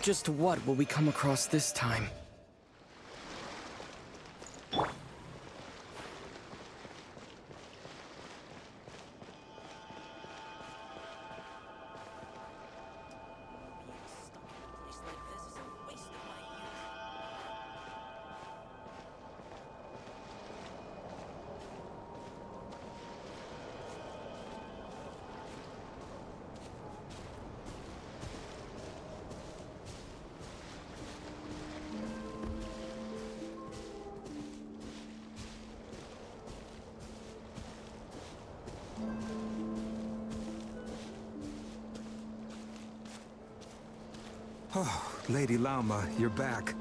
Just what will we come across this time? Oh, Lady Lauma, you're back.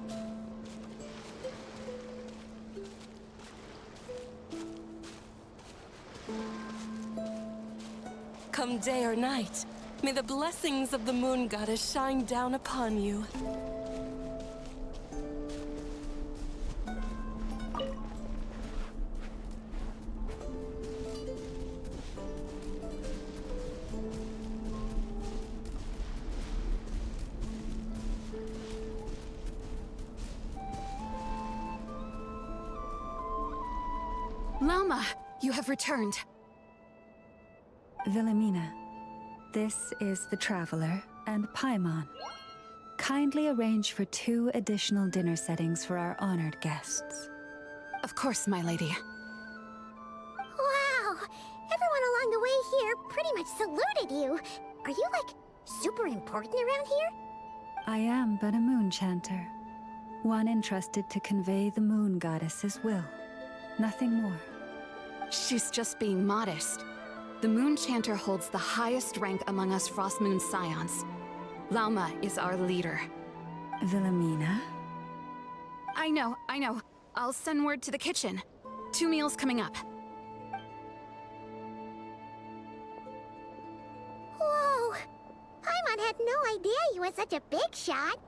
Come day or night, may the blessings of the Moon Goddess shine down upon you. Lauma, you have returned. Wilhelmina, this is the Traveler and Paimon. Kindly arrange for 2 additional dinner settings for our honored guests. Of course, my lady. Wow! Everyone along the way here pretty much saluted you. Are you, like, super important around here? I am but a moon chanter, one entrusted to convey the moon goddess's will. Nothing more. She's just being modest. The Moon Chanter holds the highest rank among us Frost Moon Scions. Lauma is our leader. Wilhelmina? I know. I'll send word to the kitchen. 2 meals coming up. Whoa! Paimon had no idea you were such a big shot.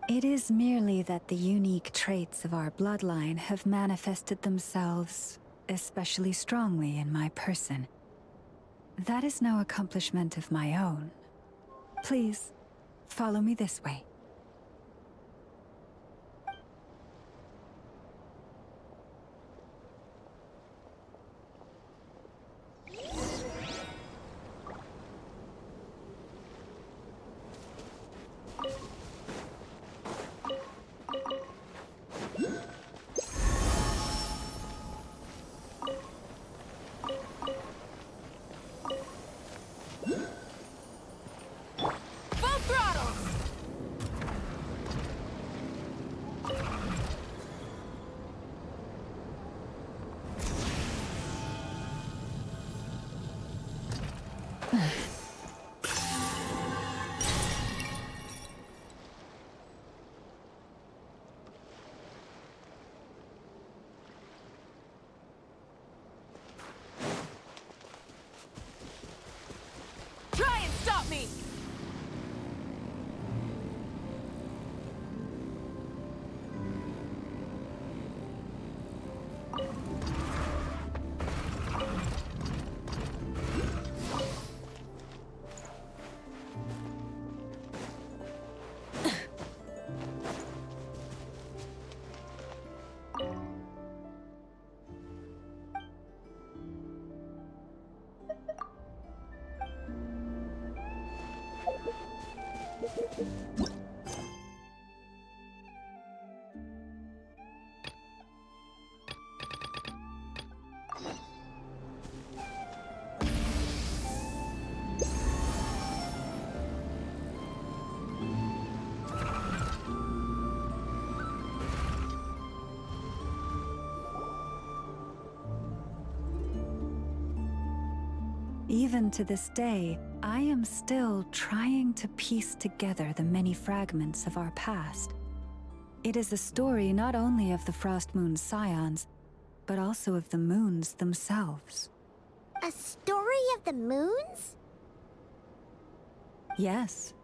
It is merely that the unique traits of our bloodline have manifested themselves especially strongly in my person. That is no accomplishment of my own. Please, follow me this way. Try and stop me! Even to this day, I am still trying to piece together the many fragments of our past. It is a story not only of the Frost Moon Scions, but also of the moons themselves. A story of the moons? Yes.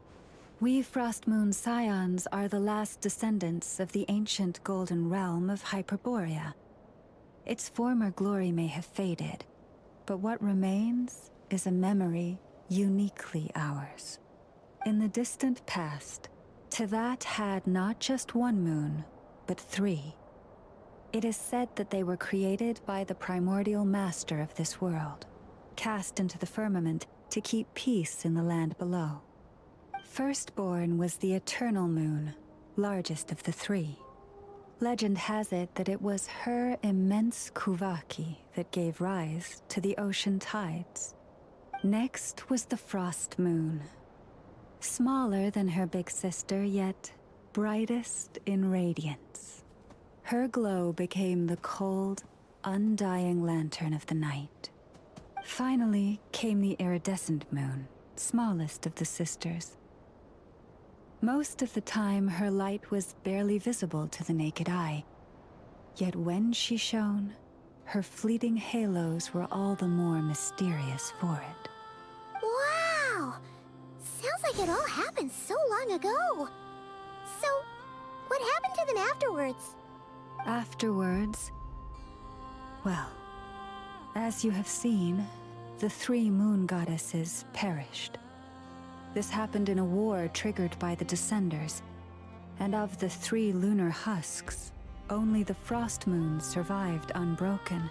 We Frost Moon Scions are the last descendants of the ancient golden realm of Hyperborea. Its former glory may have faded, but what remains is a memory uniquely ours. In the distant past, Tevat had not just one moon, but 3. It is said that they were created by the primordial master of this world, cast into the firmament to keep peace in the land below. Firstborn was the eternal moon, largest of the 3. Legend has it that it was her immense Kuvaki that gave rise to the ocean tides. Next was the frost moon, smaller than her big sister, yet brightest in radiance. Her glow became the cold, undying lantern of the night. Finally came the iridescent moon, smallest of the sisters. Most of the time, her light was barely visible to the naked eye. Yet when she shone, her fleeting halos were all the more mysterious for it. Wow! Sounds like it all happened so long ago. So, what happened to them afterwards? Afterwards, well, as you have seen, the 3 moon goddesses perished. This happened in a war triggered by the Descenders, and of the 3 lunar husks, only the frost moon survived unbroken,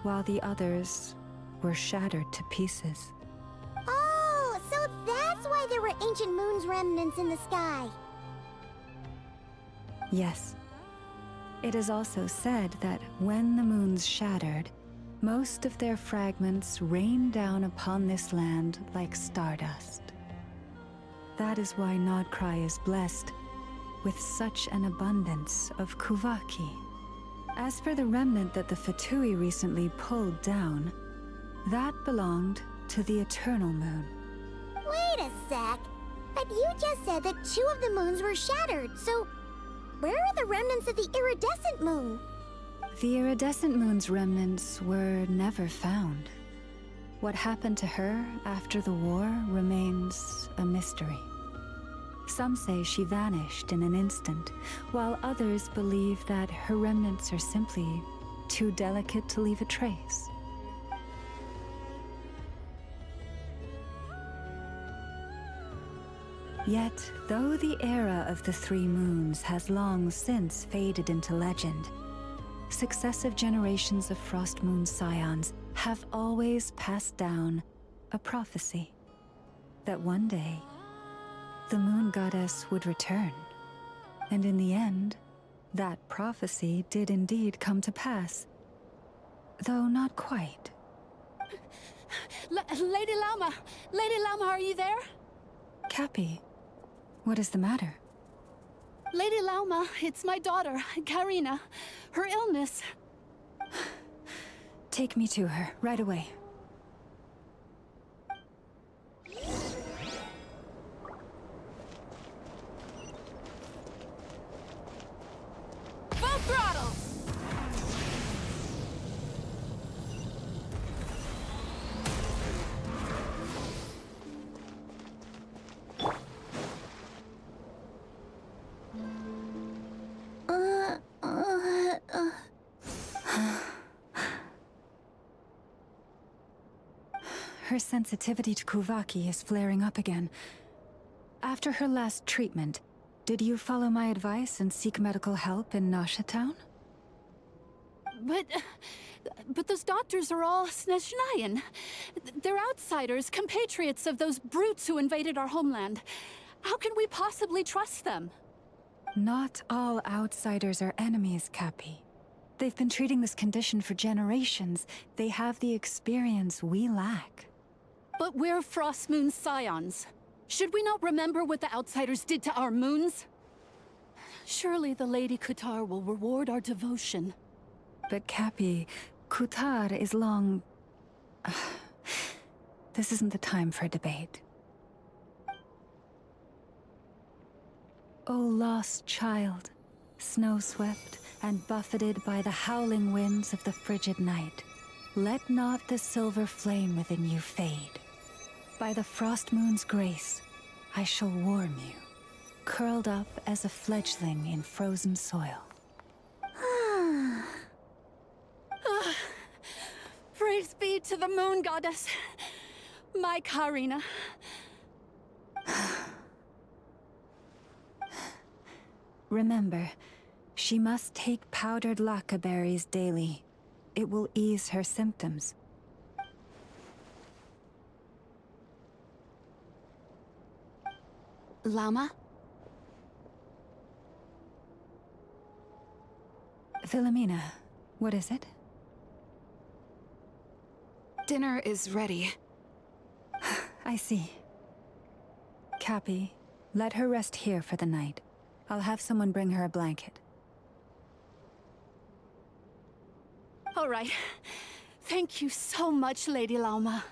while the others were shattered to pieces. Oh, so that's why there were ancient moon's remnants in the sky. Yes. It is also said that when the moons shattered, most of their fragments rained down upon this land like stardust. That is why Nodcry is blessed with such an abundance of Kuvaki. As for the remnant that the Fatui recently pulled down, that belonged to the Eternal Moon. Wait a sec. But you just said that 2 of the moons were shattered, so where are the remnants of the iridescent moon? The iridescent moon's remnants were never found. What happened to her after the war remains a mystery. Some say she vanished in an instant, while others believe that her remnants are simply too delicate to leave a trace. Yet, though the era of the 3 moons has long since faded into legend, successive generations of Frost Moon Scions have always passed down a prophecy that one day the moon goddess would return. And in the end, that prophecy did indeed come to pass. Though not quite. Lady Llama! Lady Llama, are you there? Cappy, what is the matter? Lady Llama, it's my daughter, Karina. Her illness. Take me to her, right away. Full throttle! Her sensitivity to Kuvaki is flaring up again. After her last treatment, did you follow my advice and seek medical help in Nasha Town? But those doctors are all Snezhnayan. They're outsiders, compatriots of those brutes who invaded our homeland. How can we possibly trust them? Not all outsiders are enemies, Cappy. They've been treating this condition for generations. They have the experience we lack. But we're Frost Moon Scions. Should we not remember what the outsiders did to our moons? Surely the Lady Kutar will reward our devotion. But Cappy, Kutar is long... This isn't the time for a debate. O lost child, snow-swept and buffeted by the howling winds of the frigid night, let not the silver flame within you fade. By the frost moon's grace, I shall warm you, curled up as a fledgling in frozen soil. Praise be to the moon goddess, my Karina. Remember, she must take powdered lacca berries daily. It will ease her symptoms. Llama? Philomena, what is it? Dinner is ready. I see. Cappy, let her rest here for the night. I'll have someone bring her a blanket. All right. Thank you so much, Lady Llama.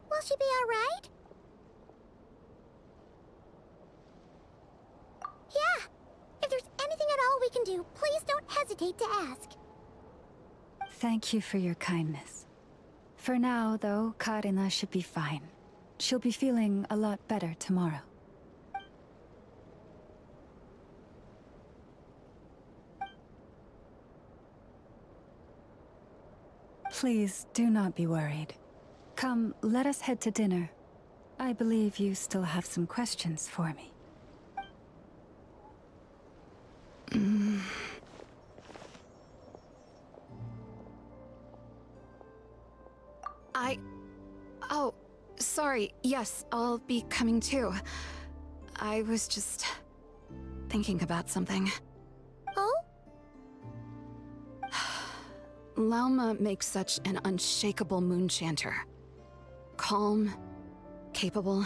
Will she be all right? Yeah. If there's anything at all we can do, please don't hesitate to ask. Thank you for your kindness. For now, though, Karina should be fine. She'll be feeling a lot better tomorrow. Please do not be worried. Come, let us head to dinner. I believe you still have some questions for me. Oh, sorry. Yes, I'll be coming too. I was just thinking about something. Oh? Lauma makes such an unshakable moon chanter. Calm, capable,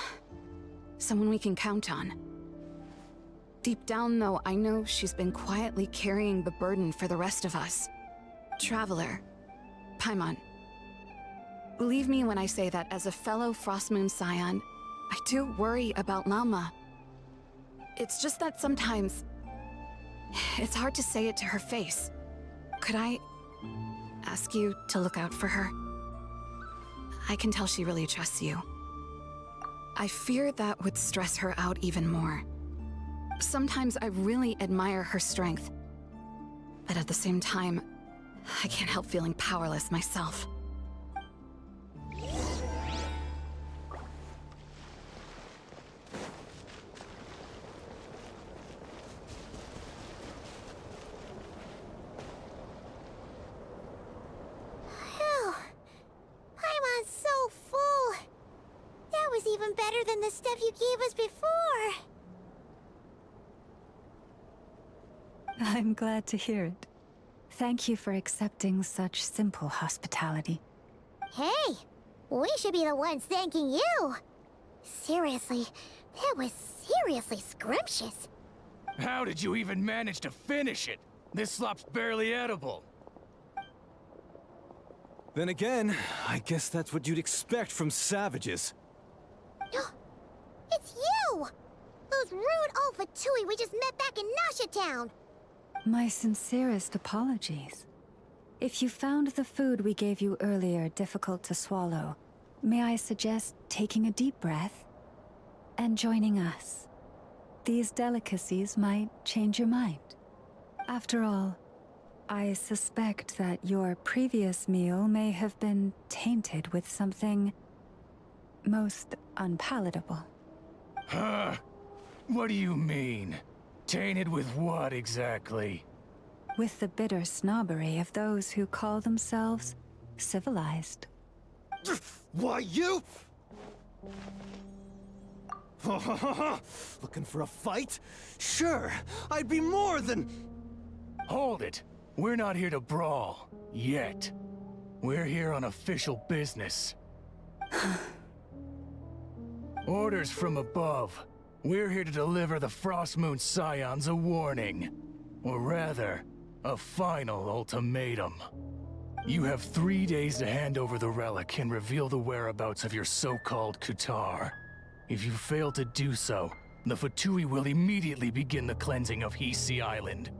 someone we can count on. Deep down, though, I know she's been quietly carrying the burden for the rest of us. Traveler, Paimon. Believe me when I say that as a fellow Frostmoon Scion, I do worry about Lauma. It's just that sometimes it's hard to say it to her face. Could I ask you to look out for her? I can tell she really trusts you. I fear that would stress her out even more. Sometimes I really admire her strength, but at the same time, I can't help feeling powerless myself. Phew. I'm so full. That was even better than the stuff you gave us before. I'm glad to hear it. Thank you for accepting such simple hospitality. Hey, we should be the ones thanking you. Seriously, that was seriously scrumptious. How did you even manage to finish it? This slop's barely edible. Then again, I guess that's what you'd expect from savages. It's you! Those rude Alpha Tui we just met back in Nasha Town. My sincerest apologies. If you found the food we gave you earlier difficult to swallow, may I suggest taking a deep breath and joining us? These delicacies might change your mind. After all, I suspect that your previous meal may have been tainted with something most unpalatable. Huh? What do you mean? Tainted with what exactly? With the bitter snobbery of those who call themselves civilized. Why, you? Looking for a fight? Sure, I'd be more than... Hold it. We're not here to brawl. Yet. We're here on official business. Orders from above. We're here to deliver the Frostmoon Scions a warning. Or rather, a final ultimatum. You have 3 days to hand over the relic and reveal the whereabouts of your so-called Kutar. If you fail to do so, the Fatui will immediately begin the cleansing of Hisi Island.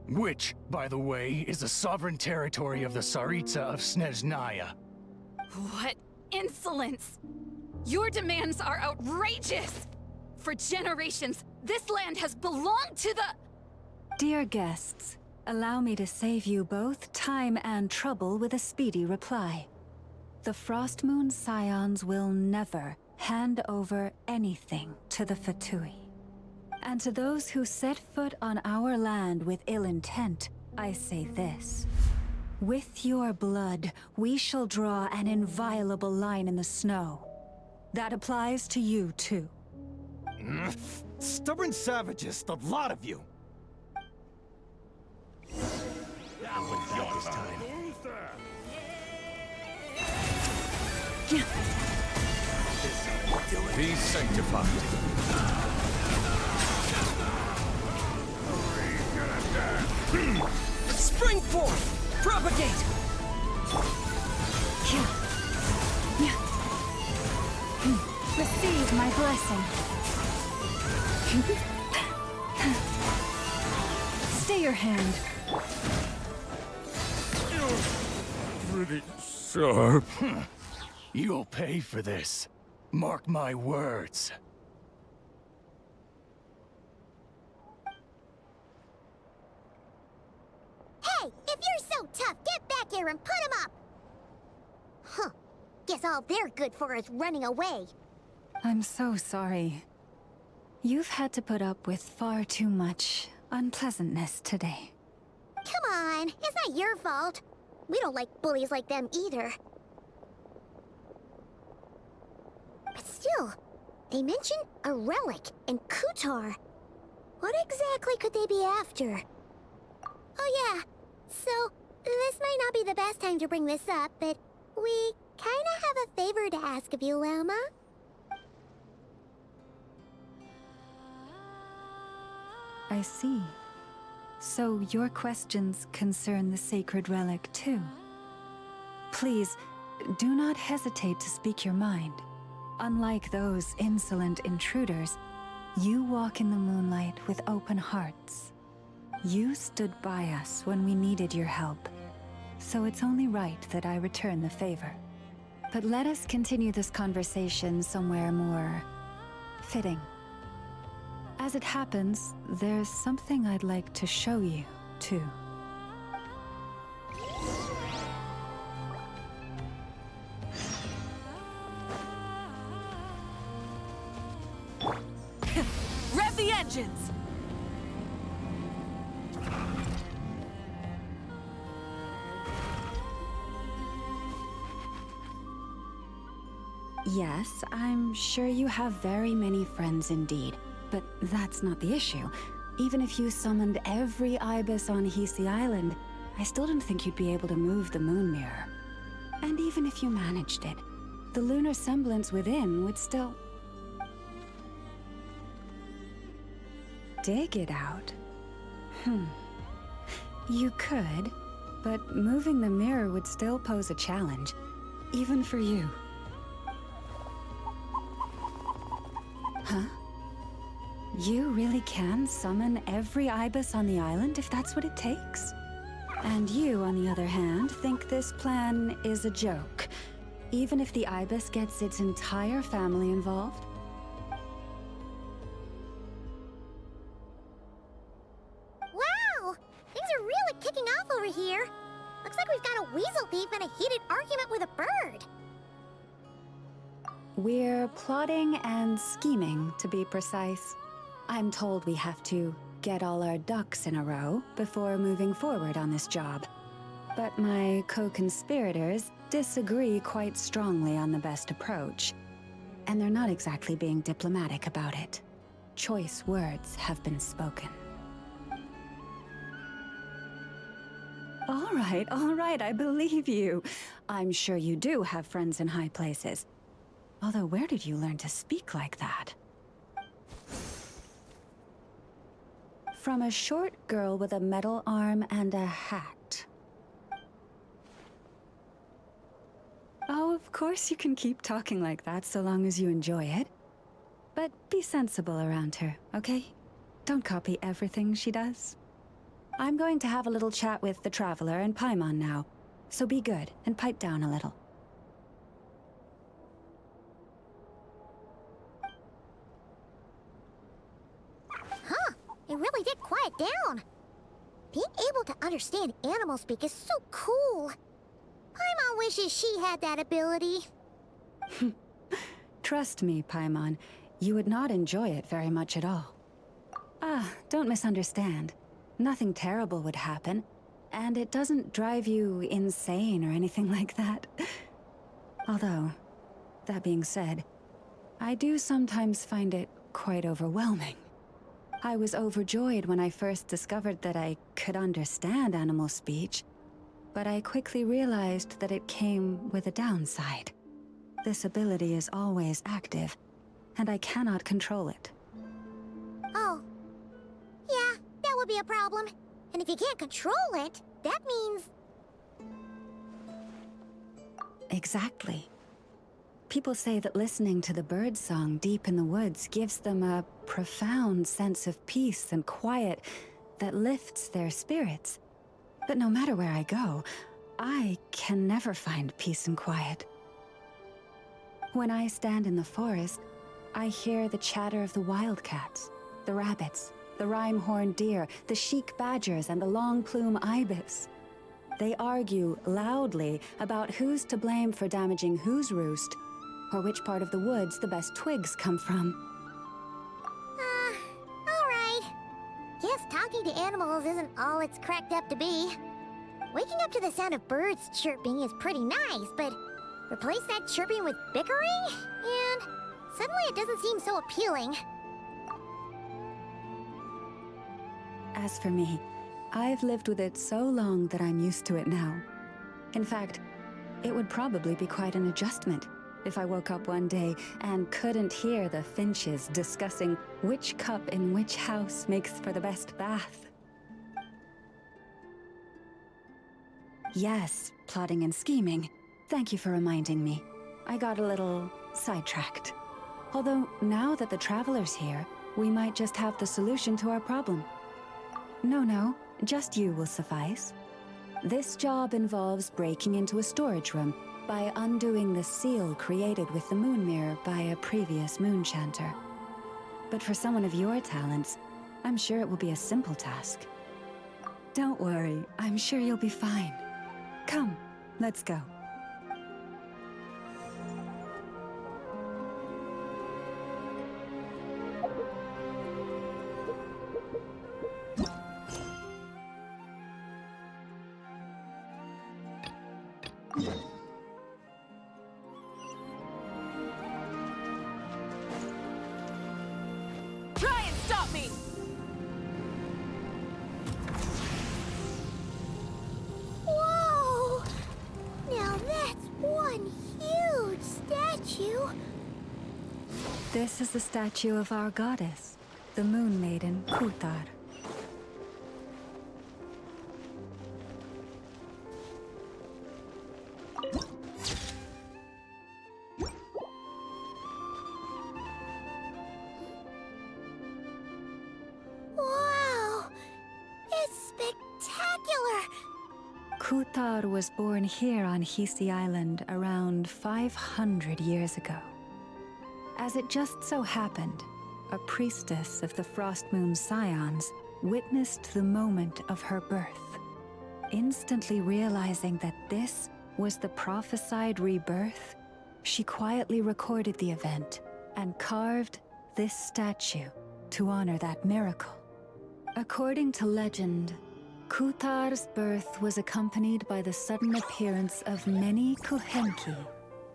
Which, by the way, is the sovereign territory of the Tsaritsa of Snezhnaya. What insolence! Your demands are outrageous! For generations, this land has belonged to the... Dear guests, allow me to save you both time and trouble with a speedy reply. The Frost Moon Scions will never hand over anything to the Fatui. And to those who set foot on our land with ill intent, I say this. With your blood, we shall draw an inviolable line in the snow. That applies to you, too. Stubborn savages, the lot of you! Be sanctified. Spring forth! Propagate! Receive my blessing. Stay your hand. Pretty sharp. You'll pay for this. Mark my words. Hey, if you're so tough, get back here and put him up! Huh. Guess all they're good for is running away. I'm so sorry. You've had to put up with far too much unpleasantness today. Come on, it's not your fault. We don't like bullies like them either. But still, they mentioned a relic and Kutar. What exactly could they be after? Oh yeah, so this might not be the best time to bring this up, but we kinda have a favor to ask of you, Lama. I see. So your questions concern the sacred relic too. Please, do not hesitate to speak your mind. Unlike those insolent intruders, you walk in the moonlight with open hearts. You stood by us when we needed your help, so it's only right that I return the favor. But let us continue this conversation somewhere more fitting. As it happens, there's something I'd like to show you, too. Rev the engines! Yes, I'm sure you have very many friends indeed. But that's not the issue. Even if you summoned every ibis on Hisi Island, I still don't think you'd be able to move the moon mirror. And even if you managed it, the lunar semblance within would still... dig it out? You could, but moving the mirror would still pose a challenge, even for you. Huh? You really can summon every ibis on the island if that's what it takes? And you, on the other hand, think this plan is a joke, even if the ibis gets its entire family involved? Wow! Things are really kicking off over here. Looks like we've got a weasel thief and a heated argument with a bird. We're plotting and scheming, to be precise. I'm told we have to get all our ducks in a row before moving forward on this job. But my co-conspirators disagree quite strongly on the best approach. And they're not exactly being diplomatic about it. Choice words have been spoken. All right, I believe you. I'm sure you do have friends in high places. Although, where did you learn to speak like that? From a short girl with a metal arm and a hat. Oh, of course you can keep talking like that so long as you enjoy it. But be sensible around her, okay? Don't copy everything she does. I'm going to have a little chat with the Traveler and Paimon now, so be good and pipe down a little. Huh, it really did quiet down. Being able to understand animal speak is so cool. Paimon Mom wishes she had that ability. Trust me, Paimon, you would not enjoy it very much at all. Don't misunderstand. Nothing terrible would happen, and it doesn't drive you insane or anything like that. Although, that being said, I do sometimes find it quite overwhelming. I was overjoyed when I first discovered that I could understand animal speech, but I quickly realized that it came with a downside. This ability is always active, and I cannot control it. Oh. Yeah, that would be a problem. And if you can't control it, that means... Exactly. People say that listening to the bird song deep in the woods gives them a profound sense of peace and quiet that lifts their spirits. But no matter where I go, I can never find peace and quiet. When I stand in the forest, I hear the chatter of the wildcats, the rabbits, the rhyme-horned deer, the chic badgers, and the long-plume ibis. They argue loudly about who's to blame for damaging whose roost, or which part of the woods the best twigs come from. Alright. Guess talking to animals isn't all it's cracked up to be. Waking up to the sound of birds chirping is pretty nice, but replace that chirping with bickering? And suddenly it doesn't seem so appealing. As for me, I've lived with it so long that I'm used to it now. In fact, it would probably be quite an adjustment if I woke up one day and couldn't hear the finches discussing which cup in which house makes for the best bath. Yes, plotting and scheming. Thank you for reminding me. I got a little sidetracked. Although, now that the Traveler's here, we might just have the solution to our problem. No, just you will suffice. This job involves breaking into a storage room by undoing the seal created with the moon mirror by a previous moon chanter. But for someone of your talents, I'm sure it will be a simple task. Don't worry, I'm sure you'll be fine. Come, let's go. Try and stop me! Whoa! Now that's one huge statue. This is the statue of our goddess, the Moon Maiden Kutar. Wow! It's spectacular! Kutar was born here on Hisi Island around 500 years ago. As it just so happened, a priestess of the Frost Moon Scions witnessed the moment of her birth. Instantly realizing that this was the prophesied rebirth, she quietly recorded the event and carved this statue to honor that miracle. According to legend, Kutar's birth was accompanied by the sudden appearance of many Kuhenki,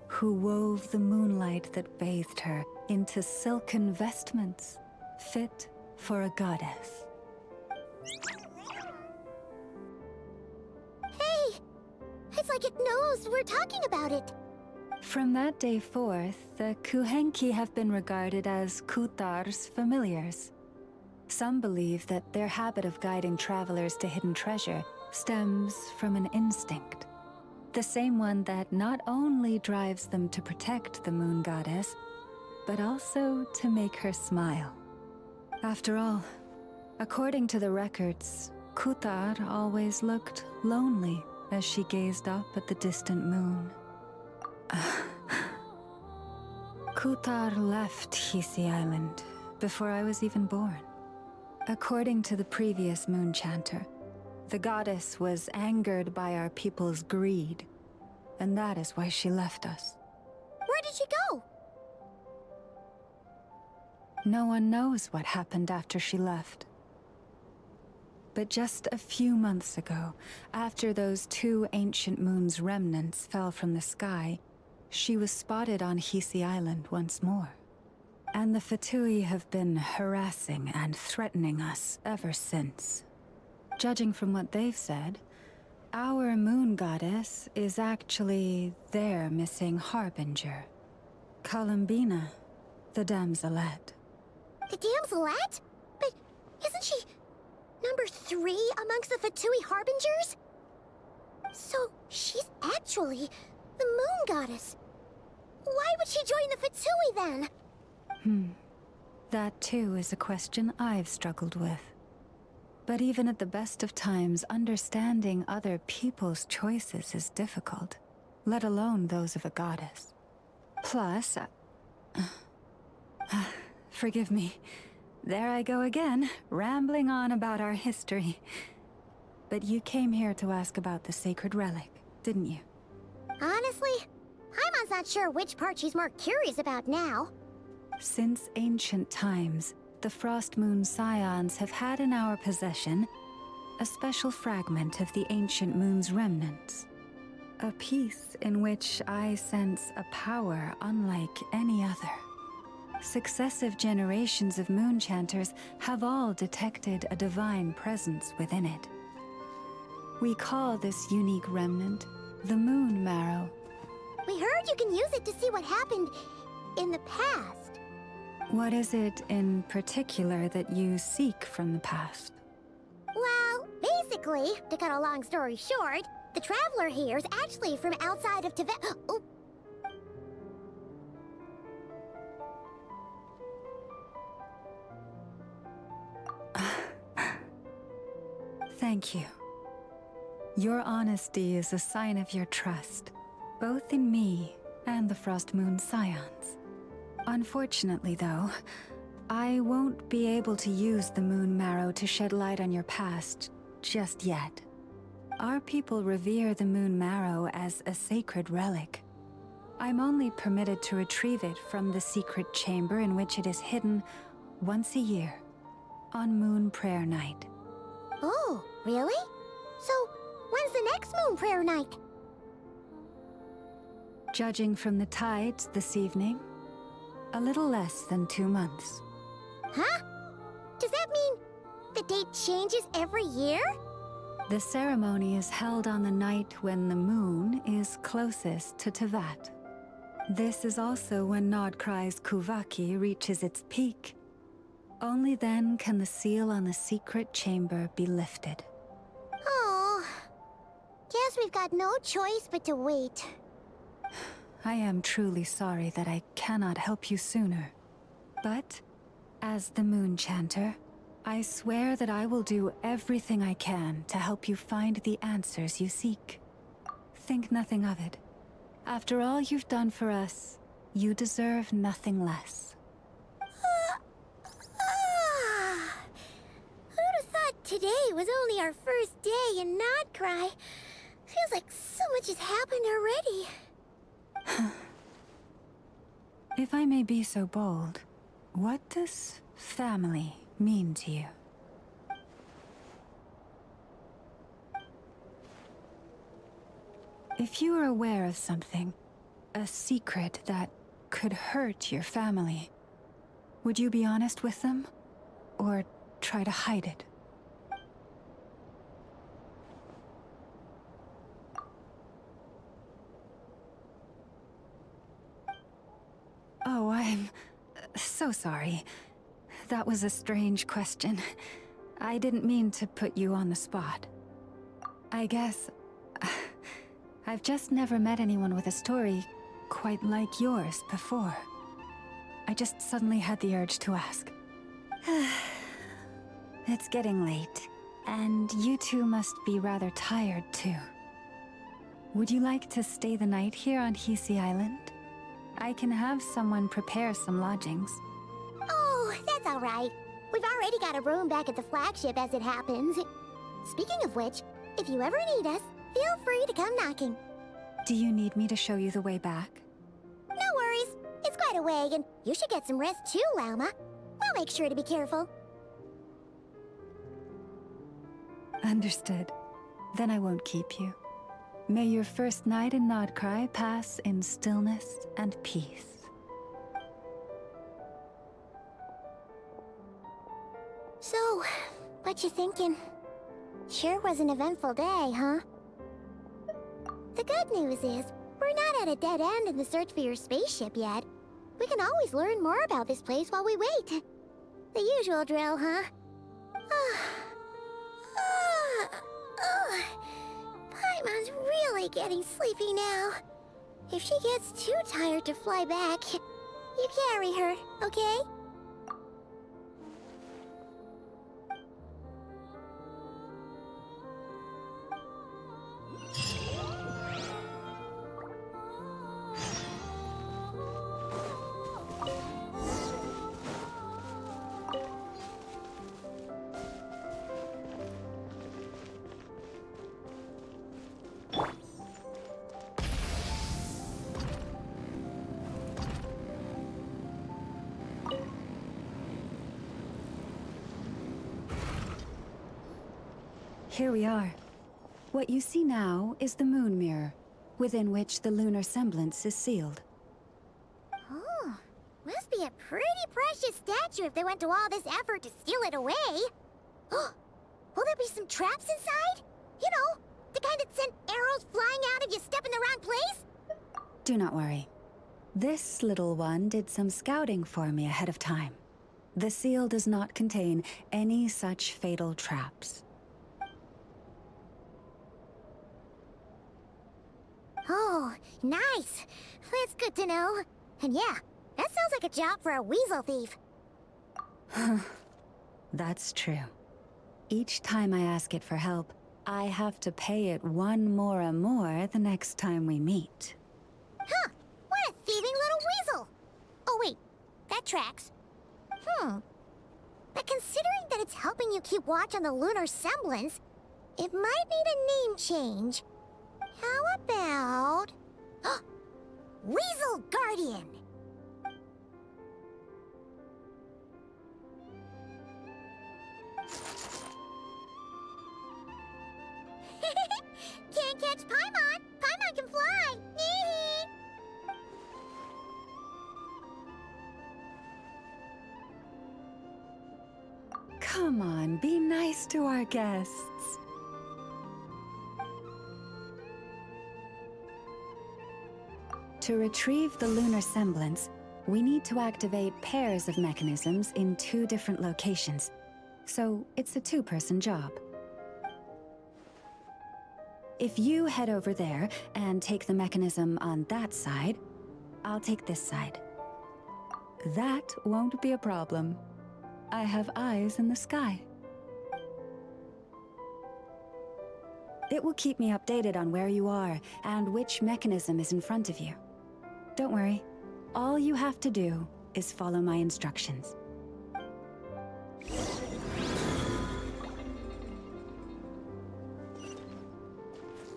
who wove the moonlight that bathed her into silken vestments fit for a goddess. Hey! It's like it knows we're talking about it. From that day forth, the Kuhenki have been regarded as Kutar's familiars. Some believe that their habit of guiding travelers to hidden treasure stems from an instinct. The same one that not only drives them to protect the moon goddess, but also to make her smile. After all, according to the records, Kutar always looked lonely as she gazed up at the distant moon. Kutar left Hisi Island before I was even born. According to the previous moon chanter, the goddess was angered by our people's greed. and that is why she left us. Where did she go? No one knows what happened after she left. But just a few months ago, after those 2 ancient moon's remnants fell from the sky, she was spotted on Hisi Island once more. And the Fatui have been harassing and threatening us ever since. Judging from what they've said, our moon goddess is actually their missing harbinger. Columbina, the damselette. The damselette? But isn't she number 3 amongst the Fatui harbingers? So she's actually the moon goddess. Why would she join the Fatui then? That too is a question I've struggled with. But even at the best of times, understanding other people's choices is difficult, let alone those of a goddess. Plus, forgive me. There I go again, rambling on about our history. But you came here to ask about the sacred relic, didn't you? Honestly, Paimon's not sure which part she's more curious about now. Since ancient times, the Frost Moon Scions have had in our possession a special fragment of the ancient moon's remnants. A piece in which I sense a power unlike any other. Successive generations of moonchanters have all detected a divine presence within it. We call this unique remnant the Moon Marrow. We heard you can use it to see what happened in the past. What is it in particular that you seek from the past? Well, basically, to cut a long story short, the traveler here is actually from outside of Tibet. Oh. Thank you. Your honesty is a sign of your trust, both in me and the Frost Moon Scions. Unfortunately, though, I won't be able to use the Moon Marrow to shed light on your past just yet. Our people revere the Moon Marrow as a sacred relic. I'm only permitted to retrieve it from the secret chamber in which it is hidden once a year, on Moon Prayer Night. Oh, really? So, when's the next Moon Prayer Night? Judging from the tides this evening, a little less than 2 months. Huh? Does that mean the date changes every year? The ceremony is held on the night when the moon is closest to Tevat. This is also when Nodkrai's Kuvaki reaches its peak. Only then can the seal on the secret chamber be lifted. Oh, guess we've got no choice but to wait. I am truly sorry that I cannot help you sooner. But, as the Moon Chanter, I swear that I will do everything I can to help you find the answers you seek. Think nothing of it. After all you've done for us, you deserve nothing less. Who'd have thought today was only our first day in Nodcry? Feels like so much has happened already. If I may be so bold, what does family mean to you? If you are aware of something, a secret that could hurt your family, would you be honest with them? Or try to hide it? Oh, I'm so sorry. That was a strange question. I didn't mean to put you on the spot. I guess I've just never met anyone with a story quite like yours before. I just suddenly had the urge to ask. It's getting late, and you two must be rather tired too. Would you like to stay the night here on Hisi Island? I can have someone prepare some lodgings. Oh, that's all right. We've already got a room back at the flagship as it happens. Speaking of which, if you ever need us, feel free to come knocking. Do you need me to show you the way back? No worries. It's quite a way, and you should get some rest too, Lauma. We'll make sure to be careful. Understood. Then I won't keep you. May your first night in Nodcry pass in stillness and peace. So, what you thinking? Sure was an eventful day, huh? The good news is, we're not at a dead end in the search for your spaceship yet. We can always learn more about this place while we wait. The usual drill, huh? Paimon's really getting sleepy now. If she gets too tired to fly back, you carry her, okay? Here we are. What you see now is the moon mirror, within which the lunar semblance is sealed. Oh, must be a pretty precious statue if they went to all this effort to steal it away. Will there be some traps inside? You know, the kind that send arrows flying out if you step in the wrong place? Do not worry. This little one did some scouting for me ahead of time. The seal does not contain any such fatal traps. Oh, nice. That's good to know. And yeah, that sounds like a job for a weasel thief. That's true. Each time I ask it for help, I have to pay it one more the next time we meet. Huh, what a thieving little weasel. Oh wait, that tracks. But considering that it's helping you keep watch on the lunar semblance, it might need a name change. How about... Weasel Guardian! Can't catch Paimon! Paimon can fly! Come on, be nice to our guests. To retrieve the lunar semblance, we need to activate pairs of mechanisms in 2 different locations. So it's a 2-person job. If you head over there and take the mechanism on that side, I'll take this side. That won't be a problem. I have eyes in the sky. It will keep me updated on where you are and which mechanism is in front of you. Don't worry. All you have to do is follow my instructions.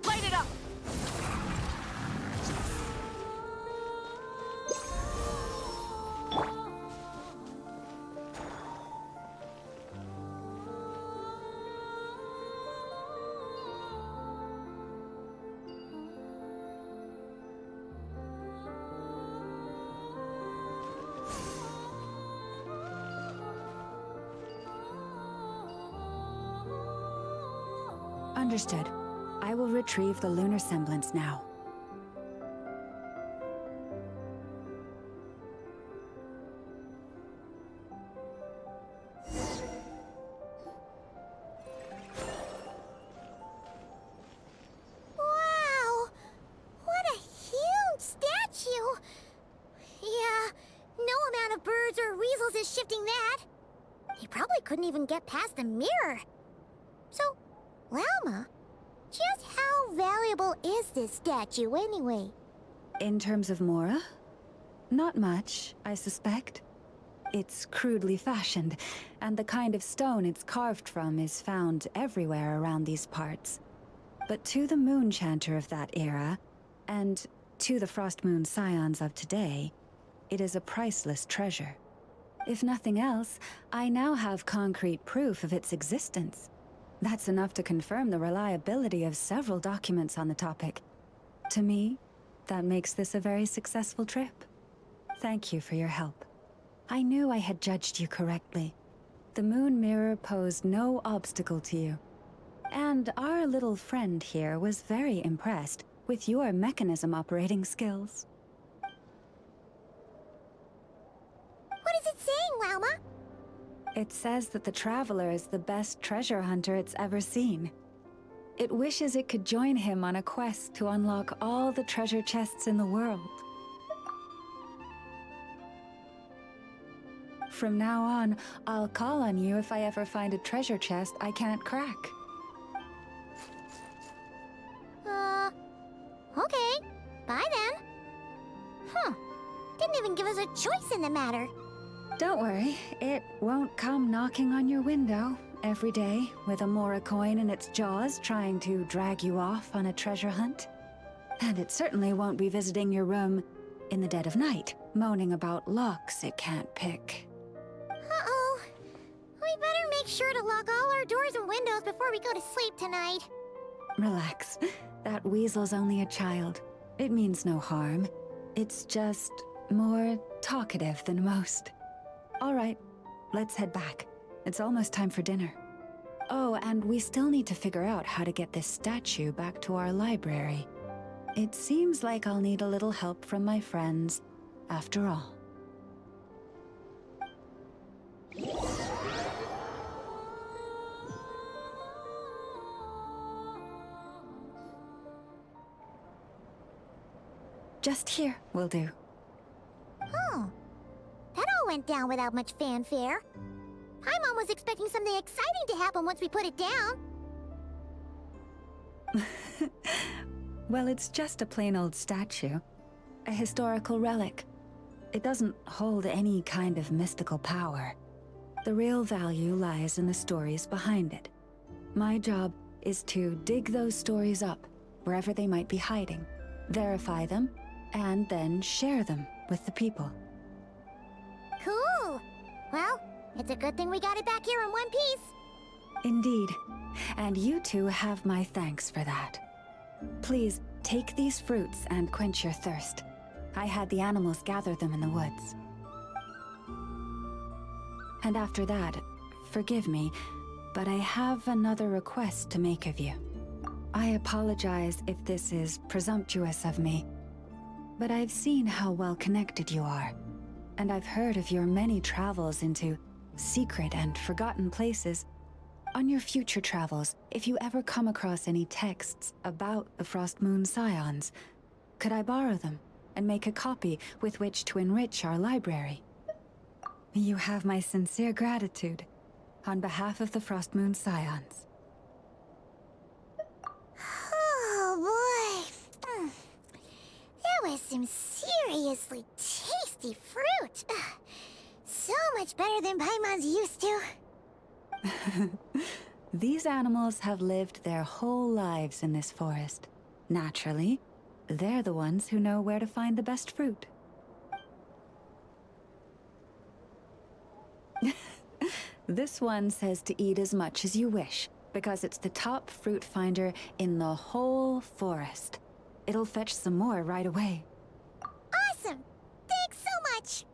Light it up! Understood. I will retrieve the lunar semblance now. Wow! What a huge statue! Yeah, no amount of birds or weasels is shifting that. He probably couldn't even get past the mirror. So, Lauma, just how valuable is this statue anyway? In terms of Mora? Not much, I suspect. It's crudely fashioned, and the kind of stone it's carved from is found everywhere around these parts. But to the moon chanter of that era, And to the Frost Moon Scions of today, it is a priceless treasure. If nothing else, I now have concrete proof of its existence. That's enough to confirm the reliability of several documents on the topic. To me, that makes this a very successful trip. Thank you for your help. I knew I had judged you correctly. The Moon Mirror posed no obstacle to you. And our little friend here was very impressed with your mechanism operating skills. What is it saying, Lauma? It says that the Traveler is the best treasure hunter it's ever seen. It wishes it could join him on a quest to unlock all the treasure chests in the world. From now on, I'll call on you if I ever find a treasure chest I can't crack. Okay. Bye then. Huh. Didn't even give us a choice in the matter. Don't worry, it won't come knocking on your window every day with a Mora coin in its jaws trying to drag you off on a treasure hunt. And it certainly won't be visiting your room in the dead of night, moaning about locks it can't pick. Uh-oh. We better make sure to lock all our doors and windows before we go to sleep tonight. Relax. That weasel's only a child. It means no harm. It's just more talkative than most. All right, let's head back. It's almost time for dinner. Oh, and we still need to figure out how to get this statue back to our library. It seems like I'll need a little help from my friends, after all. Just here will do. Oh. That all went down without much fanfare. Paimon was expecting something exciting to happen once we put it down. Well, it's just a plain old statue. A historical relic. It doesn't hold any kind of mystical power. The real value lies in the stories behind it. My job is to dig those stories up, wherever they might be hiding, verify them, and then share them with the people. Cool. Well, it's a good thing we got it back here in one piece. Indeed. And you two have my thanks for that. Please, take these fruits and quench your thirst. I had the animals gather them in the woods. And after that, forgive me, but I have another request to make of you. I apologize if this is presumptuous of me, but I've seen how well connected you are, and I've heard of your many travels into secret and forgotten places. On your future travels, if you ever come across any texts about the Frost Moon Scions, could I borrow them and make a copy with which to enrich our library? You have my sincere gratitude, on behalf of the Frost Moon Scions. Oh boy. That was some seriously tasty fruit. So much better than Paimon's used to. These animals have lived their whole lives in this forest. Naturally, they're the ones who know where to find the best fruit. This one says to eat as much as you wish, because it's the top fruit finder in the whole forest. It'll fetch some more right away. Awesome! Thanks so much!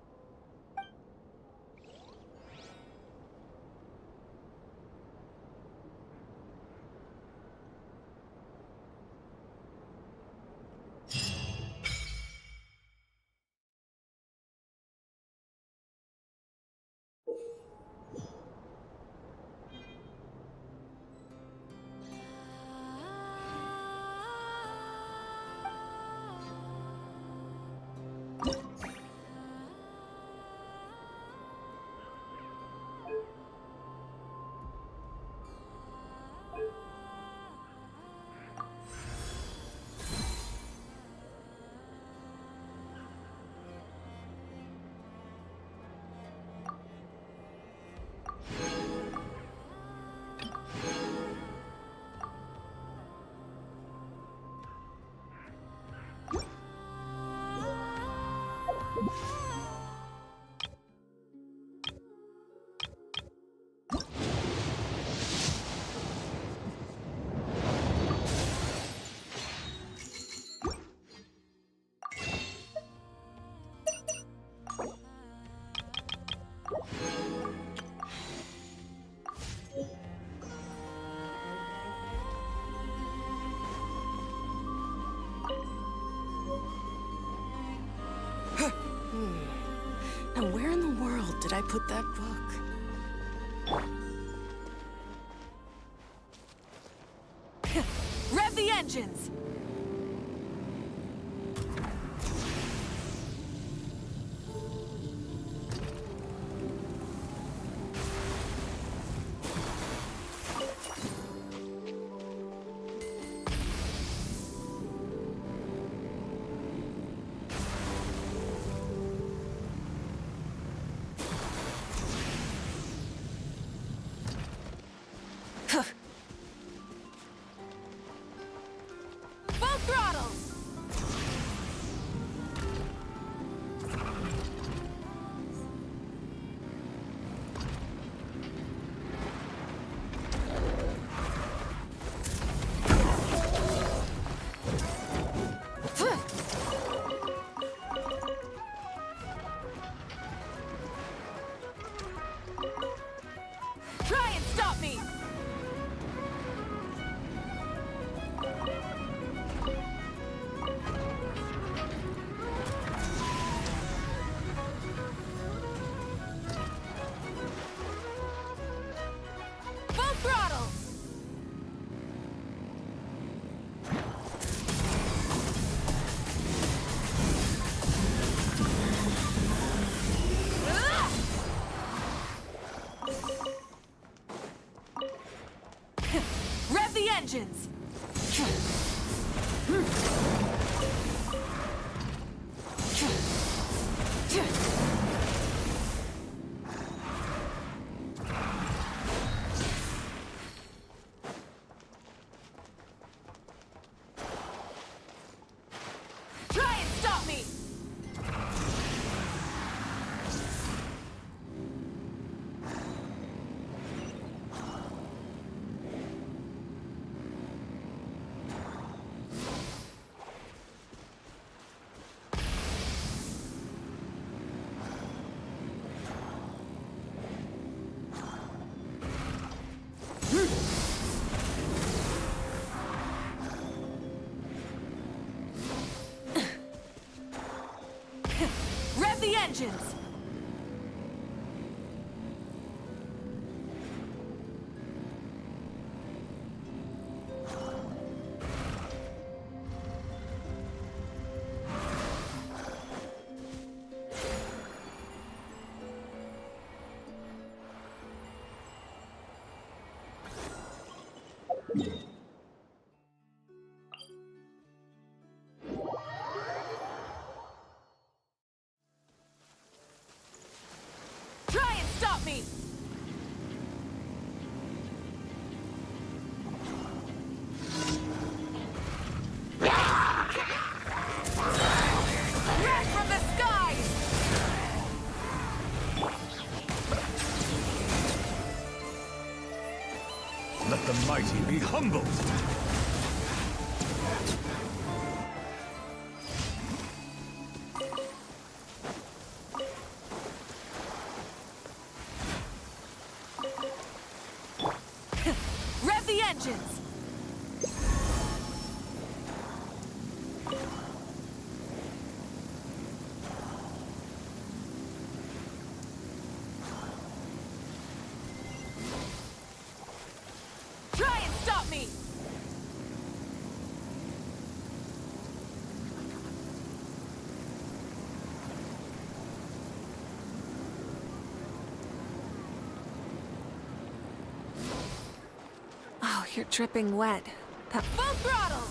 put that book? Rev the engines! Full throttle! Try and stop me! Full throttle! Ah! Rev the engines! Try and stop me! Rev the engines! Try and stop me! Red from the skies! Let the mighty be humbled! Rev the engines! Try and stop me! Oh, you're dripping wet. That Full throttle!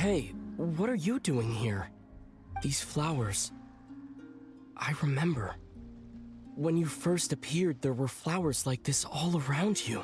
Hey, what are you doing here? These flowers... I remember. When you first appeared, there were flowers like this all around you.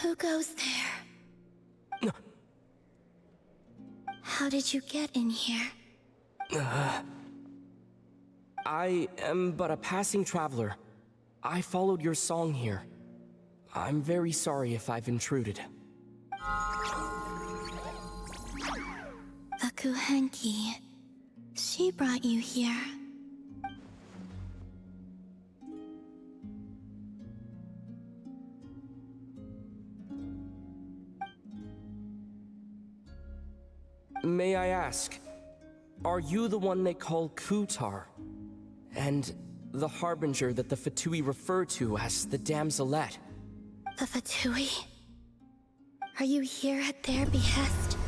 Who goes there? How did you get in here? I am but a passing traveler. I followed your song here. I'm very sorry if I've intruded. Akuhenki. She brought you here. May I ask, are you the one they call Kutar? And the harbinger that the Fatui refer to as the Damselette? The Fatui? Are you here at their behest?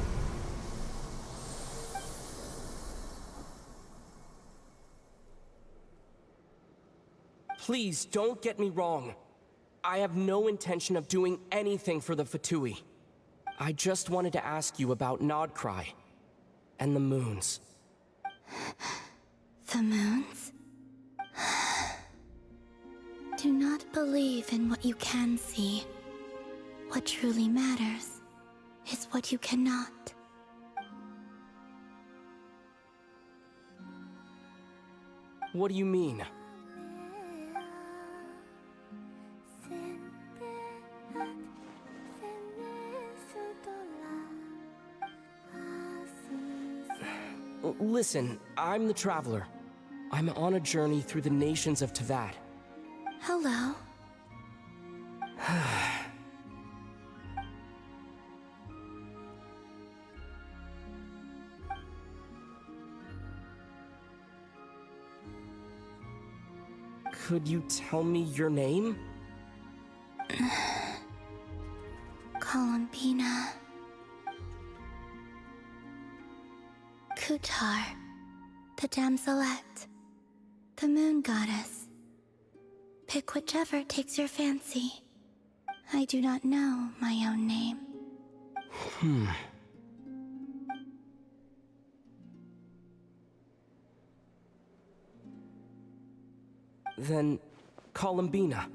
Please, don't get me wrong. I have no intention of doing anything for the Fatui. I just wanted to ask you about Nodcry and the moons. The moons? Do not believe in what you can see. What truly matters is what you cannot. What do you mean? Listen, I'm the Traveler. I'm on a journey through the nations of Tavad. Hello. Could you tell me your name? Columbina. Kutar, the damselette, the moon goddess. Pick whichever takes your fancy. I do not know my own name. Then, Columbina.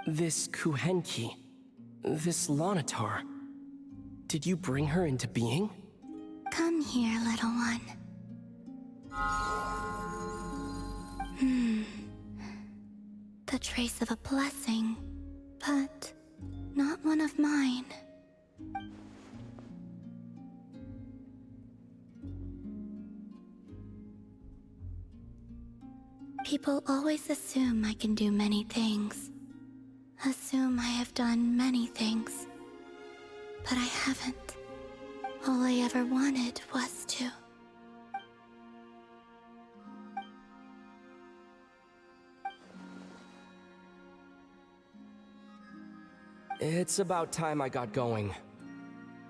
This Kuhenki, this Lonatar, did you bring her into being? Come here, little one. The trace of a blessing, but not one of mine. People always assume I can do many things. Assume I have done many things. But I haven't. All I ever wanted was to. It's about time I got going.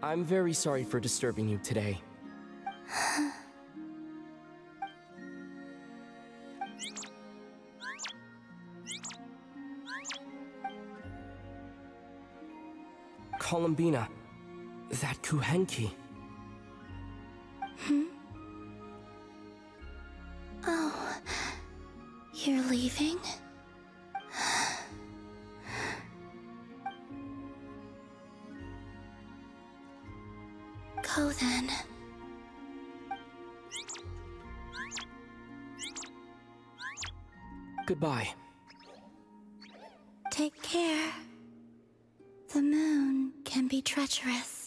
I'm very sorry for disturbing you today. Columbina, that Kuhenki. Oh, you're leaving? Go then. Goodbye. Take care. The moon can be treacherous.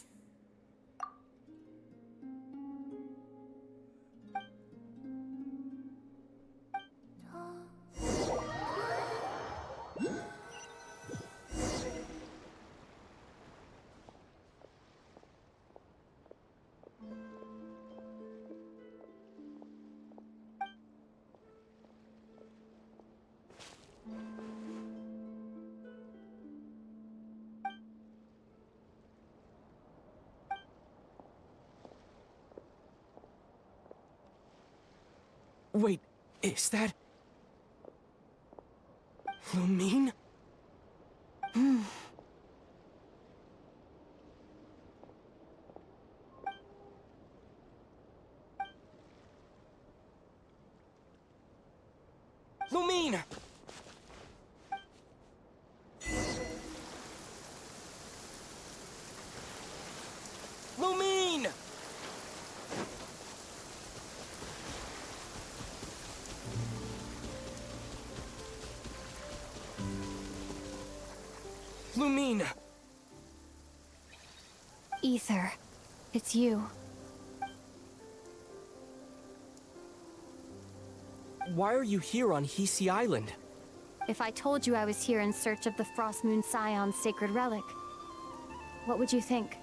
Wait, is that... Lumine? Lumine! Lumine! Lumine! Ether, it's you. Why are you here on Hisi Island? If I told you I was here in search of the Frost Moon Scion's sacred relic, what would you think?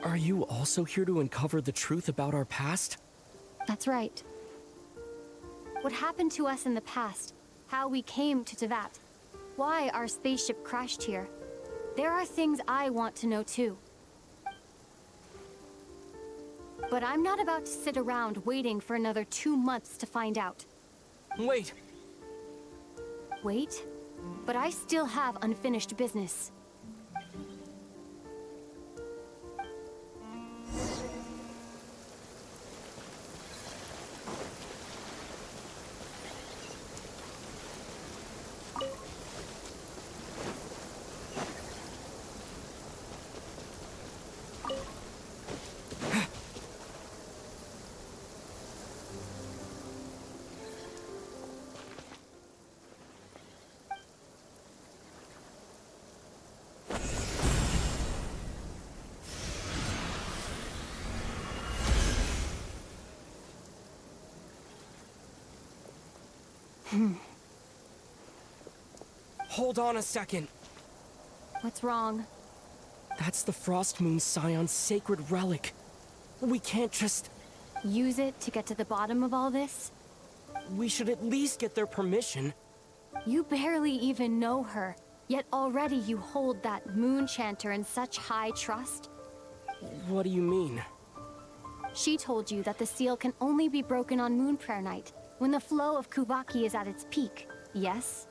Are you also here to uncover the truth about our past? That's right. What happened to us in the past, how we came to Teyvat, why our spaceship crashed here. There are things I want to know too. But I'm not about to sit around waiting for another 2 months to find out. Wait! Wait? But I still have unfinished business. Hold on a second. What's wrong? That's the Frost Moon Scion's sacred relic. We can't just... Use it to get to the bottom of all this? We should at least get their permission. You barely even know her, yet already you hold that moon chanter in such high trust? What do you mean? She told you that the seal can only be broken on Moon Prayer Night, when the flow of Kuvaki is at its peak, yes?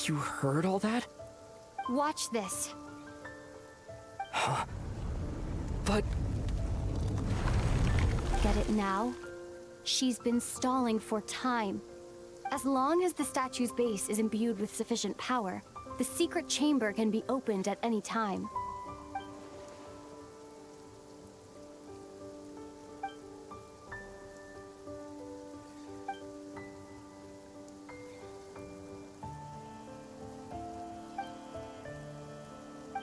You heard all that? Watch this. But... Get it now? She's been stalling for time. As long as the statue's base is imbued with sufficient power, the secret chamber can be opened at any time.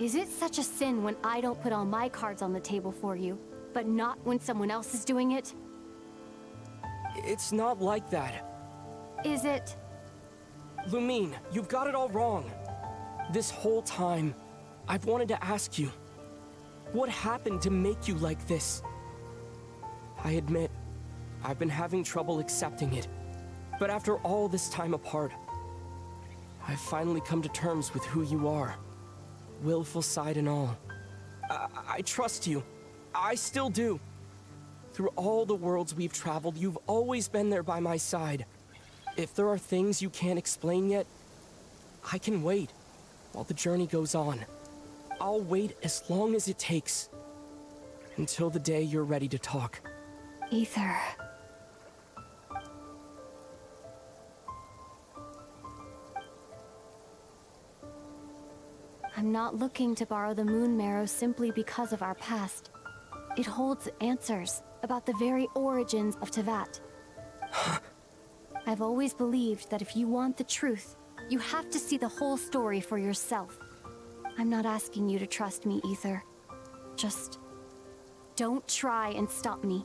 Is it such a sin when I don't put all my cards on the table for you, but not when someone else is doing it? It's not like that. Is it? Lumine, you've got it all wrong. This whole time, I've wanted to ask you, what happened to make you like this? I admit, I've been having trouble accepting it. But after all this time apart, I've finally come to terms with who you are. Willful side and all. I trust you. I still do. Through all the worlds we've traveled, you've always been there by my side. If there are things you can't explain yet, I can wait while the journey goes on. I'll wait as long as it takes. Until the day you're ready to talk. Ether. I'm not looking to borrow the Moon Marrow simply because of our past. It holds answers about the very origins of Teyvat. I've always believed that if you want the truth, you have to see the whole story for yourself. I'm not asking you to trust me, Ether. Just don't try and stop me.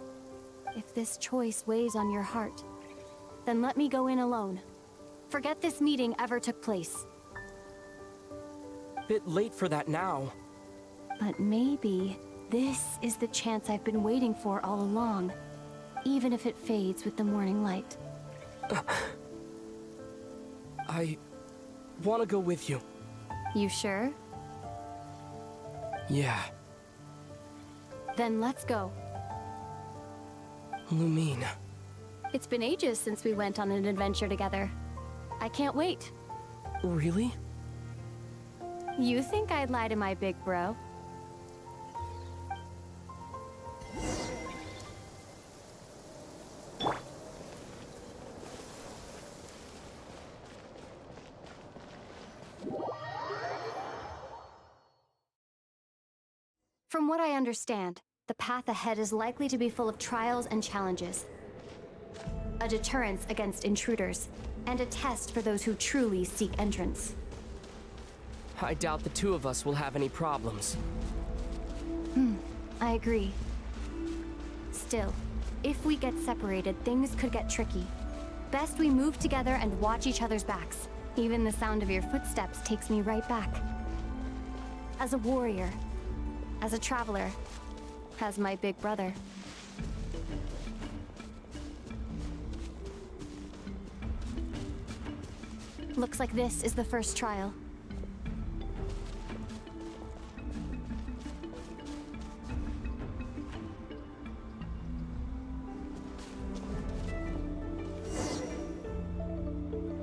If this choice weighs on your heart, then let me go in alone. Forget this meeting ever took place. Bit late for that now. But maybe this is the chance I've been waiting for all along, even if it fades with the morning light. I want to go with you. You sure? Yeah. Then let's go. Lumine. It's been ages since we went on an adventure together. I can't wait. Really? You think I'd lie to my big bro? From what I understand, the path ahead is likely to be full of trials and challenges. A deterrence against intruders, and a test for those who truly seek entrance. I doubt the two of us will have any problems. I agree. Still, if we get separated, things could get tricky. Best we move together and watch each other's backs. Even the sound of your footsteps takes me right back. As a warrior, as a traveler, as my big brother. Looks like this is the first trial.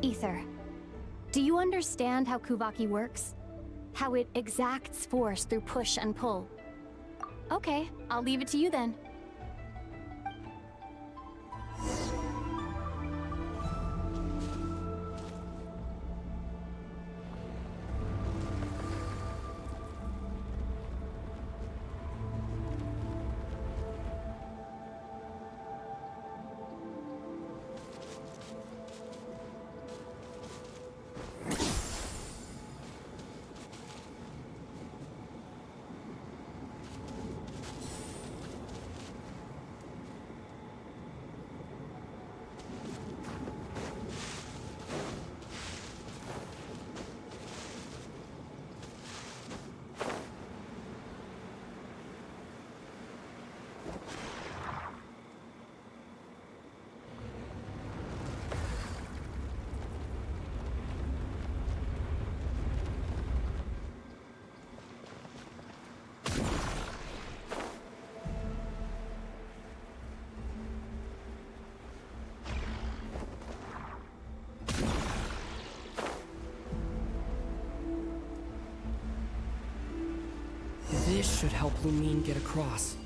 Ether, do you understand how Kuvaki works? How it exacts force through push and pull? Okay, I'll leave it to you then. should help Lumine get across.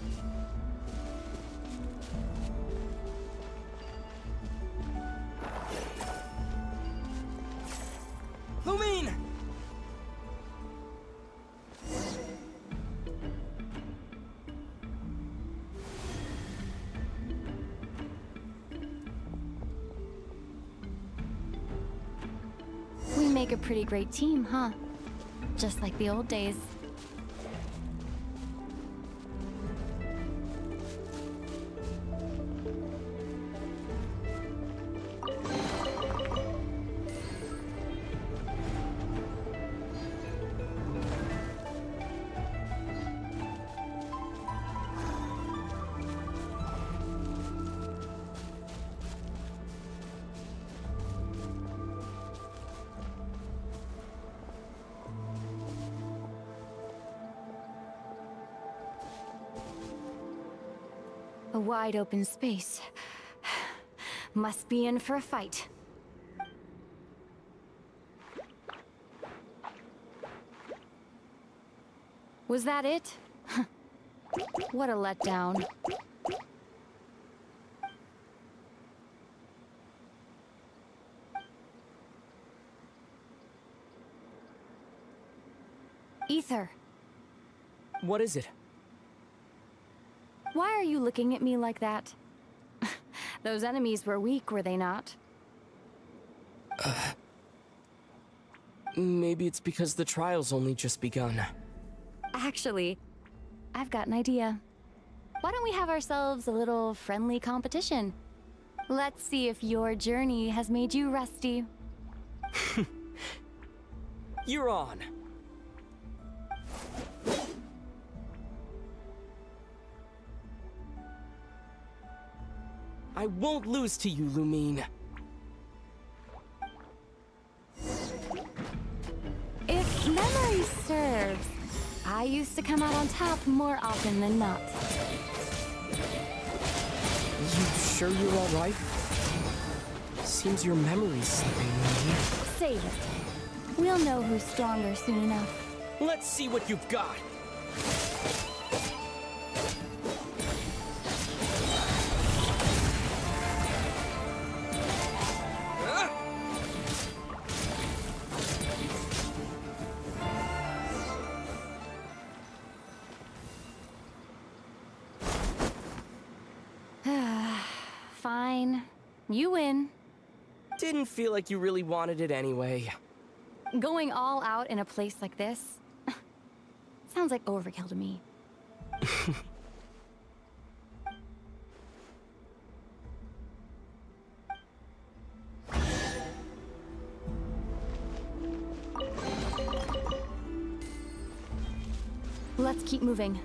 Lumine! We make a pretty great team, huh? Just like the old days. A wide open space. Must be in for a fight. Was that it? What a letdown. Ether, What is it? why are you looking at me like that? Those enemies were weak, were they not? Maybe it's because the trial's only just begun. Actually, I've got an idea. Why don't we have ourselves a little friendly competition? Let's see if your journey has made you rusty. You're on. I won't lose to you, Lumine. If memory serves, I used to come out on top more often than not. You sure you're all right? Seems your memory's slipping, Lumine. Save it. We'll know who's stronger soon enough. Let's see what you've got. Fine. You win. Didn't feel like you really wanted it anyway. Going all out in a place like this sounds like overkill to me. Let's keep moving.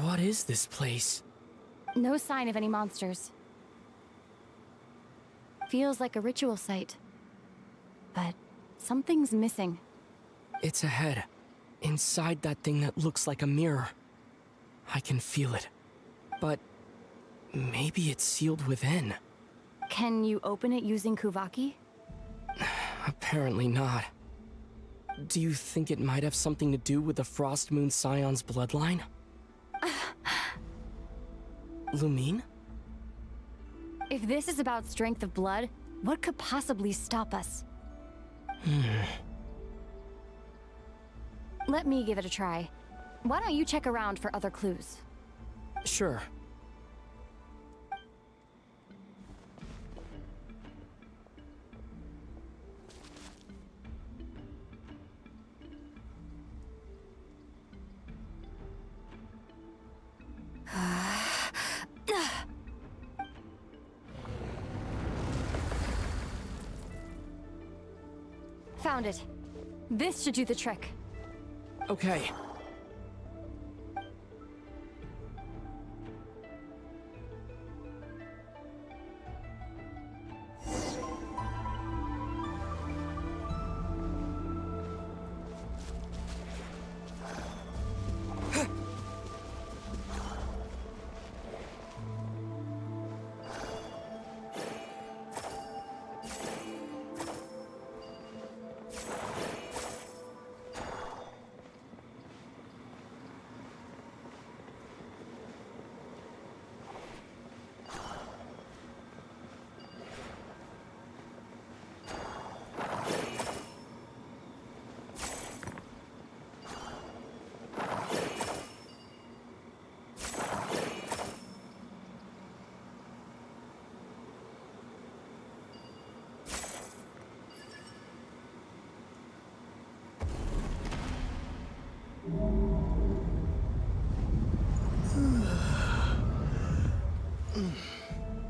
What is this place? No sign of any monsters. Feels like a ritual site. But something's missing. It's ahead. Inside that thing that looks like a mirror. I can feel it. But maybe it's sealed within. Can you open it using Kuvaki? Apparently not. Do you think it might have something to do with the Frost Moon Scion's bloodline? Lumine? If this is about strength of blood, what could possibly stop us? Let me give it a try. Why don't you check around for other clues? Sure. Found it. This should do the trick. Okay.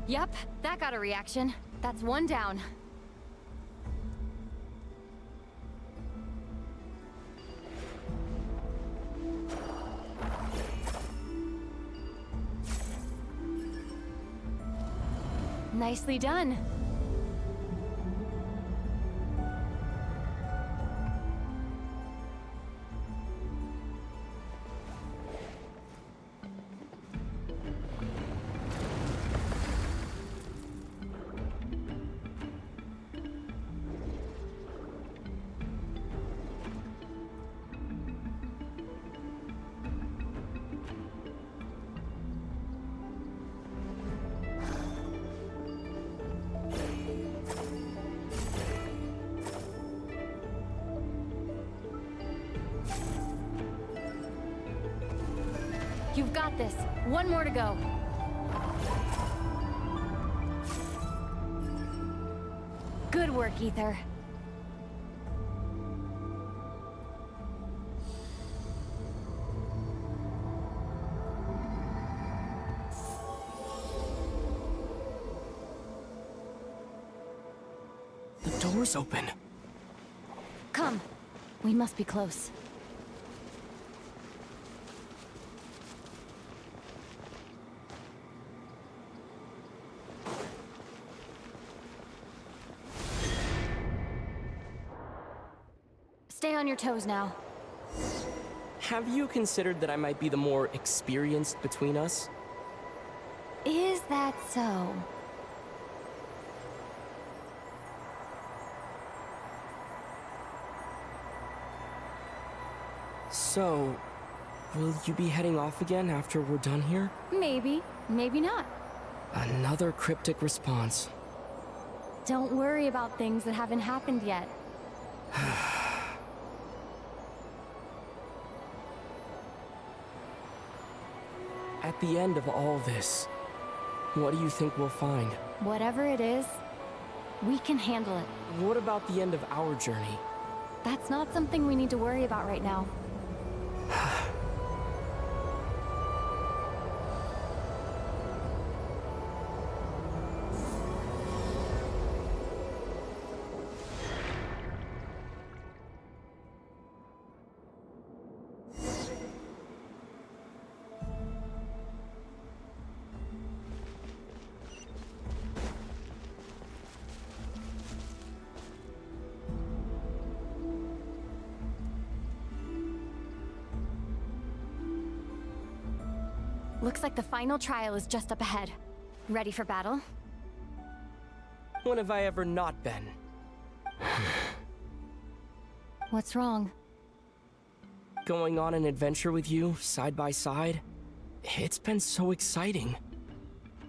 Yep, that got a reaction. That's one down. Nicely done. You've got this. One more to go. Good work, Ether. The door's open. Come. We must be close. Stay on your toes now. Have you considered that I might be the more experienced between us? Is that so? So, will you be heading off again after we're done here? Maybe, maybe not. Another cryptic response. Don't worry about things that haven't happened yet. At the end of all this, what do you think we'll find? Whatever it is, we can handle it. What about the end of our journey? That's not something we need to worry about right now. Looks like the final trial is just up ahead. Ready for battle? When have I ever not been? What's wrong? Going on an adventure with you, side by side, it's been so exciting.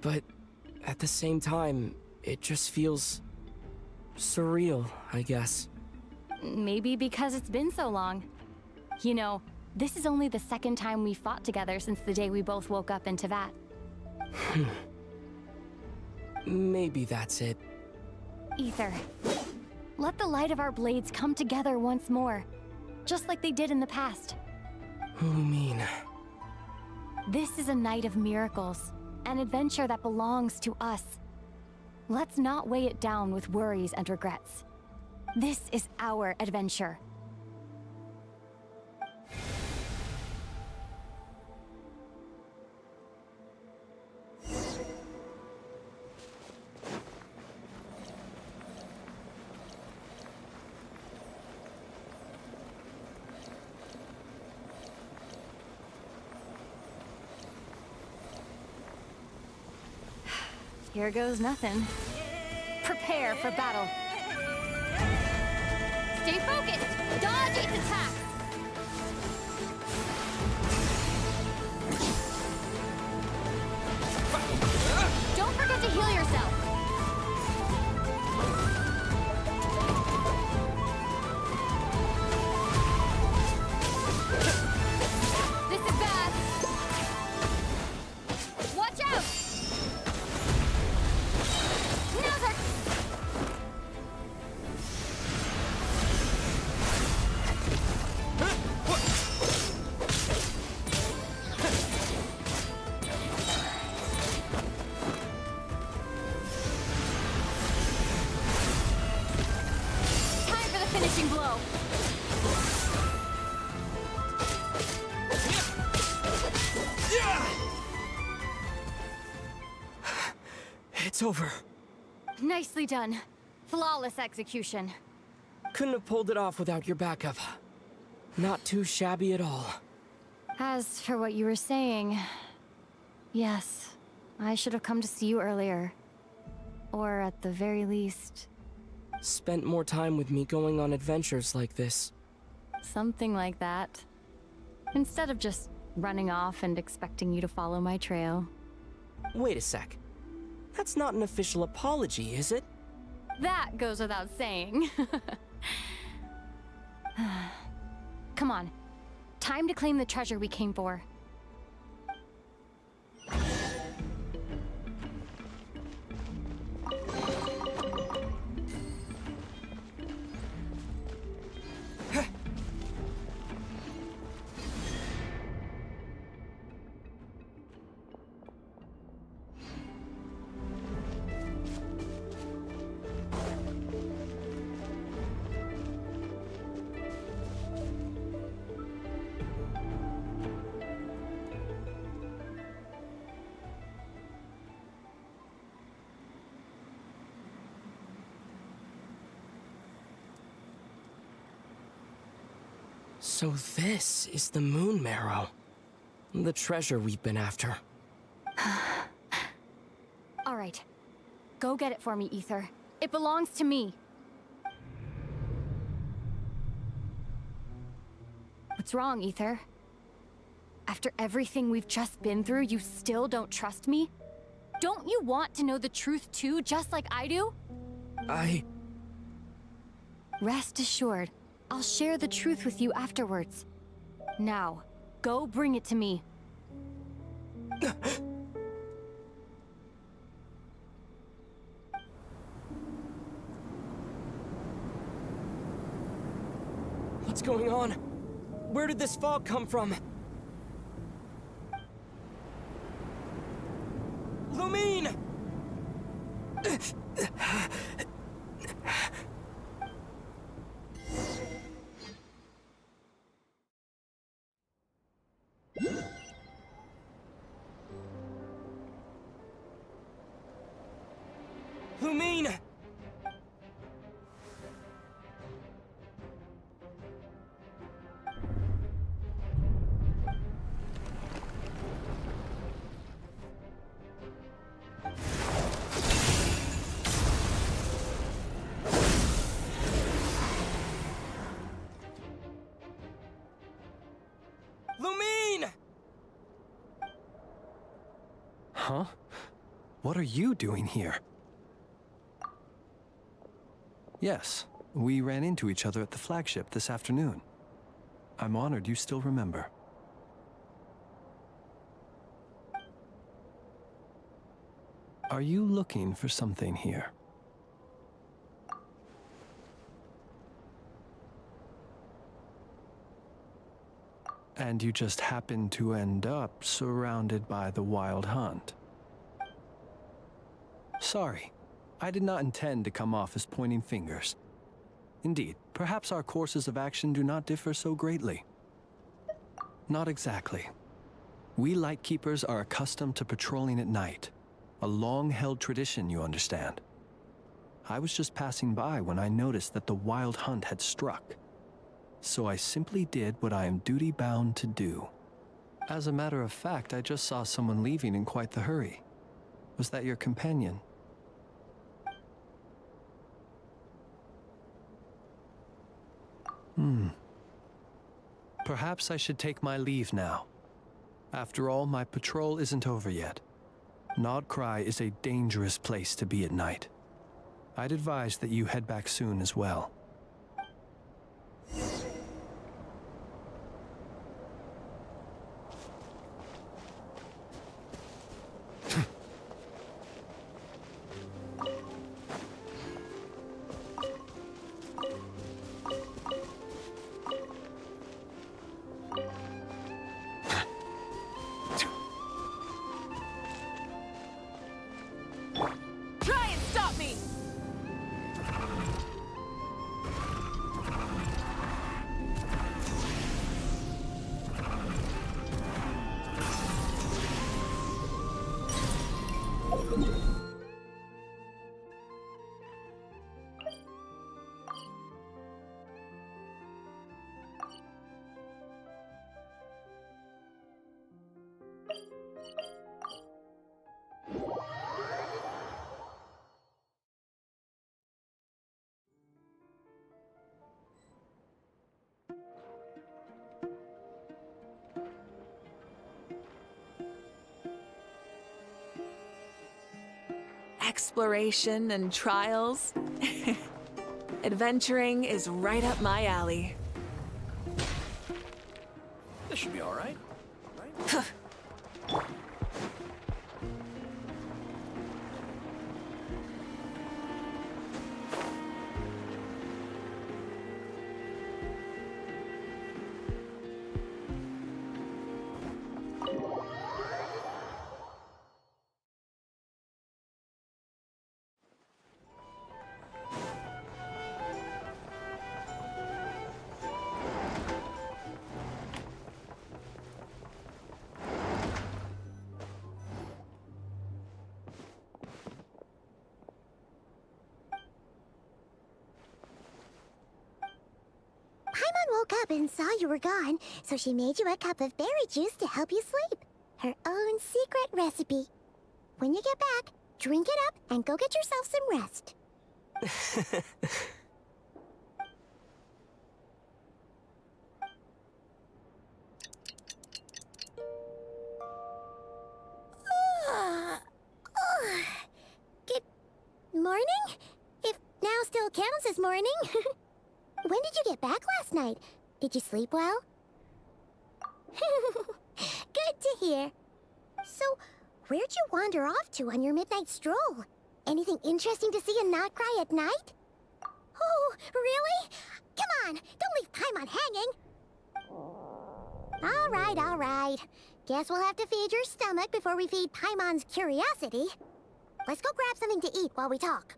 But at the same time, it just feels surreal, I guess. Maybe because it's been so long. You know, this is only the second time we fought together since the day we both woke up in Teyvat. Maybe that's it. Ether, let the light of our blades come together once more, just like they did in the past. Lumine. This is a night of miracles, an adventure that belongs to us. Let's not weigh it down with worries and regrets. This is our adventure. Here goes nothing. Prepare for battle. Stay focused! Dodge its attacks! Don't forget to heal yourself! This is bad! Watch out! Another! Time for the finishing blow! It's over. Nicely done. Flawless execution. Couldn't have pulled it off without your backup. Not too shabby at all. As for what you were saying, yes, I should have come to see you earlier. Or at the very least, Spent more time with me going on adventures like this. something like that. Instead of just running off and expecting you to follow my trail. Wait a sec. That's not an official apology, is it? That goes without saying. Come on. Time to claim the treasure we came for. So this is the Moon Marrow. The treasure we've been after. All right. Go get it for me, Ether. It belongs to me. What's wrong, Ether? After everything we've just been through, you still don't trust me? Don't you want to know the truth too, just like I do? Rest assured, I'll share the truth with you afterwards. Now, go bring it to me. What's going on? Where did this fog come from? Lumine! Lumine! Huh? What are you doing here? Yes, we ran into each other at the flagship this afternoon. I'm honored you still remember. Are you looking for something here? And you just happen to end up surrounded by the Wild Hunt. Sorry, I did not intend to come off as pointing fingers. Indeed, perhaps our courses of action do not differ so greatly. Not exactly. We Lightkeepers are accustomed to patrolling at night. A long-held tradition, you understand. I was just passing by when I noticed that the Wild Hunt had struck. So I simply did what I am duty-bound to do. As a matter of fact, I just saw someone leaving in quite the hurry. Was that your companion? Perhaps I should take my leave now. After all, my patrol isn't over yet. Nodcry is a dangerous place to be at night. I'd advise that you head back soon as well. Try and stop me! Exploration and trials. Adventuring is right up my alley. This should be all right. Paimon woke up and saw you were gone, so she made you a cup of berry juice to help you sleep. Her own secret recipe. When you get back, drink it up and go get yourself some rest. Good morning? If now still counts as morning. When did you get back last night? Did you sleep well? Good to hear. So, where'd you wander off to on your midnight stroll? Anything interesting to see in Nodcry at night? Oh, really? Come on, don't leave Paimon hanging. All right. Guess we'll have to feed your stomach before we feed Paimon's curiosity. Let's go grab something to eat while we talk.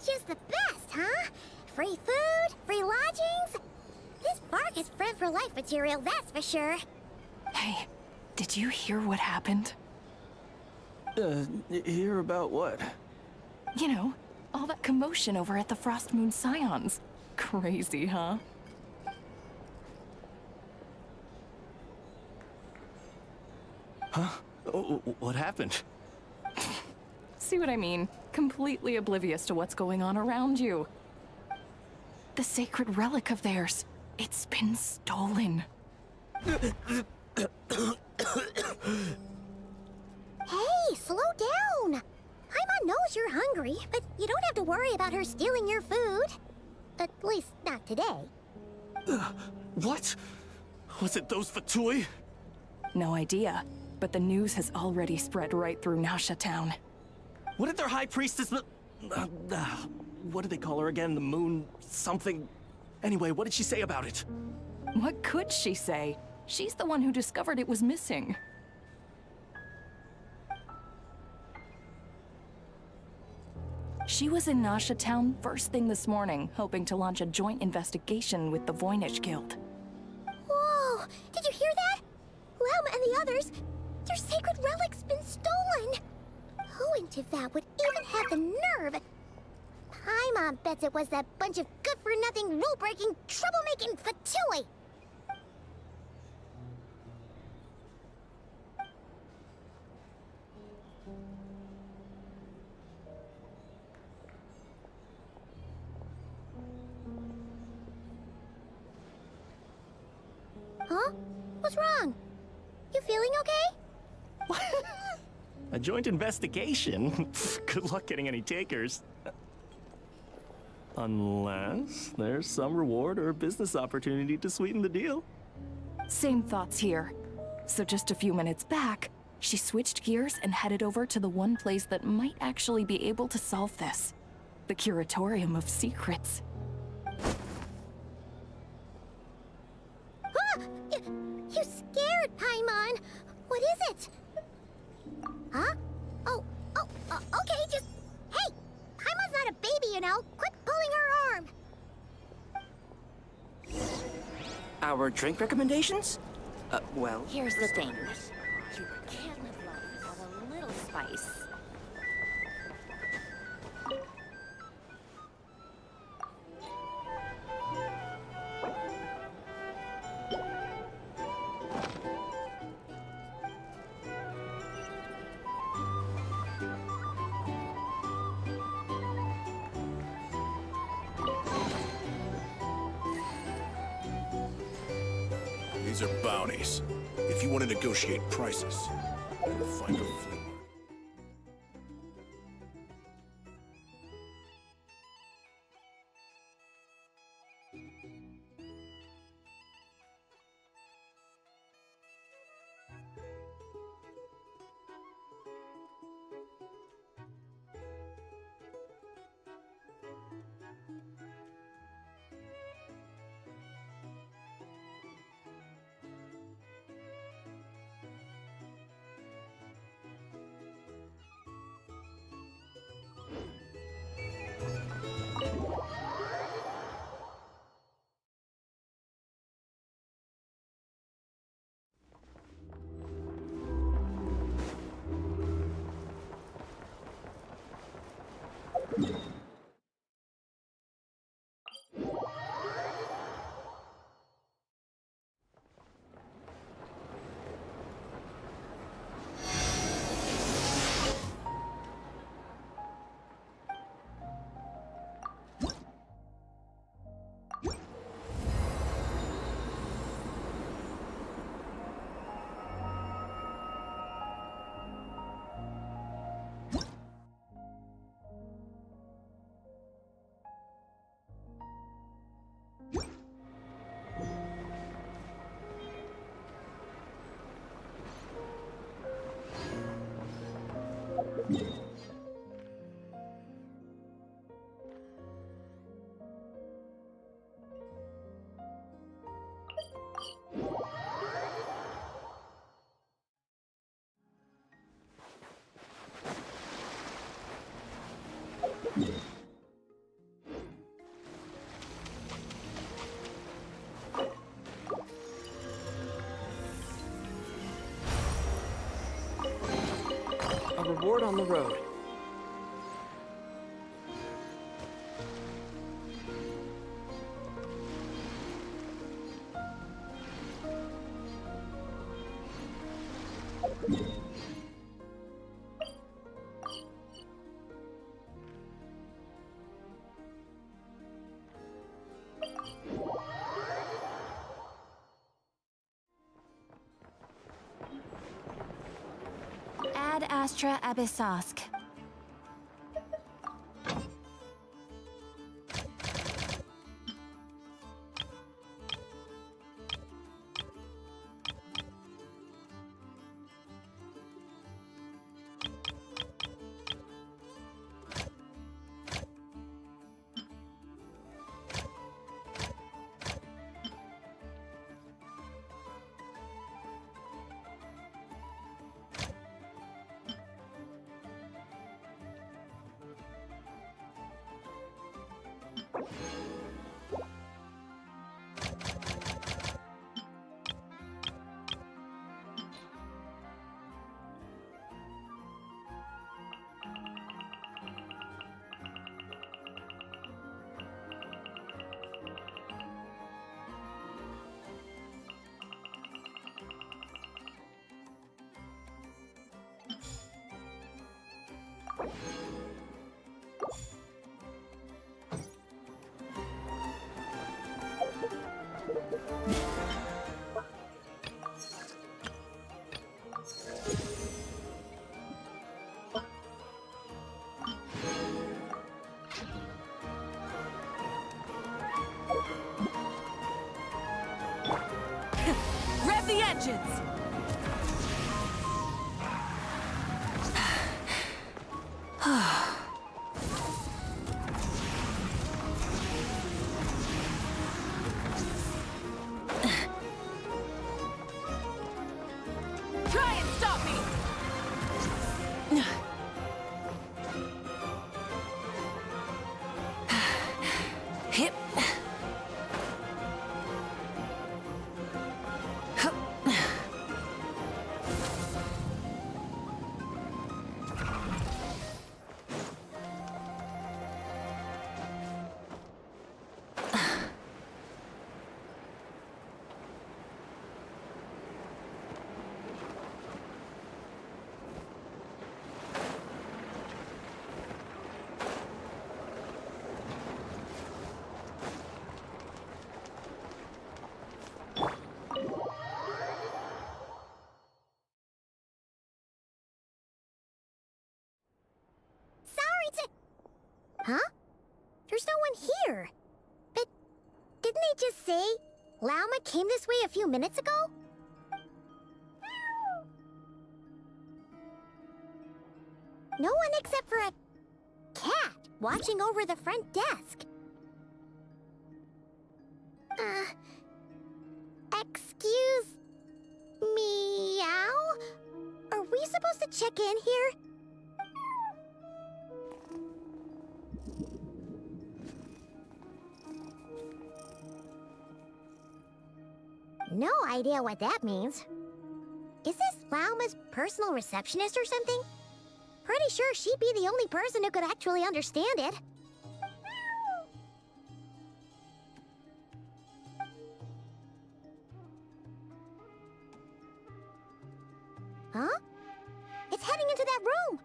Just the best, huh? Free food, free lodgings. This park is friend for life material, that's for sure. Hey, did you hear what happened? Hear about what? You know, All that commotion over at the Frost Moon Scions. Crazy, huh? Huh? Oh, what happened? See what I mean? Completely oblivious to what's going on around you. The sacred relic of theirs. It's been stolen. Hey, slow down! Paimon knows you're hungry, but you don't have to worry about her stealing your food. At least, not today. What? Was it those Fatui? No idea, but the news has already spread right through Nasha Town. What did their high priestess what did they call her again? The moon something? Anyway, what did she say about it? What could she say? She's the one who discovered it was missing. She was in Nasha Town first thing this morning, hoping to launch a joint investigation with the Voynich Guild. Whoa! Did you hear that? Lauma and the others, their sacred relic's been stolen! Who in Tivat would even have the nerve? Paimon bets it was that bunch of good-for-nothing, rule-breaking, troublemaking Fatui! Huh? What's wrong? You feeling okay? A joint investigation? Good luck getting any takers. Unless there's some reward or business opportunity to sweeten the deal. Same thoughts here. So just a few minutes back, she switched gears and headed over to the one place that might actually be able to solve this. The Curatorium of Secrets. Ah! You scared, Paimon! What is it? Huh? Okay, just... Hey! Paimon's not a baby, you know! Quit pulling her arm! Our drink recommendations? Well... Here's the thing. You can't live life without a little spice. These are bounties. If you want to negotiate prices, better find a flea market. A reward on the road. Ad Astra Abyssosk. Rev the engines! Try and stop me! Hip. Huh? There's no one here. But didn't they just say Lauma came this way a few minutes ago? No one except for a cat watching over the front desk. Excuse meow? Are we supposed to check in here? No idea what that means. Is this Lauma's personal receptionist or something? Pretty sure she'd be the only person who could actually understand it. Huh? It's heading into that room!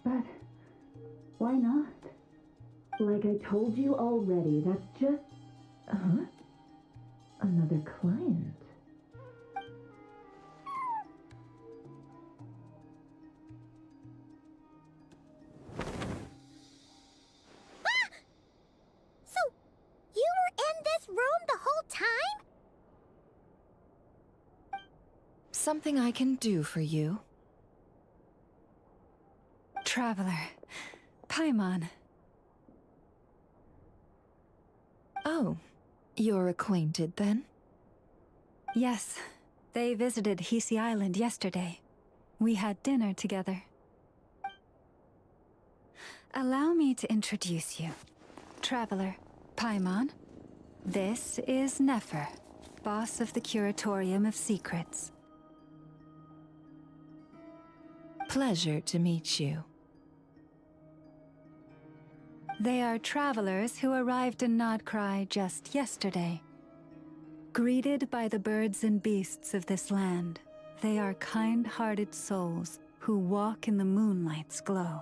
But why not? Like I told you already, that's just... Huh? Another client. Ah! So, you were in this room the whole time? Something I can do for you? Traveler. Paimon. Oh, you're acquainted then? Yes. They visited Hisi Island yesterday. We had dinner together. Allow me to introduce you. Traveler, Paimon. This is Nefer, boss of the Curatorium of Secrets. Pleasure to meet you. They are travelers who arrived in Nodcry just yesterday. Greeted by the birds and beasts of this land, They are kind-hearted souls who walk in the moonlight's glow.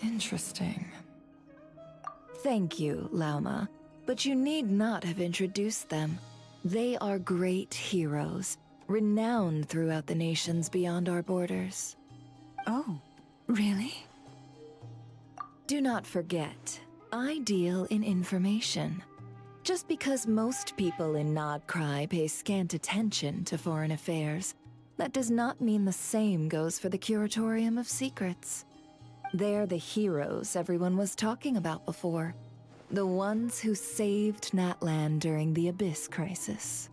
Interesting. Thank you, Lauma, but you need not have introduced them. They are great heroes, renowned throughout the nations beyond our borders. Oh, really? Do not forget, I deal in information. Just because most people in Nodcry pay scant attention to foreign affairs, that does not mean the same goes for the Curatorium of Secrets. They're the heroes everyone was talking about before. The ones who saved Natlan during the Abyss Crisis.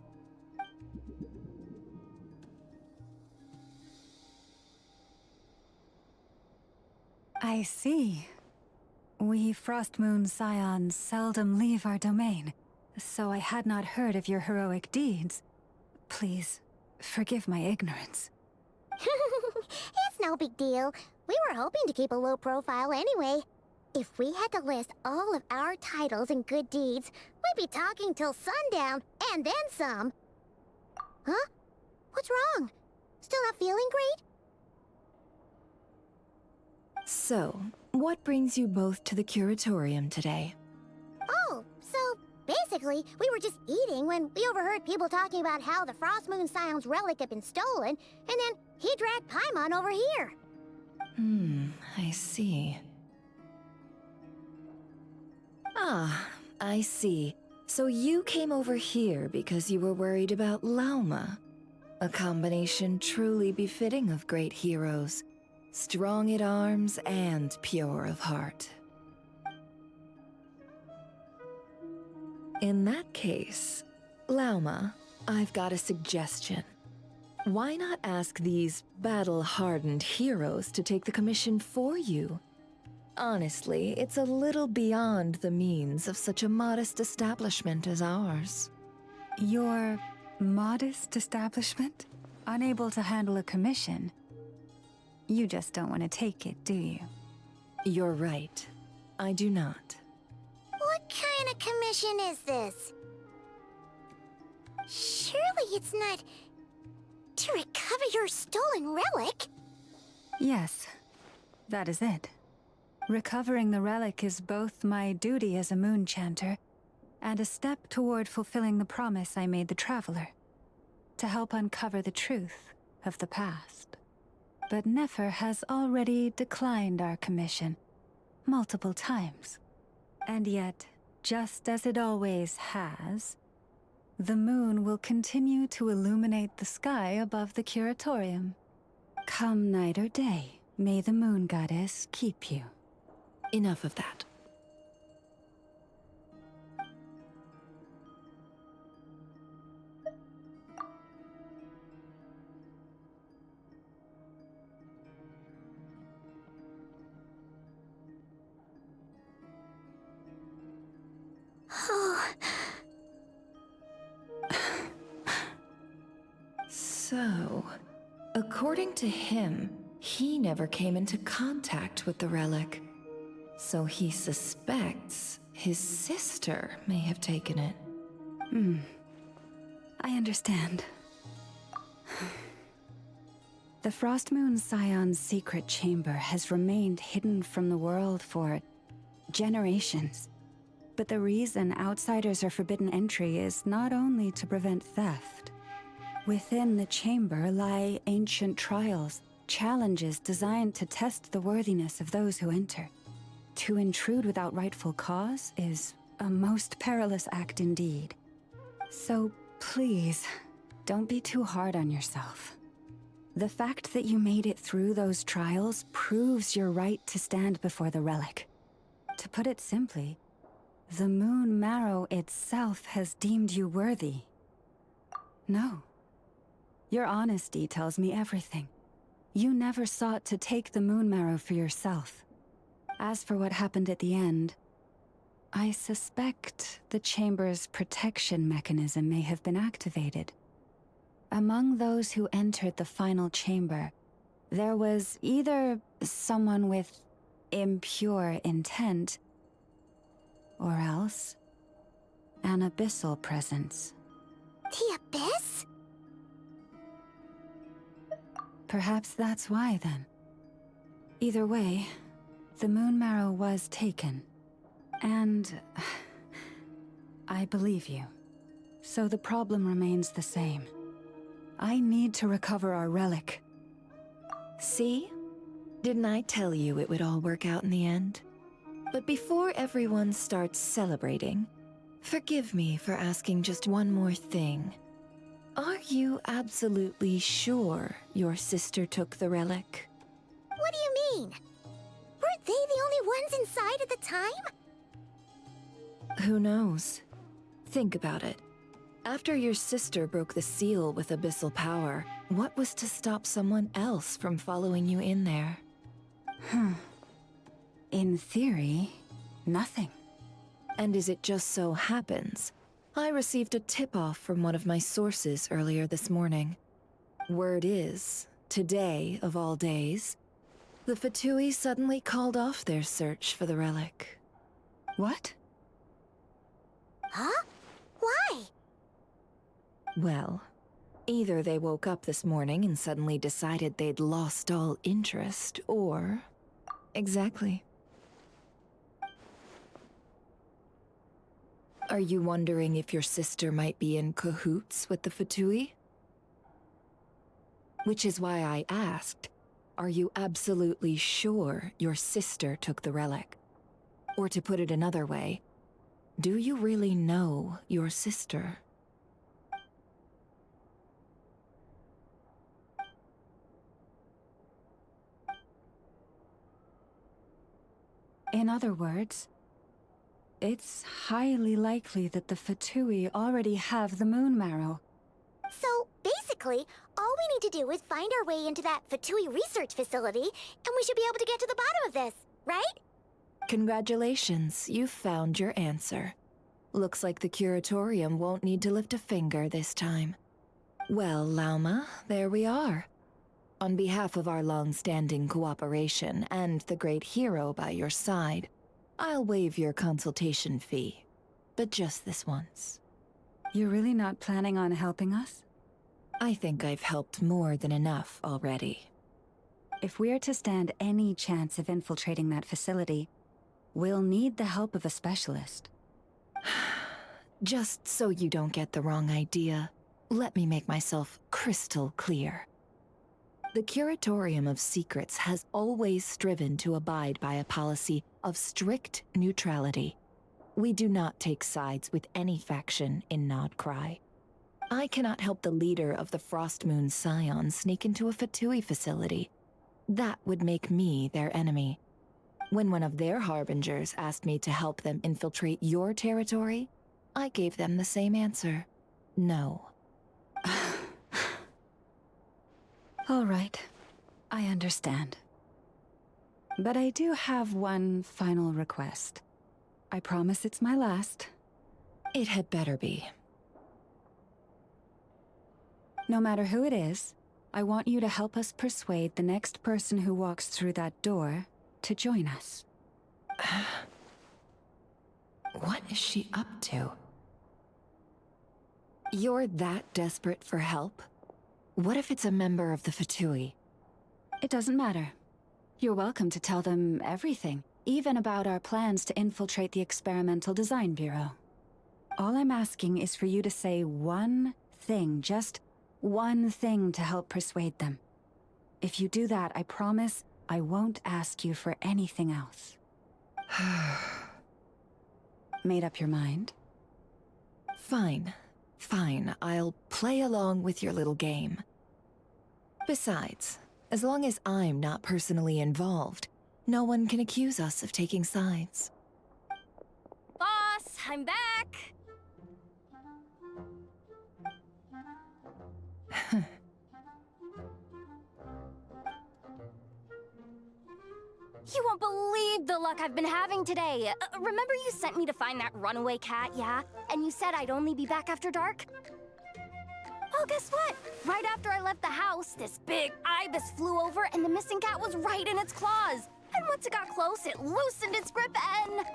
I see. We Frostmoon Scions seldom leave our domain, so I had not heard of your heroic deeds. Please, forgive my ignorance. It's no big deal. We were hoping to keep a low profile anyway. If we had to list all of our titles and good deeds, we'd be talking till sundown, and then some. Huh? What's wrong? Still not feeling great? So, what brings you both to the Curatorium today? Oh, so basically, we were just eating when we overheard people talking about how the Frostmoon Scion's relic had been stolen, and then he dragged Paimon over here. I see. Ah, I see. So you came over here because you were worried about Lauma. A combination truly befitting of great heroes. Strong at arms and pure of heart. In that case, Lauma, I've got a suggestion. Why not ask these battle-hardened heroes to take the commission for you? Honestly, it's a little beyond the means of such a modest establishment as ours. Your modest establishment? Unable to handle a commission? You just don't want to take it, do you? You're right. I do not. What kind of commission is this? Surely it's not to recover your stolen relic? Yes, that is it. Recovering the relic is both my duty as a moon chanter and a step toward fulfilling the promise I made the Traveler, to help uncover the truth of the past. But Nefer has already declined our commission multiple times. And yet, just as it always has, the moon will continue to illuminate the sky above the Curatorium. Come night or day, may the moon goddess keep you. Enough of that. So, according to him, he never came into contact with the relic. So he suspects his sister may have taken it. I understand. The Frostmoon Scion's secret chamber has remained hidden from the world for generations. But the reason outsiders are forbidden entry is not only to prevent theft. Within the chamber lie ancient trials, challenges designed to test the worthiness of those who enter. To intrude without rightful cause is a most perilous act indeed. So please, don't be too hard on yourself. The fact that you made it through those trials proves your right to stand before the relic. To put it simply, the Moon Marrow itself has deemed you worthy. No. Your honesty tells me everything. You never sought to take the Moon Marrow for yourself. As for what happened at the end, I suspect the Chamber's protection mechanism may have been activated. Among those who entered the final chamber, there was either someone with impure intent, or else an abyssal presence. The Abyss? Perhaps that's why, then. Either way, the moon marrow was taken. And I believe you. So the problem remains the same. I need to recover our relic. See? Didn't I tell you it would all work out in the end? But before everyone starts celebrating, forgive me for asking just one more thing. Are you absolutely sure your sister took the relic? What do you mean? Weren't they the only ones inside at the time? Who knows? Think about it. After your sister broke the seal with abyssal power, what was to stop someone else from following you in there? In theory, nothing. And as it just so happens, I received a tip-off from one of my sources earlier this morning. Word is, today of all days, the Fatui suddenly called off their search for the relic. What? Huh? Why? Well, either they woke up this morning and suddenly decided they'd lost all interest, or... Exactly. Are you wondering if your sister might be in cahoots with the Fatui? Which is why I asked, are you absolutely sure your sister took the relic? Or to put it another way, do you really know your sister? In other words, it's highly likely that the Fatui already have the moon marrow. So, basically, all we need to do is find our way into that Fatui research facility, and we should be able to get to the bottom of this, right? Congratulations, you've found your answer. Looks like the curatorium won't need to lift a finger this time. Well, Lauma, there we are. On behalf of our long-standing cooperation and the great hero by your side, I'll waive your consultation fee. But just this once. You're really not planning on helping us? I think I've helped more than enough already. If we're to stand any chance of infiltrating that facility, we'll need the help of a specialist. Just so you don't get the wrong idea, let me make myself crystal clear. The Curatorium of Secrets has always striven to abide by a policy of strict neutrality. We do not take sides with any faction in Nodcry. I cannot help the leader of the Frostmoon Scions sneak into a Fatui facility. That would make me their enemy. When one of their harbingers asked me to help them infiltrate your territory, I gave them the same answer. No. All right, I understand. But I do have one final request. I promise it's my last. It had better be. No matter who it is, I want you to help us persuade the next person who walks through that door to join us. What is she up to? You're that desperate for help? What if it's a member of the Fatui? It doesn't matter. You're welcome to tell them everything, even about our plans to infiltrate the Experimental Design Bureau. All I'm asking is for you to say one thing, just one thing to help persuade them. If you do that, I promise I won't ask you for anything else. Made up your mind? Fine. Fine, I'll play along with your little game. Besides, as long as I'm not personally involved, no one can accuse us of taking sides. Boss, I'm back! You won't believe the luck I've been having today. Remember you sent me to find that runaway cat, yeah? And you said I'd only be back after dark? Well, guess what? Right after I left the house, this big ibis flew over and the missing cat was right in its claws. And once it got close, it loosened its grip and...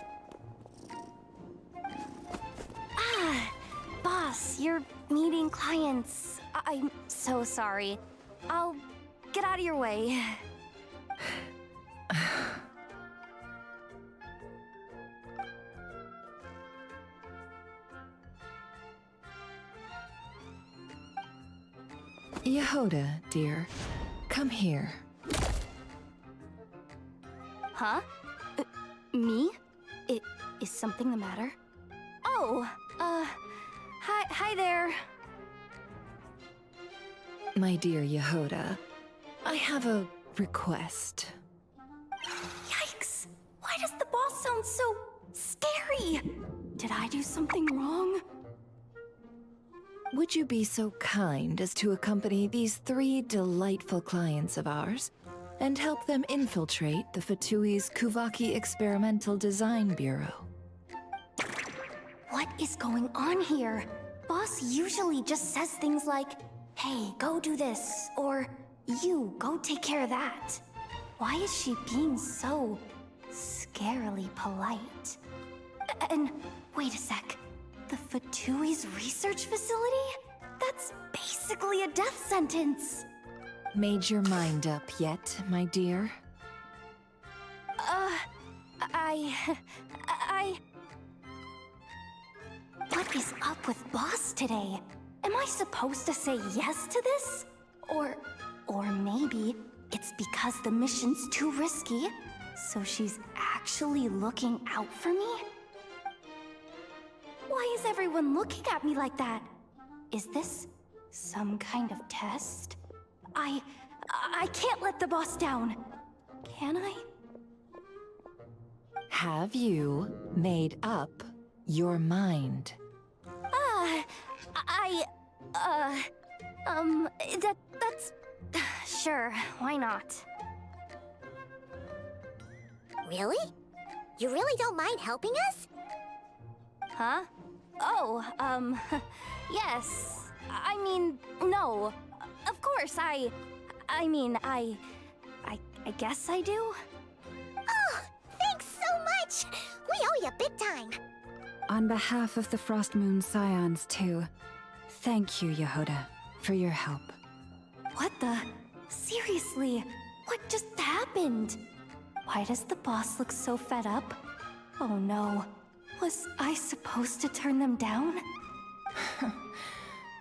you're meeting clients. I'm so sorry. I'll get out of your way. Yehoda, dear, come here. Huh? Me? Is something the matter? Oh, hi there. My dear Yehoda, I have a request. Yikes! Why does the boss sound so scary? Did I do something wrong? Would you be so kind as to accompany these 3 delightful clients of ours and help them infiltrate the Fatui's Kuvaki Experimental Design Bureau? What is going on here? Boss usually just says things like, hey, go do this, or you, go take care of that. Why is she being so scarily polite? And wait a sec. The Fatui's research facility? That's basically a death sentence. Made your mind up yet, my dear? What is up with Boss today? Am I supposed to say yes to this? Or maybe it's because the mission's too risky, so she's actually looking out for me? Why is everyone looking at me like that? Is this some kind of test? I can't let the boss down. Can I? Have you made up your mind? That's... Sure, why not? Really? You really don't mind helping us? Huh? Oh, yes. I mean, no. Of course, I guess I do. Oh, thanks so much! We owe you big time. On behalf of the Frost Moon Scions, too, thank you, Yehoda, for your help. What the? Seriously, what just happened? Why does the boss look so fed up? Oh no. Was I supposed to turn them down?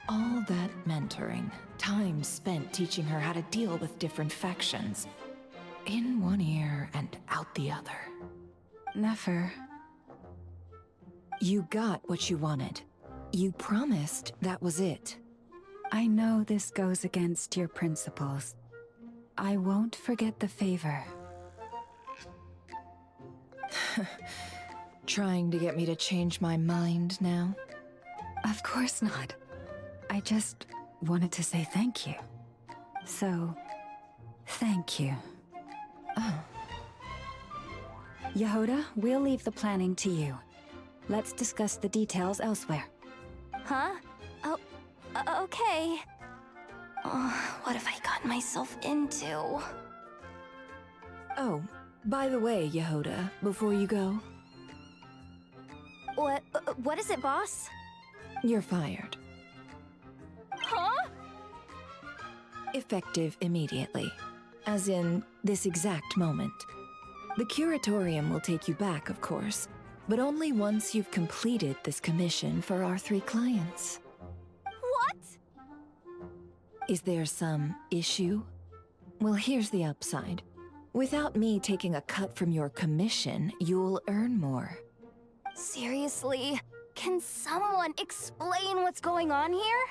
All that mentoring, time spent teaching her how to deal with different factions. In one ear and out the other. Never. You got what you wanted. You promised that was it. I know this goes against your principles. I won't forget the favor. Trying to get me to change my mind now? Of course not. I just wanted to say thank you. So, thank you. Oh. Yehoda, we'll leave the planning to you. Let's discuss the details elsewhere. Huh? Oh, okay. Oh, what have I gotten myself into? Oh, by the way, Yehoda, before you go... What is it, boss? You're fired. Huh? Effective immediately. As in, this exact moment. The Curatorium will take you back, of course, but only once you've completed this commission for our 3 clients. What? Is there some issue? Well, here's the upside. Without me taking a cut from your commission, you'll earn more. Seriously? Can someone explain what's going on here?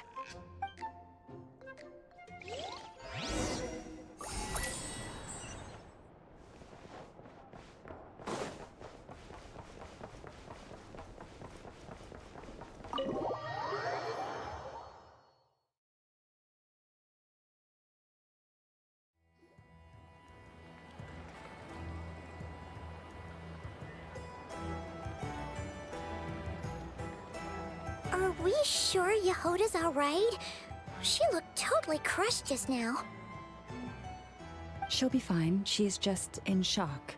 Are we sure Yehoda's alright? She looked totally crushed just now. She'll be fine. She's just in shock.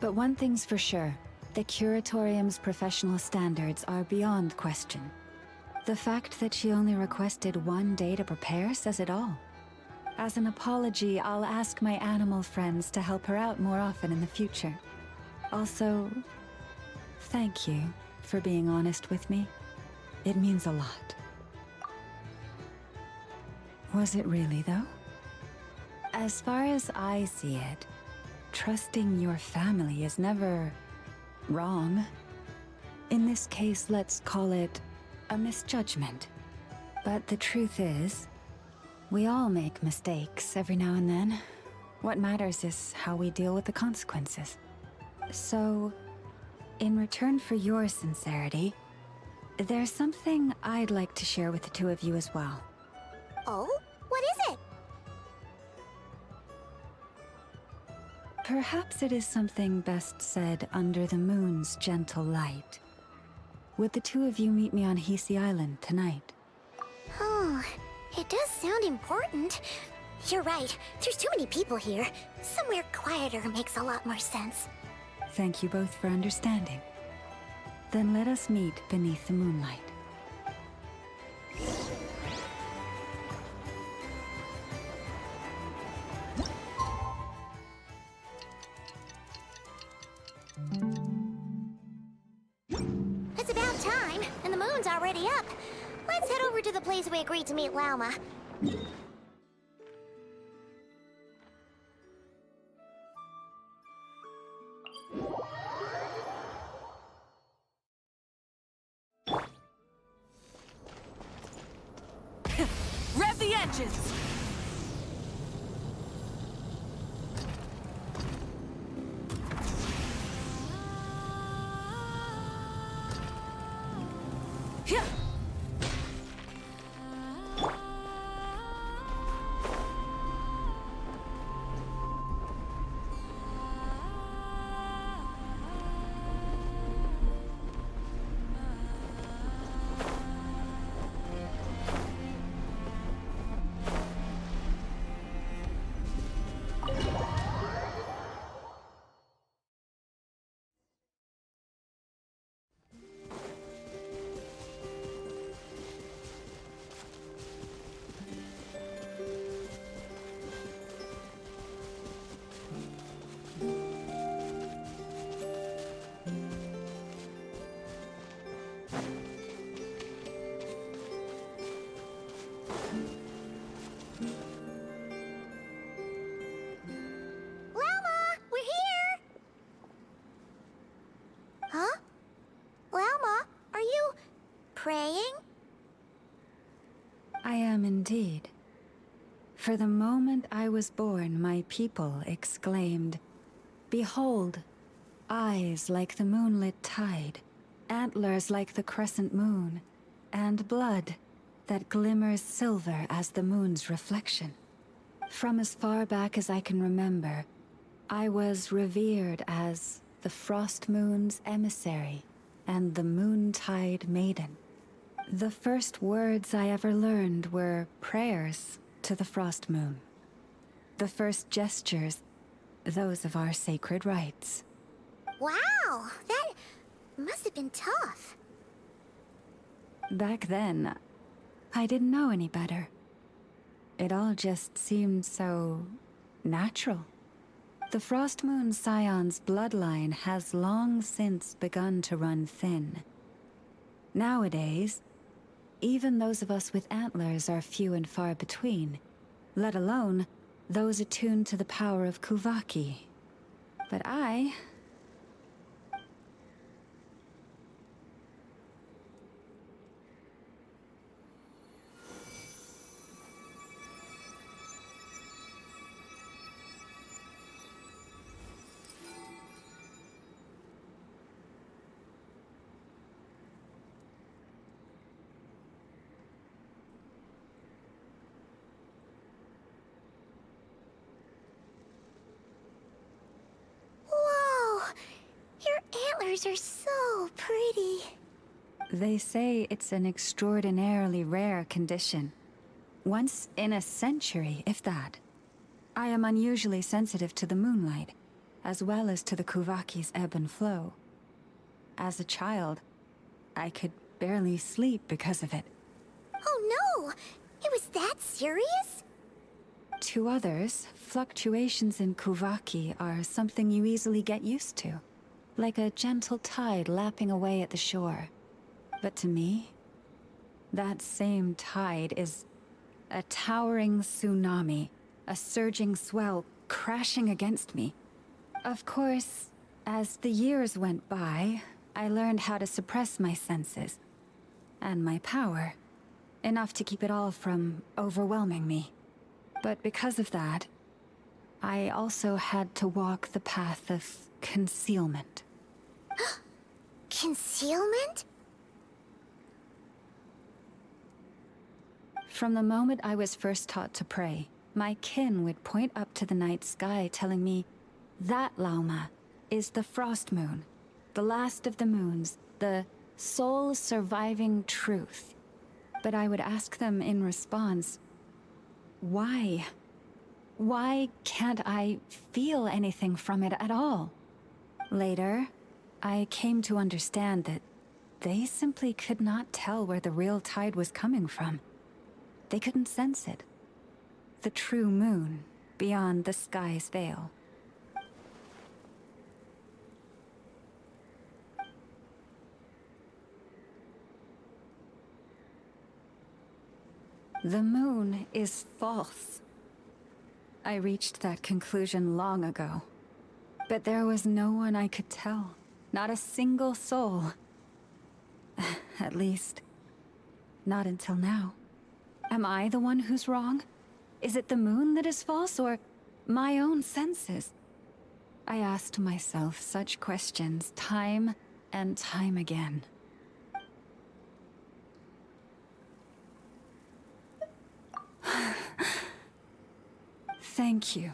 But one thing's for sure. The Curatorium's professional standards are beyond question. The fact that she only requested 1 day to prepare says it all. As an apology, I'll ask my animal friends to help her out more often in the future. Also, thank you for being honest with me. It means a lot. Was it really, though? As far as I see it, trusting your family is never wrong. In this case, let's call it a misjudgment. But the truth is, we all make mistakes every now and then. What matters is how we deal with the consequences. So, in return for your sincerity, there's something I'd like to share with the two of you as well. Oh? What is it? Perhaps it is something best said under the moon's gentle light. Would the two of you meet me on Hisi Island tonight? Oh, it does sound important. You're right, there's too many people here. Somewhere quieter makes a lot more sense. Thank you both for understanding. Then let us meet beneath the moonlight. It's about time, and the moon's already up. Let's head over to the place we agreed to meet Lauma. Rev the engines! Yeah. Praying? I am indeed. For the moment I was born, my people exclaimed, "Behold, eyes like the moonlit tide, antlers like the crescent moon, and blood that glimmers silver as the moon's reflection." From as far back as I can remember, I was revered as the Frost Moon's emissary and the Moontide Maiden. The first words I ever learned were prayers to the Frost Moon. The first gestures, those of our sacred rites. Wow, that must have been tough. Back then, I didn't know any better. It all just seemed so natural. The Frost Moon Scion's bloodline has long since begun to run thin. Nowadays, even those of us with antlers are few and far between, let alone those attuned to the power of Kuvaki. But I... Are so pretty. They say it's an extraordinarily rare condition. Once in a century, if that. I am unusually sensitive to the moonlight, as well as to the Kuvaki's ebb and flow. As a child, I could barely sleep because of it. Oh no! It was that serious? To others, fluctuations in Kuvaki are something you easily get used to, like a gentle tide lapping away at the shore. But to me, that same tide is a towering tsunami, a surging swell crashing against me. Of course, as the years went by, I learned how to suppress my senses and my power, enough to keep it all from overwhelming me. But because of that, I also had to walk the path of concealment. Concealment? From the moment I was first taught to pray, my kin would point up to the night sky telling me, "That, Lauma, is the Frost Moon, the last of the moons, the sole surviving truth." But I would ask them in response, why? Why can't I feel anything from it at all? Later, I came to understand that they simply could not tell where the real tide was coming from. They couldn't sense it. The true moon beyond the sky's veil. The moon is false. I reached that conclusion long ago. But there was no one I could tell. Not a single soul. At least, not until now. Am I the one who's wrong? Is it the moon that is false, or my own senses? I asked myself such questions time and time again. Thank you.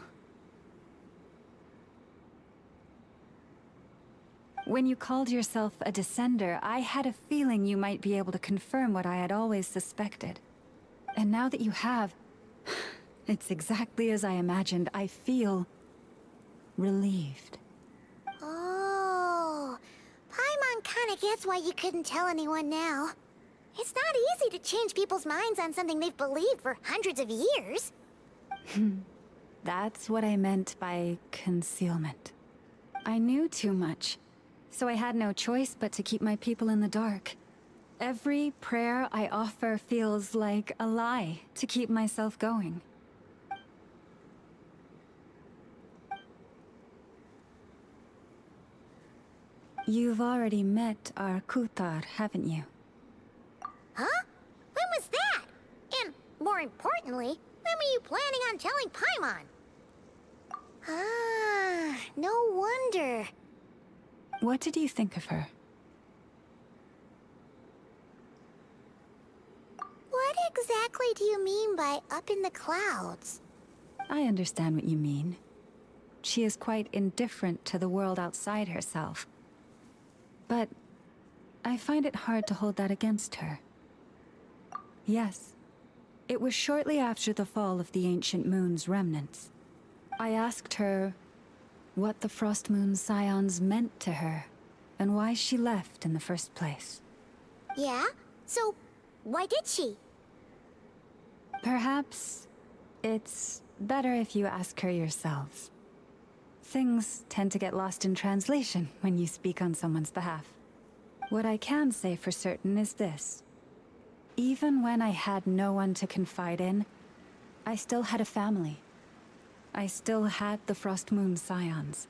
When you called yourself a descender, I had a feeling you might be able to confirm what I had always suspected. And now that you have, it's exactly as I imagined. I feel relieved. Oh, Paimon kinda gets why you couldn't tell anyone now. It's not easy to change people's minds on something they've believed for hundreds of years. That's what I meant by concealment. I knew too much, so I had no choice but to keep my people in the dark. Every prayer I offer feels like a lie to keep myself going. You've already met our Kutar, haven't you? Huh? When was that? And, more importantly, when were you planning on telling Paimon? Ah, no wonder. What did you think of her? What exactly do you mean by up in the clouds? I understand what you mean. She is quite indifferent to the world outside herself. But I find it hard to hold that against her. Yes, it was shortly after the fall of the Ancient Moon's remnants. I asked her what the Frost Moon Scions meant to her, and why she left in the first place. Yeah? So, why did she? Perhaps it's better if you ask her yourselves. Things tend to get lost in translation when you speak on someone's behalf. What I can say for certain is this. Even when I had no one to confide in, I still had a family. I still had the Frost Moon Scions.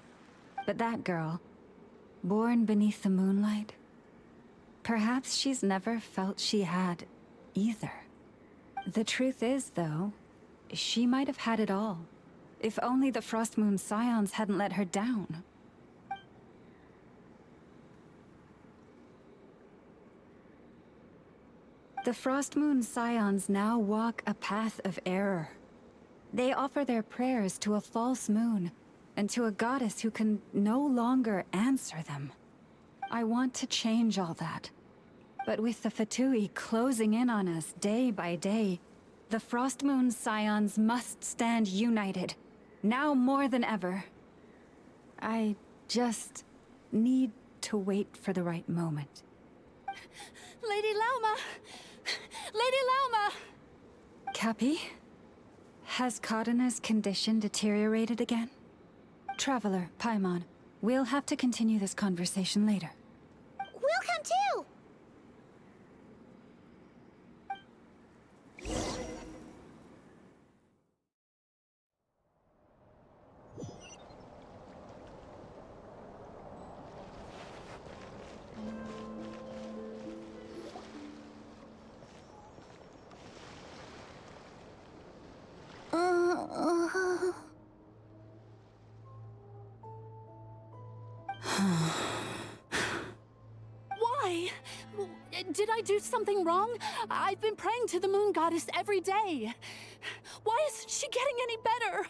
But that girl, born beneath the moonlight, perhaps she's never felt she had either. The truth is, though, she might have had it all. If only the Frost Moon Scions hadn't let her down. The Frost Moon Scions now walk a path of error. They offer their prayers to a false moon, and to a goddess who can no longer answer them. I want to change all that. But with the Fatui closing in on us day by day, the Frost Moon Scions must stand united, now more than ever. I just need to wait for the right moment. Lady Lauma! Lady Lauma! Cappy? Has Cardina's condition deteriorated again? Traveler, Paimon, we'll have to continue this conversation later. We'll come too! Why? Did I do something wrong? I've been praying to the moon goddess every day. Why isn't she getting any better?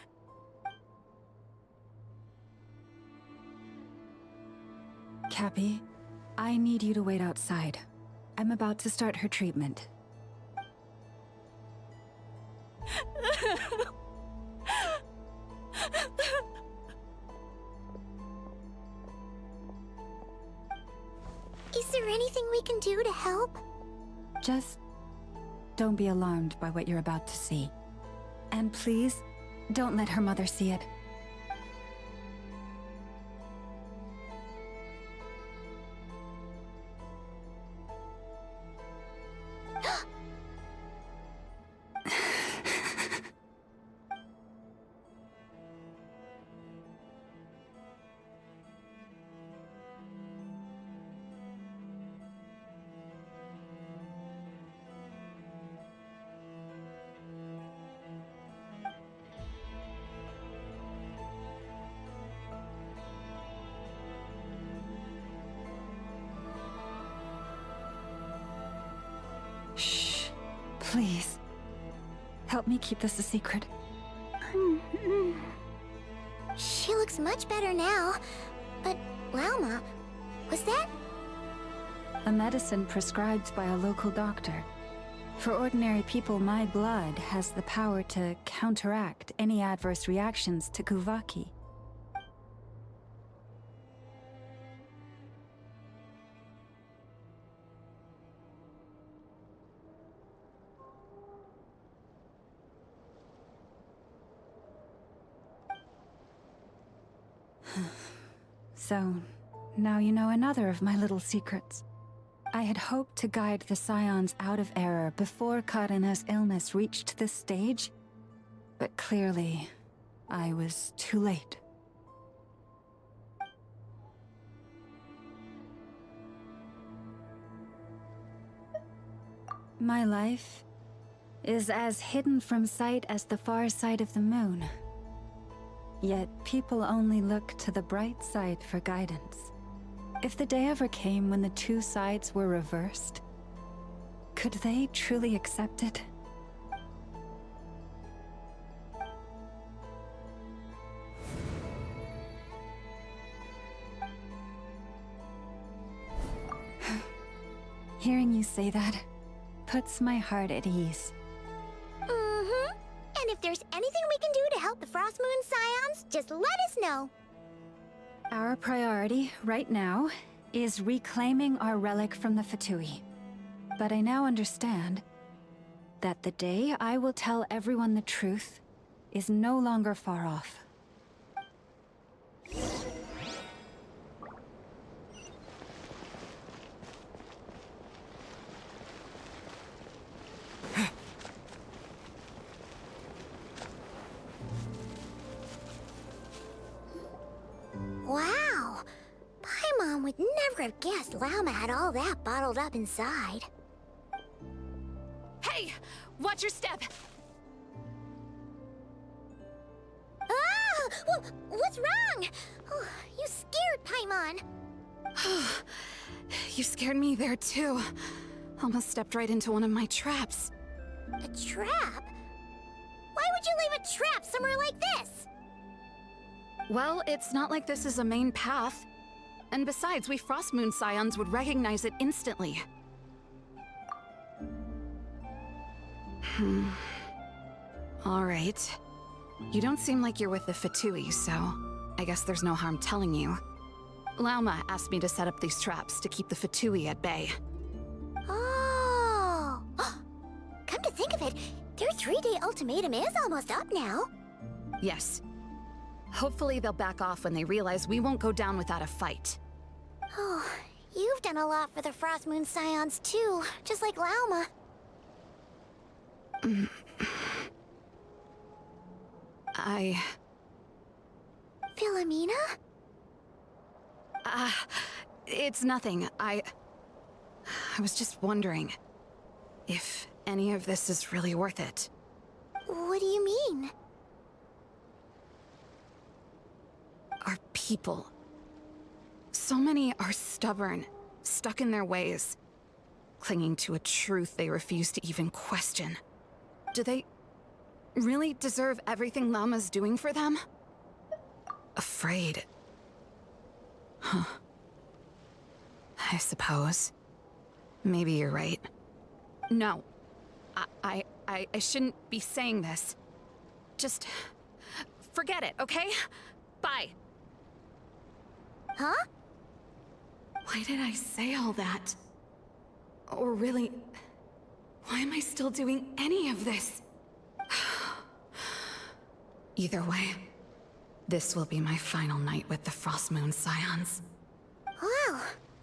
Cappy, I need you to wait outside. I'm about to start her treatment. Is there anything we can do to help? Just don't be alarmed by what you're about to see. And please, don't let her mother see it. Shh. Please. Help me keep this a secret. She looks much better now. But, Lauma, was that? A medicine prescribed by a local doctor. For ordinary people, my blood has the power to counteract any adverse reactions to Kuvaki. So, now you know another of my little secrets. I had hoped to guide the Scions out of error before Karina's illness reached this stage, but clearly, I was too late. My life is as hidden from sight as the far side of the moon. Yet people only look to the bright side for guidance. If the day ever came when the two sides were reversed, could they truly accept it? Hearing you say that puts my heart at ease. And if there's anything we can do to help the Frost Moon Scions, just let us know. Our priority, right now, is reclaiming our relic from the Fatui. But I now understand that the day I will tell everyone the truth is no longer far off. Wow! Paimon would never have guessed Lauma had all that bottled up inside. Hey! Watch your step! Ah! What's wrong? Oh, you scared Paimon. You scared me there too. Almost stepped right into one of my traps. A trap? Why would you leave a trap somewhere like this? Well, it's not like this is a main path. And besides, we Frost Moon Scions would recognize it instantly. Alright. You don't seem like you're with the Fatui, so I guess there's no harm telling you. Lauma asked me to set up these traps to keep the Fatui at bay. Oh, of it, their 3-day ultimatum is almost up now. Yes. Hopefully they'll back off when they realize we won't go down without a fight. Oh, you've done a lot for the Frost Moon Scions too, just like Lauma. Philomena? It's nothing. I was just wondering if any of this is really worth it. What do you mean? Our people. So many are stubborn, stuck in their ways, clinging to a truth they refuse to even question. Do they really deserve everything Lauma's doing for them? Afraid. Huh. I suppose. Maybe you're right. No. I shouldn't be saying this. Just forget it, okay? Bye. Huh? Why did I say all that? Or really, why am I still doing any of this? Either way, this will be my final night with the Frost Moon Scions. Wow,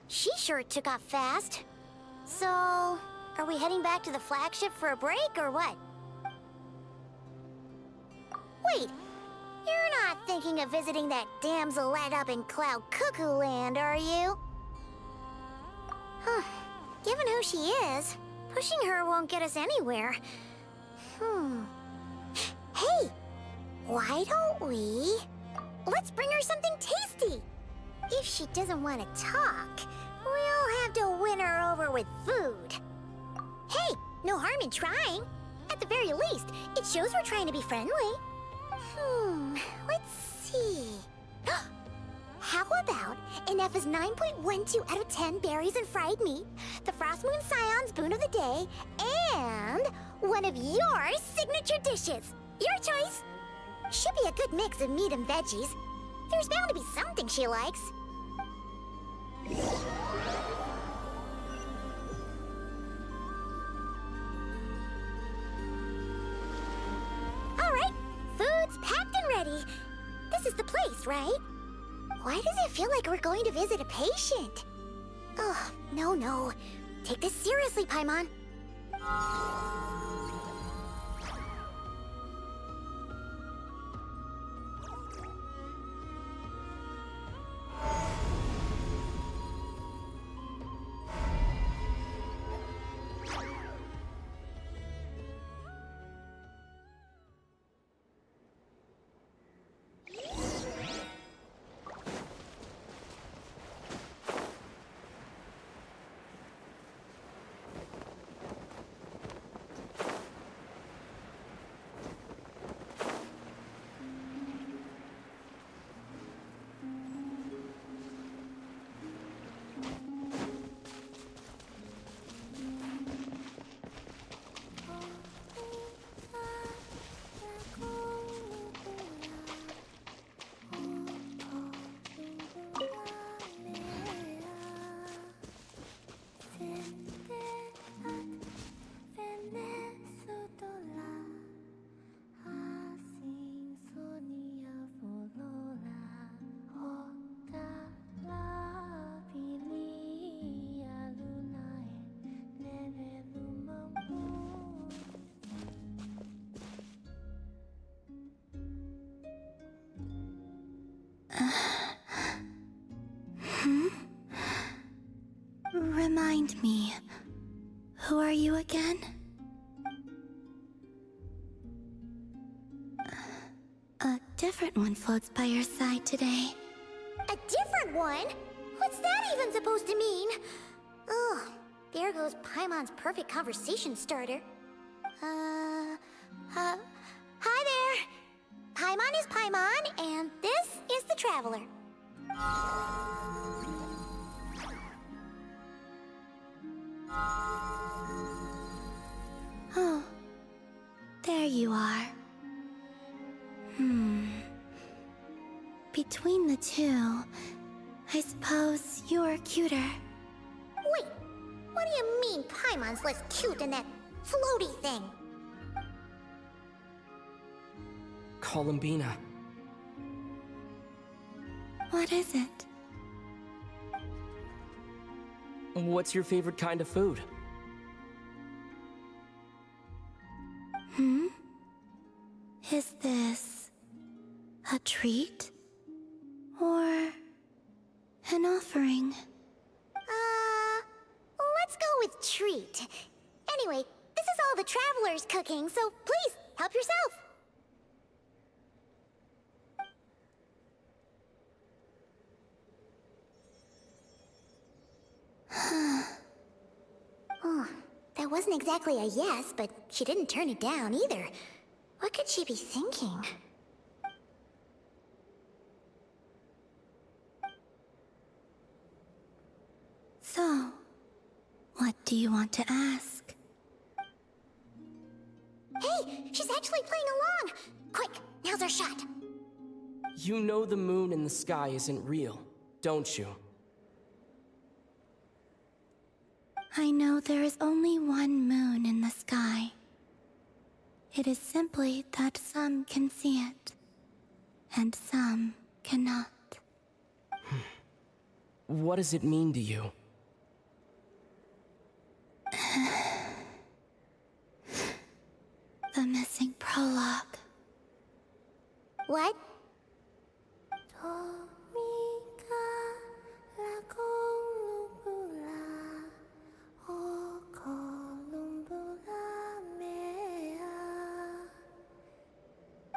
she sure took off fast. So, are we heading back to the flagship for a break, or what? Wait, you're not thinking of visiting that damselette up in Cloud Cuckoo Land, are you? Huh. Given who she is, pushing her won't get us anywhere. Hey! Why don't we... Let's bring her something tasty! If she doesn't want to talk, we'll have to win her over with food. Hey, no harm in trying. At the very least, it shows we're trying to be friendly. Let's see... How about Inef's 9.12 out of 10 berries and fried meat, the Frost Moon Scion's boon of the day, and one of your signature dishes? Your choice. Should be a good mix of meat and veggies. There's bound to be something she likes. All right, food's packed and ready. This is the place, right? Why does it feel like we're going to visit a patient? Oh, no. Take this seriously, Paimon. Remind me, who are you again? A different one floats by your side today. A different one? What's that even supposed to mean? Ugh, there goes Paimon's perfect conversation starter. Hi there! Paimon is Paimon, and this is the Traveler. Oh, there you are. Between the two, I suppose you're cuter. Wait, what do you mean Paimon's less cute than that floaty thing? Columbina. What is it? What's your favorite kind of food? Is this a treat? Or an offering? Let's go with treat. Anyway, this is all the travelers cooking, so please, help yourself. Oh, that wasn't exactly a yes, but she didn't turn it down either. What could she be thinking? So, what do you want to ask? Hey, she's actually playing along! Quick, now's our shot. You know the moon in the sky isn't real, don't you? I know there is only one moon in the sky. It is simply that some can see it, and some cannot. What does it mean to you? The missing prologue. What?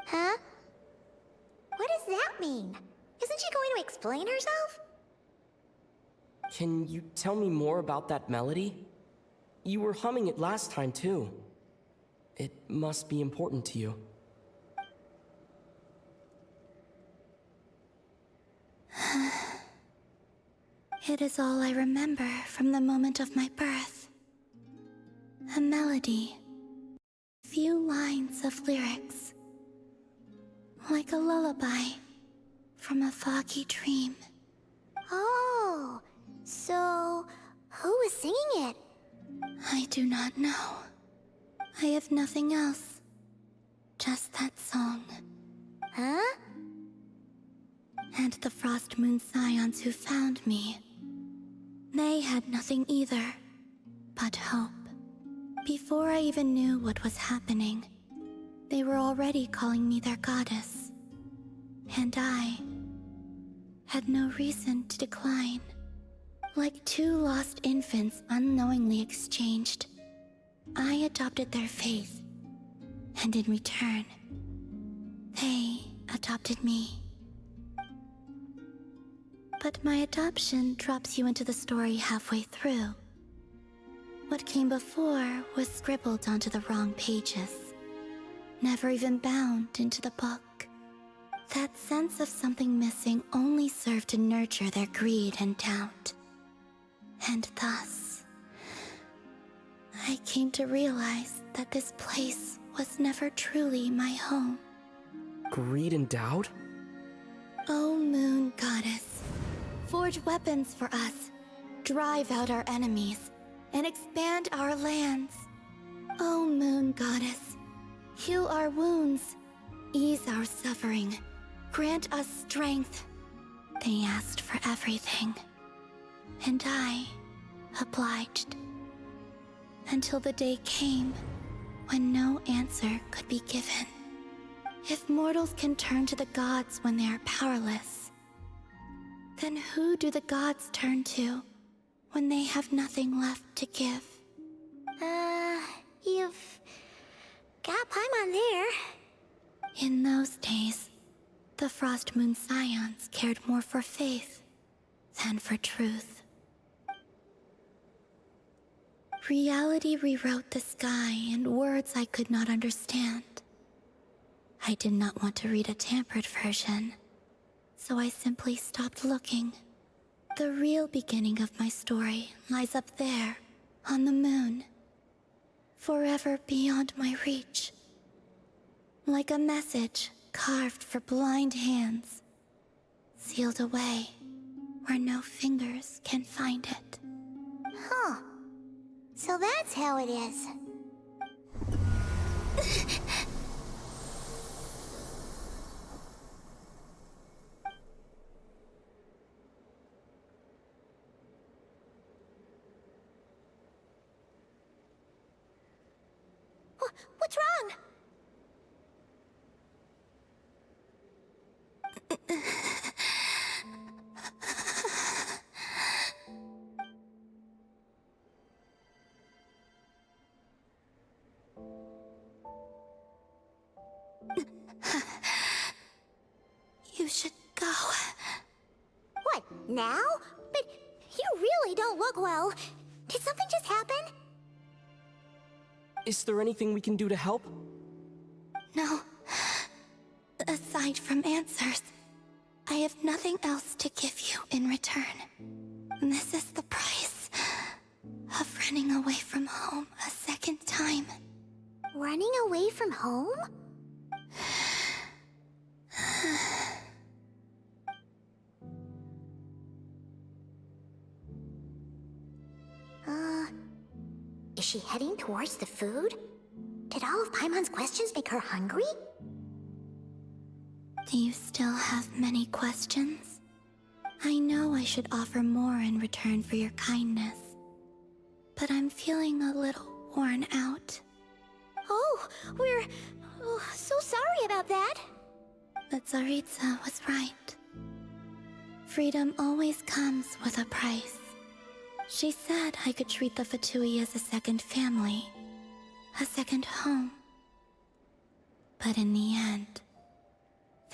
Huh? What does that mean? Isn't she going to explain herself? Can you tell me more about that melody? You were humming it last time, too. It must be important to you. It is all I remember from the moment of my birth. A melody. Few lines of lyrics. Like a lullaby from a foggy dream. Oh, so who was singing it? I do not know. I have nothing else. Just that song. Huh? And the Frost Moon Scions who found me. They had nothing either, but hope. Before I even knew what was happening, they were already calling me their goddess. And I had no reason to decline. Like two lost infants unknowingly exchanged, I adopted their faith. And in return, they adopted me. But my adoption drops you into the story halfway through. What came before was scribbled onto the wrong pages, never even bound into the book. That sense of something missing only served to nurture their greed and doubt. And thus, I came to realize that this place was never truly my home. Greed and doubt? O Moon Goddess, forge weapons for us, drive out our enemies, and expand our lands. O Moon Goddess, heal our wounds, ease our suffering, grant us strength. They asked for everything, and I obliged. Until the day came when no answer could be given. If mortals can turn to the gods when they are powerless, then who do the gods turn to when they have nothing left to give? You've got Paimon there. In those days, the Frost Moon Scions cared more for faith than for truth. Reality rewrote the sky in words I could not understand. I did not want to read a tampered version, so I simply stopped looking. The real beginning of my story lies up there, on the moon, forever beyond my reach. Like a message carved for blind hands, sealed away where no fingers can find it. Huh. So that's how it is. You should go. What, now? But you really don't look well. Did something just happen? Is there anything we can do to help? No. Aside from answers, I have nothing else to give you in return. This is the price of running away from home a second time. Running away from home? Is she heading towards the food? Did all of Paimon's questions make her hungry? Do you still have many questions? I know I should offer more in return for your kindness, but I'm feeling a little worn out. Oh, we're so sorry about that. But Tsaritsa was right. Freedom always comes with a price. She said I could treat the Fatui as a second family, a second home. But in the end,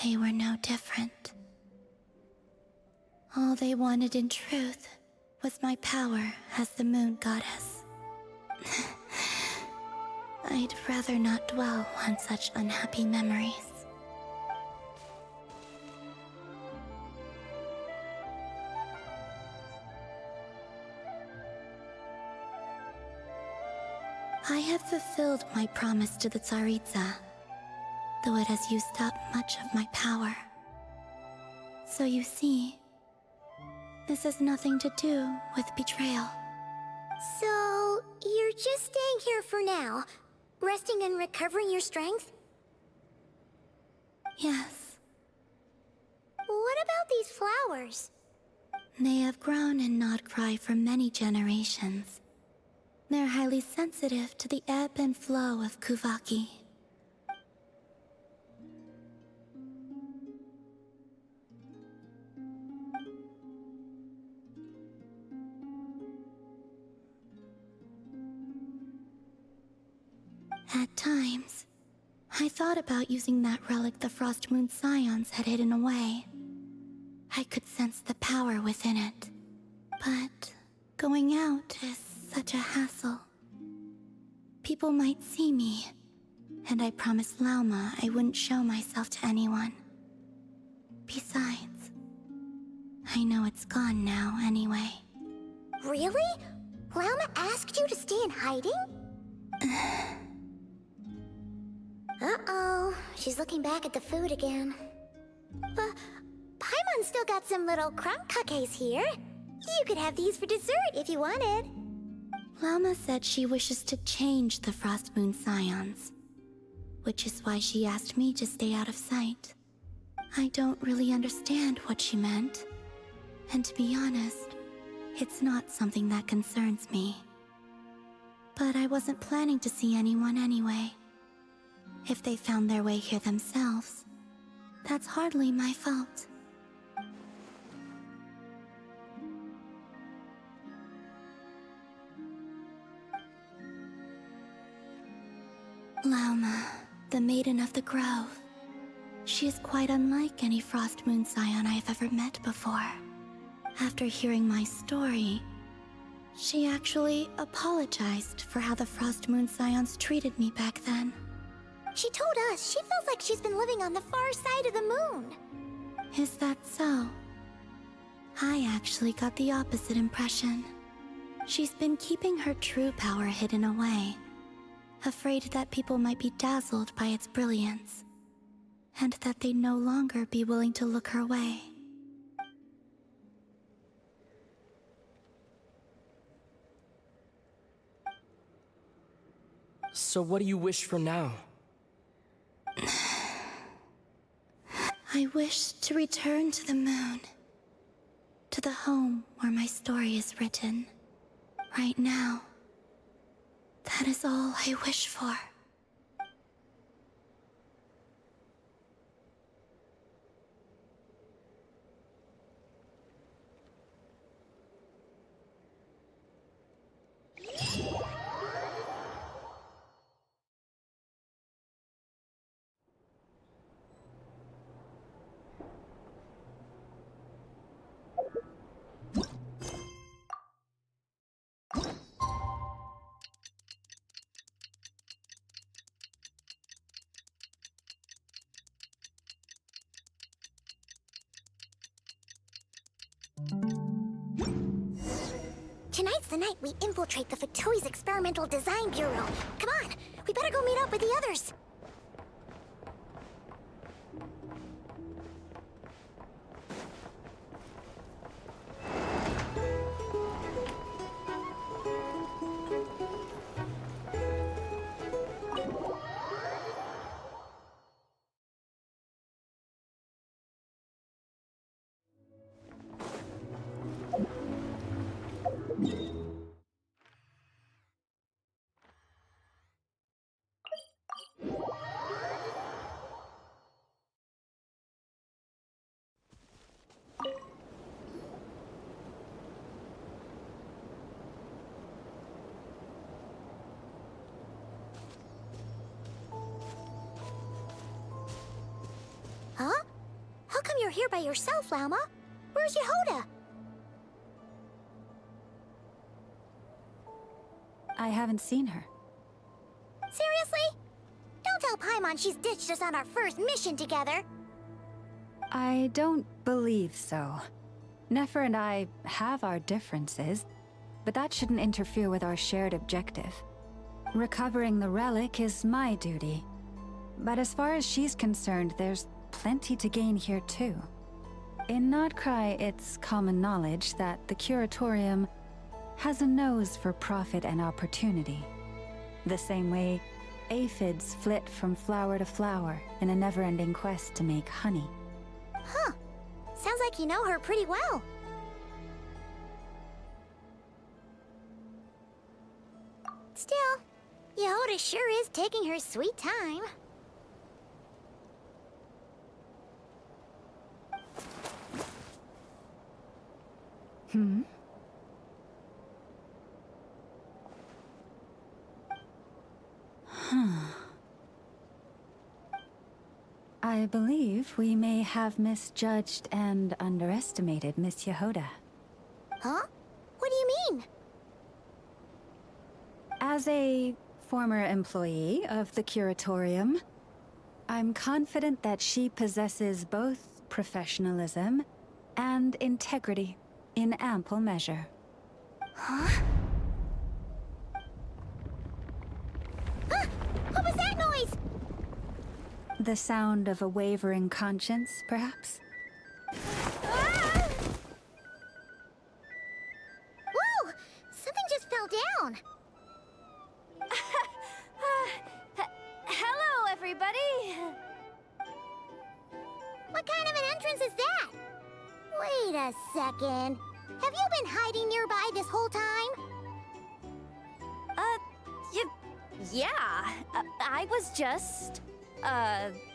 they were no different. All they wanted in truth was my power as the moon goddess. I'd rather not dwell on such unhappy memories. I have fulfilled my promise to the Tsaritsa, though it has used up much of my power. So you see, this has nothing to do with betrayal. So, you're just staying here for now, resting and recovering your strength? Yes. What about these flowers? They have grown in Nodcry for many generations. They're highly sensitive to the ebb and flow of Kuvaki. At times, I thought about using that relic the Frost Moon Scions had hidden away. I could sense the power within it. But going out is such a hassle. People might see me, and I promised Lauma I wouldn't show myself to anyone. Besides, I know it's gone now anyway. Really? Lauma asked you to stay in hiding? Uh-oh, she's looking back at the food again. Paimon's still got some little crumb cookies here. You could have these for dessert if you wanted. Lauma said she wishes to change the Frost Moon Scions, which is why she asked me to stay out of sight. I don't really understand what she meant, and to be honest, it's not something that concerns me. But I wasn't planning to see anyone anyway. If they found their way here themselves, that's hardly my fault. Lauma, the Maiden of the Grove. She is quite unlike any Frost Moon Scion I have ever met before. After hearing my story, she actually apologized for how the Frost Moon Scions treated me back then. She told us she feels like she's been living on the far side of the moon. Is that so? I actually got the opposite impression. She's been keeping her true power hidden away, afraid that people might be dazzled by its brilliance, and that they'd no longer be willing to look her way. So what do you wish for now? I wish to return to the moon, to the home where my story is written. Right now, that is all I wish for. Tonight's the night we infiltrate the Fatui's Experimental Design Bureau. Come on, we better go meet up with the others. Huh? How come you're here by yourself, Lauma? Where's Yehoda? I haven't seen her. Seriously? Don't tell Paimon she's ditched us on our first mission together. I don't believe so. Nefer and I have our differences, but that shouldn't interfere with our shared objective. Recovering the relic is my duty. But as far as she's concerned, there's plenty to gain here too. In Nodcry, it's common knowledge that the Curatorium has a nose for profit and opportunity. The same way aphids flit from flower to flower in a never-ending quest to make honey. Huh. Sounds like you know her pretty well. Still, Yehoda sure is taking her sweet time. Hmm? I believe we may have misjudged and underestimated Miss Yehoda. Huh? What do you mean? As a former employee of the Curatorium, I'm confident that she possesses both professionalism and integrity in ample measure. Huh? Huh? What was that noise? The sound of a wavering conscience, perhaps? Ah! Whoa! Something just fell down. Hello, everybody! What kind of an entrance is that? Wait a second. Have you been hiding nearby this whole time? Yeah. I was just,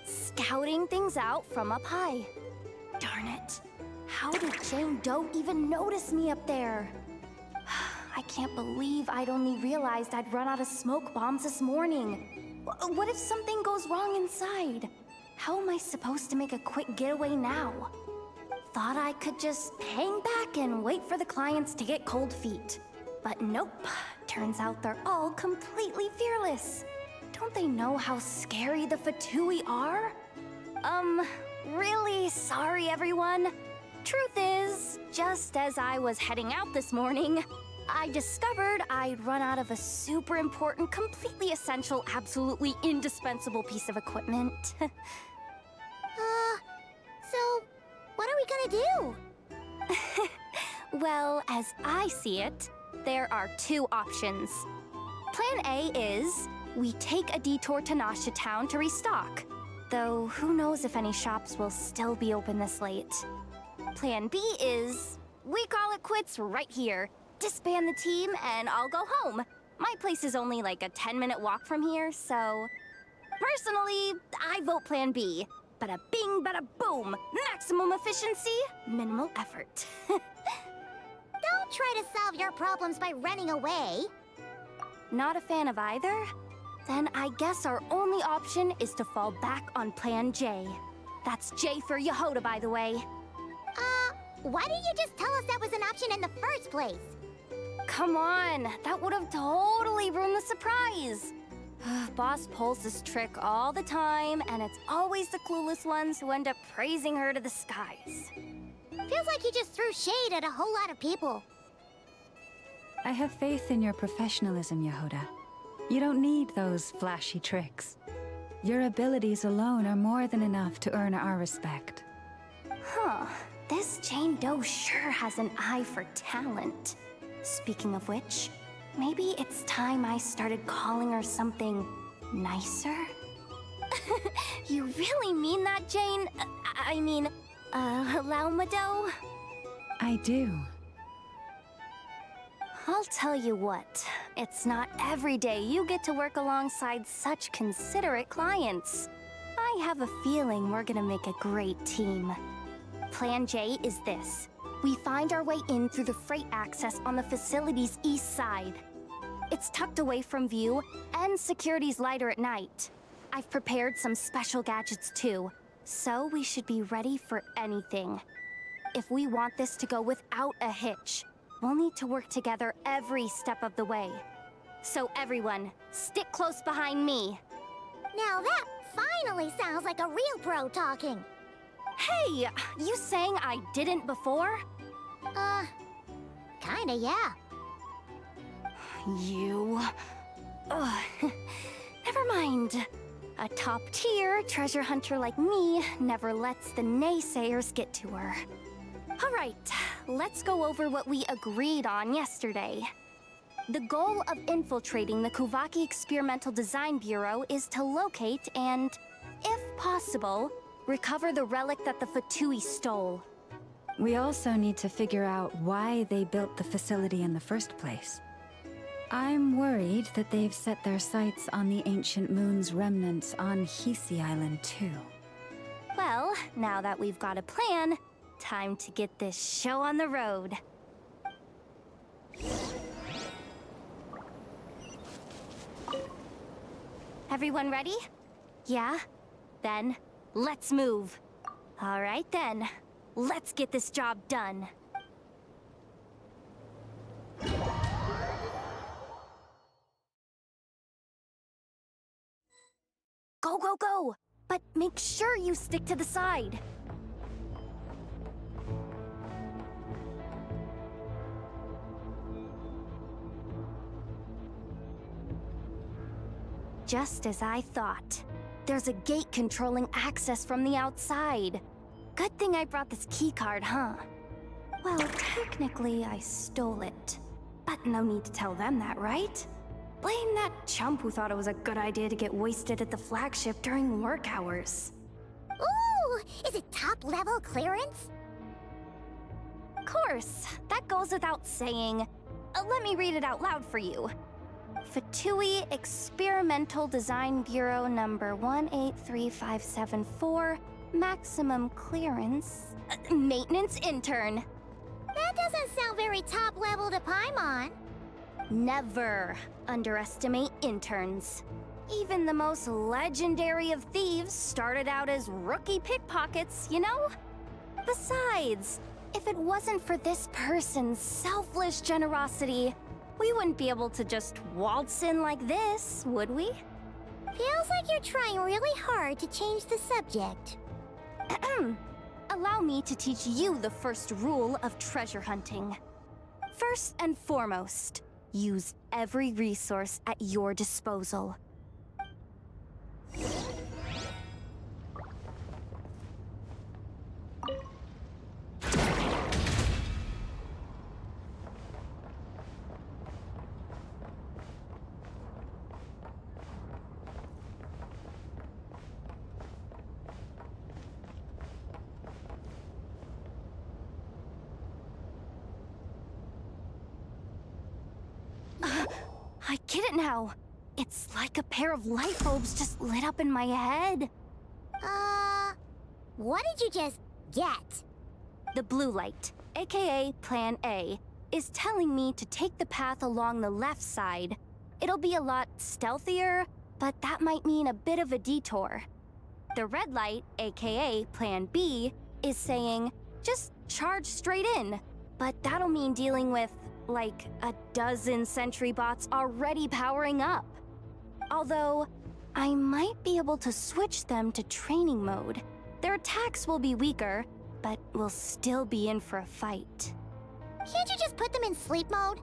scouting things out from up high. Darn it. How did Jane Doe even notice me up there? I can't believe I'd only realized I'd run out of smoke bombs this morning. What if something goes wrong inside? How am I supposed to make a quick getaway now? Thought I could just hang back and wait for the clients to get cold feet. But nope. Turns out they're all completely fearless. Don't they know how scary the Fatui are? Really sorry, everyone. Truth is, just as I was heading out this morning, I discovered I'd run out of a super important, completely essential, absolutely indispensable piece of equipment. So, what are we gonna do? Well, as I see it, there are two options. Plan A is we take a detour to Nasha Town to restock, though who knows if any shops will still be open this late. Plan B is we call it quits right here, disband the team, and I'll go home. My place is only like a 10-minute walk from here, so... Personally, I vote Plan B. Bada bing, bada boom! Maximum efficiency, minimal effort. Don't try to solve your problems by running away. Not a fan of either? Then I guess our only option is to fall back on Plan J. That's J for Yehoda, by the way. Why didn't you just tell us that was an option in the first place? Come on, that would have totally ruined the surprise. Boss pulls this trick all the time, and it's always the clueless ones who end up praising her to the skies. Feels like you just threw shade at a whole lot of people. I have faith in your professionalism, Yehuda. You don't need those flashy tricks. Your abilities alone are more than enough to earn our respect. Huh. This Jane Doe sure has an eye for talent. Speaking of which, maybe it's time I started calling her something nicer? You really mean that, Jane? I mean, Laumado? I do. I'll tell you what, it's not every day you get to work alongside such considerate clients. I have a feeling we're gonna make a great team. Plan J is this. We find our way in through the freight access on the facility's east side. It's tucked away from view, and security's lighter at night. I've prepared some special gadgets too, so we should be ready for anything. If we want this to go without a hitch, we'll need to work together every step of the way. So everyone, stick close behind me. Now that finally sounds like a real pro talking. Hey, you saying I didn't before? Kinda, yeah. You... Ugh. Never mind. A top-tier treasure hunter like me never lets the naysayers get to her. All right, let's go over what we agreed on yesterday. The goal of infiltrating the Kuvaki Experimental Design Bureau is to locate and, if possible, recover the relic that the Fatui stole. We also need to figure out why they built the facility in the first place. I'm worried that they've set their sights on the ancient moon's remnants on Hisi Island too. Well, now that we've got a plan, time to get this show on the road. Everyone ready? Yeah? Then, let's move. All right then, let's get this job done. Go, go, go! But make sure you stick to the side. Just as I thought. There's a gate controlling access from the outside. Good thing I brought this keycard, huh? Well, technically I stole it. But no need to tell them that, right? Blame that chump who thought it was a good idea to get wasted at the flagship during work hours. Ooh! Is it top-level clearance? Of course, that goes without saying. Let me read it out loud for you. Fatui Experimental Design Bureau number 183574, maximum clearance, maintenance intern. That doesn't sound very top-level to Paimon. Never underestimate interns. Even the most legendary of thieves started out as rookie pickpockets, you know? Besides, if it wasn't for this person's selfless generosity, we wouldn't be able to just waltz in like this, would we? Feels like you're trying really hard to change the subject. Allow me to teach you the first rule of treasure hunting. First and foremost, use every resource at your disposal. I get it now. It's like a pair of light bulbs just lit up in my head. What did you just get? The blue light, aka Plan A, is telling me to take the path along the left side. It'll be a lot stealthier, but that might mean a bit of a detour. The red light, aka Plan B, is saying, just charge straight in. But that'll mean dealing with, like, a dozen sentry bots already powering up. Although, I might be able to switch them to training mode. Their attacks will be weaker, but we'll still be in for a fight. Can't you just put them in sleep mode?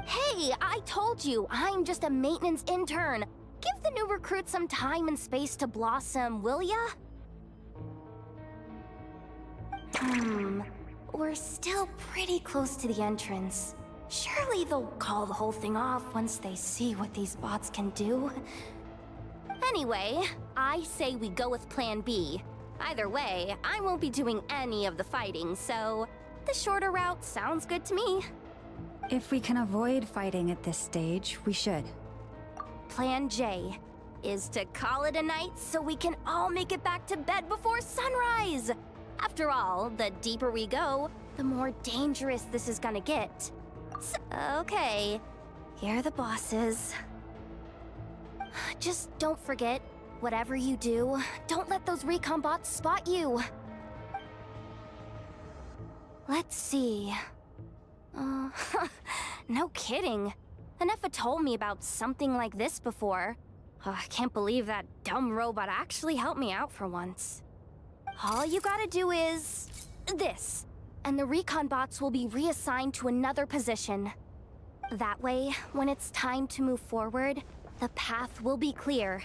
Hey, I told you, I'm just a maintenance intern. Give the new recruits some time and space to blossom, will ya? We're still pretty close to the entrance. Surely they'll call the whole thing off once they see what these bots can do. Anyway, I say we go with Plan B. Either way, I won't be doing any of the fighting, so the shorter route sounds good to me. If we can avoid fighting at this stage, we should. Plan J is to call it a night so we can all make it back to bed before sunrise. After all, the deeper we go, the more dangerous this is gonna get. Okay, here are the bosses. Just don't forget, whatever you do, don't let those recon bots spot you. Let's see. No kidding. Anefa told me about something like this before. I can't believe that dumb robot actually helped me out for once. All you gotta do is this, and the recon bots will be reassigned to another position. That way, when it's time to move forward, the path will be clear.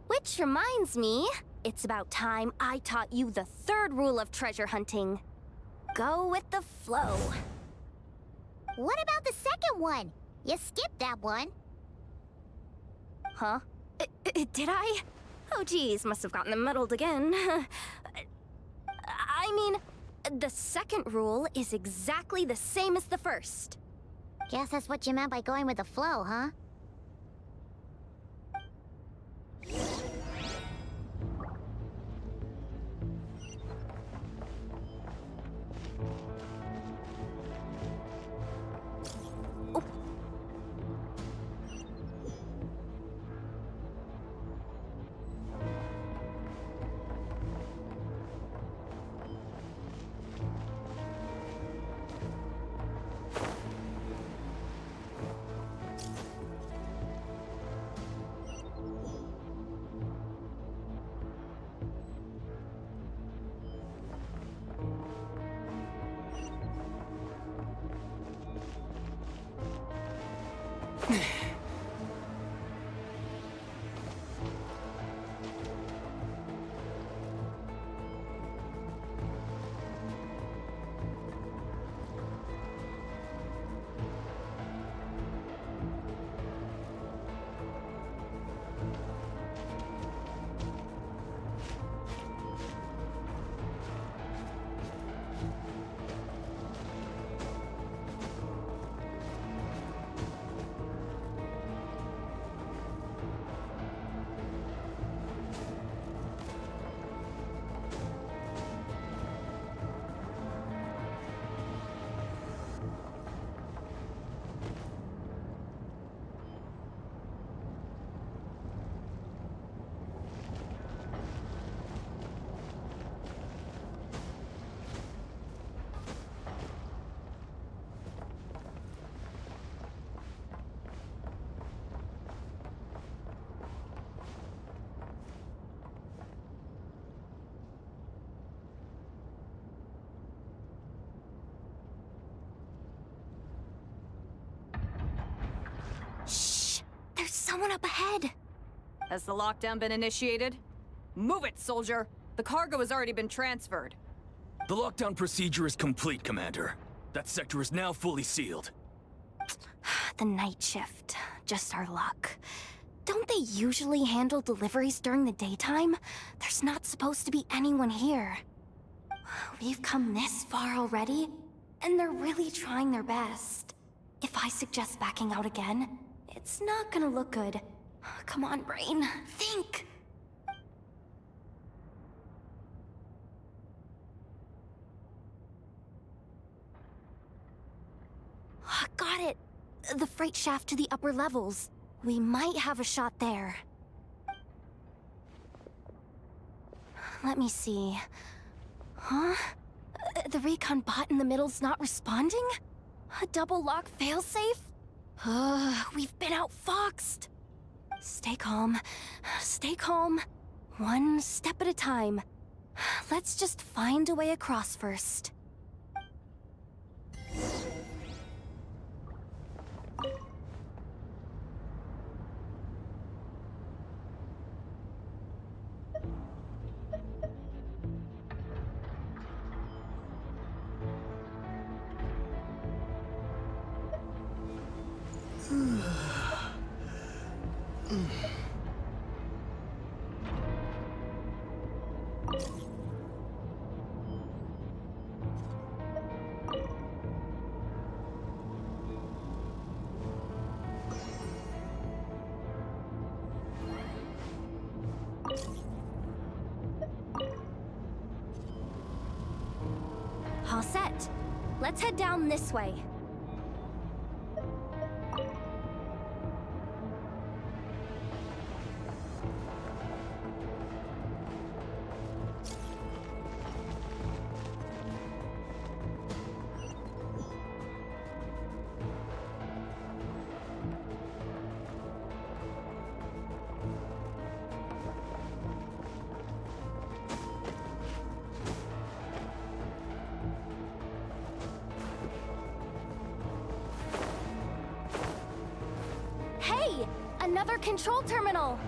Which reminds me, it's about time I taught you the third rule of treasure hunting. Go with the flow. What about the second one? You skipped that one. Huh? Did I? Oh geez, must have gotten them muddled again. I mean, the second rule is exactly the same as the first. Guess that's what you meant by going with the flow, huh? There's someone up ahead. Has the lockdown been initiated? Move it, soldier! The cargo has already been transferred. The lockdown procedure is complete, Commander. That sector is now fully sealed. The night shift. Just our luck. Don't they usually handle deliveries during the daytime? There's not supposed to be anyone here. We've come this far already, and they're really trying their best. If I suggest backing out again, it's not gonna look good. Come on, brain. Think! Got it! The freight shaft to the upper levels. We might have a shot there. Let me see. Huh? The recon bot in the middle's not responding? A double lock failsafe? We've been outfoxed. Stay calm. Stay calm. One step at a time. Let's just find a way across first. All set. Let's head down this way. Hey! Another control terminal!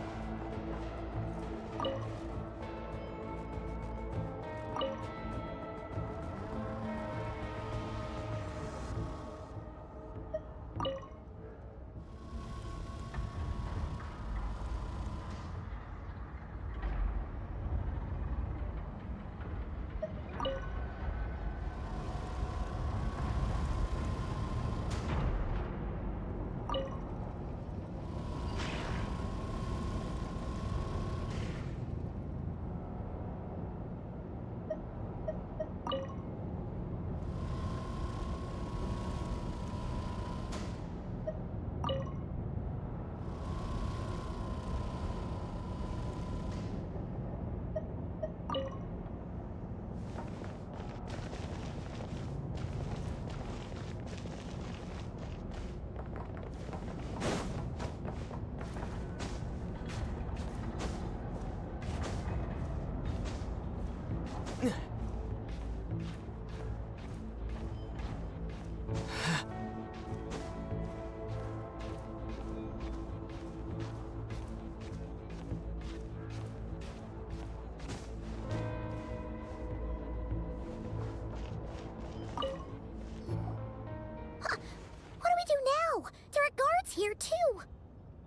Here too.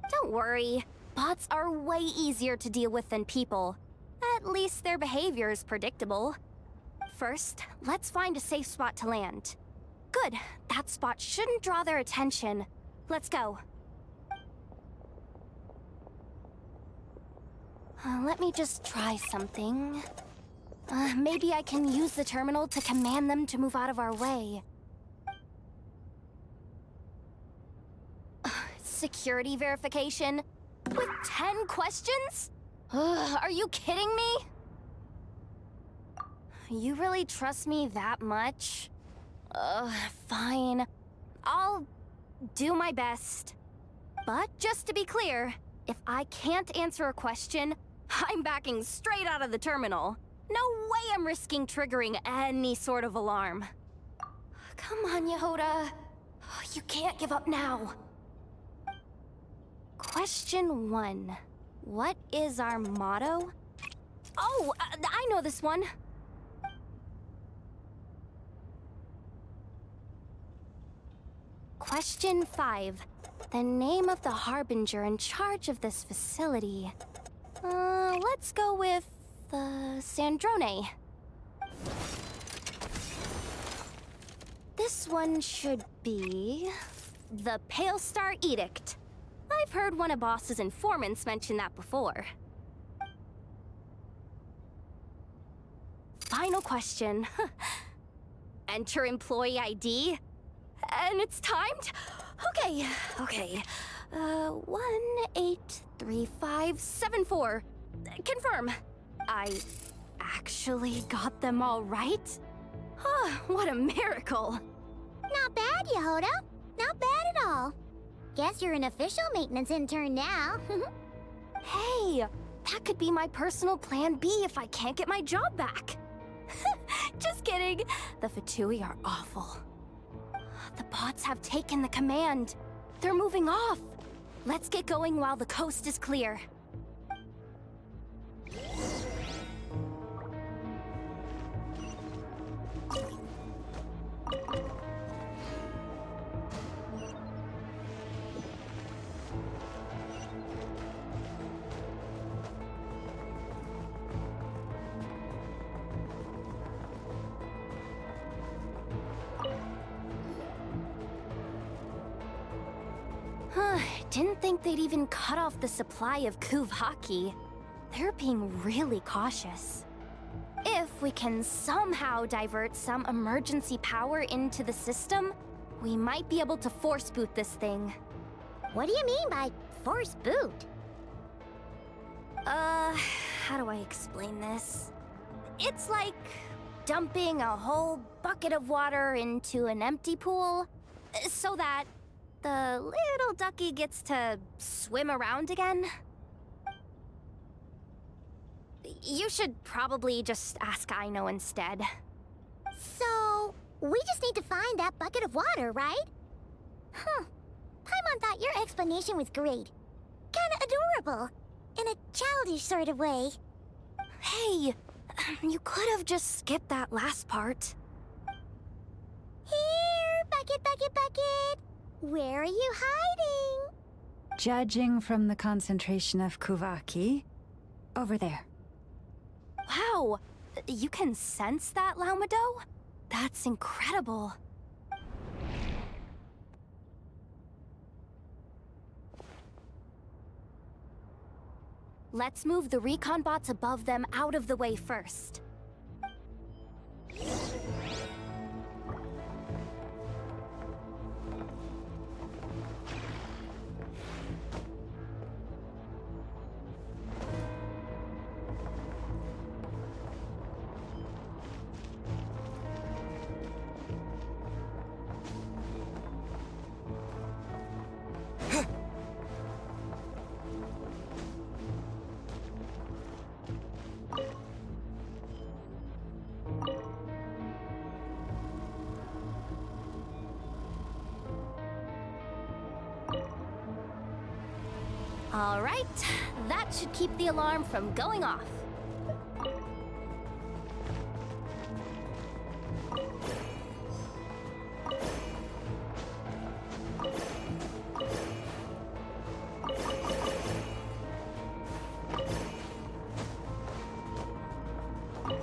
Don't worry. Bots are way easier to deal with than people. At least their behavior is predictable. First, let's find a safe spot to land. Good. That spot shouldn't draw their attention. Let's go. Let me just try something. Maybe I can use the terminal to command them to move out of our way. Security verification? With 10 questions? Are you kidding me? You really trust me that much? Fine. I'll do my best. But just to be clear, if I can't answer a question, I'm backing straight out of the terminal. No way I'm risking triggering any sort of alarm. Come on, Yehoda. You can't give up now. Question 1. What is our motto? Oh, I know this one. Question 5. The name of the harbinger in charge of this facility. Let's go with, Sandrone. This one should be... the Pale Star Edict. I've heard one of Boss's informants mention that before. Final question. Enter employee ID. And it's timed? Okay. 183574. Confirm. I actually got them all right? What a miracle. Not bad, Yehoda. Not bad at all. Guess you're an official maintenance intern now. Hey, that could be my personal plan B if I can't get my job back. Just kidding. The Fatui are awful. The bots have taken the command. They're moving off. Let's get going while the coast is clear. Didn't think they'd even cut off the supply of Kuvaki. They're being really cautious. If we can somehow divert some emergency power into the system, we might be able to force boot this thing. What do you mean by force boot? How do I explain this? It's like dumping a whole bucket of water into an empty pool, so that the little ducky gets to swim around again. You should probably just ask Aino instead. So, we just need to find that bucket of water, right? Huh. Paimon thought your explanation was great. Kinda adorable. In a childish sort of way. Hey, you could have just skipped that last part. Here, bucket, bucket, bucket. Where are you hiding? Judging from the concentration of Kuvaki, over there. Wow, you can sense that, Laumado? That's incredible. Let's move the recon bots above them out of the way first. All right, that should keep the alarm from going off.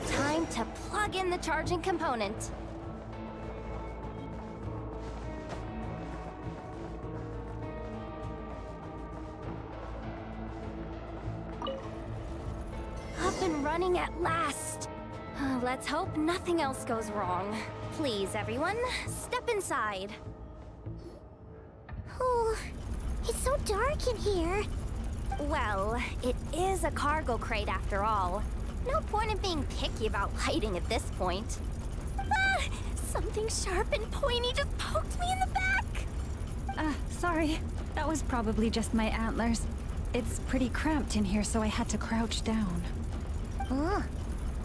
Time to plug in the charging component. Up and running at last. Let's hope nothing else goes wrong. Please, everyone, step inside. Oh, it's so dark in here. Well, it is a cargo crate after all. No point in being picky about lighting at this point. Ah! Something sharp and pointy just poked me in the back! Sorry. That was probably just my antlers. It's pretty cramped in here, so I had to crouch down. Oh,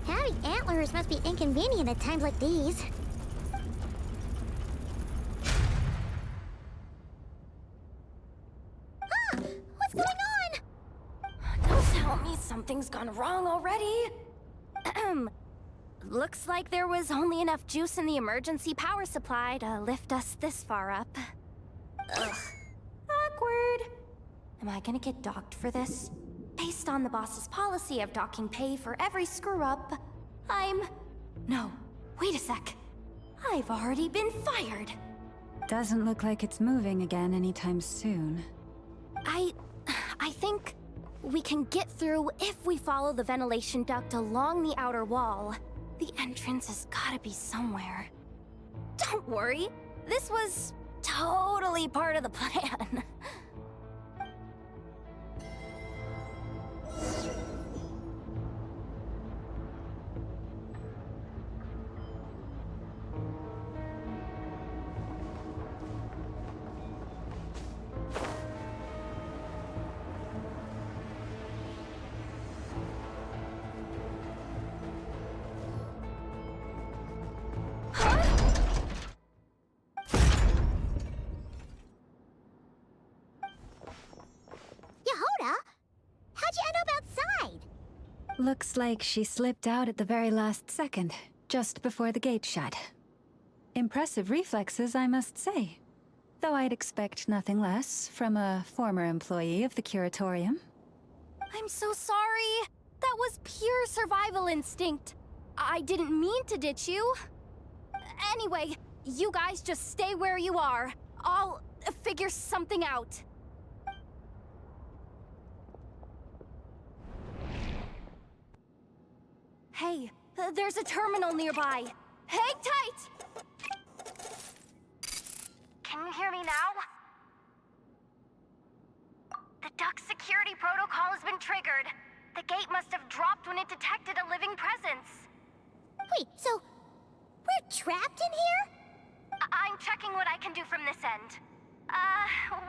having antlers must be inconvenient at times like these. Ah! What's going on? Don't tell me something's gone wrong already. Looks like there was only enough juice in the emergency power supply to lift us this far up. Ugh. Awkward. Am I gonna get docked for this? Based on the boss's policy of docking pay for every screw-up, No, wait a sec. I've already been fired. Doesn't look like it's moving again anytime soon. I think we can get through if we follow the ventilation duct along the outer wall. The entrance has gotta be somewhere. Don't worry, this was totally part of the plan. Looks like she slipped out at the very last second, just before the gate shut. Impressive reflexes, I must say. Though I'd expect nothing less from a former employee of the Curatorium. I'm so sorry. That was pure survival instinct. I didn't mean to ditch you. Anyway, you guys just stay where you are. I'll figure something out. Hey, there's a terminal nearby. Hang tight! Can you hear me now? The duck security protocol has been triggered. The gate must have dropped when it detected a living presence. Wait, so we're trapped in here? I'm checking what I can do from this end.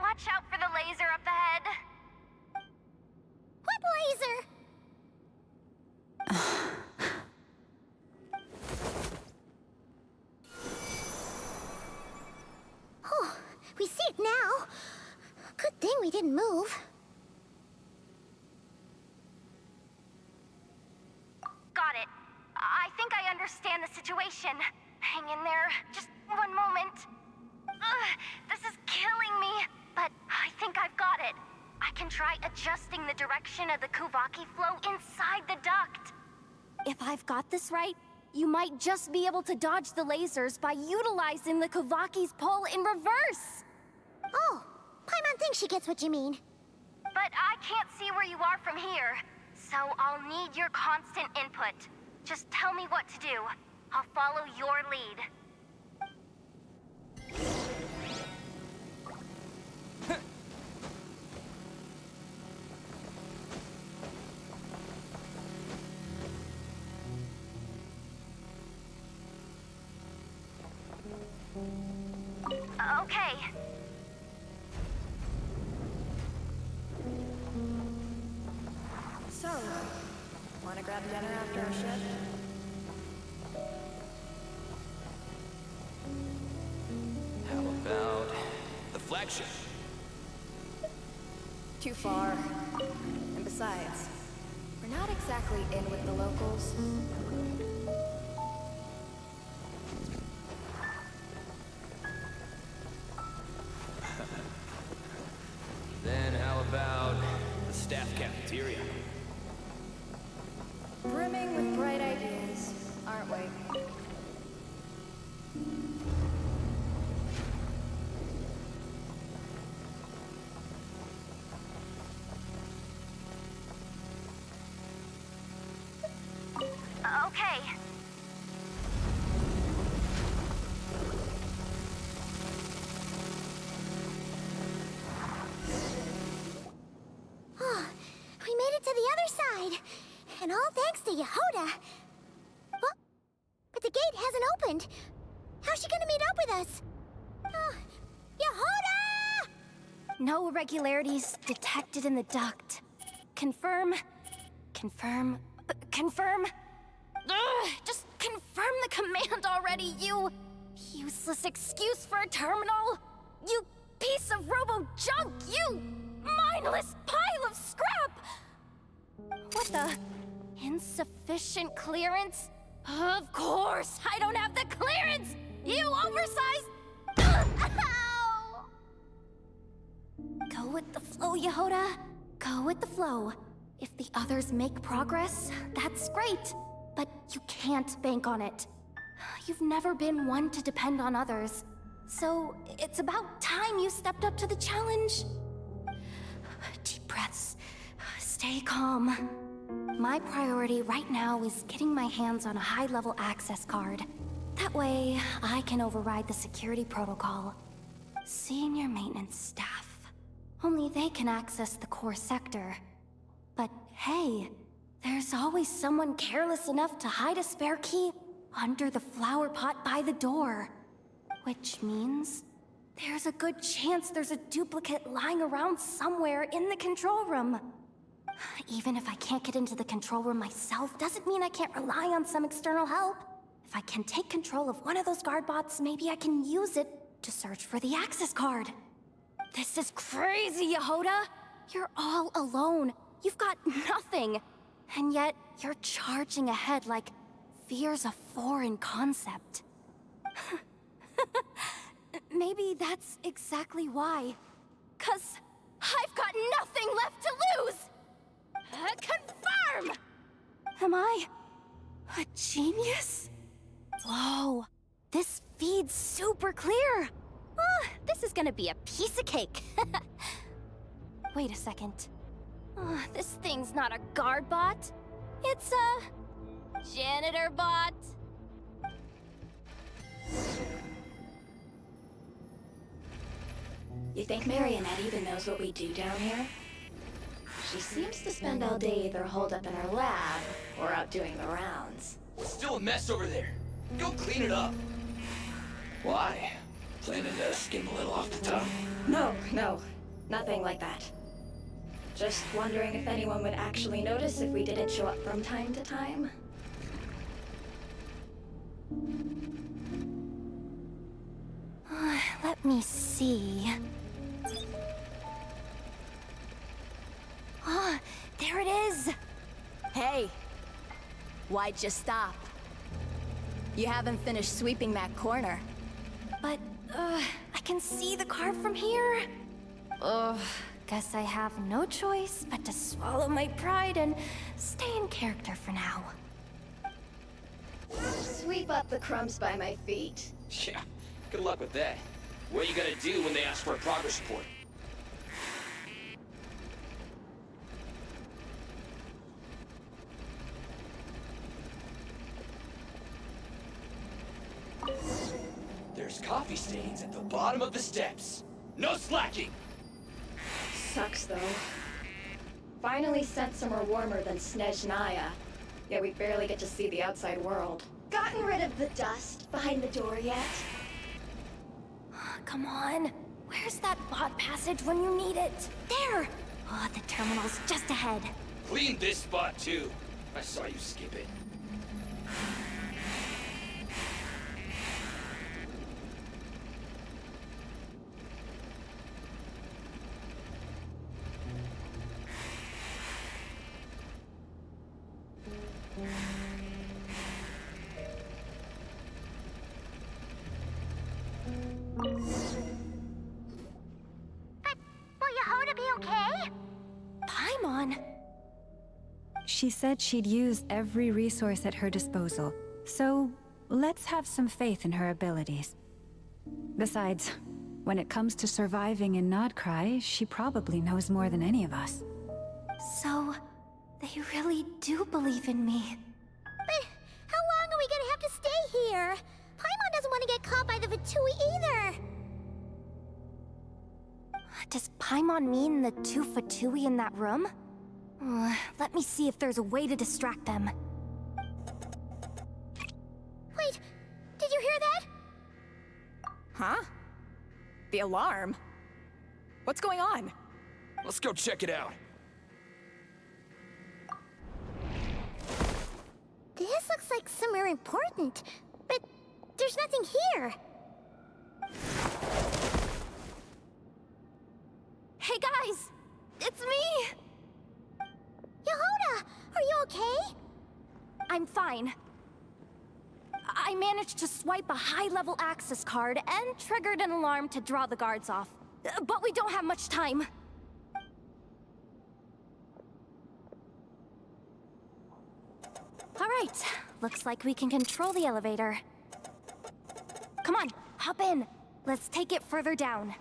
Watch out for the laser up ahead. What laser? Oh, we see it now. Good thing we didn't move. Got it. I think I understand the situation. Hang in there. Just one moment. This is killing me, but I think I've got it. I can try adjusting the direction of the Kuvaki flow inside the duct. If I've got this right, you might just be able to dodge the lasers by utilizing the Kuvaki's pull in reverse. Oh, Paimon thinks she gets what you mean. But I can't see where you are from here, so I'll need your constant input. Just tell me what to do. I'll follow your lead. Okay. So, wanna grab dinner after our shift? How about the flagship? Too far. And besides, we're not exactly in with the locals. Then how about the staff cafeteria? Brimming with bright ideas, aren't we? Okay. Oh, we made it to the other side. And all thanks to Yehoda. Well, but the gate hasn't opened. How's she gonna meet up with us? Yehoda! No irregularities detected in the duct. Confirm. Confirm. Confirm. Ugh, just confirm the command already, you useless excuse for a terminal. You piece of robo-junk, you mindless pile of scrap! What the? Insufficient clearance? Of course, I don't have the clearance! You oversized... Ow! Go with the flow, Yehoda. Go with the flow. If the others make progress, that's great. But you can't bank on it. You've never been one to depend on others. So it's about time you stepped up to the challenge. Deep breaths. Stay calm. My priority right now is getting my hands on a high-level access card. That way, I can override the security protocol. Senior maintenance staff. Only they can access the core sector. But hey, there's always someone careless enough to hide a spare key under the flower pot by the door. Which means there's a good chance there's a duplicate lying around somewhere in the control room. Even if I can't get into the control room myself, doesn't mean I can't rely on some external help. If I can take control of one of those guard bots, maybe I can use it to search for the access card. This is crazy, Yehoda! You're all alone. You've got nothing. And yet, you're charging ahead like fear's a foreign concept. Maybe that's exactly why. 'Cause I've got nothing left to lose! Confirm! Am I a genius? Whoa, this feed's super clear. This is gonna be a piece of cake. Wait a second. This thing's not a guard bot. It's a janitor bot. You think Marionette even knows what we do down here? She seems to spend all day either holed up in her lab or out doing the rounds. It's still a mess over there. Go clean it up. Why? Planning to skim a little off the top? No, nothing like that. Just wondering if anyone would actually notice if we didn't show up from time to time. Let me see. There it is! Hey! Why'd you stop? You haven't finished sweeping that corner. But, I can see the car from here. Guess I have no choice but to swallow my pride and stay in character for now. Sweep up the crumbs by my feet. Yeah, good luck with that. What are you gonna do when they ask for a progress report? There's coffee stains at the bottom of the steps. No slacking! Sucks though. Finally sent somewhere warmer than Snezhnaya, yet we barely get to see the outside world. Gotten rid of the dust behind the door yet? Come on. Where's that bot passage when you need it? There! The terminal's just ahead. Clean this spot too. I saw you skip it. Will Yehoda be okay? Paimon? She said she'd use every resource at her disposal, so let's have some faith in her abilities. Besides, when it comes to surviving in Nodcry, she probably knows more than any of us. So, they really do believe in me. But how long are we gonna have to stay here? Paimon doesn't want to get caught by the Fatui either. Does Paimon mean the two Fatui in that room? Let me see if there's a way to distract them. Wait, did you hear that? Huh? The alarm? What's going on? Let's go check it out. This looks like somewhere important, but there's nothing here. Hey guys! It's me! Yehoda, are you okay? I'm fine. I managed to swipe a high-level access card and triggered an alarm to draw the guards off. But we don't have much time. All right, looks like we can control the elevator. Come on, hop in. Let's take it further down.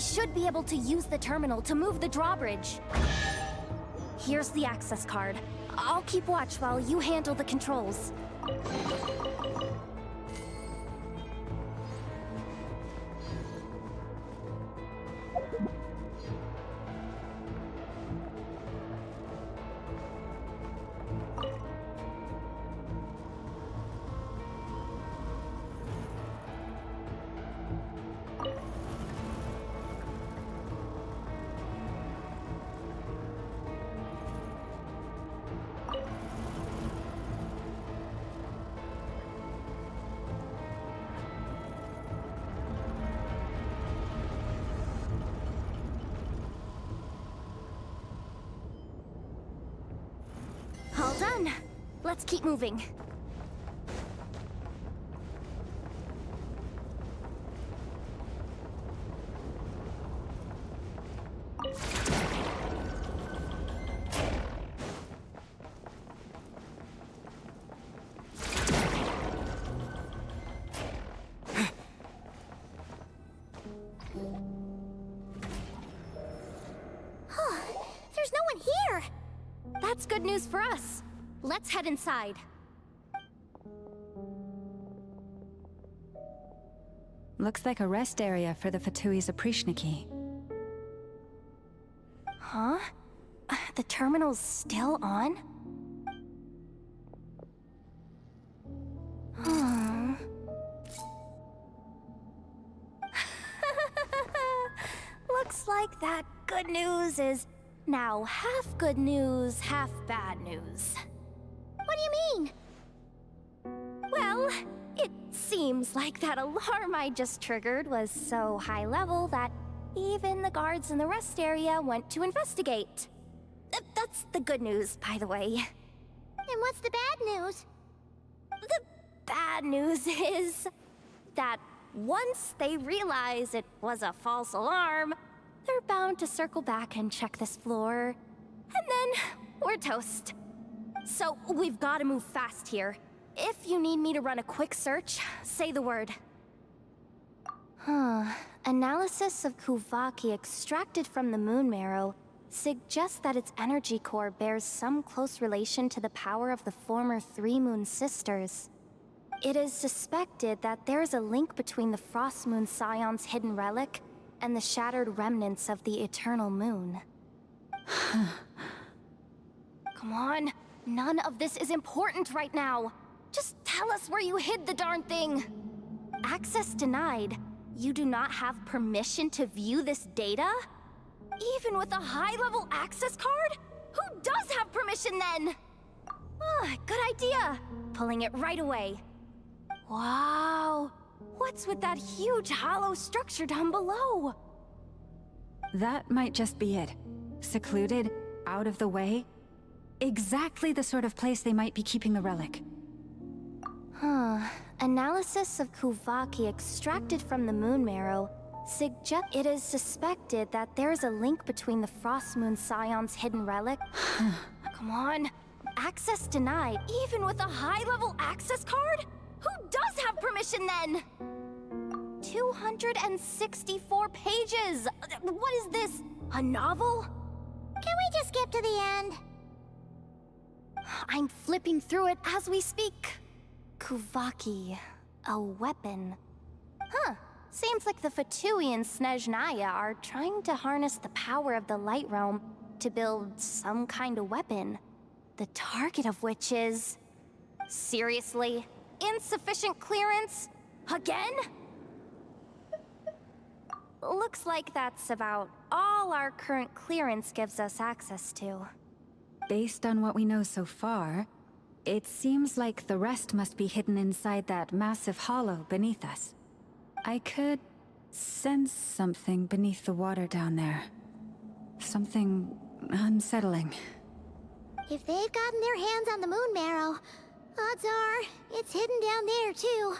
should be able to use the terminal to move the drawbridge. Here's the access card. I'll keep watch while you handle the controls. All done. Let's keep moving. There's no one here! That's good news for us. Let's head inside. Looks like a rest area for the Fatui's Oprishniki. Huh? The terminal's still on? Hmm. Looks like that good news is now half good news, half bad news. What do you mean? Well, it seems like that alarm I just triggered was so high level that even the guards in the rest area went to investigate. That's the good news, by the way. And what's the bad news? The bad news is that once they realize it was a false alarm, they're bound to circle back and check this floor. And then we're toast. So we've got to move fast here. If you need me to run a quick search, say the word. Analysis of Kuvaki extracted from the moon marrow suggests that its energy core bears some close relation to the power of the former Three Moon Sisters. It is suspected that there is a link between the Frost Moon Scion's hidden relic and the shattered remnants of the Eternal Moon. Come on, none of this is important right now. Just tell us where you hid the darn thing. Access denied. You do not have permission to view this data? Even with a high-level access card? Who does have permission then? Good idea. Pulling it right away. Wow. What's with that huge hollow structure down below? That might just be it. Secluded, out of the way. Exactly the sort of place they might be keeping the relic. Analysis of Kuvaki extracted from the moon marrow suggests it is suspected that there is a link between the Frost Moon Scion's hidden relic. Come on. Access denied. Even with a high-level access card? Who does have permission then? 264 pages! What is this? A novel? Can we just skip to the end? I'm flipping through it as we speak. Kuvaki, a weapon. Seems like the Fatui and Snezhnaya are trying to harness the power of the Light Realm to build some kind of weapon. The target of which is... Seriously? Insufficient clearance? Again? Looks like that's about all our current clearance gives us access to. Based on what we know so far, it seems like the rest must be hidden inside that massive hollow beneath us. I could sense something beneath the water down there. Something unsettling. If they've gotten their hands on the moon marrow, odds are it's hidden down there too.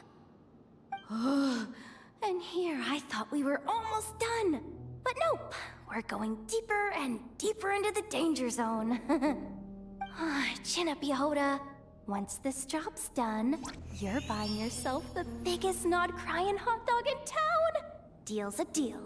And here I thought we were almost done. But nope, we're going deeper and deeper into the danger zone. Chin up, Yehoda. Once this job's done, you're buying yourself the biggest nod-crying hot dog in town. Deal's a deal.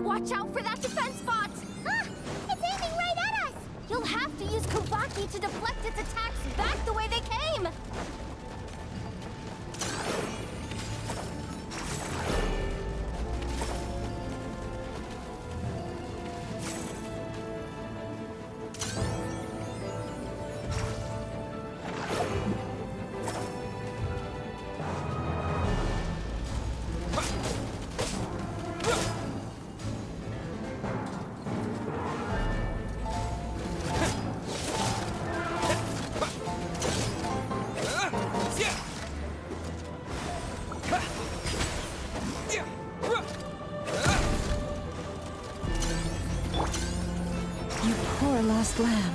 Watch out for that defense bot! Ah! It's aiming right at us! You'll have to use Kavaki to deflect its attacks back the way they came! You poor lost lamb.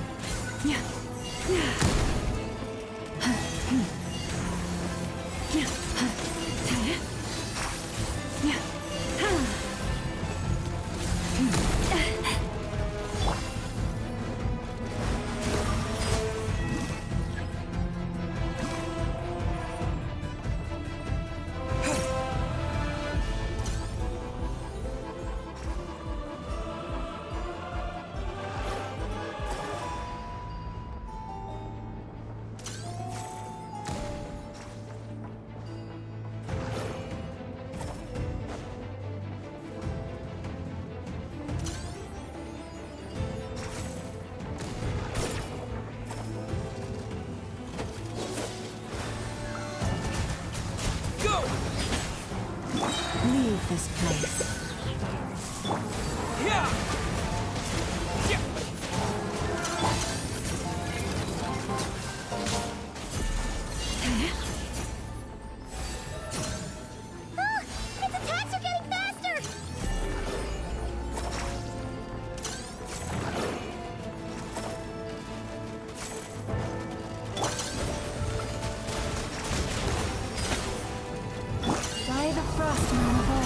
Leave this place. Ah! Its attacks are getting faster! By the Frostman of old.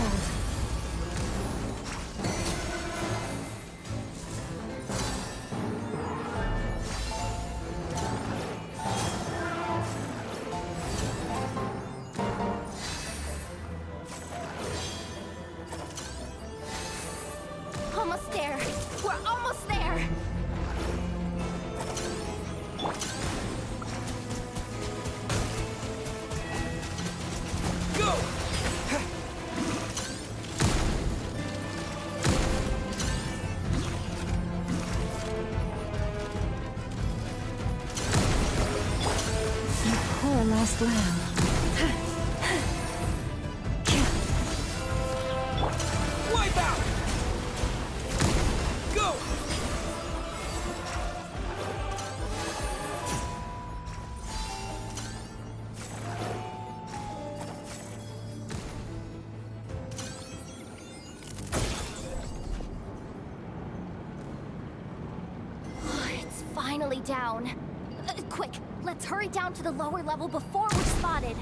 Almost there! We're almost there! You poor lost lamb. Wipe out! Go! It's finally down. Quick, let's hurry down to the lower level before we're spotted.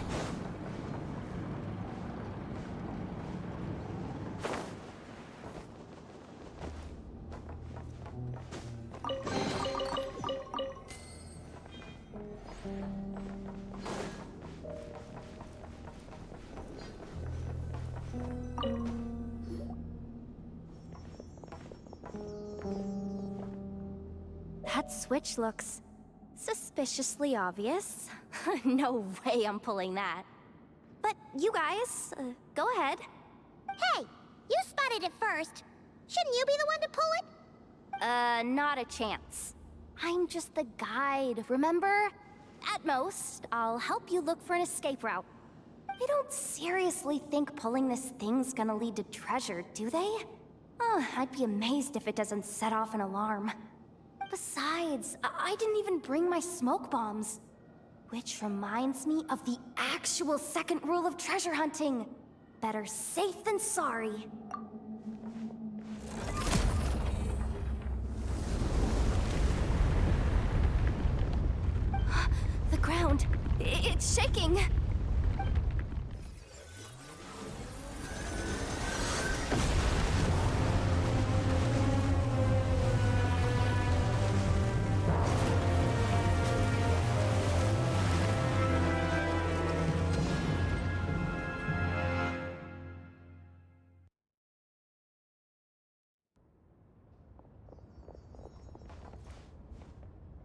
That switch looks suspiciously obvious. No way I'm pulling that. But you guys, go ahead. Hey! You spotted it first. Shouldn't you be the one to pull it? Not a chance. I'm just the guide, remember? At most, I'll help you look for an escape route. They don't seriously think pulling this thing's gonna lead to treasure, do they? I'd be amazed if it doesn't set off an alarm. Besides, I didn't even bring my smoke bombs. Which reminds me of the actual second rule of treasure hunting. Better safe than sorry. The ground, it's shaking.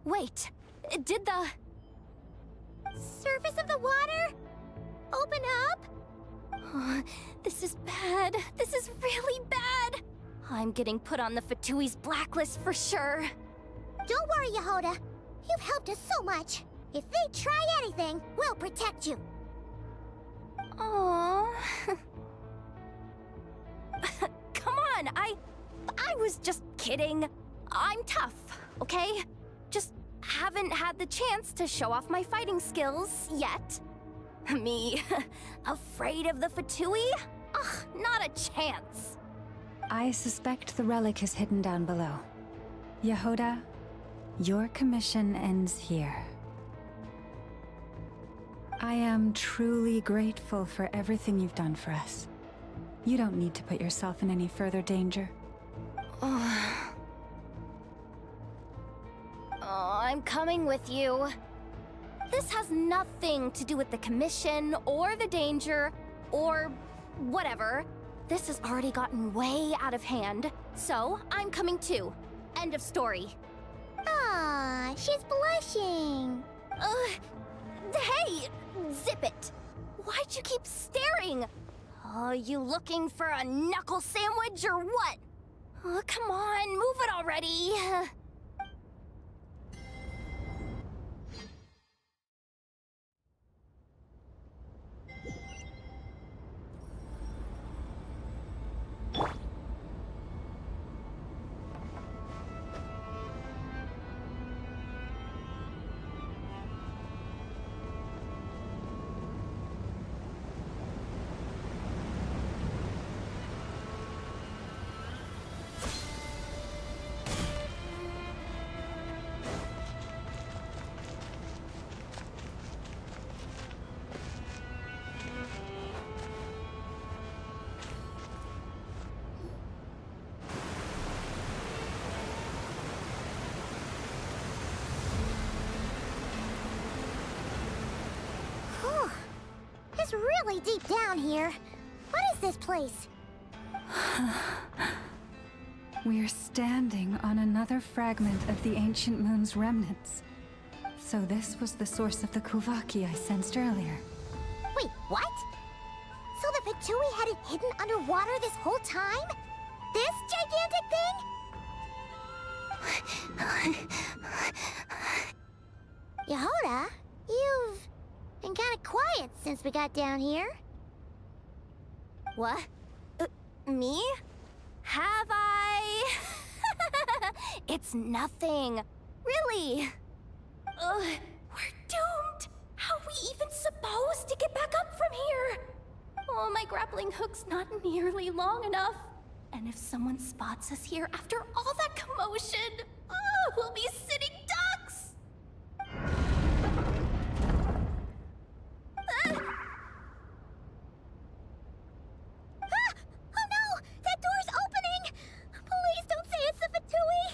Wait, did the... Surface of the water? Open up? This is bad. This is really bad. I'm getting put on the Fatui's blacklist for sure. Don't worry, Yehoda. You've helped us so much. If they try anything, we'll protect you. Aww. Come on, I was just kidding. I'm tough, okay? Just haven't had the chance to show off my fighting skills yet. Me, afraid of the Fatui? Ugh, not a chance. I suspect the relic is hidden down below. Yehoda, your commission ends here. I am truly grateful for everything you've done for us. You don't need to put yourself in any further danger. Oh, I'm coming with you. This has nothing to do with the commission, or the danger, or whatever. This has already gotten way out of hand, so I'm coming too. End of story. Ah, she's blushing. Hey! Zip it! Why'd you keep staring? Oh, you looking for a knuckle sandwich or what? Oh, come on, move it already. It's really deep down here. What is this place? We're standing on another fragment of the ancient moon's remnants. So this was the source of the Kuvaki I sensed earlier. Wait, what? So the Fatui had it hidden underwater this whole time? This gigantic thing? Yehoda, you've been kind of quiet since we got down here. What? Me? Have I? It's nothing. Really. We're doomed. How are we even supposed to get back up from here? Oh, my grappling hook's not nearly long enough. And if someone spots us here after all that commotion, we'll be sitting ducks! Oh no! That door's opening! Please don't say it's the Fatui!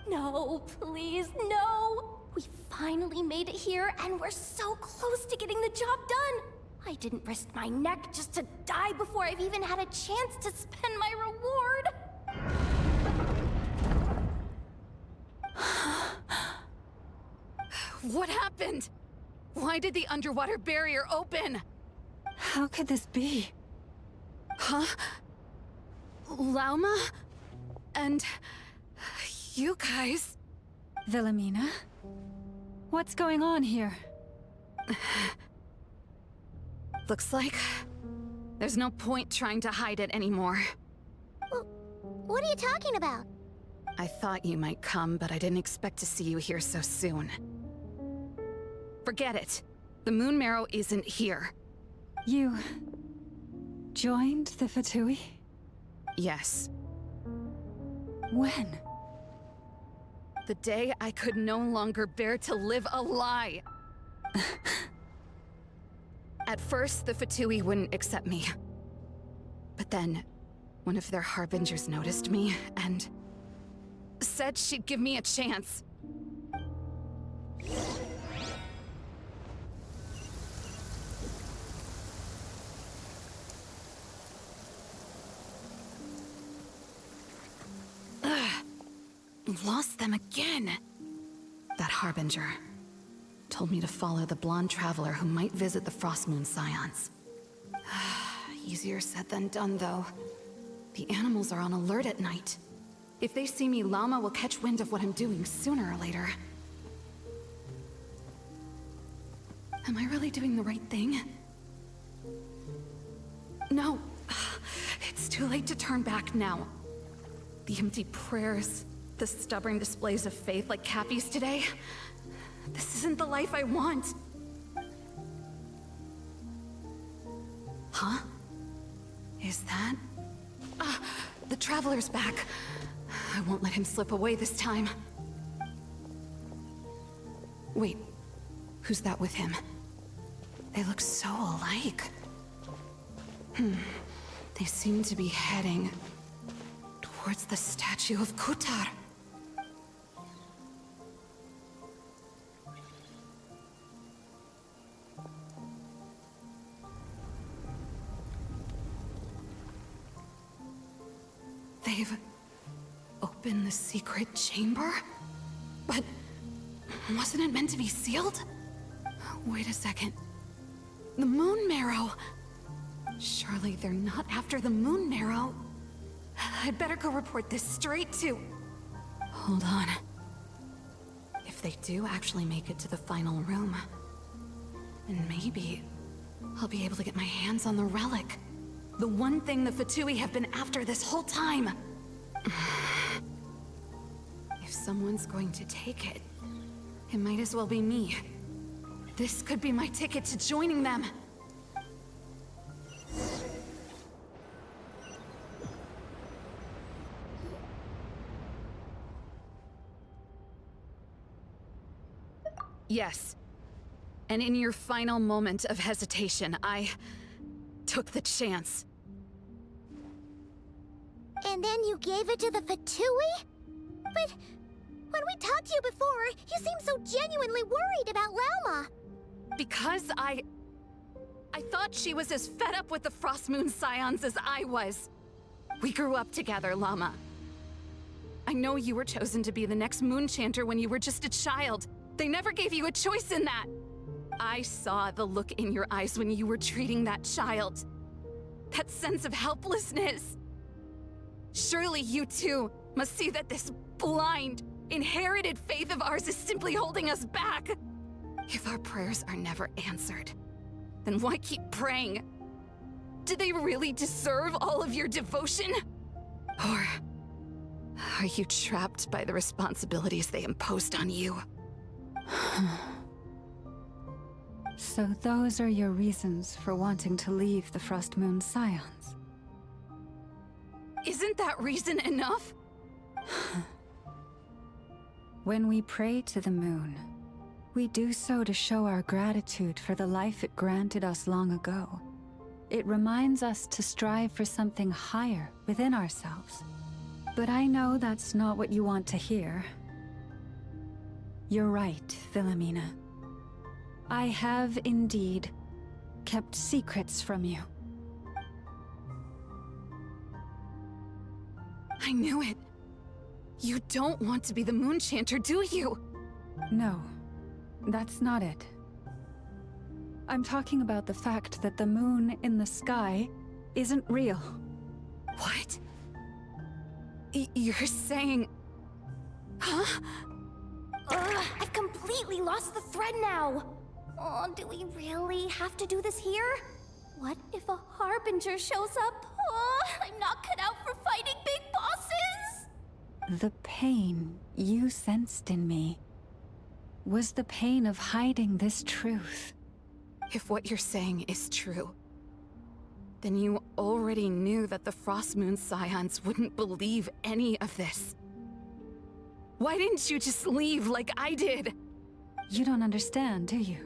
No, please, no! We finally made it here, and we're so close to getting the job done! I didn't risk my neck just to die before I've even had a chance to spend my reward! What happened? Why did the underwater barrier open? How could this be? Huh? Lauma? And... you guys... Wilhelmina? What's going on here? Looks like... there's no point trying to hide it anymore. What are you talking about? I thought you might come, but I didn't expect to see you here so soon. Forget it. The Moon Marrow isn't here. You... joined the Fatui? Yes. When? The day I could no longer bear to live a lie. At first, the Fatui wouldn't accept me. But then, one of their harbingers noticed me, and... said she'd give me a chance. Lost them again. The Harbinger. Told me to follow the blonde traveler who might visit the Frostmoon Scions. Easier said than done, though. The animals are on alert at night. If they see me, Llama will catch wind of what I'm doing sooner or later. Am I really doing the right thing? No. It's too late to turn back now. The empty prayers, the stubborn displays of faith like Cappy's today. This isn't the life I want. Huh? Is that? The Traveler's back. I won't let him slip away this time. Wait, who's that with him? They look so alike. They seem to be heading towards the statue of Kutar. They've opened the secret chamber? But wasn't it meant to be sealed? Wait a second. The Moon Marrow! Surely they're not after the Moon Marrow. I'd better go report this straight to... Hold on. If they do actually make it to the final room, then maybe I'll be able to get my hands on the relic. The one thing the Fatui have been after this whole time. If someone's going to take it, it might as well be me. This could be my ticket to joining them. Yes. And in your final moment of hesitation, I took the chance. And then you gave it to the Fatui? But when we talked to you before, you seemed so genuinely worried about Lauma. Because I thought she was as fed up with the Frostmoon Scions as I was. We grew up together, Llama. I know you were chosen to be the next Moon Chanter when you were just a child. They never gave you a choice in that. I saw the look in your eyes when you were treating that child. That sense of helplessness. Surely you too must see that this blind, inherited faith of ours is simply holding us back. If our prayers are never answered, then why keep praying? Do they really deserve all of your devotion? Or are you trapped by the responsibilities they imposed on you? So those are your reasons for wanting to leave the Frostmoon Scions? Isn't that reason enough? When we pray to the moon, we do so to show our gratitude for the life it granted us long ago. It reminds us to strive for something higher within ourselves. But I know that's not what you want to hear. You're right, Philomena. I have indeed kept secrets from you. I knew it. You don't want to be the Moon Chanter, do you? No, that's not it. I'm talking about the fact that the moon in the sky isn't real. What? You're saying... Huh? I've completely lost the thread now. Oh, do we really have to do this here? What if a Harbinger shows up? Oh, I'm not cut out for fighting big bosses! The pain you sensed in me was the pain of hiding this truth. If what you're saying is true, then you already knew that the Frostmoon Scions wouldn't believe any of this. Why didn't you just leave like I did? You don't understand, do you?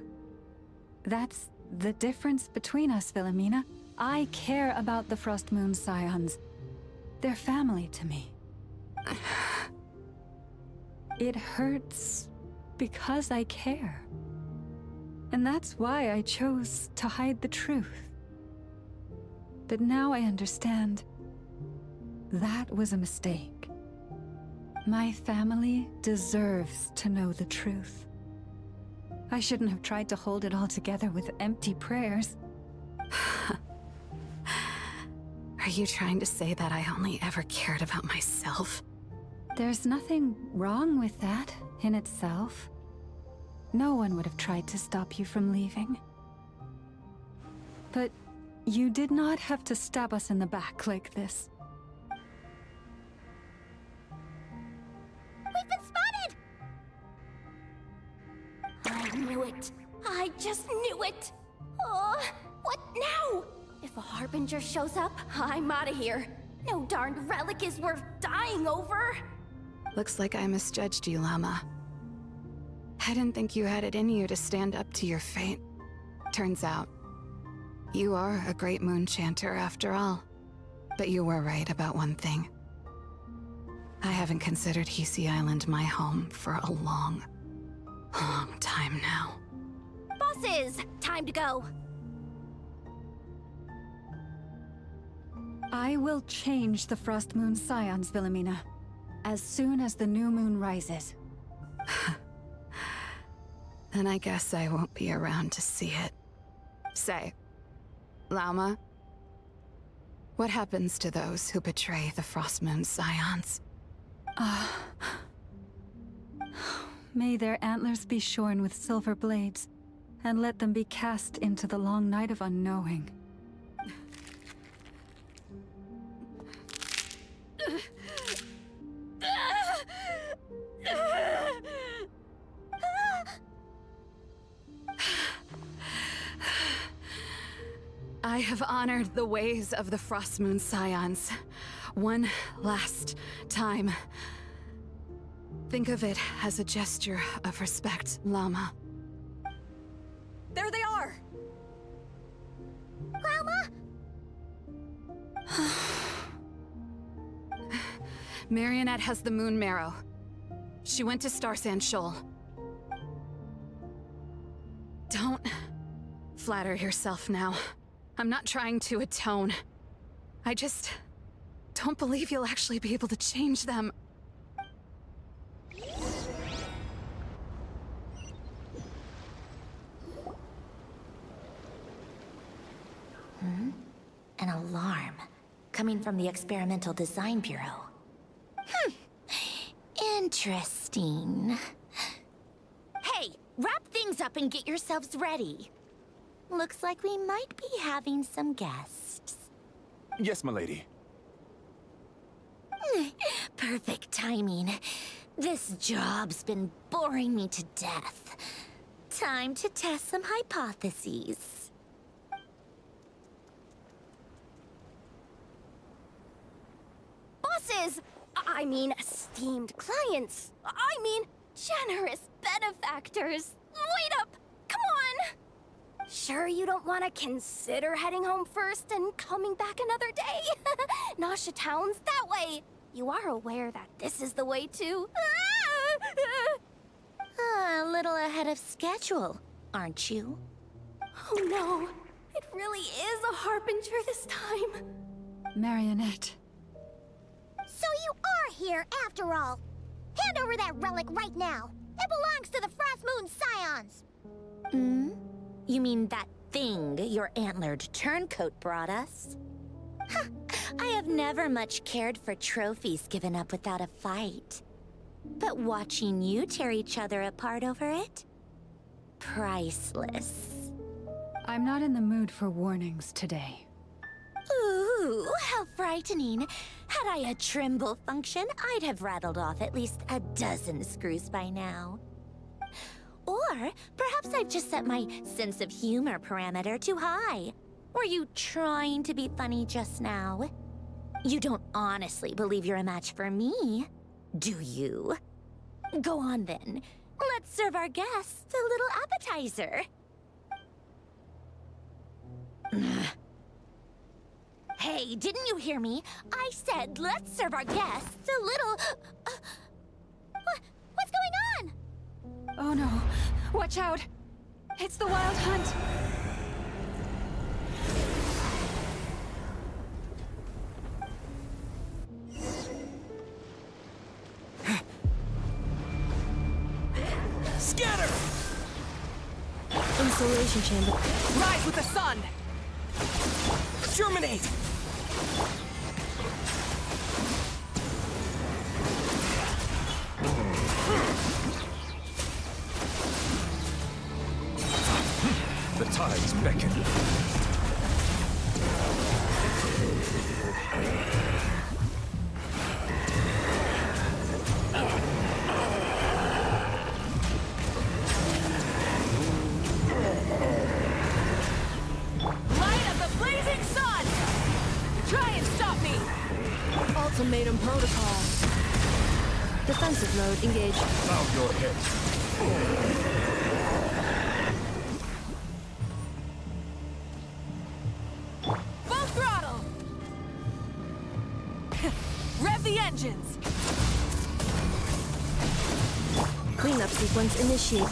That's the difference between us, Philomena. I care about the Frostmoon Scions. They're family to me. It hurts because I care. And that's why I chose to hide the truth. But now I understand that was a mistake. My family deserves to know the truth. I shouldn't have tried to hold it all together with empty prayers. Are you trying to say that I only ever cared about myself? There's nothing wrong with that in itself. No one would have tried to stop you from leaving. But you did not have to stab us in the back like this. We've been spotted! I knew it. I just knew it. Oh, what now? If a Harbinger shows up, I'm out of here. No darned relic is worth dying over. Looks like I misjudged you, Llama. I didn't think you had it in you to stand up to your fate. Turns out, you are a great moon chanter after all. But you were right about one thing. I haven't considered Hisi Island my home for a long time now. Bosses, time to go. I will change the Frost Moon Scions, Wilhelmina, as soon as the new moon rises. Then I guess I won't be around to see it. Say, Lauma, what happens to those who betray the Frost Moon Scions? May their antlers be shorn with silver blades, and let them be cast into the long night of unknowing. I have honored the ways of the Frost Moon Scions one last time. Think of it as a gesture of respect, Llama. There they are! Llama? Marionette has the Moon Marrow. She went to Star Sand Shoal. Don't flatter yourself now. I'm not trying to atone. I just don't believe you'll actually be able to change them. An alarm coming from the Experimental Design Bureau. Interesting. Hey, wrap things up and get yourselves ready. Looks like we might be having some guests. Yes, milady. Perfect timing. This job's been boring me to death. Time to test some hypotheses. Bosses! I mean, esteemed clients. I mean, generous benefactors. Wait up! Come on! Sure you don't want to consider heading home first and coming back another day? Nasha Town's that way. You are aware that this is the way to... A little ahead of schedule, aren't you? Oh no, it really is a Harbinger this time. Marionette. So you are here after all. Hand over that relic right now. It belongs to the Frost Moon Scions. You mean that thing your antlered turncoat brought us? I have never much cared for trophies given up without a fight. But watching you tear each other apart over it? Priceless. I'm not in the mood for warnings today. Ooh, how frightening. Had I a Trimble function, I'd have rattled off at least a dozen screws by now. Or perhaps I've just set my sense of humor parameter too high. Were you trying to be funny just now? You don't honestly believe you're a match for me, do you? Go on then. Let's serve our guests a little appetizer. Hey, didn't you hear me? I said let's serve our guests a little... What's going on? Oh no. Watch out. It's the Wild Hunt. Insulation chamber. Rise with the sun! Germinate! The tides beckon. Light of the blazing sun! Try and stop me! Ultimatum protocol. Defensive mode engaged. Bow your head. Full throttle! Rev the engines! Cleanup sequence initiate.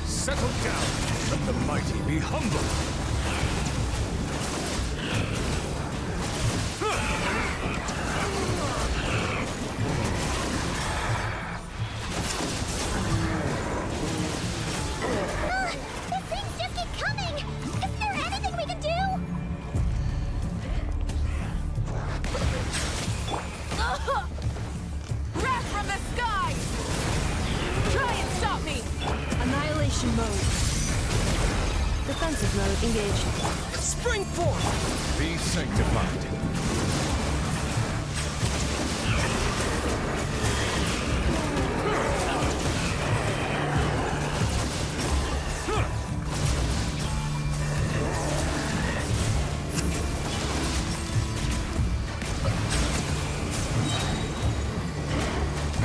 Settle down. Let the mighty be humble. These things just keep coming! Is there anything we can do? Wrath from the sky! Try and stop me! Annihilation mode. Defensive mode engaged. Spring forth! Be sanctified.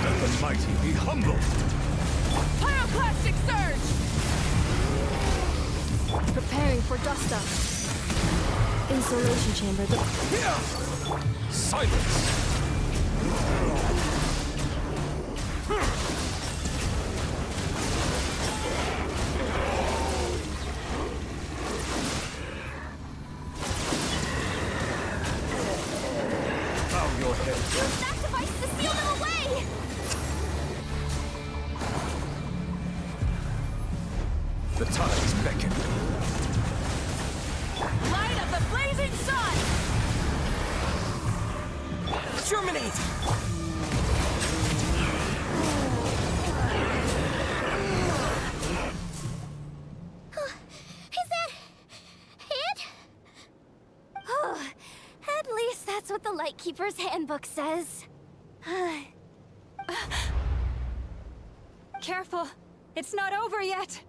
Let the mighty be humble. Pyroclastic surge! Preparing for dust up. Insulation chamber. Silence. Bow your head. Use that device to seal them away! The tides beckon. Light of the blazing sun! Germinate! Is that it? Oh, at least that's what the Lightkeeper's handbook says. Careful! It's not over yet!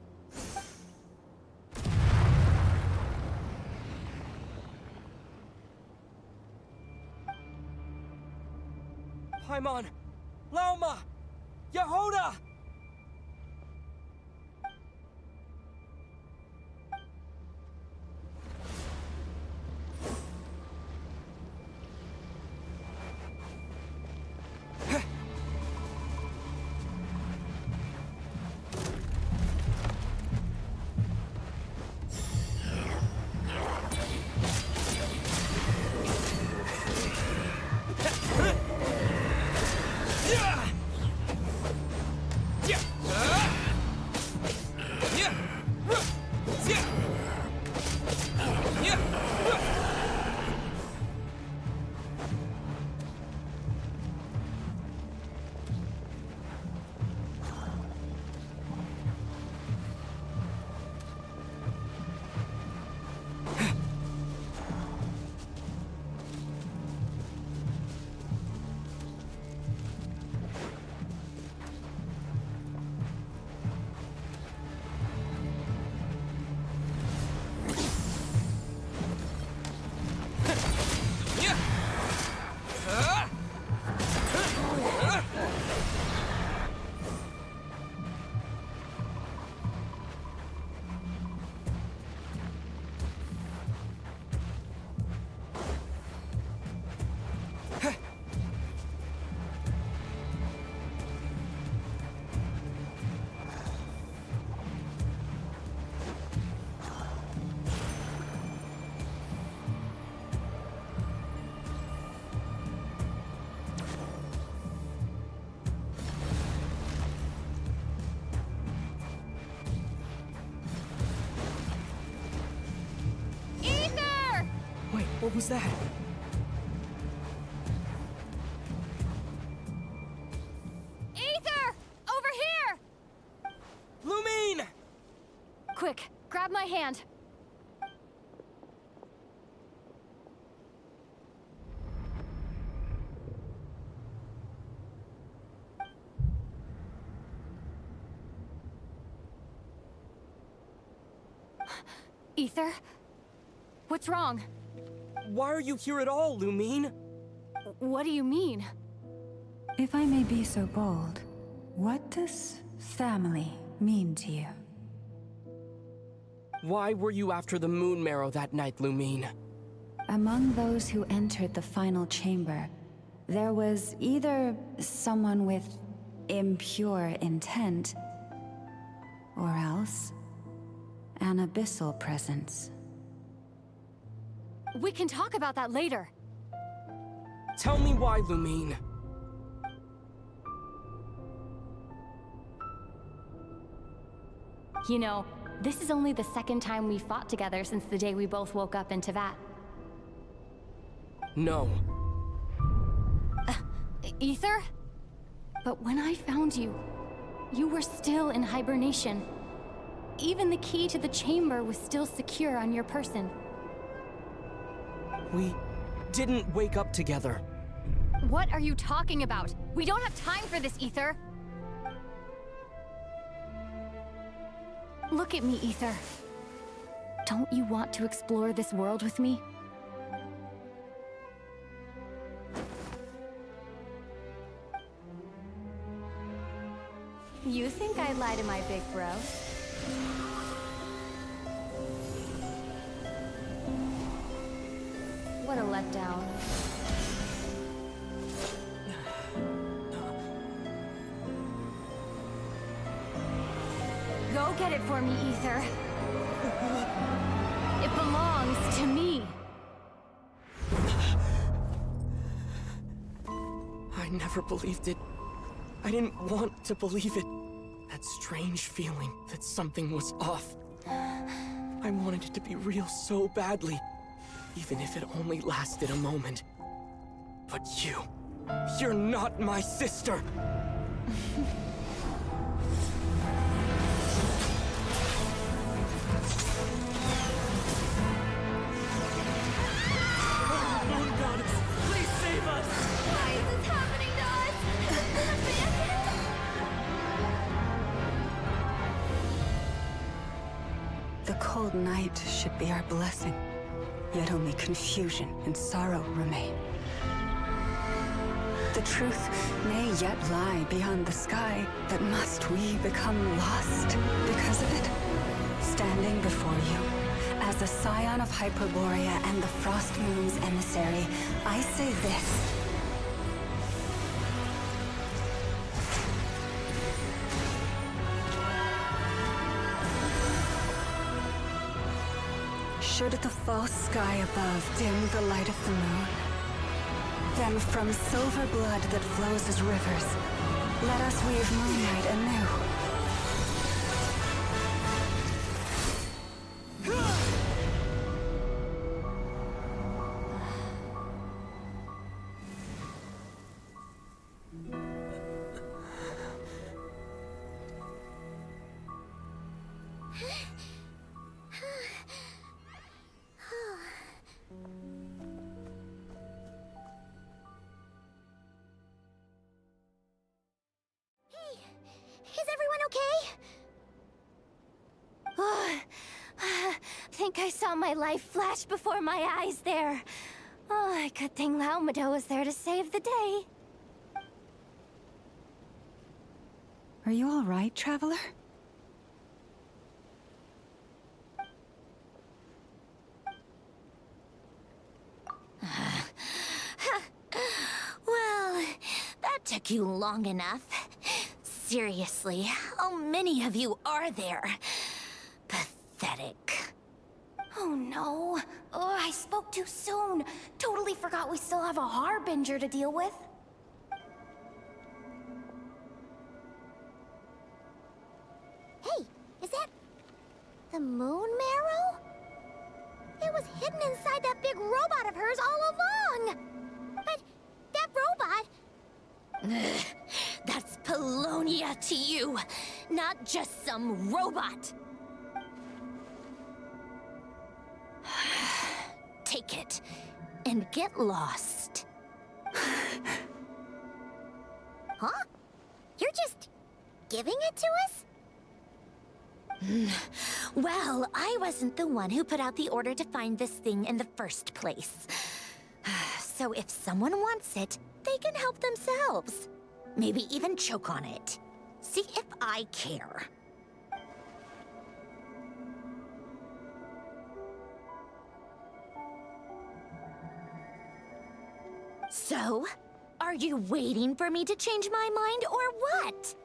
Paimon! Lauma! Yehoda! What was that? Ether! Over here! Lumine! Quick, grab my hand. Ether? What's wrong? Why are you here at all, Lumine? What do you mean? If I may be so bold, what does family mean to you? Why were you after the moon marrow that night, Lumine? Among those who entered the final chamber, there was either someone with impure intent, or else an abyssal presence. We can talk about that later. Tell me why, Lumine. You know, this is only the second time we fought together since the day we both woke up in Teyvat. No. Ether? But when I found you, you were still in hibernation. Even the key to the chamber was still secure on your person. We didn't wake up together. What are you talking about? We don't have time for this, Ether. Look at me, Ether. Don't you want to explore this world with me? You think I'd lie to my big bro? What a letdown. Go get it for me, Ether. It belongs to me. I never believed it. I didn't want to believe it. That strange feeling that something was off. I wanted it to be real so badly, even if it only lasted a moment. But you're not my sister! Moon Goddess, please save us! Why is this happening to us? The cold night should be our blessing, yet only confusion and sorrow remain. The truth may yet lie beyond the sky, but must we become lost because of it? Standing before you, as a scion of Hyperborea and the Frost Moon's emissary, I say this. Should the false sky above dim the light of the moon, then from silver blood that flows as rivers, let us weave moonlight anew. Is everyone okay? Think I saw my life flash before my eyes there. Oh, good thing Laumado was there to save the day. Are you all right, Traveler? Well, that took you long enough. Seriously, how many of you are there? Pathetic. Oh no. Oh, I spoke too soon. Totally forgot we still have a Harbinger to deal with. Hey, is that the moon marrow? It was hidden inside that big robot of hers all along! But that robot... That's Polonia to you, not just some robot. Take it and get lost. Huh? You're just giving it to us? Well, I wasn't the one who put out the order to find this thing in the first place. So if someone wants it, they can help themselves. Maybe even choke on it. See if I care. So, are you waiting for me to change my mind or what?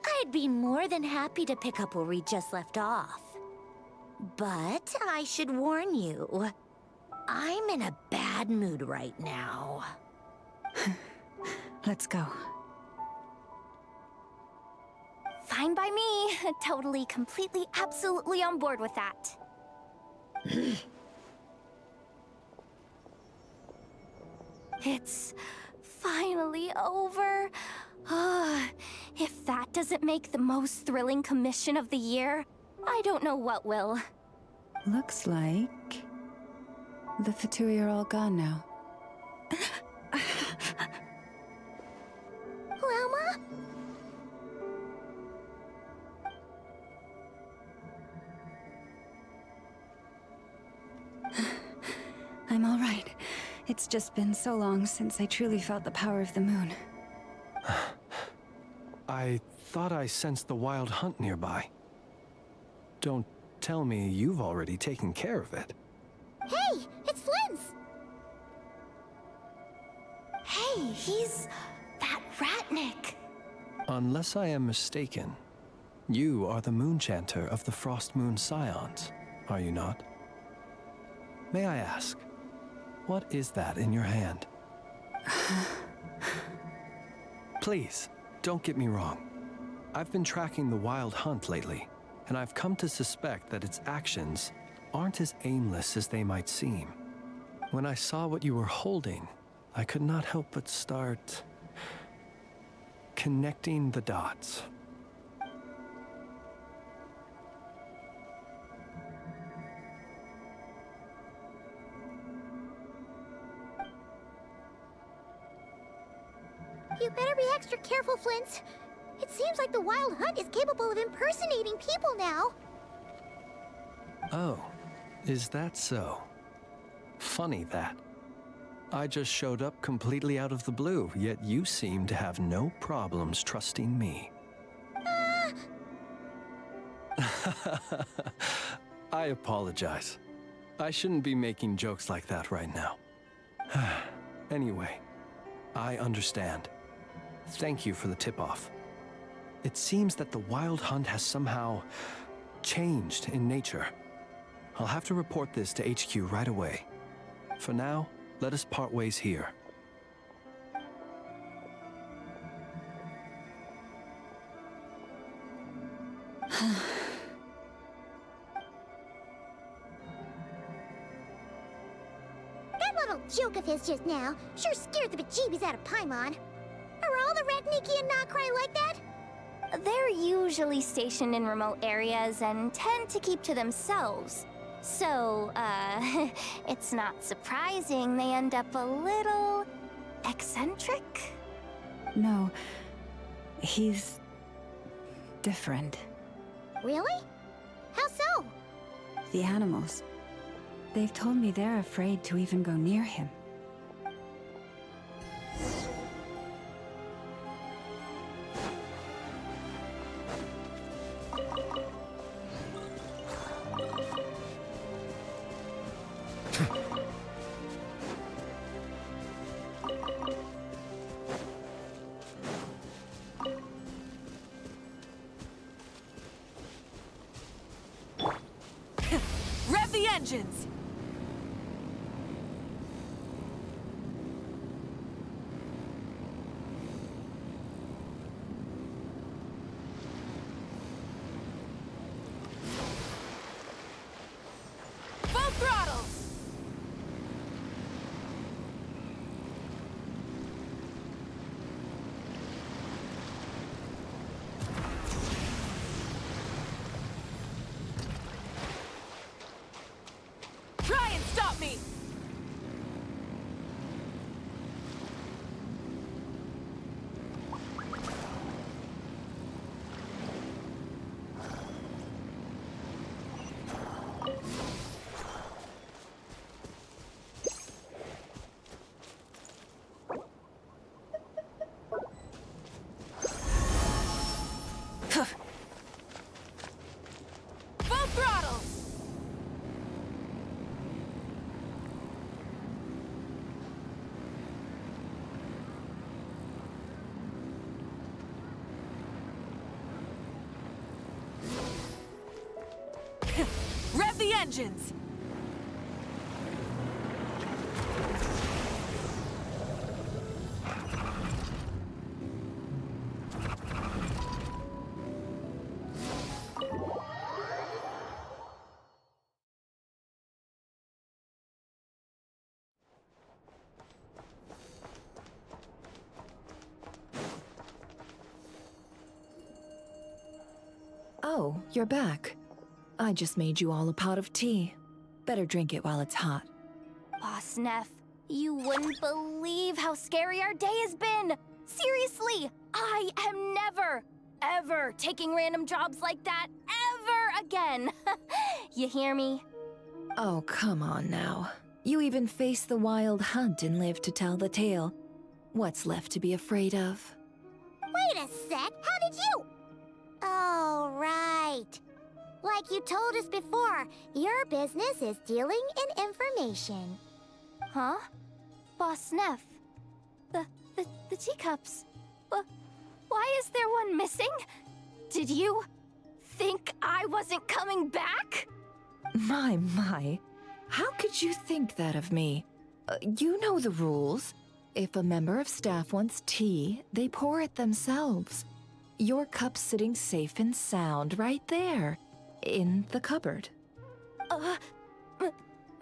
I'd be more than happy to pick up where we just left off. But I should warn you, I'm in a bad mood right now. Let's go. Fine by me. Totally, completely, absolutely on board with that. It's finally over. If that doesn't make the most thrilling commission of the year, I don't know what will. Looks like the Fatui are all gone now. Lalma? I'm all right. It's just been so long since I truly felt the power of the moon. I thought I sensed the wild hunt nearby. Don't tell me you've already taken care of it. Hey, it's Flint's! Hey, he's that Ratnik. Unless I am mistaken, you are the Moonchanter of the Frost Moon Scions, are you not? May I ask, what is that in your hand? Please, don't get me wrong. I've been tracking the wild hunt lately, and I've come to suspect that its actions aren't as aimless as they might seem. When I saw what you were holding, I could not help but start connecting the dots. You better be extra careful, Flint. It seems like the Wild Hunt is capable of impersonating people now. Oh, is that so? Funny that. I just showed up completely out of the blue, yet you seem to have no problems trusting me. I apologize. I shouldn't be making jokes like that right now. Anyway, I understand. Thank you for the tip-off. It seems that the Wild Hunt has somehow changed in nature. I'll have to report this to HQ right away. For now, let us part ways here. That little joke of his just now sure scared the bejeebies out of Paimon. Are all the Ratniki and Nokrai like that? They're usually stationed in remote areas and tend to keep to themselves. So, it's not surprising they end up a little eccentric. No, he's different. Really? How so? The animals. They've told me they're afraid to even go near him. Rev the engines! Full throttle! Rev the engines! Oh, you're back. I just made you all a pot of tea. Better drink it while it's hot. Boss Neff, you wouldn't believe how scary our day has been! Seriously, I am never, ever taking random jobs like that ever again! You hear me? Oh, come on now. You even faced the wild hunt and lived to tell the tale. What's left to be afraid of? Wait a sec, how did you? Oh, right. Like you told us before, your business is dealing in information. Huh? Boss Neff, the teacups. Why is there one missing? Did you think I wasn't coming back? My. How could you think that of me? You know the rules. If a member of staff wants tea, they pour it themselves. Your cup's sitting safe and sound right there, in the cupboard.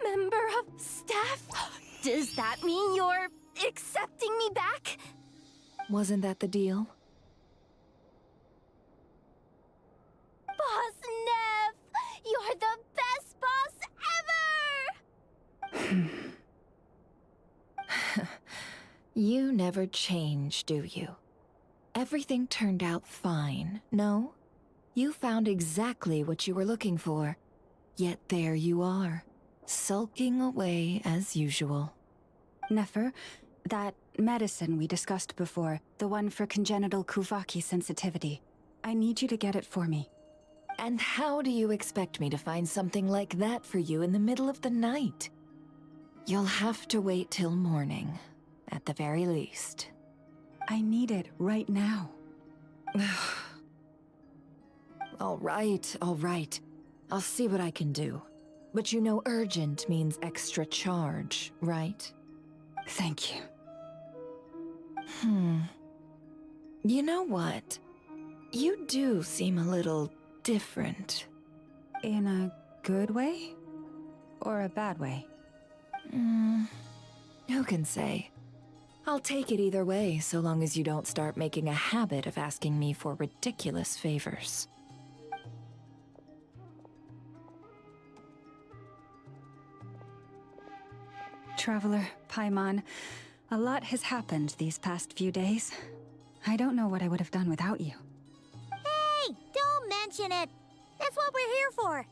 Member of staff? Does that mean you're accepting me back? Wasn't that the deal? Boss Neff! You're the best boss ever! You never change, do you? Everything turned out fine, no? You found exactly what you were looking for. Yet there you are, sulking away as usual. Nefer, that medicine we discussed before, the one for congenital Kuvaki sensitivity, I need you to get it for me. And how do you expect me to find something like that for you in the middle of the night? You'll have to wait till morning, at the very least. I need it right now. All right. I'll see what I can do. But you know urgent means extra charge, right? Thank you. You know what? You do seem a little different. In a good way? Or a bad way? Who can say? I'll take it either way, so long as you don't start making a habit of asking me for ridiculous favors. Traveler, Paimon, a lot has happened these past few days. I don't know what I would have done without you. Hey, don't mention it. That's what we're here for.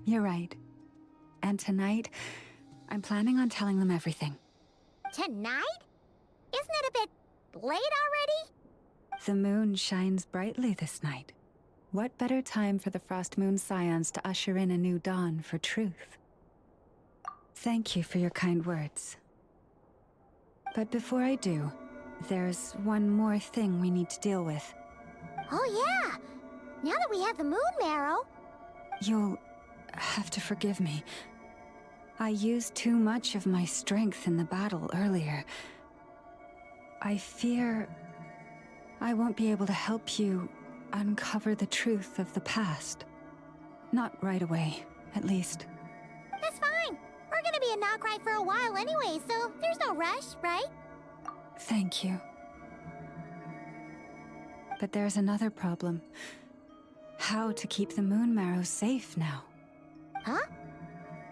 You're right. And tonight, I'm planning on telling them everything. Tonight? Isn't it a bit late already? The moon shines brightly this night. What better time for the Frost Moon Scions to usher in a new dawn for truth? Thank you for your kind words. But before I do, there's one more thing we need to deal with. Oh yeah! Now that we have the moon marrow... You'll have to forgive me. I used too much of my strength in the battle earlier. I fear I won't be able to help you uncover the truth of the past. Not right away, at least. That's fine. We're gonna be in Nokrai for a while anyway, so there's no rush, right? Thank you. But there's another problem. How to keep the moon marrow safe now. Huh?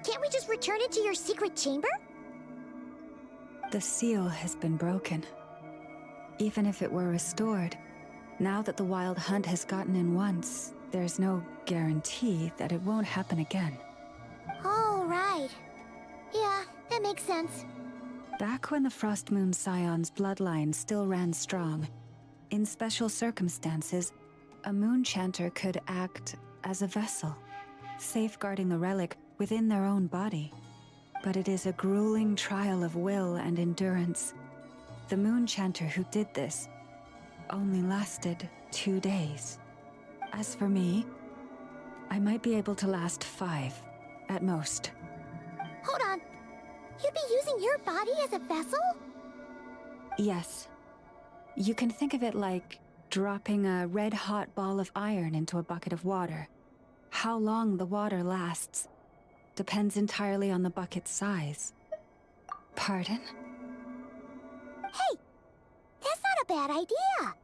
Can't we just return it to your secret chamber? The seal has been broken. Even if it were restored, now that the wild hunt has gotten in once, there's no guarantee that it won't happen again. Oh, right. Yeah, that makes sense. Back when the Frost Moon Scion's bloodline still ran strong, in special circumstances, a moon chanter could act as a vessel, safeguarding the relic within their own body. But it is a grueling trial of will and endurance. The moon chanter who did this only lasted 2 days. As for me, I might be able to last 5, at most. Hold on. You'd be using your body as a vessel? Yes. You can think of it like dropping a red-hot ball of iron into a bucket of water. How long the water lasts depends entirely on the bucket's size. Pardon? Hey, that's not a bad idea.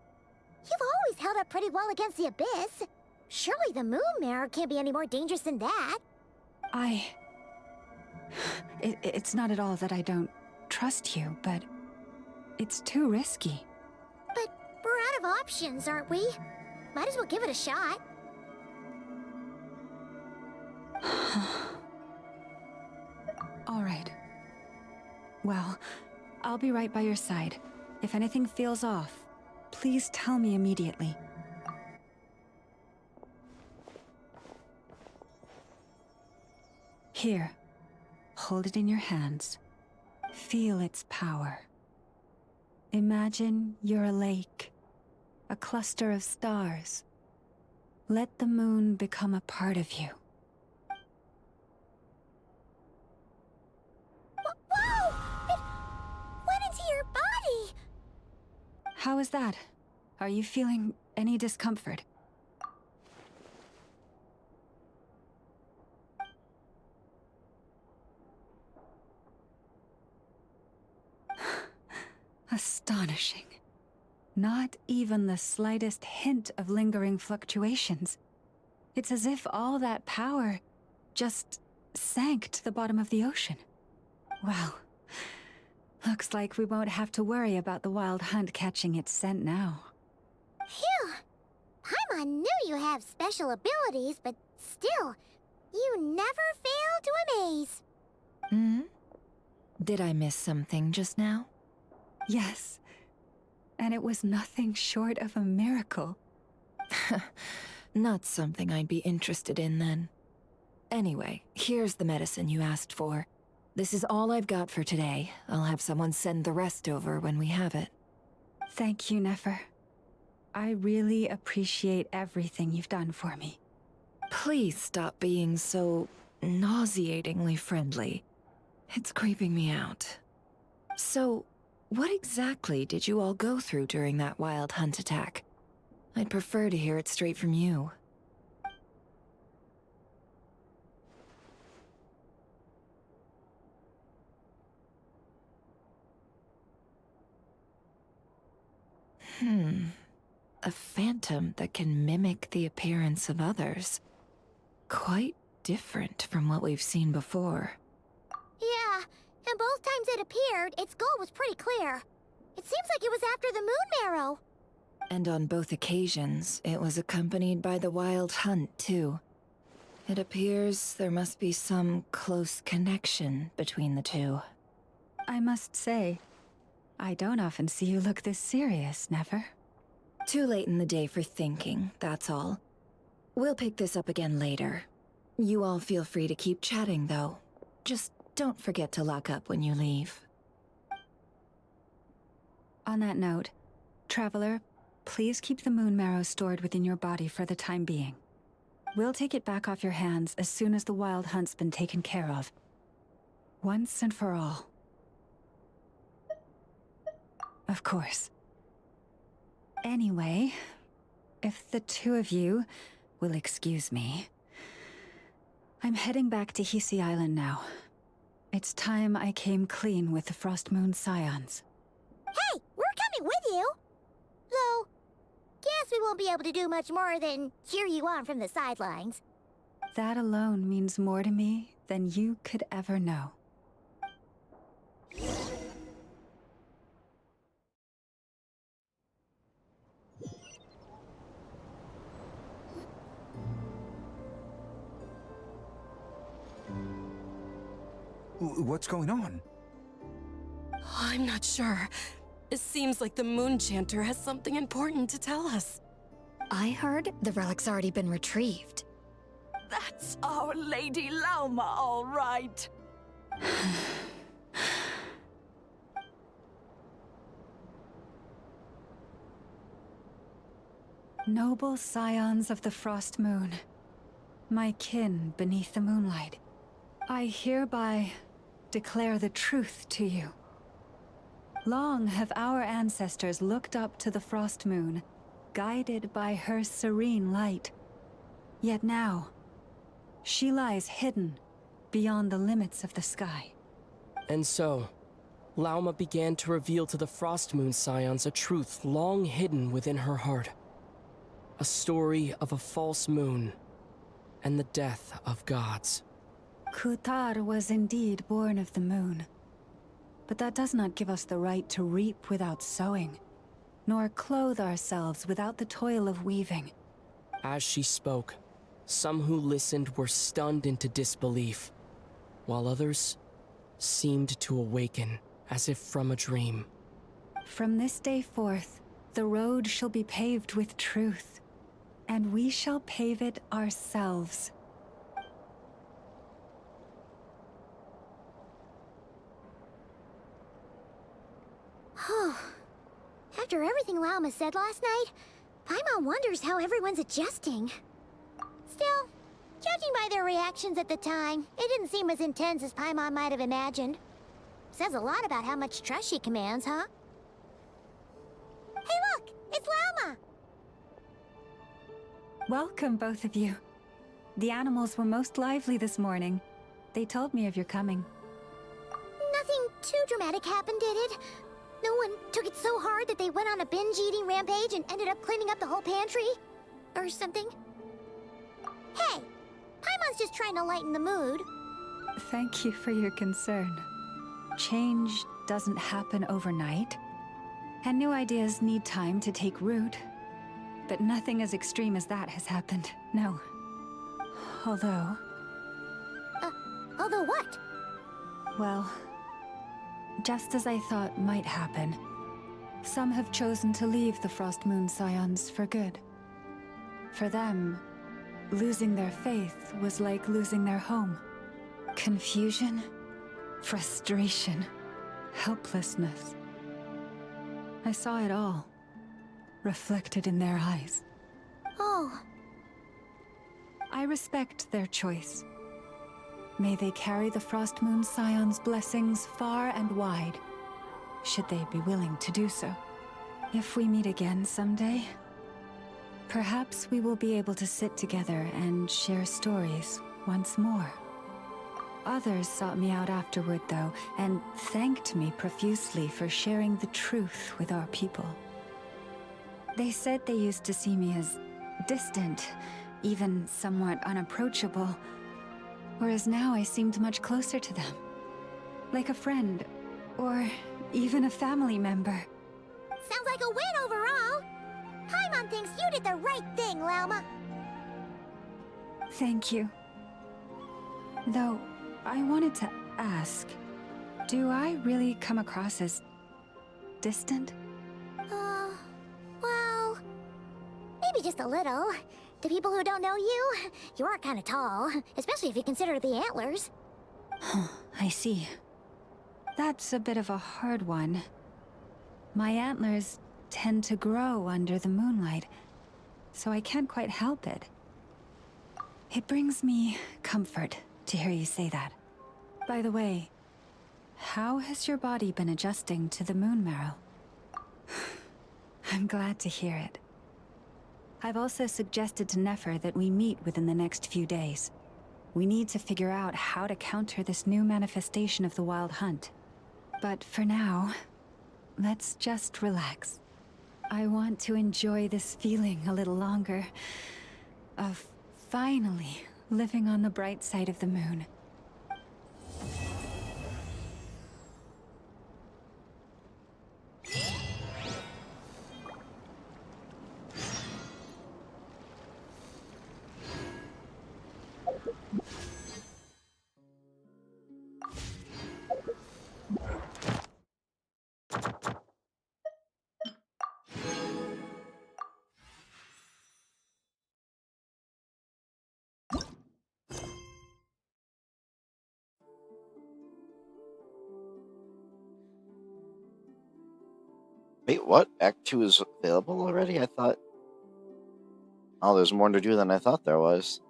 You've always held up pretty well against the abyss. Surely the moon mirror can't be any more dangerous than that. It's not at all that I don't trust you, but it's too risky. But we're out of options, aren't we? Might as well give it a shot. All right. Well, I'll be right by your side. If anything feels off, please tell me immediately. Here. Hold it in your hands. Feel its power. Imagine you're a lake, a cluster of stars. Let the moon become a part of you. Whoa! It went into your body! How is that? Are you feeling any discomfort? Astonishing. Not even the slightest hint of lingering fluctuations. It's as if all that power just sank to the bottom of the ocean. Well, looks like we won't have to worry about the wild hunt catching its scent now. Phew! Paimon knew you have special abilities, but still, you never fail to amaze. Hmm? Did I miss something just now? Yes. And it was nothing short of a miracle. Not something I'd be interested in then. Anyway, here's the medicine you asked for. This is all I've got for today. I'll have someone send the rest over when we have it. Thank you, Nefer. I really appreciate everything you've done for me. Please stop being so nauseatingly friendly. It's creeping me out. So, what exactly did you all go through during that wild hunt attack? I'd prefer to hear it straight from you. A phantom that can mimic the appearance of others. Quite different from what we've seen before. Yeah, and both times it appeared, its goal was pretty clear. It seems like it was after the moon marrow. And on both occasions, it was accompanied by the wild hunt, too. It appears there must be some close connection between the two. I must say, I don't often see you look this serious, Nefer. Too late in the day for thinking, that's all. We'll pick this up again later. You all feel free to keep chatting, though. Just don't forget to lock up when you leave. On that note, Traveler, please keep the moon marrow stored within your body for the time being. We'll take it back off your hands as soon as the wild hunt's been taken care of. Once and for all. Of course. Anyway, if the two of you will excuse me, I'm heading back to Hisi Island now. It's time I came clean with the Frost Moon Scions. Hey, we're coming with you! Though, guess we won't be able to do much more than cheer you on from the sidelines. That alone means more to me than you could ever know. What's going on? I'm not sure. It seems like the Moon Chanter has something important to tell us. I heard the relic's already been retrieved. That's Our Lady Lauma, all right. Noble scions of the Frost Moon, my kin beneath the moonlight, I hereby declare the truth to you. Long have our ancestors looked up to the Frost Moon, guided by her serene light. Yet now, she lies hidden beyond the limits of the sky. And so, Lauma began to reveal to the Frost Moon Scions a truth long hidden within her heart. A story of a false moon and the death of gods. Kutar was indeed born of the moon. But that does not give us the right to reap without sowing, nor clothe ourselves without the toil of weaving. As she spoke, some who listened were stunned into disbelief, while others seemed to awaken as if from a dream. From this day forth, the road shall be paved with truth, and we shall pave it ourselves. After everything Lauma said last night, Paimon wonders how everyone's adjusting. Still, judging by their reactions at the time, it didn't seem as intense as Paimon might have imagined. Says a lot about how much trust she commands, huh? Hey look! It's Lauma! Welcome, both of you. The animals were most lively this morning. They told me of your coming. Nothing too dramatic happened, did it? No one took it so hard that they went on a binge-eating rampage and ended up cleaning up the whole pantry? Or something? Hey! Paimon's just trying to lighten the mood. Thank you for your concern. Change doesn't happen overnight, and new ideas need time to take root. But nothing as extreme as that has happened, no. Although... although what? Well, just as I thought might happen, some have chosen to leave the Frost Moon Scions for good. For them, losing their faith was like losing their home. Confusion, frustration, helplessness. I saw it all, reflected in their eyes. Oh. I respect their choice. May they carry the Frost Moon Scion's blessings far and wide, should they be willing to do so. If we meet again someday, perhaps we will be able to sit together and share stories once more. Others sought me out afterward, though, and thanked me profusely for sharing the truth with our people. They said they used to see me as distant, even somewhat unapproachable, whereas now I seemed much closer to them. Like a friend, or even a family member. Sounds like a win overall! Paimon thinks you did the right thing, Lauma. Thank you. Though, I wanted to ask, do I really come across as distant? Well, maybe just a little. To people who don't know you, you are kind of tall, especially if you consider the antlers. I see. That's a bit of a hard one. My antlers tend to grow under the moonlight, so I can't quite help it. It brings me comfort to hear you say that. By the way, how has your body been adjusting to the moon marrow? I'm glad to hear it. I've also suggested to Nefer that we meet within the next few days. We need to figure out how to counter this new manifestation of the Wild Hunt. But for now, let's just relax. I want to enjoy this feeling a little longer, of finally living on the bright side of the moon. Wait, what? Act 2 is available already? I thought... Oh, there's more to do than I thought there was.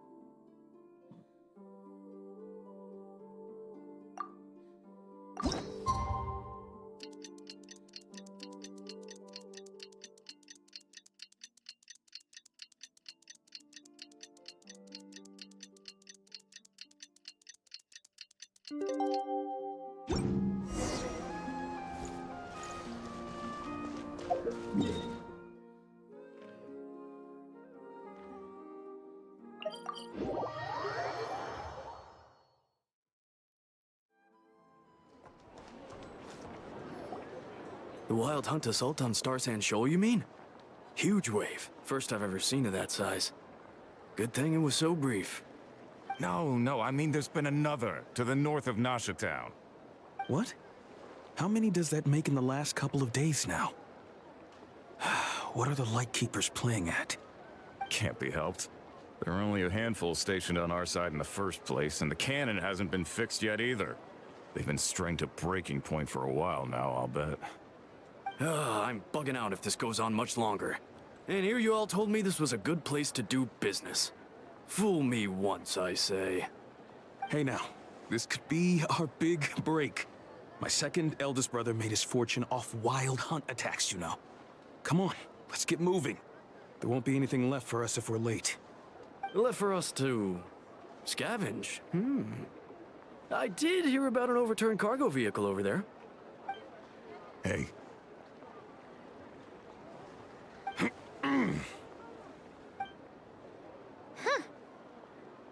The Wild Hunt assault on Star Sand Shoal, you mean? Huge wave. First I've ever seen of that size. Good thing it was so brief. No, I mean there's been another to the north of Nasha Town. What? How many does that make in the last couple of days now? What are the Lightkeepers playing at? Can't be helped. There are only a handful stationed on our side in the first place, and the cannon hasn't been fixed yet either. They've been strained to breaking point for a while now, I'll bet. I'm bugging out if this goes on much longer. And here you all told me this was a good place to do business. Fool me once, I say. Hey now, this could be our big break. My second eldest brother made his fortune off Wild Hunt attacks, you know. Come on, let's get moving. There won't be anything left for us if we're late. Left for us to scavenge? I did hear about an overturned cargo vehicle over there. Hey. Huh.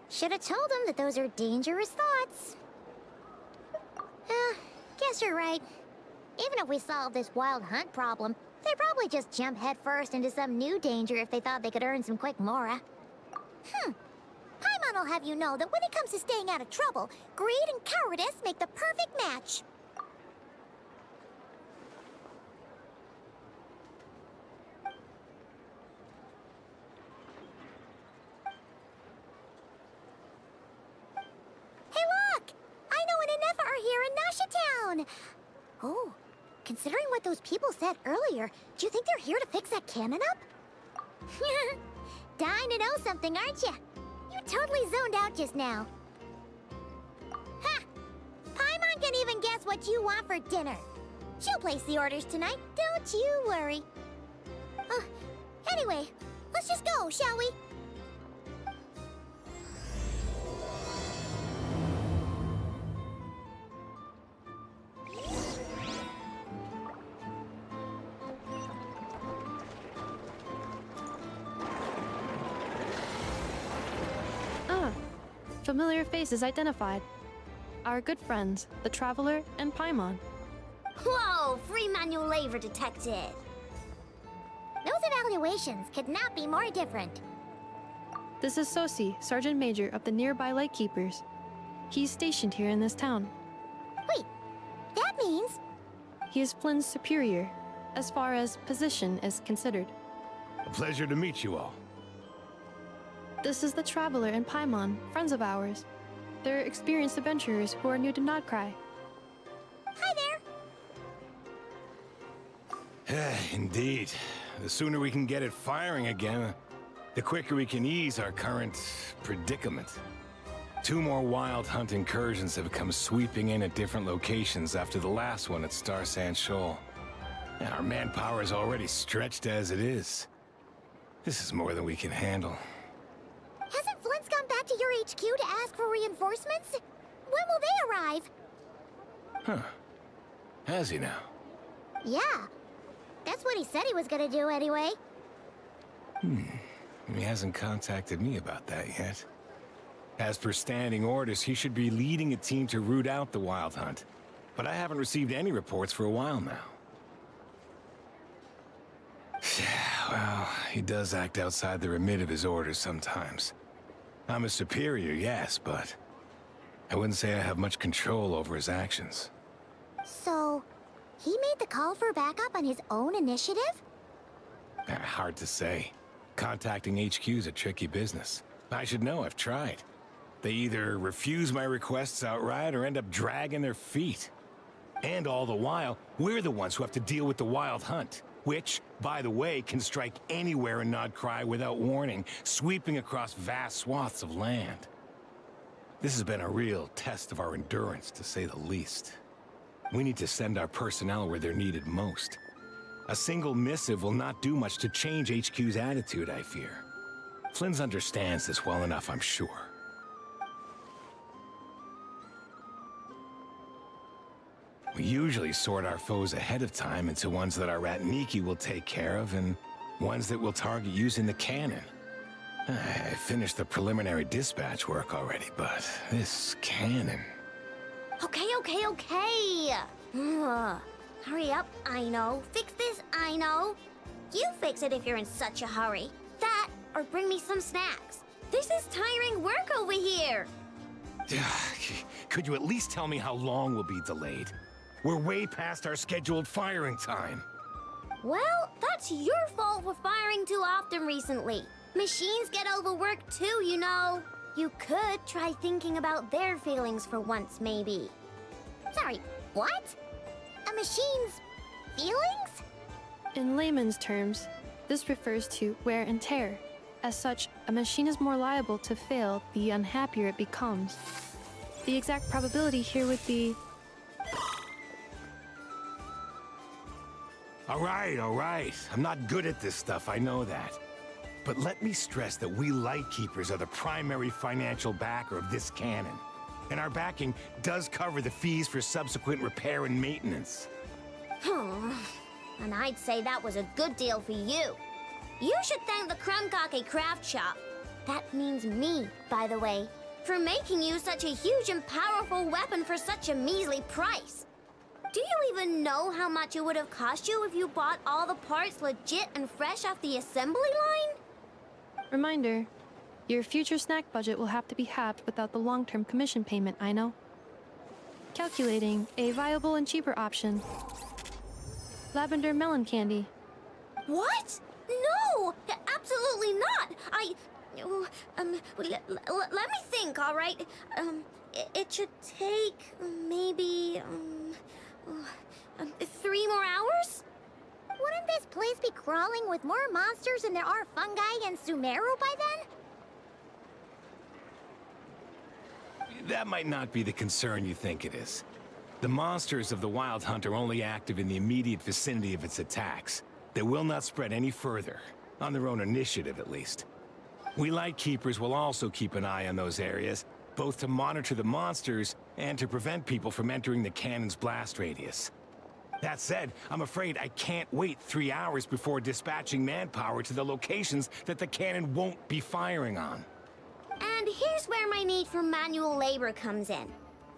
Should have told him that those are dangerous thoughts. Guess you're right. Even if we solve this Wild Hunt problem, they'd probably just jump headfirst into some new danger if they thought they could earn some quick mora. Paimon will have you know that when it comes to staying out of trouble, greed and cowardice make the perfect match. Hey look! I know an Inefa are here in Nasha Town! Oh, considering what those people said earlier, do you think they're here to fix that cannon up? Dying to know something, aren't you? You totally zoned out just now. Ha! Paimon can even guess what you want for dinner. She'll place the orders tonight, don't you worry. Anyway, let's just go, shall we? Familiar faces identified. Our good friends, the Traveler and Paimon. Whoa, free manual labor detected. Those evaluations could not be more different. This is Sosi, Sergeant Major of the nearby Lightkeepers. He's stationed here in this town. Wait, that means... He is Flynn's superior, as far as position is considered. A pleasure to meet you all. This is the Traveler and Paimon, friends of ours. They're experienced adventurers who are new to Nodcry. Hi there! Indeed. The sooner we can get it firing again, the quicker we can ease our current predicament. 2 more Wild Hunt incursions have come sweeping in at different locations after the last one at Star Sand Shoal. Our manpower is already stretched as it is. This is more than we can handle. Hasn't Flint's gone back to your HQ to ask for reinforcements? When will they arrive? Huh. Has he now? Yeah. That's what he said he was gonna do anyway. He hasn't contacted me about that yet. As per standing orders, he should be leading a team to root out the Wild Hunt. But I haven't received any reports for a while now. Well, he does act outside the remit of his orders sometimes. I'm a superior, yes, but I wouldn't say I have much control over his actions. So, he made the call for backup on his own initiative? Hard to say. Contacting HQ is a tricky business. I should know, I've tried. They either refuse my requests outright or end up dragging their feet. And all the while, we're the ones who have to deal with the Wild Hunt. which, by the way, can strike anywhere in Nodcry without warning, sweeping across vast swaths of land. This has been a real test of our endurance, to say the least. We need to send our personnel where they're needed most. A single missive will not do much to change HQ's attitude, I fear. Flynn's understands this well enough, I'm sure. We usually sort our foes ahead of time into ones that our rat Nikki will take care of and ones that we'll target using the cannon. I finished the preliminary dispatch work already, but this cannon... Okay. Hurry up, I know. Fix this, I know. You fix it if you're in such a hurry. That, or bring me some snacks. This is tiring work over here. Could you at least tell me how long we'll be delayed? We're way past our scheduled firing time. Well, that's your fault for firing too often recently. Machines get overworked too, you know. You could try thinking about their feelings for once, maybe. Sorry, what? A machine's feelings? In layman's terms, this refers to wear and tear. As such, a machine is more liable to fail the unhappier it becomes. The exact probability here would be... All right. I'm not good at this stuff, I know that. But let me stress that we Lightkeepers are the primary financial backer of this cannon. And our backing does cover the fees for subsequent repair and maintenance. And I'd say that was a good deal for you. You should thank the Krumkake Craft Shop. That means me, by the way, for making you such a huge and powerful weapon for such a measly price. Do you even know how much it would have cost you if you bought all the parts legit and fresh off the assembly line? Reminder, your future snack budget will have to be halved without the long-term commission payment, I know. Calculating a viable and cheaper option. Lavender melon candy. What? No! Absolutely not! Let me think, all right? It should take maybe, 3 more hours? Wouldn't this place be crawling with more monsters than there are fungi and Sumeru by then? That might not be the concern you think it is. The monsters of the Wild Hunt are only active in the immediate vicinity of its attacks. They will not spread any further, on their own initiative at least. We Lightkeepers will also keep an eye on those areas, both to monitor the monsters and to prevent people from entering the cannon's blast radius. That said, I'm afraid I can't wait 3 hours before dispatching manpower to the locations that the cannon won't be firing on. And here's where my need for manual labor comes in.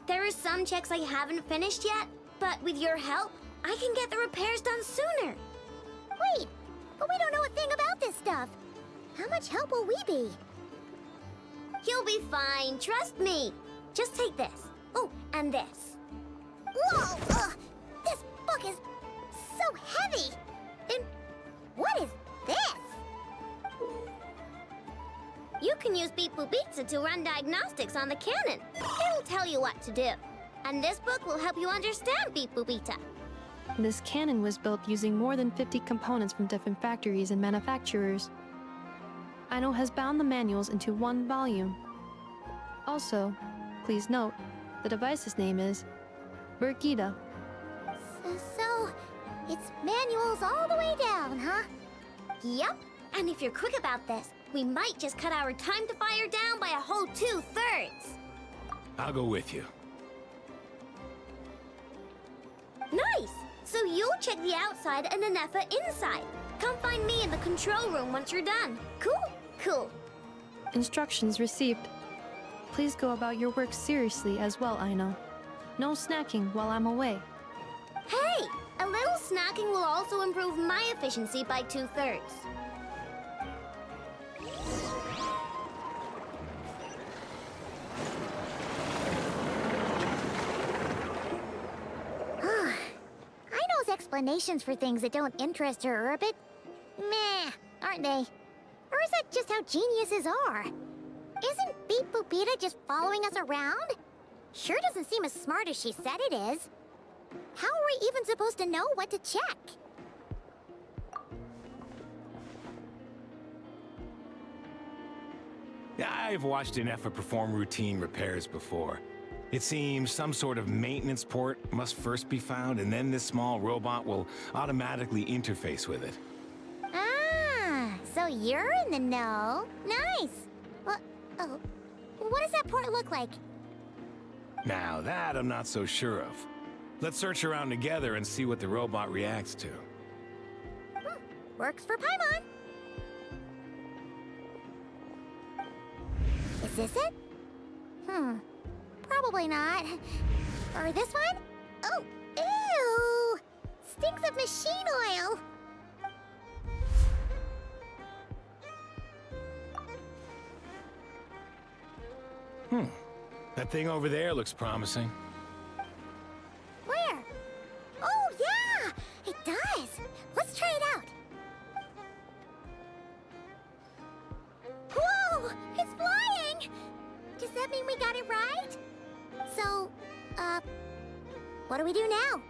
There are some checks I haven't finished yet, but with your help, I can get the repairs done sooner. Wait, but we don't know a thing about this stuff. How much help will we be? You'll be fine, trust me. Just take this. Oh, and this. Whoa! This book is so heavy! And what is this? You can use Beep Boop Pizza to run diagnostics on the cannon. It'll tell you what to do. And this book will help you understand Beep Boop Pizza. This cannon was built using more than 50 components from different factories and manufacturers. Aino has bound the manuals into one volume. Also, please note, the device's name is Birgitta. So, it's manuals all the way down, huh? Yep, and if you're quick about this, we might just cut our time to fire down by a whole 2/3. I'll go with you. Nice! So you'll check the outside and the Nefa inside. Come find me in the control room once you're done. Cool? Cool. Instructions received. Please go about your work seriously as well, Aino. No snacking while I'm away. Hey! A little snacking will also improve my efficiency by 2/3. Aino's explanations for things that don't interest her are a bit meh, aren't they? Or is that just how geniuses are? Isn't Beep Boop Pita just following us around? Sure doesn't seem as smart as she said it is. How are we even supposed to know what to check? I've watched an Effa perform routine repairs before. It seems some sort of maintenance port must first be found, and then this small robot will automatically interface with it. Ah, so you're in the know. Nice. Well, oh, what does that port look like? Now that I'm not so sure of. Let's search around together and see what the robot reacts to. Works for Paimon. Is this it? Probably not. Or this one? Oh, ew! Stinks of machine oil. That thing over there looks promising. Where? Oh, yeah! It does. Let's try it out. Whoa! It's flying! Does that mean we got it right? So, what do we do now?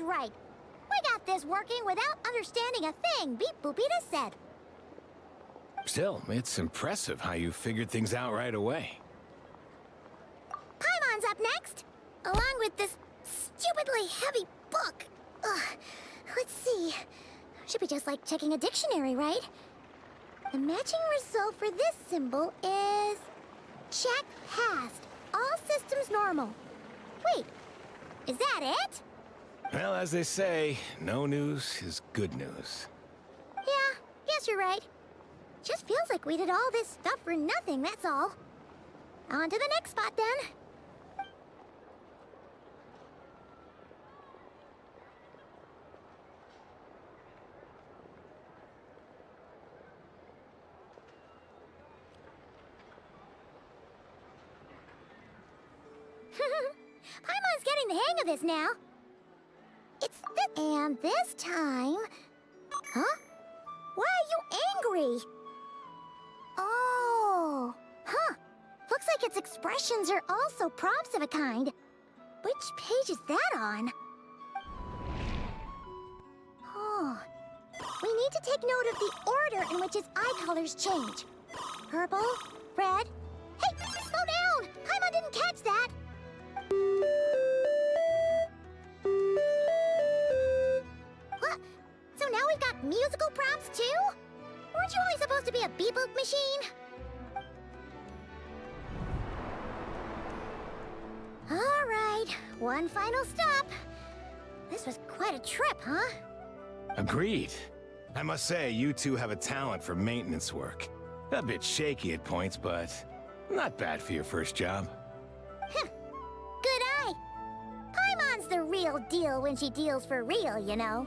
Right. We got this working without understanding a thing Beep Boopita said. Still, it's impressive how you figured things out right away. Paimon's up next, along with this stupidly heavy book. Ugh. Let's see. Should be just like checking a dictionary, right? The matching result for this symbol is... check passed. All systems normal. Wait, is that it? Well, as they say, no news is good news. Yeah, guess you're right. Just feels like we did all this stuff for nothing, that's all. On to the next spot, then. Paimon's getting the hang of this now. It's this... And this time... Huh? Why are you angry? Oh... Huh. Looks like its expressions are also prompts of a kind. Which page is that on? Oh... We need to take note of the order in which its eye colors change. Purple, red... Hey! Slow down! Paimon didn't catch that! What? So now we've got musical prompts too? Weren't you only supposed to be a beep-boop machine? Alright, one final stop. This was quite a trip, huh? Agreed. I must say, you two have a talent for maintenance work. A bit shaky at points, but not bad for your first job. Good eye. Paimon's the real deal when she deals for real, you know.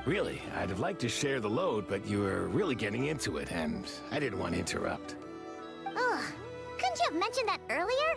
Really, I'd have liked to share the load, but you were really getting into it, and I didn't want to interrupt. Ugh, couldn't you have mentioned that earlier?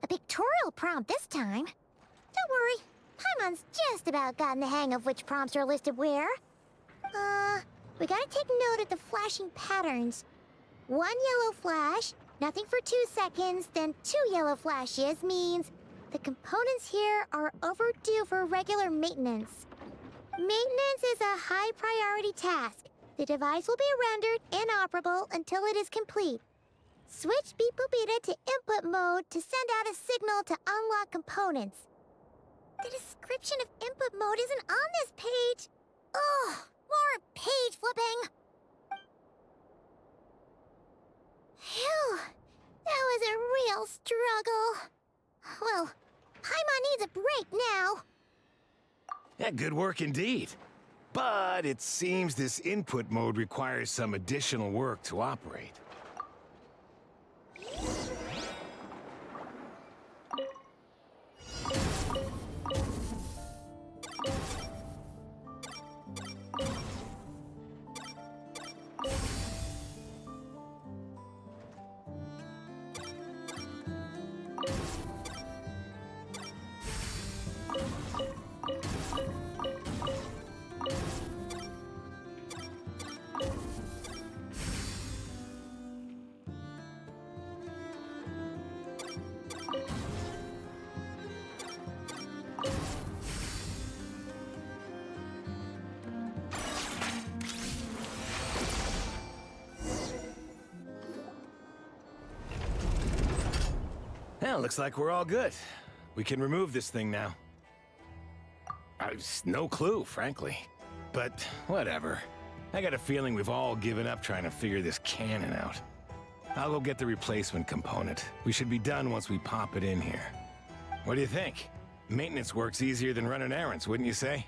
A pictorial prompt this time. Don't worry, Paimon's just about gotten the hang of which prompts are listed where. We gotta take note of the flashing patterns. One yellow flash, Nothing for 2 seconds, then 2 yellow flashes means the components here are overdue for regular maintenance. Maintenance is a high priority task. The device will be rendered inoperable until it is complete. Switch Beep Boopita to input mode to send out a signal to unlock components. The description of input mode isn't on this page. Ugh, more page flipping. Phew, that was a real struggle. Well, Paimon needs a break now. Yeah, good work indeed. But it seems this input mode requires some additional work to operate. Well, looks like we're all good. We can remove this thing now. No clue, frankly. But whatever. I got a feeling we've all given up trying to figure this cannon out. I'll go get the replacement component. We should be done once we pop it in here. What do you think? Maintenance work's easier than running errands, wouldn't you say?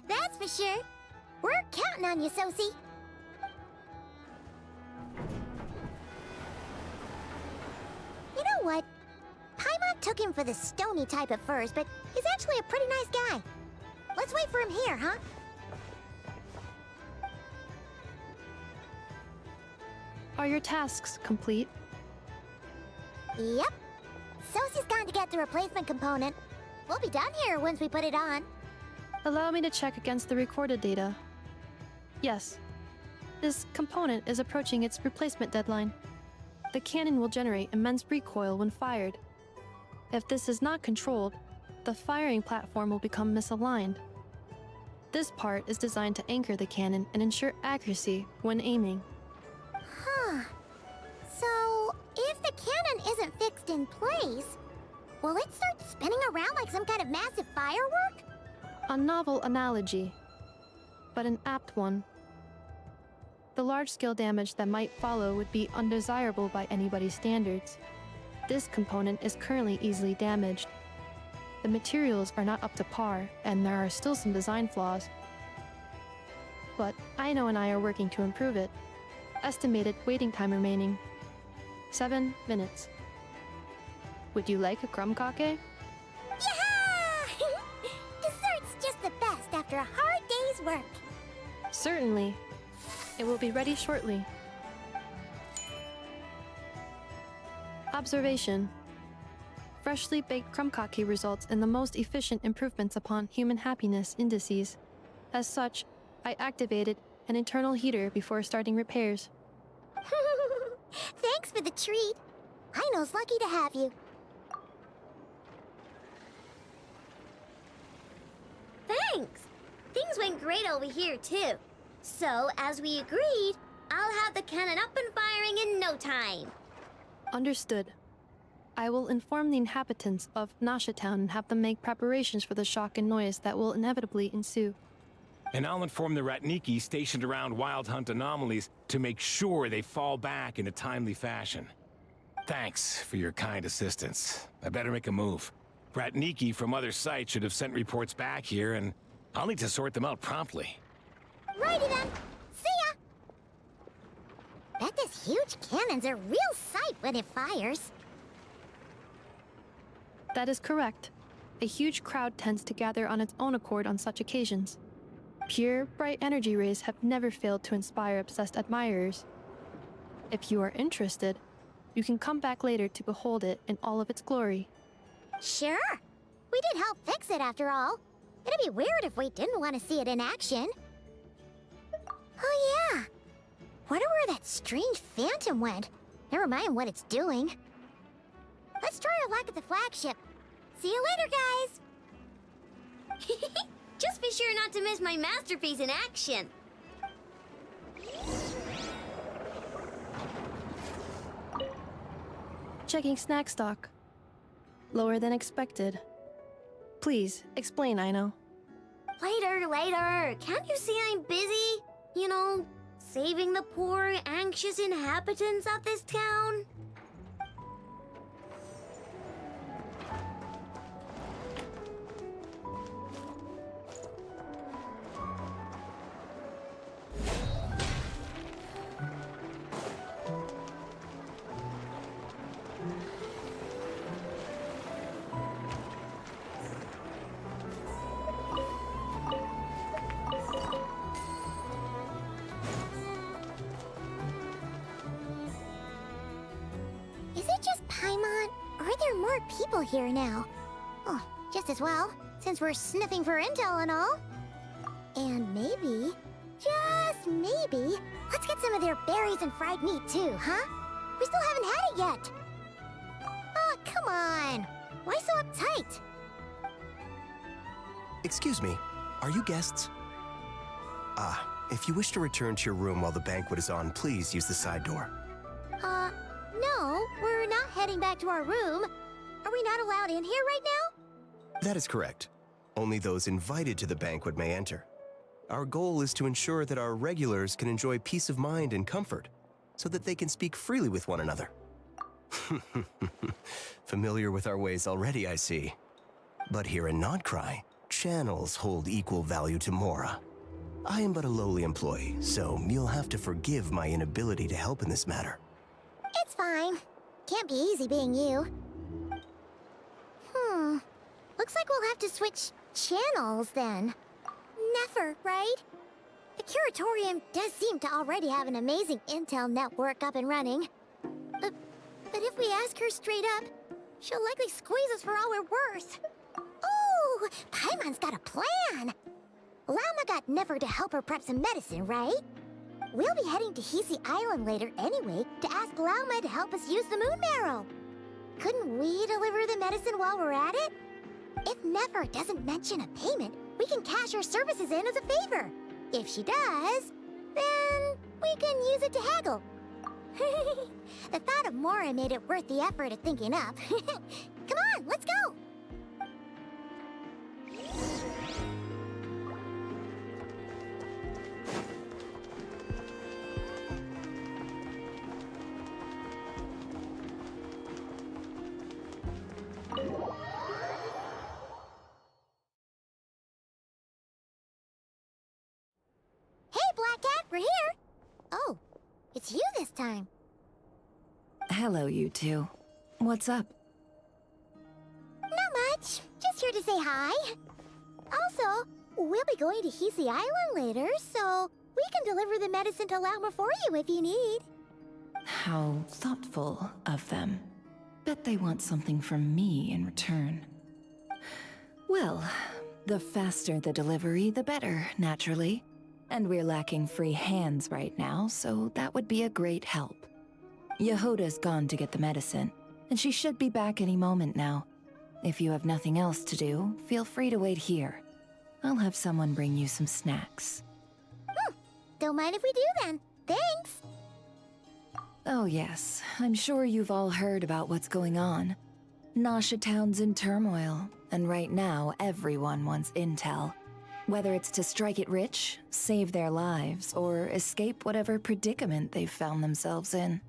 That's for sure. We're counting on you, Sosie. You know what? Paimon took him for the stony type at first, but he's actually a pretty nice guy. Let's wait for him here, huh? Are your tasks complete? Yep. Sosie's gone to get the replacement component. We'll be done here once we put it on. Allow me to check against the recorded data. Yes. This component is approaching its replacement deadline. The cannon will generate immense recoil when fired. If this is not controlled, the firing platform will become misaligned. This part is designed to anchor the cannon and ensure accuracy when aiming. Huh. So, if the cannon isn't fixed in place, will it start spinning around like some kind of massive firework? A novel analogy, but an apt one. The large-scale damage that might follow would be undesirable by anybody's standards. This component is currently easily damaged. The materials are not up to par, and there are still some design flaws. But Aino and I are working to improve it. Estimated waiting time remaining: 7 minutes. Would you like a crumb cake? Yeah! Dessert's just the best after a hard day's work. Certainly. It will be ready shortly. Observation. Freshly baked crumb cake results in the most efficient improvements upon human happiness indices. As such, I activated an internal heater before starting repairs. Thanks for the treat. Aino's lucky to have you. Thanks. Things went great over here, too. So, as we agreed, I'll have the cannon up and firing in no time. Understood. I will inform the inhabitants of Nasha Town and have them make preparations for the shock and noise that will inevitably ensue. And I'll inform the Ratniki stationed around Wild Hunt anomalies to make sure they fall back in a timely fashion. Thanks for your kind assistance. I better make a move. Ratniki from other sites should have sent reports back here, and I'll need to sort them out promptly. Righty then. See ya! Bet this huge cannon's a real sight when it fires. That is correct. A huge crowd tends to gather on its own accord on such occasions. Pure, bright energy rays have never failed to inspire obsessed admirers. If you are interested, you can come back later to behold it in all of its glory. Sure. We did help fix it after all. It'd be weird if we didn't want to see it in action. Oh yeah. Wonder where that strange phantom went. Never mind what it's doing. Let's try our luck at the flagship. See you later, guys! Just be sure not to miss my masterpiece in action. Checking snack stock. Lower than expected. Please, explain, Aino. Later. Can't you see I'm busy? You know, saving the poor, anxious inhabitants of this town? Is it just Paimon, or are there more people here now? Oh, just as well, since we're sniffing for intel and all. And maybe, just maybe, let's get some of their berries and fried meat too, huh? We still haven't had it yet. Oh, come on. Why so uptight? Excuse me, are you guests? If you wish to return to your room while the banquet is on, please use the side door. No, we're not heading back to our room. Are we not allowed in here right now? That is correct. Only those invited to the banquet may enter. Our goal is to ensure that our regulars can enjoy peace of mind and comfort, so that they can speak freely with one another. Familiar with our ways already, I see. But here in Notcry, channels hold equal value to Mora. I am but a lowly employee, so you'll have to forgive my inability to help in this matter. It's fine. Can't be easy being you. Looks like we'll have to switch channels then. Never, right? The Curatorium does seem to already have an amazing intel network up and running. But if we ask her straight up, she'll likely squeeze us for all we're worth. Ooh, Paimon's got a plan! Lauma got Nefer to help her prep some medicine, right? We'll be heading to Hisi Island later anyway to ask Lauma to help us use the moon marrow. Couldn't we deliver the medicine while we're at it? If Nefer doesn't mention a payment, we can cash her services in as a favor. If she does, then we can use it to haggle. The thought of Mora made it worth the effort of thinking up. Come on, let's go! Hey, Black Cat, we're here! Oh, it's you this time. Hello, you two. What's up? Not much. Just here to say hi. Also, we'll be going to Hisi Island later, so we can deliver the medicine to Lauma for you if you need. How thoughtful of them. Bet they want something from me in return. Well, the faster the delivery, the better, naturally. And we're lacking free hands right now, so that would be a great help. Yehoda's gone to get the medicine, and she should be back any moment now. If you have nothing else to do, feel free to wait here. I'll have someone bring you some snacks. Don't mind if we do then. Thanks! Oh yes, I'm sure you've all heard about what's going on. Nasha Town's in turmoil, and right now everyone wants intel. Whether it's to strike it rich, save their lives, or escape whatever predicament they've found themselves in.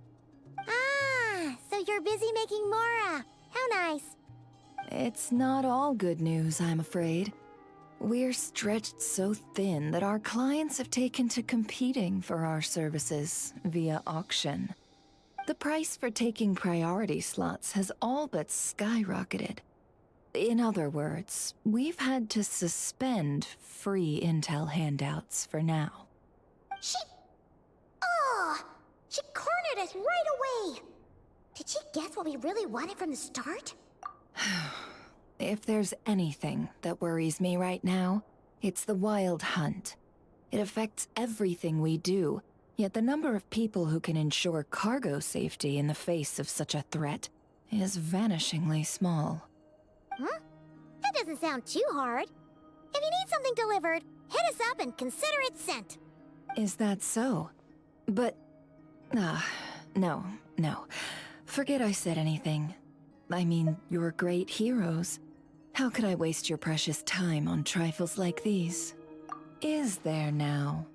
Ah, so you're busy making Mora. How nice. It's not all good news, I'm afraid. We're stretched so thin that our clients have taken to competing for our services via auction. The price for taking priority slots has all but skyrocketed. In other words, we've had to suspend free intel handouts for now. She cornered us right away! Did she guess what we really wanted from the start? If there's anything that worries me right now, it's the Wild Hunt. It affects everything we do, Yet the number of people who can ensure cargo safety in the face of such a threat is vanishingly small. Huh? That doesn't sound too hard. If you need something delivered, hit us up and consider it sent. Is that so? But... no. Forget I said anything. I mean, you're great heroes. How could I waste your precious time on trifles like these? Is there now?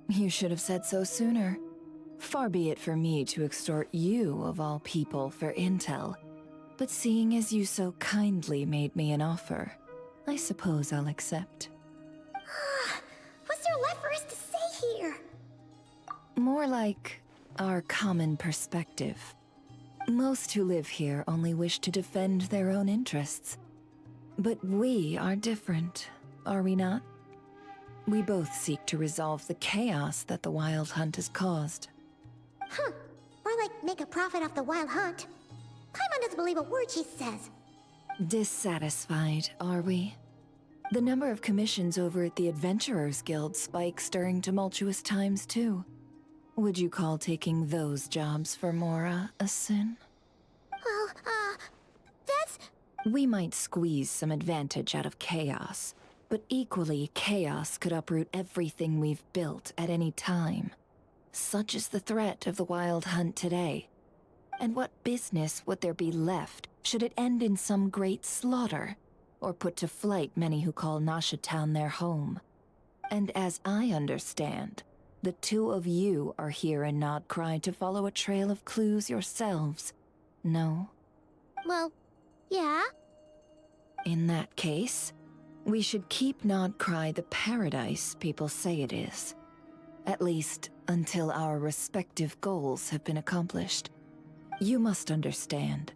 You should have said so sooner. Far be it for me to extort you, of all people, for intel. But seeing as you so kindly made me an offer, I suppose I'll accept. What's there left for us to say here? More like our common perspective. Most who live here only wish to defend their own interests. But we are different, are we not? We both seek to resolve the chaos that the Wild Hunt has caused. Huh. Or like make a profit off the Wild Hunt. Paimon doesn't believe a word she says. Dissatisfied, are we? The number of commissions over at the Adventurers Guild spikes during tumultuous times, too. Would you call taking those jobs for Mora a sin? Well, that's... We might squeeze some advantage out of chaos, but equally, chaos could uproot everything we've built at any time. Such is the threat of the Wild Hunt today. And what business would there be left should it end in some great slaughter, or put to flight many who call Nasha Town their home? And as I understand, the two of you are here in Nodcry to follow a trail of clues yourselves, no? Well, yeah. In that case, we should keep Nodcry the paradise people say it is. At least, until our respective goals have been accomplished. You must understand,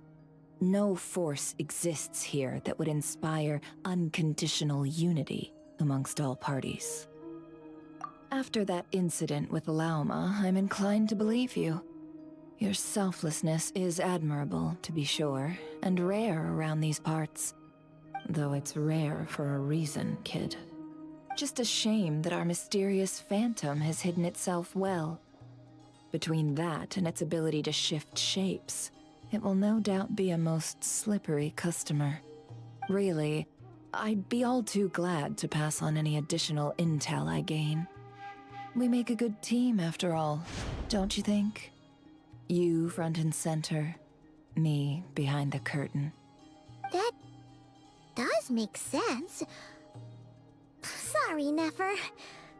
no force exists here that would inspire unconditional unity amongst all parties. After that incident with Lauma, I'm inclined to believe you. Your selflessness is admirable, to be sure, and rare around these parts. Though it's rare for a reason, kid. Just a shame that our mysterious phantom has hidden itself well. Between that and its ability to shift shapes, it will no doubt be a most slippery customer. Really, I'd be all too glad to pass on any additional intel I gain. We make a good team, after all, don't you think? You front and center, me behind the curtain. That does make sense. Sorry, Nefer.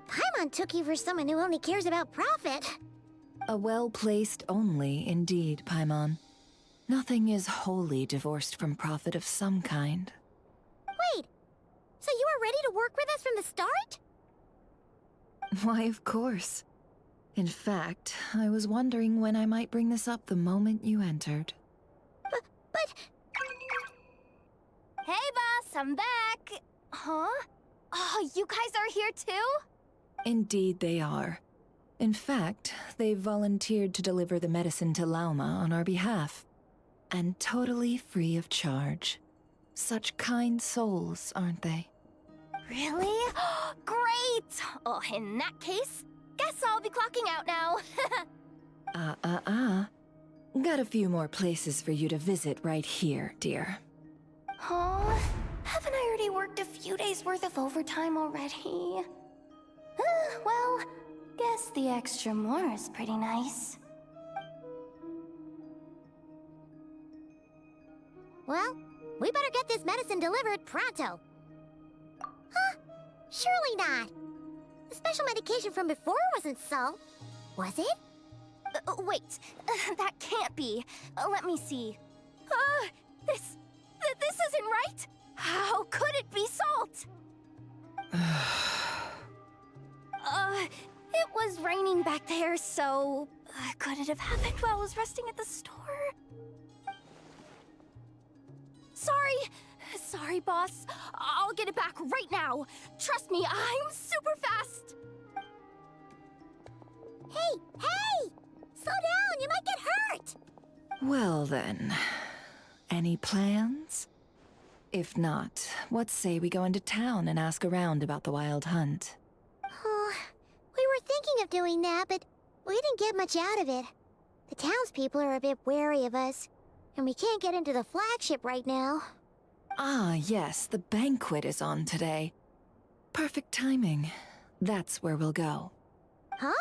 Paimon took you for someone who only cares about profit. A well-placed only, indeed, Paimon. Nothing is wholly divorced from profit of some kind. Wait, so you were ready to work with us from the start? Why, of course. In fact, I was wondering when I might bring this up the moment you entered. But... Hey, boss, I'm back! Huh? Oh, you guys are here too? Indeed they are. In fact, they've volunteered to deliver the medicine to Lauma on our behalf. And totally free of charge. Such kind souls, aren't they? Really? Great! Oh, in that case, guess I'll be clocking out now. Got a few more places for you to visit right here, dear. Huh? Haven't I already worked a few days worth of overtime already? Well, guess the extra more is pretty nice. Well, we better get this medicine delivered pronto. Huh? Surely not. The special medication from before wasn't so. Was it? Wait, that can't be. Let me see. This isn't right. How could it be salt? It was raining back there, so could it have happened while I was resting at the store? Sorry, boss. I'll get it back right now. Trust me, I'm super fast. Hey! Slow down, you might get hurt! Well then, any plans? If not, what say we go into town and ask around about the Wild Hunt? We were thinking of doing that, but We didn't get much out of it. The townspeople are a bit wary of us, and we can't get into the flagship right now. Ah, yes, the banquet is on today. Perfect timing. That's where we'll go. Huh?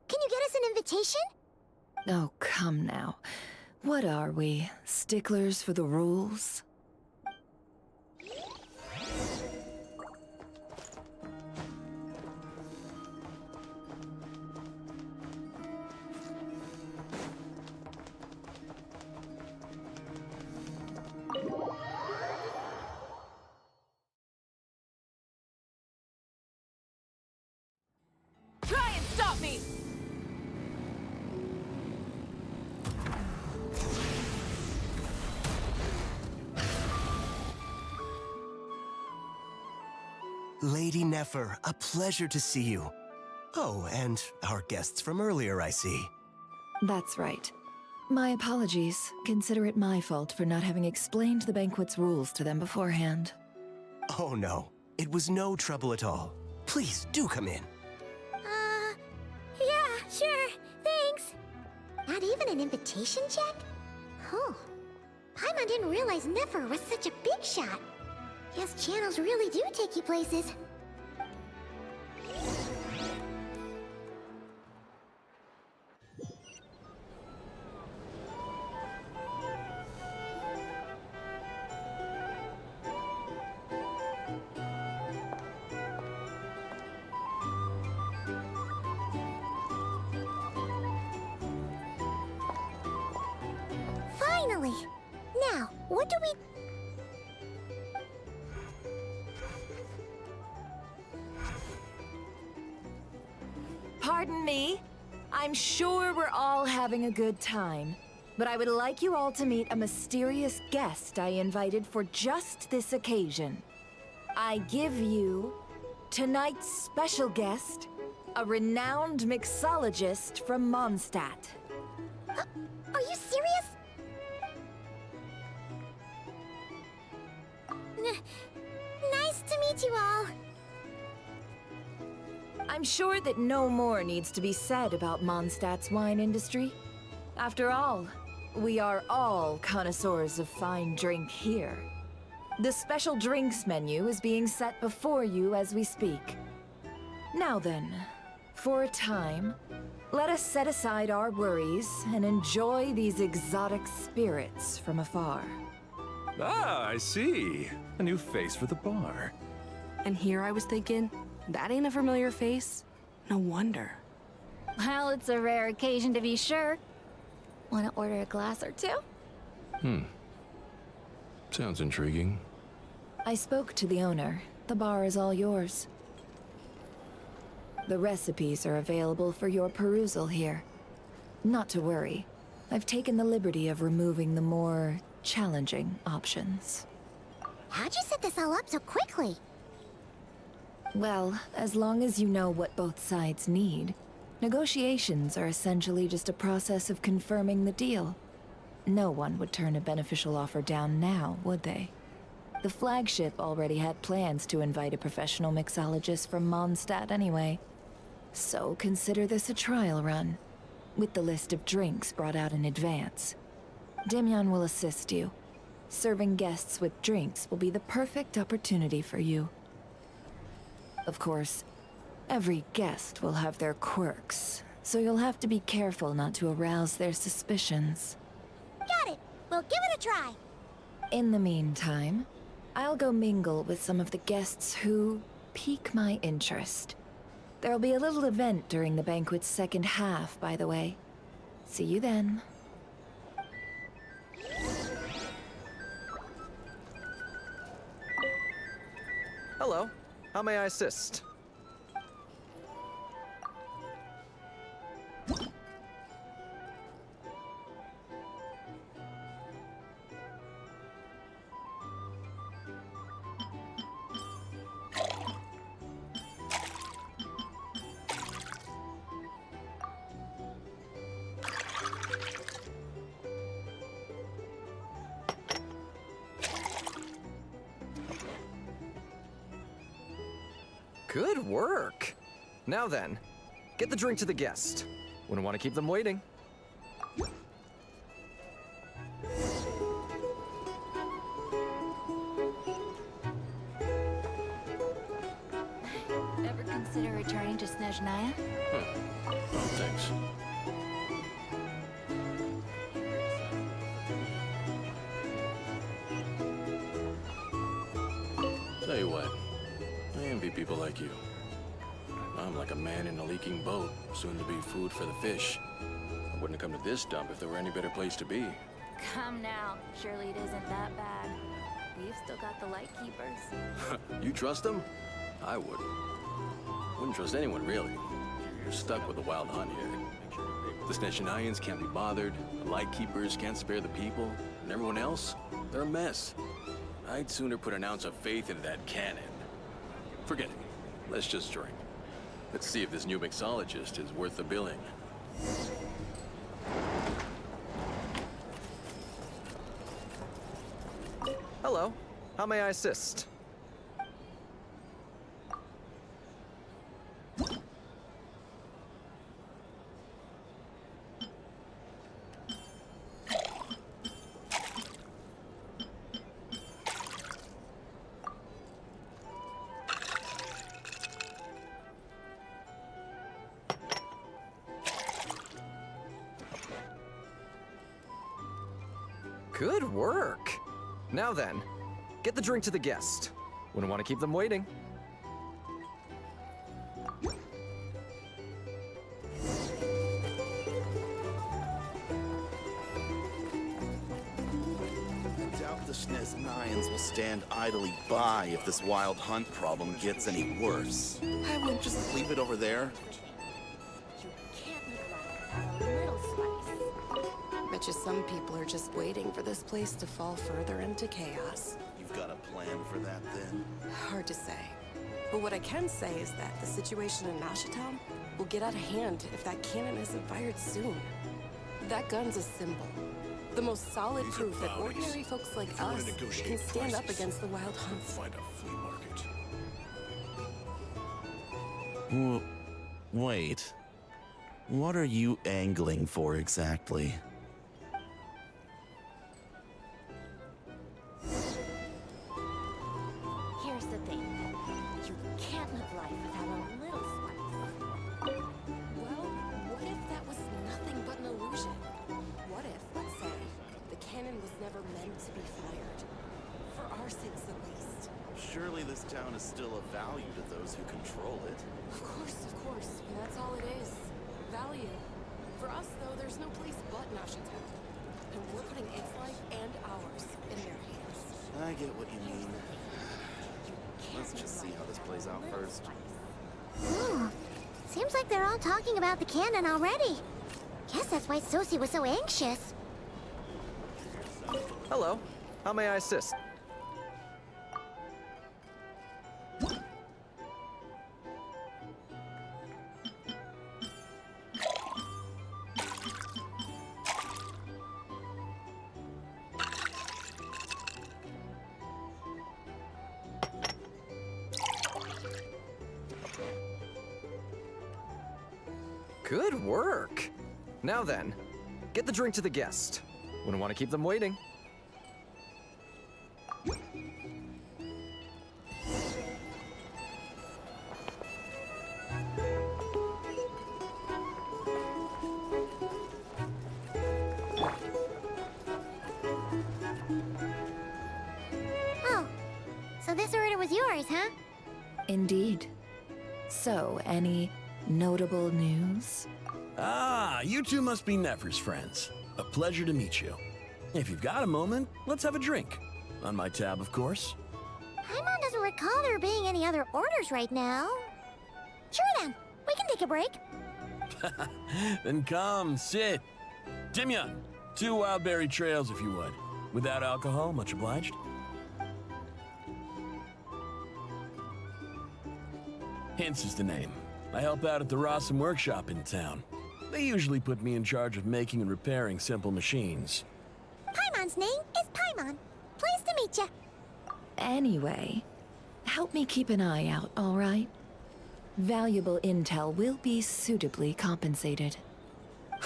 Can you get us an invitation? Oh, come now. What are we? Sticklers for the rules? Try and stop me! Lady Nefer, a pleasure to see you. Oh, and our guests from earlier, I see. That's right. My apologies. Consider it my fault for not having explained the banquet's rules to them beforehand. Oh no, it was no trouble at all. Please, do come in. Yeah, sure, thanks. Not even an invitation check? Oh, Paimon didn't realize Nefer was such a big shot. Yes, channels really do take you places. Finally! Now, what do we... Pardon me. I'm sure we're all having a good time, but I would like you all to meet a mysterious guest I invited for just this occasion. I give you tonight's special guest, a renowned mixologist from Mondstadt. Are you serious? Nice to meet you all. I'm sure that no more needs to be said about Mondstadt's wine industry. After all, we are all connoisseurs of fine drink here. The special drinks menu is being set before you as we speak. Now then, for a time, let us set aside our worries and enjoy these exotic spirits from afar. Ah, I see. A new face for the bar. And here I was thinking, that ain't a familiar face. No wonder. Well, it's a rare occasion to be sure. Want to order a glass or two? Sounds intriguing. I spoke to the owner. The bar is all yours. The recipes are available for your perusal here. Not to worry. I've taken the liberty of removing the more challenging options. How'd you set this all up so quickly? Well, as long as you know what both sides need, negotiations are essentially just a process of confirming the deal. No one would turn a beneficial offer down now, would they? The flagship already had plans to invite a professional mixologist from Mondstadt anyway. So consider this a trial run, with the list of drinks brought out in advance. Demyon will assist you. Serving guests with drinks will be the perfect opportunity for you. Of course, every guest will have their quirks, so you'll have to be careful not to arouse their suspicions. Got it! We'll give it a try! In the meantime, I'll go mingle with some of the guests who pique my interest. There'll be a little event during the banquet's second half, by the way. See you then. Hello. How may I assist? Good work! Now then, get the drink to the guest. Wouldn't want to keep them waiting. Ever consider returning to Snezhnaya? Oh, thanks. Tell you what, I envy people like you. I'm like a man in a leaking boat, soon to be food for the fish. I wouldn't have come to this dump if there were any better place to be. Come now. Surely it isn't that bad. We've still got the Lightkeepers. You trust them? I wouldn't. Wouldn't trust anyone, really. You're stuck with the wild hunt here. The Snezhnayans can't be bothered, the Lightkeepers can't spare the people, and everyone else, they're a mess. I'd sooner put an ounce of faith into that cannon. Forget it. Let's just drink. Let's see if this new mixologist is worth the billing. Hello. How may I assist? Good work. Now then, get the drink to the guest. Wouldn't want to keep them waiting. I doubt the Snezhnayans will stand idly by if this wild hunt problem gets any worse. I wouldn't just leave it over there. Bet you some people are just waiting for this place to fall further into chaos. You've got a plan for that, then? Hard to say. But what I can say is that the situation in Nashitown will get out of hand if that cannon isn't fired soon. That gun's a symbol. The most solid proof that ordinary folks like us can stand up against the wild hunt. Find a flea market. Wait. What are you angling for exactly? Here's the thing. You can't live life without a little spice. Well, what if that was nothing but an illusion? What if, let's say, the cannon was never meant to be fired? For our sakes, at least. Surely this town is still of value to those who control it. Of course, and that's all it is. Value. For us, though, there's no place but Nashitown. And we're putting its life and ours in their hands. I get what you mean. Let's just see how this plays out first. Ooh, seems like they're all talking about the cannon already. Guess that's why Sosie was so anxious. Hello. How may I assist? Good work. Now then, get the drink to the guest. Wouldn't want to keep them waiting. Oh, so this order was yours, huh? Indeed. So, any notable news? Ah, you two must be Nefer's friends. A pleasure to meet you. If you've got a moment, let's have a drink. On my tab, of course. Paimon doesn't recall there being any other orders right now. Sure then, we can take a break. Then come, sit. Timyon, 2 wild berry trails if you would. Without alcohol, much obliged. Hints is the name. I help out at the Rossum workshop in town. They usually put me in charge of making and repairing simple machines. Paimon's name is Paimon. Pleased to meet ya. Anyway, help me keep an eye out, all right? Valuable intel will be suitably compensated.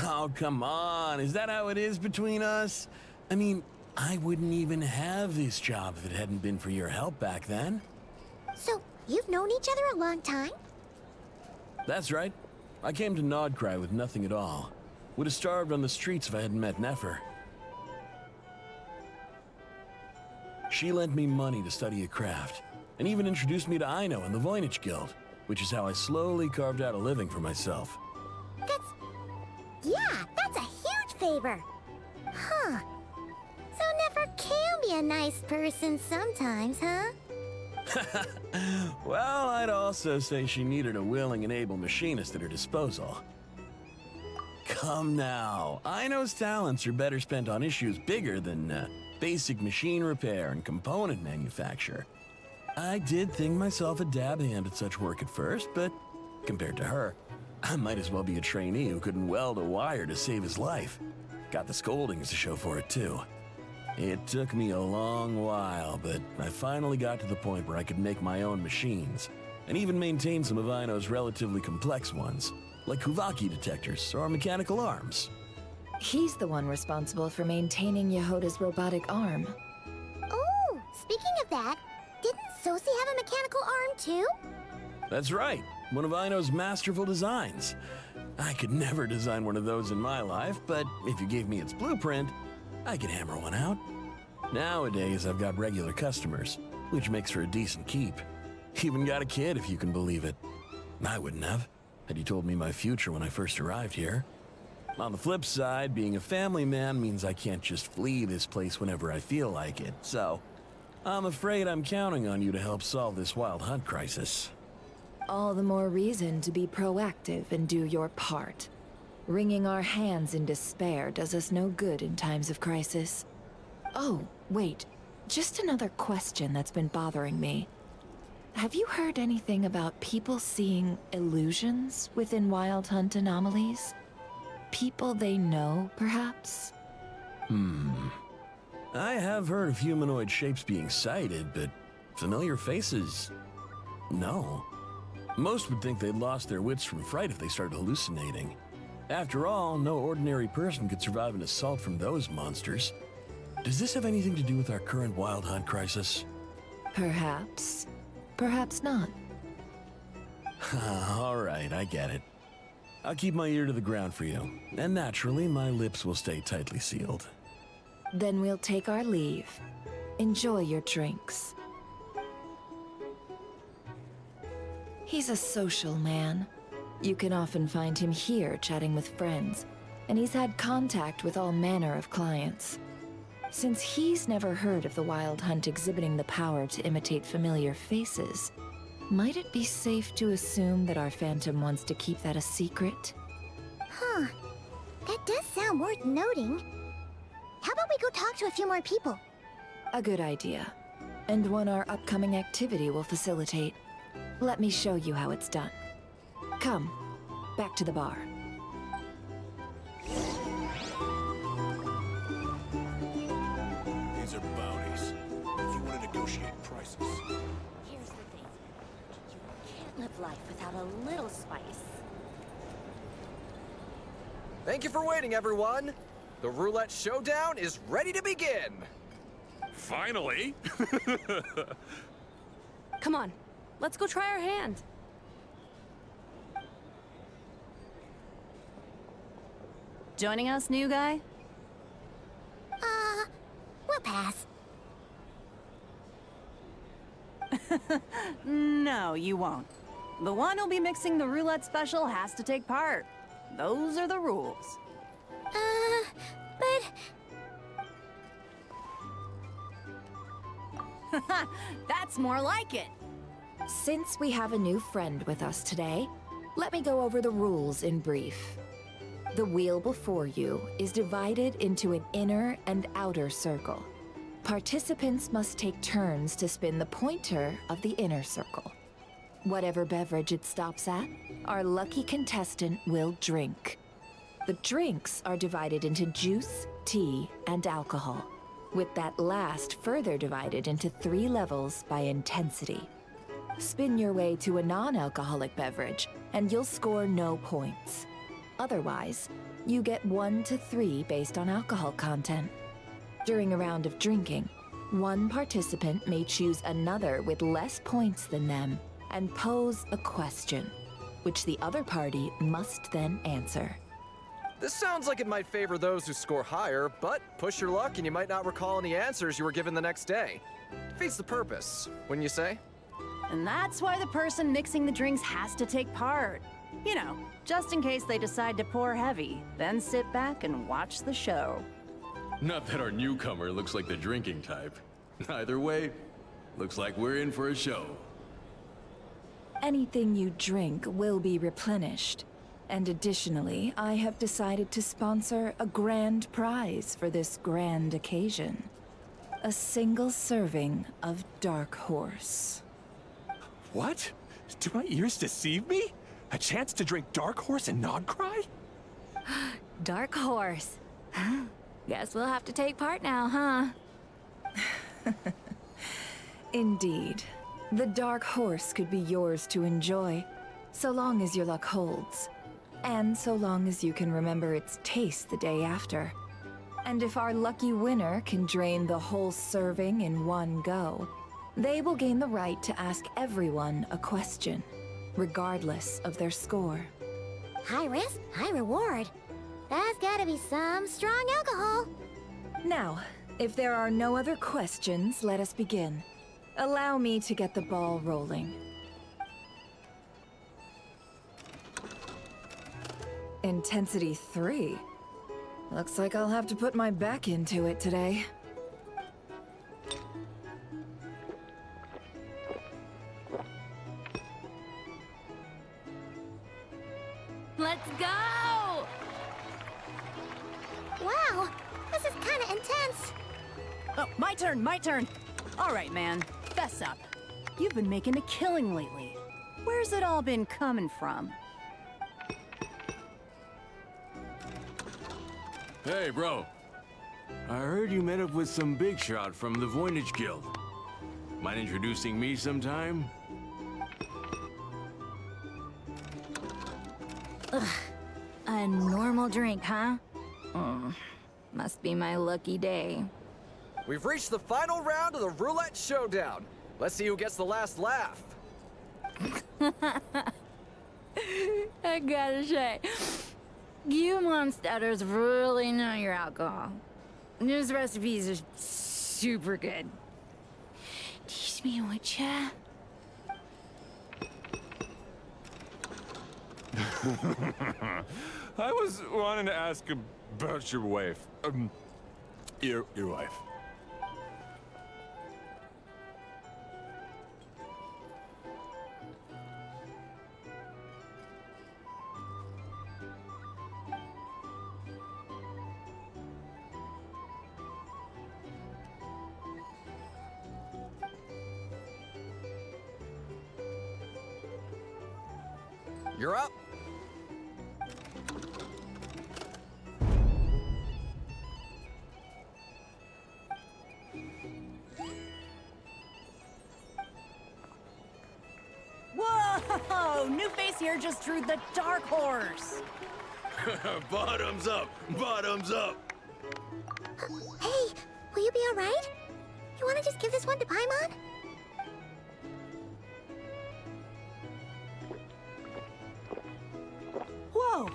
Oh, come on. Is that how it is between us? I mean, I wouldn't even have this job if it hadn't been for your help back then. So, you've known each other a long time? That's right. I came to Nodcry with nothing at all. Would have starved on the streets if I hadn't met Nefer. She lent me money to study a craft, and even introduced me to Aino and the Voynich Guild, which is how I slowly carved out a living for myself. That's a huge favor. Huh. So Nefer can be a nice person sometimes, huh? Well, I'd also say she needed a willing and able machinist at her disposal. Come now, Aino's talents are better spent on issues bigger than basic machine repair and component manufacture. I did think myself a dab hand at such work at first, but compared to her, I might as well be a trainee who couldn't weld a wire to save his life. Got the scoldings to show for it, too. It took me a long while, but I finally got to the point where I could make my own machines, and even maintain some of Aino's relatively complex ones, like Kuvaki detectors or mechanical arms. He's the one responsible for maintaining Yehoda's robotic arm. Oh, speaking of that, didn't Sosi have a mechanical arm too? That's right, one of Aino's masterful designs. I could never design one of those in my life, but if you gave me its blueprint, I could hammer one out. Nowadays, I've got regular customers, which makes for a decent keep. Even got a kid, if you can believe it. I wouldn't have, had you told me my future when I first arrived here. On the flip side, being a family man means I can't just flee this place whenever I feel like it, so I'm afraid I'm counting on you to help solve this wild hunt crisis. All the more reason to be proactive and do your part. Wringing our hands in despair does us no good in times of crisis. Oh, wait. Just another question that's been bothering me. Have you heard anything about people seeing illusions within Wild Hunt anomalies? People they know, perhaps? I have heard of humanoid shapes being sighted, but familiar faces? No. Most would think they'd lost their wits from fright if they started hallucinating. After all, no ordinary person could survive an assault from those monsters. Does this have anything to do with our current Wild Hunt crisis? Perhaps. Perhaps not. All right, I get it. I'll keep my ear to the ground for you, and naturally, my lips will stay tightly sealed. Then we'll take our leave. Enjoy your drinks. He's a social man. You can often find him here chatting with friends, and he's had contact with all manner of clients. Since he's never heard of the Wild Hunt exhibiting the power to imitate familiar faces, might it be safe to assume that our Phantom wants to keep that a secret? Huh. That does sound worth noting. How about we go talk to a few more people? A good idea. And one our upcoming activity will facilitate. Let me show you how it's done. Come, back to the bar. These are bounties. If you want to negotiate prices. Here's the thing. You can't live life without a little spice. Thank you for waiting, everyone. The roulette showdown is ready to begin. Finally! Come on, let's go try our hand. Joining us, new guy? We'll pass. No, you won't. The one who'll be mixing the roulette special has to take part. Those are the rules. But... That's more like it. Since we have a new friend with us today, let me go over the rules in brief. The wheel before you is divided into an inner and outer circle. Participants must take turns to spin the pointer of the inner circle. Whatever beverage it stops at, our lucky contestant will drink. The drinks are divided into juice, tea, and alcohol, with that last further divided into 3 levels by intensity. Spin your way to a non-alcoholic beverage, and you'll score no points. Otherwise, you get 1 to 3 based on alcohol content. During a round of drinking, one participant may choose another with less points than them and pose a question, which the other party must then answer. This sounds like it might favor those who score higher, but push your luck and you might not recall any answers you were given the next day. Defeats the purpose, wouldn't you say? And that's why the person mixing the drinks has to take part. You know, just in case they decide to pour heavy, then sit back and watch the show. Not that our newcomer looks like the drinking type. Either way, looks like we're in for a show. Anything you drink will be replenished. And additionally, I have decided to sponsor a grand prize for this grand occasion. A single serving of Dark Horse. What? Do my ears deceive me? A chance to drink Dark Horse and not cry? Dark Horse. Guess we'll have to take part now, huh? Indeed. The Dark Horse could be yours to enjoy, so long as your luck holds. And so long as you can remember its taste the day after. And if our lucky winner can drain the whole serving in one go, they will gain the right to ask everyone a question, regardless of their score. High risk, high reward. That's gotta be some strong alcohol. Now, if there are no other questions, let us begin. Allow me to get the ball rolling. Intensity 3. Looks like I'll have to put my back into it today. Let's go! Wow, this is kinda intense. Oh, my turn. All right, man, fess up. You've been making a killing lately. Where's it all been coming from? Hey, bro. I heard you met up with some big shot from the Voynich Guild. Mind introducing me sometime? Ugh. A normal drink, huh? Must be my lucky day. We've reached the final round of the Roulette Showdown. Let's see who gets the last laugh. I gotta say, you monsters really know your alcohol. These recipes are super good. Teach me, would ya? I was wanting to ask about your wife. Your wife. You're up. Whoa! New face here just drew the Dark Horse. Bottoms up! Bottoms up! Hey, will you be alright? You wanna just give this one to Paimon? Whoa!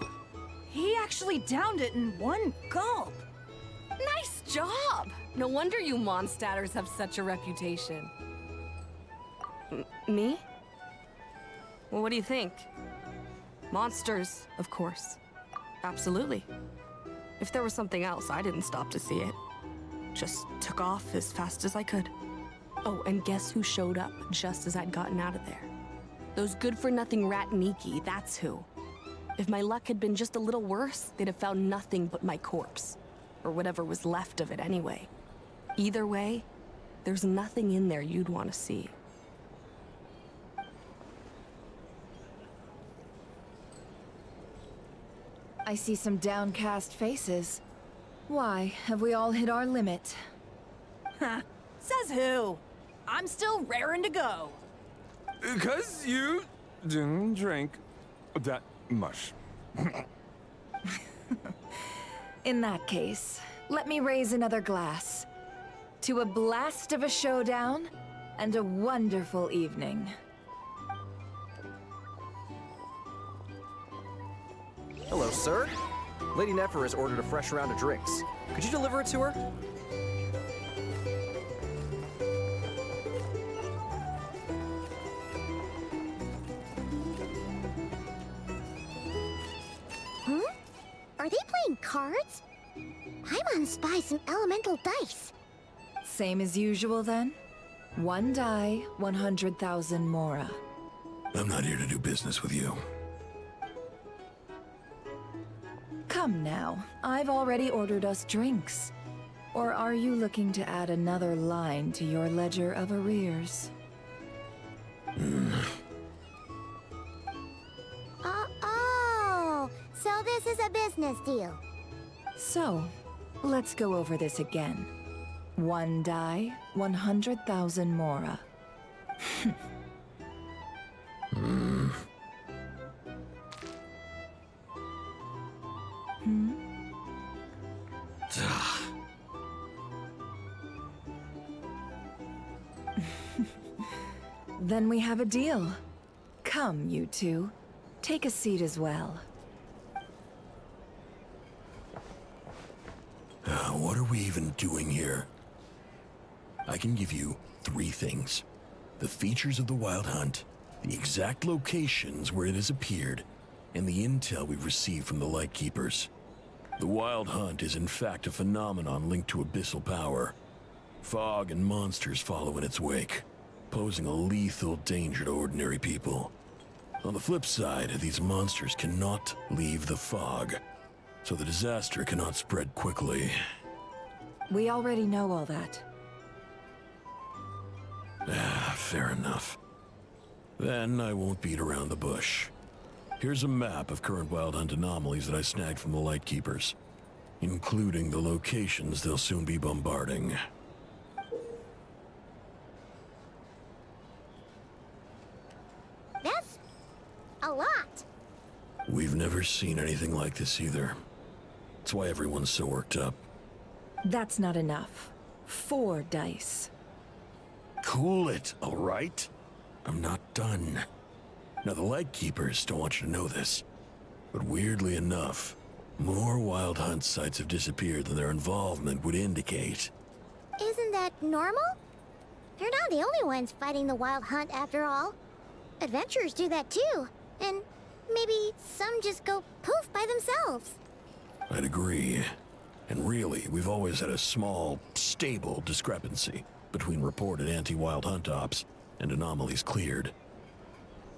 He actually downed it in one gulp. Nice job! No wonder you Mondstadters have such a reputation. Me? Well, what do you think? Monsters, of course. Absolutely. If there was something else, I didn't stop to see it. Just took off as fast as I could. Oh, and guess who showed up just as I'd gotten out of there? Those good-for-nothing rat Miki, that's who. If my luck had been just a little worse, they'd have found nothing but my corpse. Or whatever was left of it anyway. Either way, there's nothing in there you'd want to see. I see some downcast faces. Why, have we all hit our limit? Ha! Says who? I'm still raring to go. 'Cause you didn't drink that much. In that case, let me raise another glass. To a blast of a showdown and a wonderful evening. Hello, sir. Lady Nefer has ordered a fresh round of drinks. Could you deliver it to her? Hmm? Are they playing cards? Paimon spies some elemental dice. Same as usual then? One die, 100,000 mora. I'm not here to do business with you. Come now, I've already ordered us drinks. Or are you looking to add another line to your ledger of arrears? Oh, so this is a business deal. So, let's go over this again. One die, 100,000 mora. Then we have a deal. Come, you two. Take a seat as well. What are we even doing here? I can give you 3 things. The features of the Wild Hunt, the exact locations where it has appeared, and the intel we've received from the Lightkeepers. The Wild Hunt is in fact a phenomenon linked to abyssal power. Fog and monsters follow in its wake, posing a lethal danger to ordinary people. On the flip side, these monsters cannot leave the fog, so the disaster cannot spread quickly. We already know all that. Fair enough. Then I won't beat around the bush. Here's a map of current Wild Hunt anomalies that I snagged from the Lightkeepers, including the locations they'll soon be bombarding. That's a lot. We've never seen anything like this either. That's why everyone's so worked up. That's not enough. 4 dice. Cool it, all right? I'm not done. Now, the Lightkeepers don't want you to know this, but weirdly enough, more Wild Hunt sites have disappeared than their involvement would indicate. Isn't that normal? They're not the only ones fighting the Wild Hunt after all. Adventurers do that too, and maybe some just go poof by themselves. I'd agree. And really, we've always had a small, stable discrepancy between reported anti-Wild Hunt ops and anomalies cleared.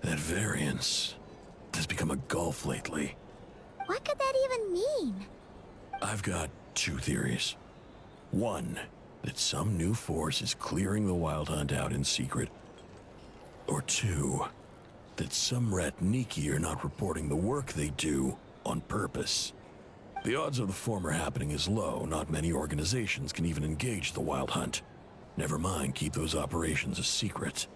That variance has become a gulf lately. What could that even mean? I've got 2 theories. One, that some new force is clearing the Wild Hunt out in secret. Or 2, that some Ratniki are not reporting the work they do on purpose. The odds of the former happening is low. Not many organizations can even engage the Wild Hunt. Never mind keep those operations a secret.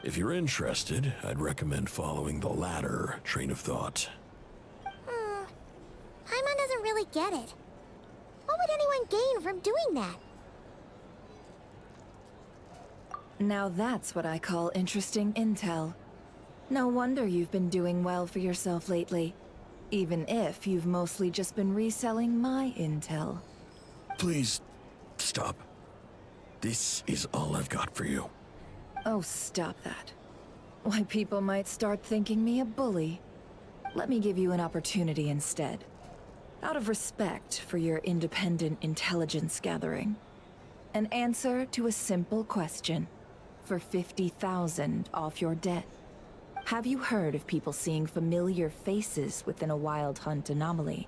If you're interested, I'd recommend following the latter train of thought. Paimon doesn't really get it. What would anyone gain from doing that? Now that's what I call interesting intel. No wonder you've been doing well for yourself lately. Even if you've mostly just been reselling my intel. Please, stop. This is all I've got for you. Oh, stop that. Why, people might start thinking me a bully. Let me give you an opportunity instead. Out of respect for your independent intelligence gathering. An answer to a simple question. For 50,000 off your debt. Have you heard of people seeing familiar faces within a Wild Hunt anomaly?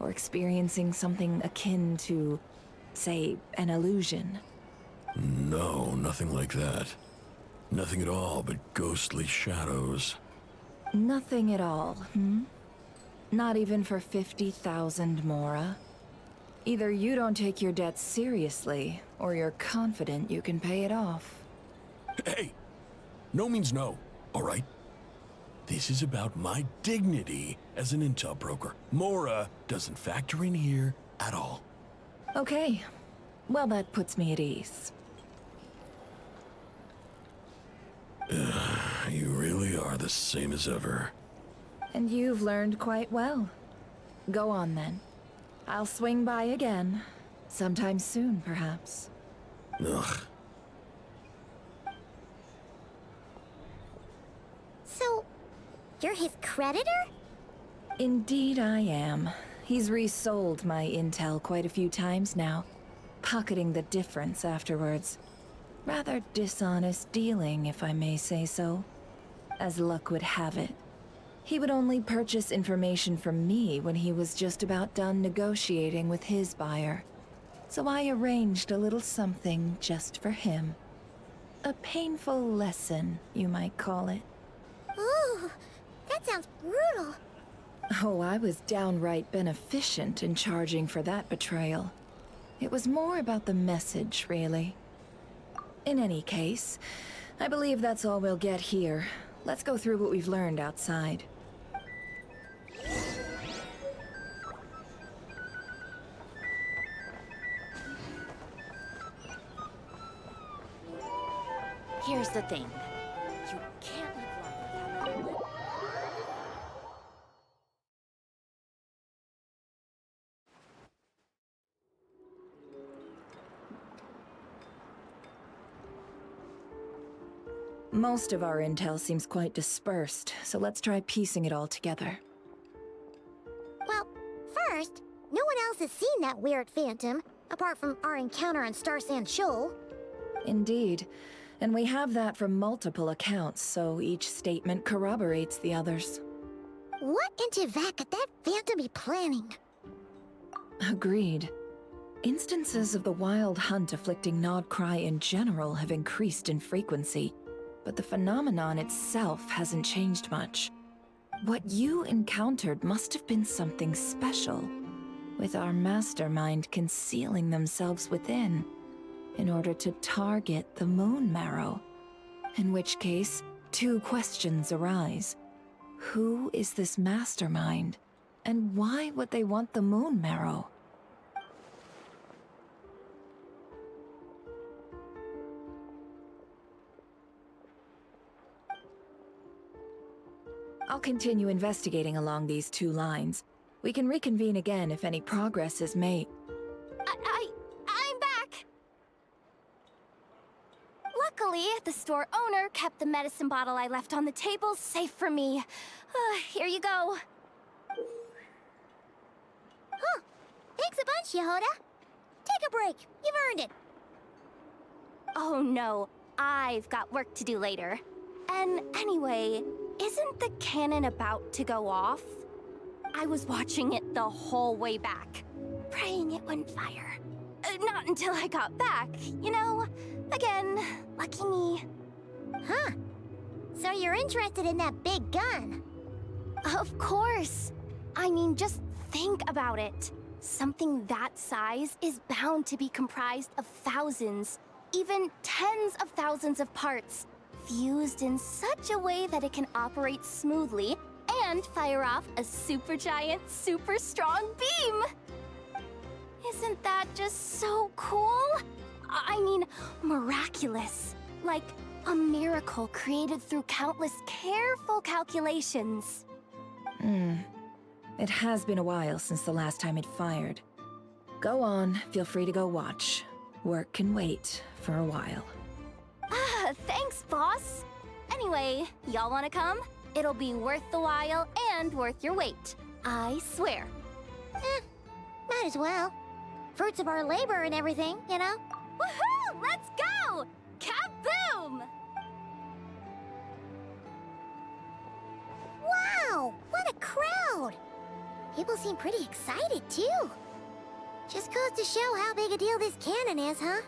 Or experiencing something akin to, say, an illusion? No, nothing like that. Nothing at all but ghostly shadows. Nothing at all, hmm? Not even for 50,000 mora? Either you don't take your debt seriously, or you're confident you can pay it off. Hey! No means no, all right? This is about my dignity as an intel broker. Mora doesn't factor in here at all. Okay. Well, that puts me at ease. You really are the same as ever. And you've learned quite well. Go on, then. I'll swing by again. Sometime soon, perhaps. Ugh. So, you're his creditor? Indeed I am. He's resold my intel quite a few times now, pocketing the difference afterwards. Rather dishonest dealing, if I may say so. As luck would have it, he would only purchase information from me when he was just about done negotiating with his buyer. So I arranged a little something just for him. A painful lesson, you might call it. Ooh, that sounds brutal. Oh, I was downright beneficent in charging for that betrayal. It was more about the message, really. In any case, I believe that's all we'll get here. Let's go through what we've learned outside. Here's the thing. You can't live life without... Most of our intel seems quite dispersed, so let's try piecing it all together. Well, first, no one else has seen that weird phantom, apart from our encounter on Star Sand Shoal. Indeed. And we have that from multiple accounts, so each statement corroborates the others. What in Teyvat could that phantom be planning? Agreed. Instances of the wild hunt afflicting Nodcry in general have increased in frequency, but the phenomenon itself hasn't changed much. What you encountered must have been something special, with our mastermind concealing themselves within, in order to target the Moon Marrow. In which case, two questions arise. Who is this mastermind? And why would they want the Moon Marrow? I'll continue investigating along these two lines. We can reconvene again if any progress is made. I'm back! Luckily, the store owner kept the medicine bottle I left on the table safe for me. Here you go. Huh. Thanks a bunch, Yehoda. Take a break. You've earned it. Oh no, I've got work to do later. And anyway, isn't the cannon about to go off? I was watching it the whole way back, praying it wouldn't fire. Not until I got back, you know? Again, lucky me. Huh. So you're interested in that big gun? Of course. I mean, just think about it. Something that size is bound to be comprised of thousands, even tens of thousands of parts, fused in such a way that it can operate smoothly and fire off a supergiant, super strong beam! Isn't that just so cool? I mean, miraculous. Like a miracle created through countless careful calculations. It has been a while since the last time it fired. Go on, feel free to go watch. Work can wait for a while. Thanks, boss. Anyway, y'all wanna come? It'll be worth the while and worth your wait. I swear. Might as well. Fruits of our labor and everything, you know? Woohoo! Let's go! Kaboom! Wow! What a crowd! People seem pretty excited, too. Just goes to show how big a deal this cannon is, huh?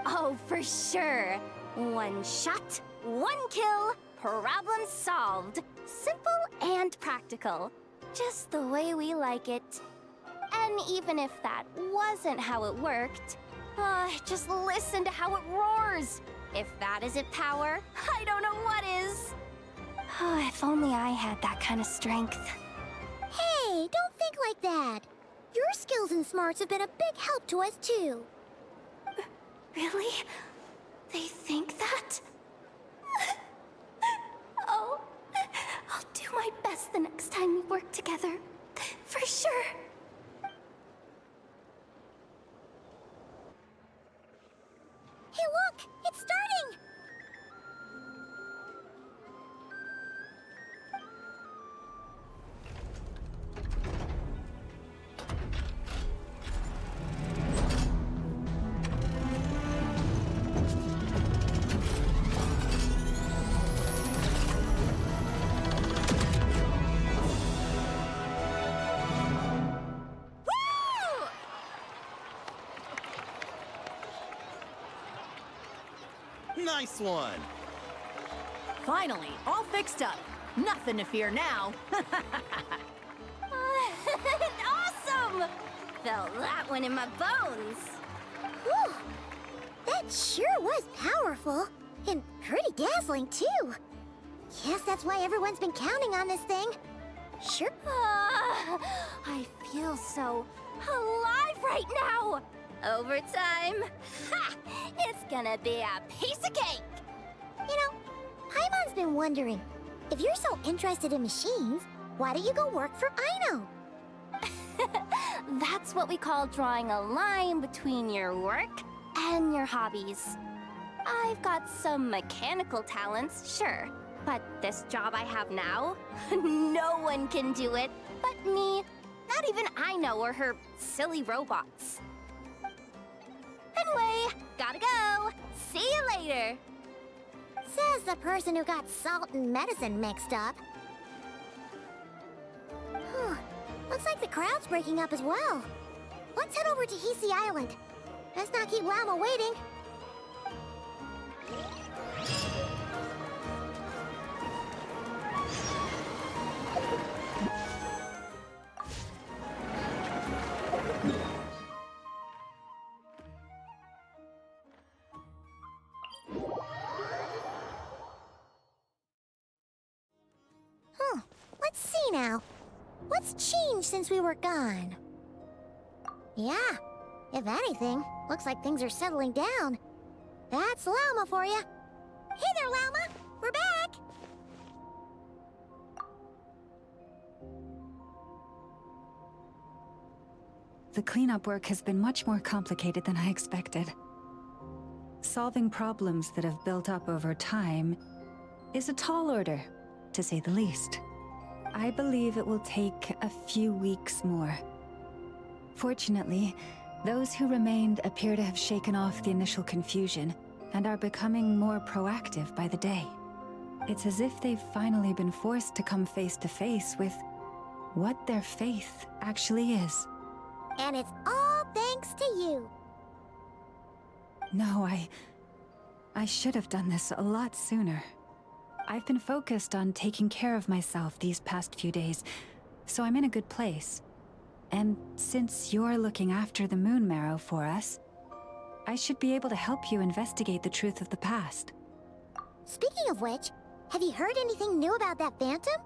Oh, for sure. One shot, one kill, problem solved. Simple and practical. Just the way we like it. And even if that wasn't how it worked, just listen to how it roars. If that isn't power, I don't know what is. Oh, if only I had that kind of strength. Hey, don't think like that. Your skills and smarts have been a big help to us, too. Really? They think that? Oh, I'll do my best the next time we work together. For sure. Hey, look! It's starting! Nice one! Finally, all fixed up. Nothing to fear now. Awesome! Felt that one in my bones. Whew! That sure was powerful. And pretty dazzling, too. Guess that's why everyone's been counting on this thing. Sure. I feel so alive right now. Overtime. Ha! It's gonna be a piece of cake. You know, Paimon's been wondering, if you're so interested in machines, why don't you go work for Aino? That's what we call drawing a line between your work and your hobbies. I've got some mechanical talents, sure, but this job I have now, no one can do it but me. Not even Aino or her silly robots. Anyway, gotta go. See you later. Says the person who got salt and medicine mixed up. Looks like the crowd's breaking up as well. Let's head over to Hisi Island. Let's not keep Llama waiting. Let's see now. What's changed since we were gone? Yeah, if anything, looks like things are settling down. That's Llama for you. Hey there, Llama! We're back! The cleanup work has been much more complicated than I expected. Solving problems that have built up over time is a tall order, to say the least. I believe it will take a few weeks more. Fortunately, those who remained appear to have shaken off the initial confusion and are becoming more proactive by the day. It's as if they've finally been forced to come face to face with what their faith actually is. And it's all thanks to you. No, I should have done this a lot sooner. I've been focused on taking care of myself these past few days, so I'm in a good place. And since you're looking after the Moon Marrow for us, I should be able to help you investigate the truth of the past. Speaking of which, have you heard anything new about that Phantom?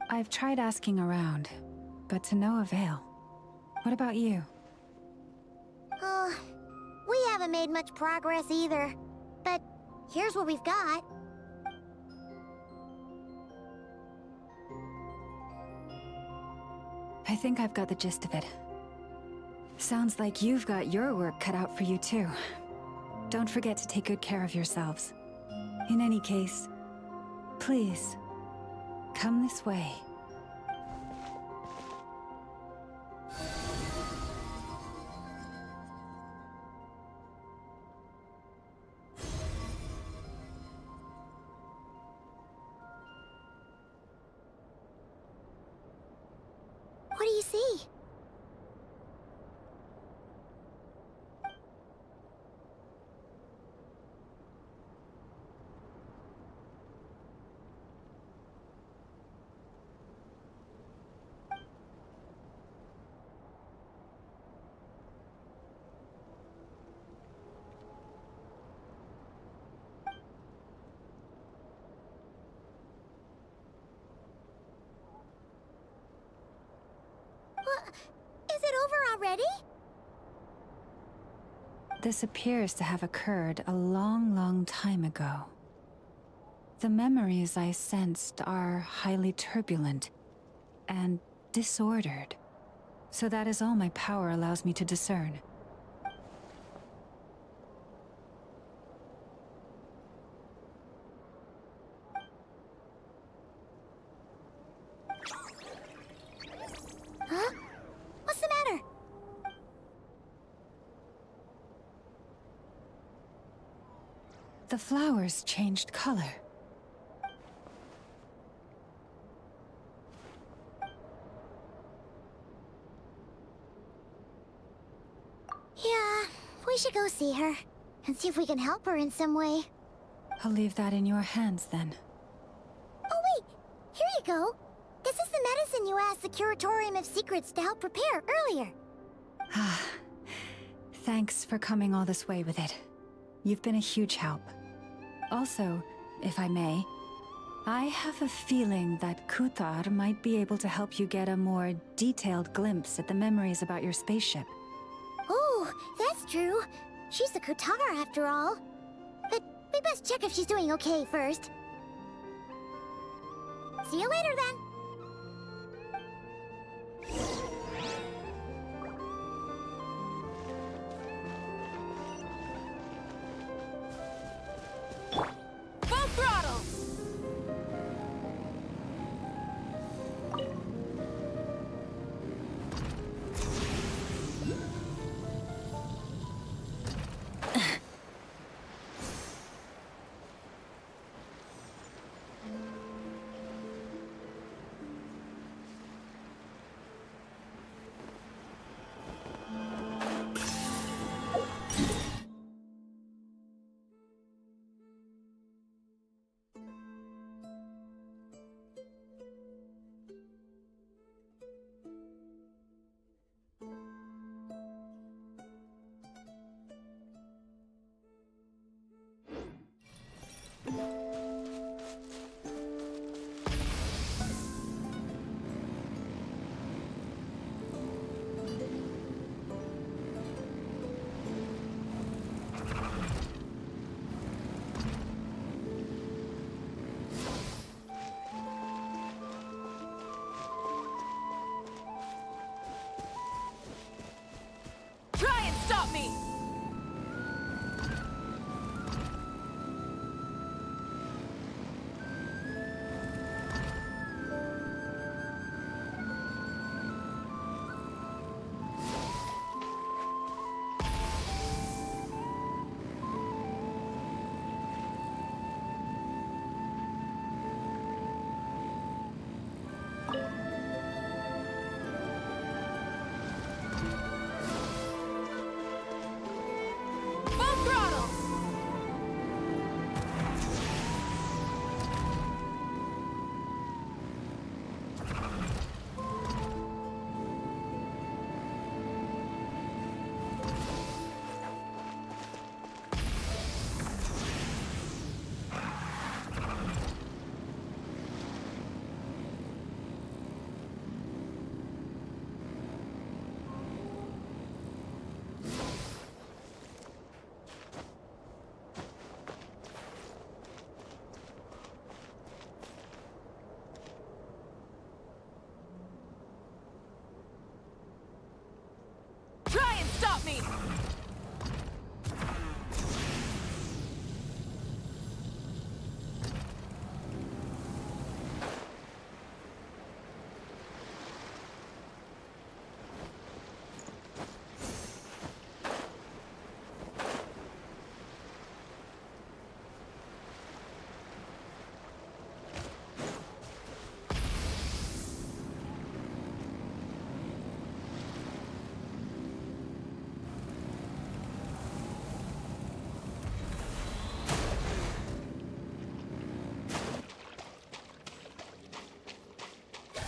I've tried asking around, but to no avail. What about you? We haven't made much progress either. But here's what we've got. I think I've got the gist of it. Sounds like you've got your work cut out for you too. Don't forget to take good care of yourselves. In any case, please, come this way. What do you see? already? This appears to have occurred a long, long time ago. The memories I sensed are highly turbulent and disordered. So that is all my power allows me to discern. Huh? What's the matter? The flowers changed color. Yeah, we should go see her and see if we can help her in some way. I'll leave that in your hands then. Oh wait, here you go. This is the medicine you asked the Curatorium of Secrets to help prepare earlier. Thanks for coming all this way with it. You've been a huge help. Also, if I may, I have a feeling that Kuthar might be able to help you get a more detailed glimpse at the memories about your spaceship. Oh, that's true. She's the Kutar after all. But we best check if she's doing okay first. See you later then. Full throttle! Try and stop me! Full throttle! Try and stop me!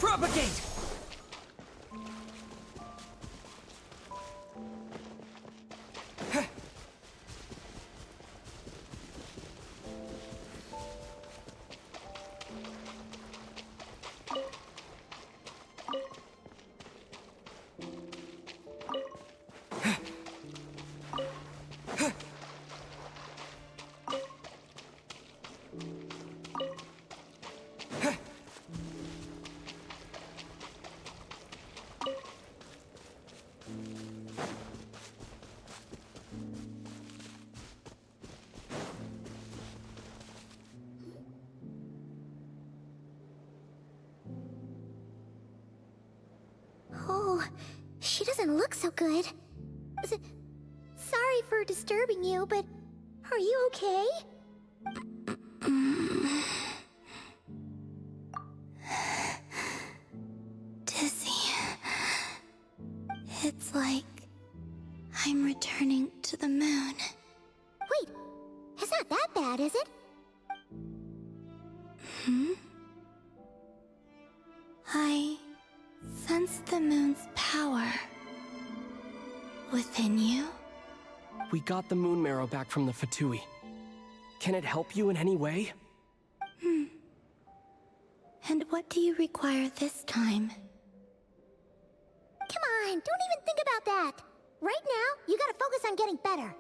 Propagate! she doesn't look so good. Sorry for disturbing you, but are you okay? Dizzy. It's like I'm returning to the moon. Wait, it's not that bad, is it? I sense the moon's power within you. We got the moon marrow back from the Fatui. Can it help you in any way? And what do you require this time? Come on, don't even think about that. Right now, you gotta focus on getting better.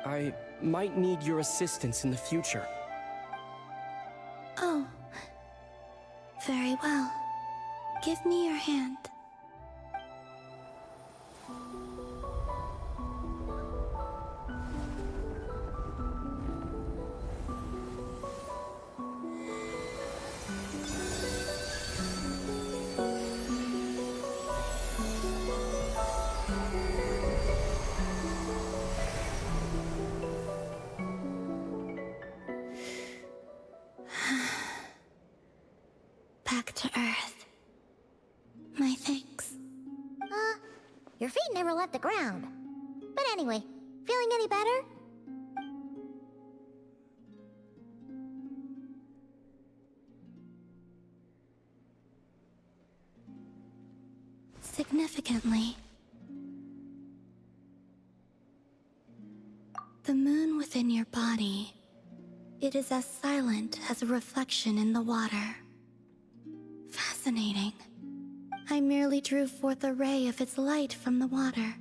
I might need your assistance in the future. Oh. Very well. Give me your hand. Back to Earth. My thanks. Your feet never left the ground. But anyway, feeling any better? Significantly. The moon within your body, it is as silent as a reflection in the water. Fascinating. I merely drew forth a ray of its light from the water.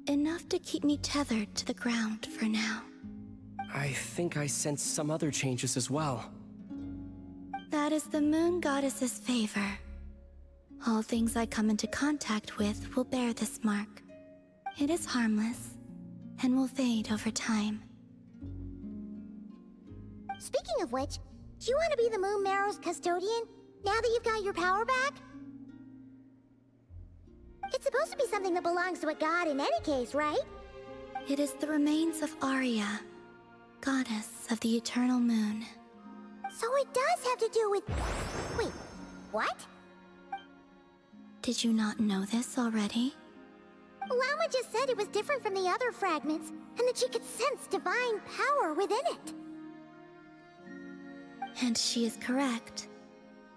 Enough to keep me tethered to the ground for now. I think I sense some other changes as well. That is the moon goddess's favor. All things I come into contact with will bear this mark. It is harmless, and will fade over time. Speaking of which, do you want to be the Moon Marrow's custodian, now that you've got your power back? It's supposed to be something that belongs to a god in any case, right? It is the remains of Arya, goddess of the eternal moon. So it does have to do with... Wait, what? Did you not know this already? Lama just said it was different from the other fragments, and that she could sense divine power within it. And she is correct.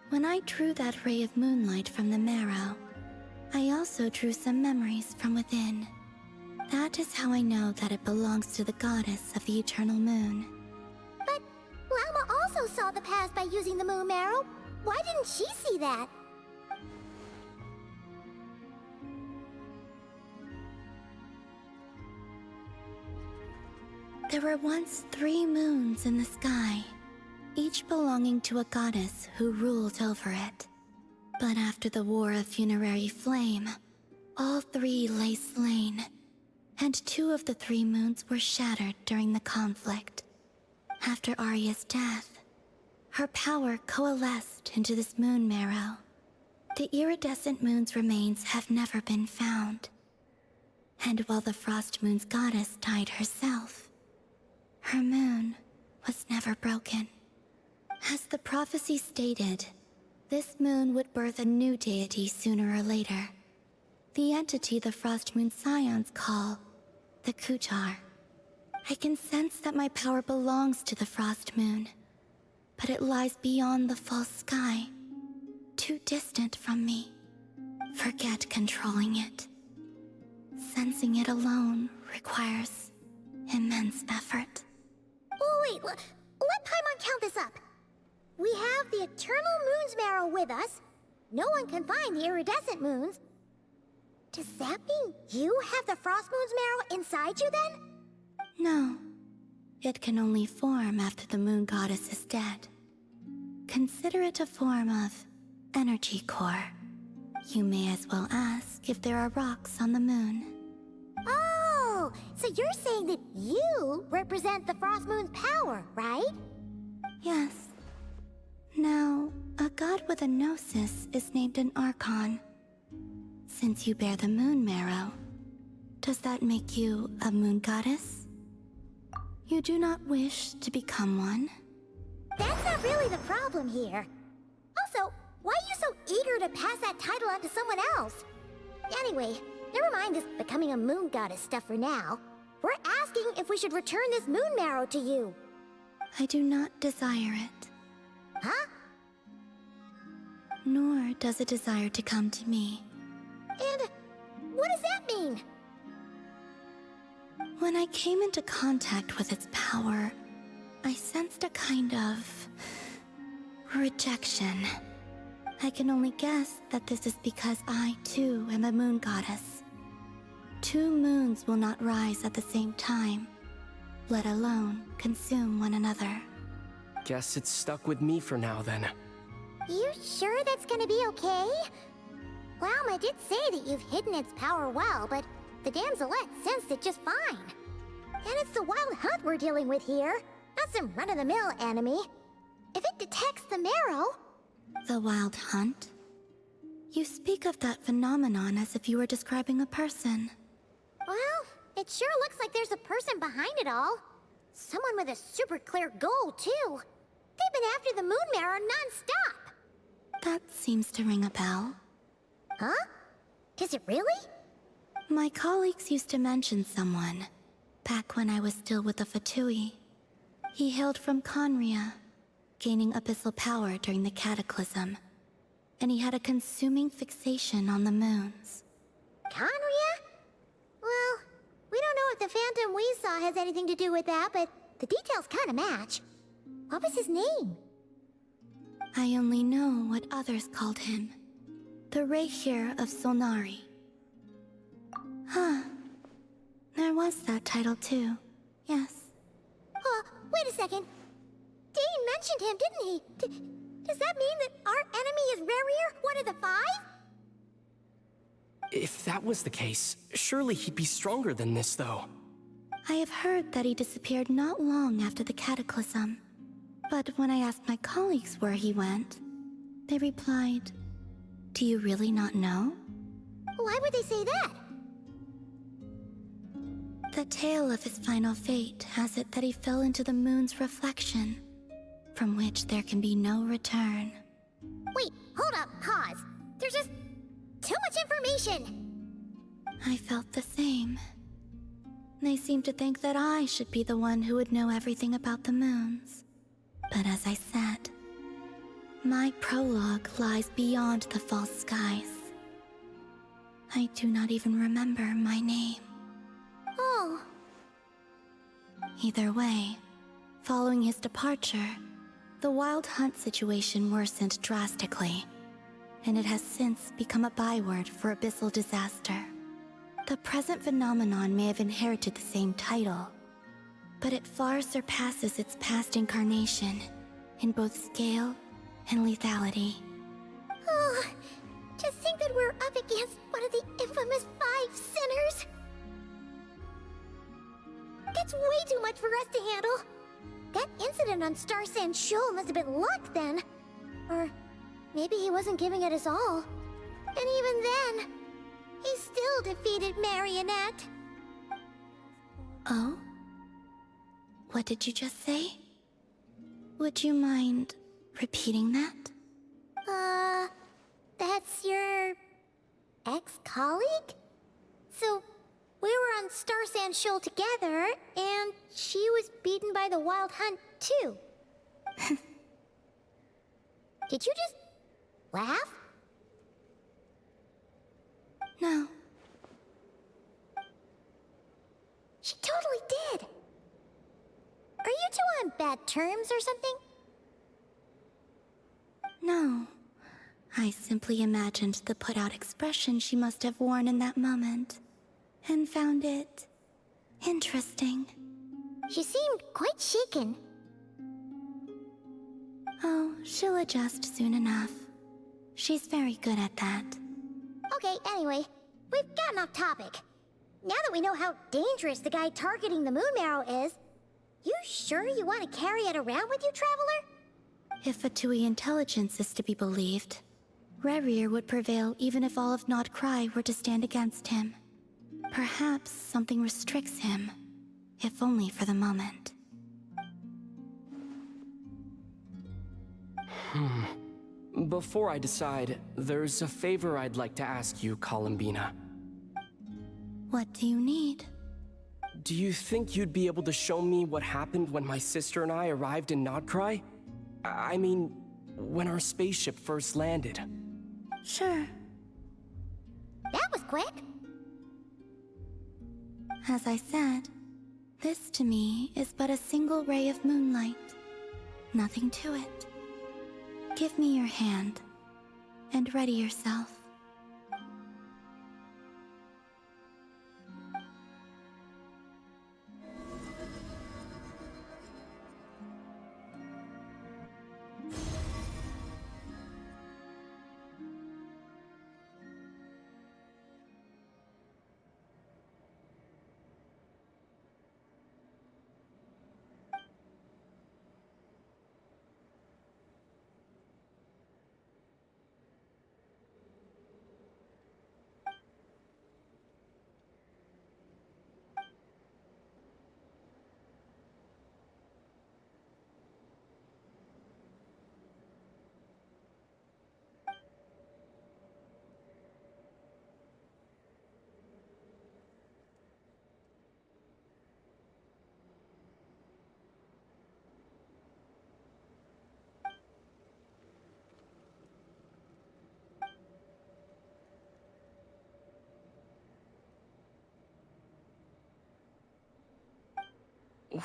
When I drew that ray of moonlight from the marrow, I also drew some memories from within. That is how I know that it belongs to the goddess of the eternal moon. But Lama also saw the past by using the Moon Marrow. Why didn't she see that? There were once 3 moons in the sky, each belonging to a goddess who ruled over it. But after the War of Funerary Flame, all 3 lay slain, and 2 of the 3 moons were shattered during the conflict. After Arya's death, her power coalesced into this moon marrow. The iridescent moon's remains have never been found. And while the Frost Moon's goddess died herself, her moon was never broken. As the prophecy stated, this moon would birth a new deity sooner or later. The entity the Frost Moon Scions call the Kutar. I can sense that my power belongs to the Frost Moon, but it lies beyond the false sky, too distant from me. Forget controlling it. Sensing it alone requires immense effort. Oh wait, let Paimon count this up. We have the Eternal Moon's Marrow with us. No one can find the iridescent moons. Does that mean you have the Frost Moon's Marrow inside you then? No. It can only form after the moon goddess is dead. Consider it a form of energy core. You may as well ask if there are rocks on the moon. Oh, so you're saying that you represent the Frost Moon's power, right? Yes. Now, a god with a gnosis is named an Archon. Since you bear the moon marrow, does that make you a moon goddess? You do not wish to become one? That's not really the problem here. Also, why are you so eager to pass that title on to someone else? Anyway, never mind this becoming a moon goddess stuff for now. We're asking if we should return this moon marrow to you. I do not desire it. Huh? Nor does it desire to come to me. And what does that mean? When I came into contact with its power, I sensed a kind of rejection. I can only guess that this is because I, too, am a moon goddess. Two moons will not rise at the same time, let alone consume one another. Guess it's stuck with me for now, then. You sure that's gonna be okay? Lauma did say that you've hidden its power well, but the damselette sensed it just fine. And it's the wild hunt we're dealing with here, not some run-of-the-mill enemy. If it detects the marrow... The wild hunt? You speak of that phenomenon as if you were describing a person. Well, it sure looks like there's a person behind it all. Someone with a super clear goal, too. They've been after the moon marrow non-stop. That seems to ring a bell. Huh? Does it really? My colleagues used to mention someone, back when I was still with the Fatui. He hailed from Conria, gaining abyssal power during the Cataclysm, and he had a consuming fixation on the moons. Conria? Well, we don't know if the phantom we saw has anything to do with that, but the details kinda match. What was his name? I only know what others called him. The Reikir of Solnari. Huh. There was that title too. Yes. Wait a second. Dane mentioned him, didn't he? Does that mean that our enemy is Rerir, one of the five? If that was the case, surely he'd be stronger than this, though. I have heard that he disappeared not long after the Cataclysm. But when I asked my colleagues where he went, they replied, "Do you really not know?" Why would they say that? The tale of his final fate has it that he fell into the moon's reflection, from which there can be no return. Wait, hold up, pause. There's just too much information. I felt the same. They seemed to think that I should be the one who would know everything about the moons. But as I said, my prologue lies beyond the false skies. I do not even remember my name. Oh. Either way, following his departure, the wild hunt situation worsened drastically, and it has since become a byword for abyssal disaster. The present phenomenon may have inherited the same title, but it far surpasses its past incarnation in both scale and lethality. Oh, to think that we're up against one of the infamous 5 sinners. That's way too much for us to handle. That incident on Star Sand Shoal must have been luck then. Or maybe he wasn't giving it his all. And even then, he still defeated Marionette. Oh? What did you just say? Would you mind repeating that? That's your ex-colleague? So, we were on Star Sand Shoal together, and she was beaten by the Wild Hunt, too. Did you just laugh? No. She totally did. Are you two on bad terms or something? No. I simply imagined the put-out expression she must have worn in that moment, and found it interesting. She seemed quite shaken. Oh, she'll adjust soon enough. She's very good at that. Okay, anyway, we've gotten off topic. Now that we know how dangerous the guy targeting the moon marrow is, you sure you want to carry it around with you, Traveler? If Fatui intelligence is to be believed, Rerir would prevail even if all of Nod Cry were to stand against him. Perhaps something restricts him, if only for the moment. Before I decide, there's a favor I'd like to ask you, Columbina. What do you need? Do you think you'd be able to show me what happened when my sister and I arrived in Nodcry? I mean, when our spaceship first landed. Sure. That was quick. As I said, this to me is but a single ray of moonlight. Nothing to it. Give me your hand, and ready yourself.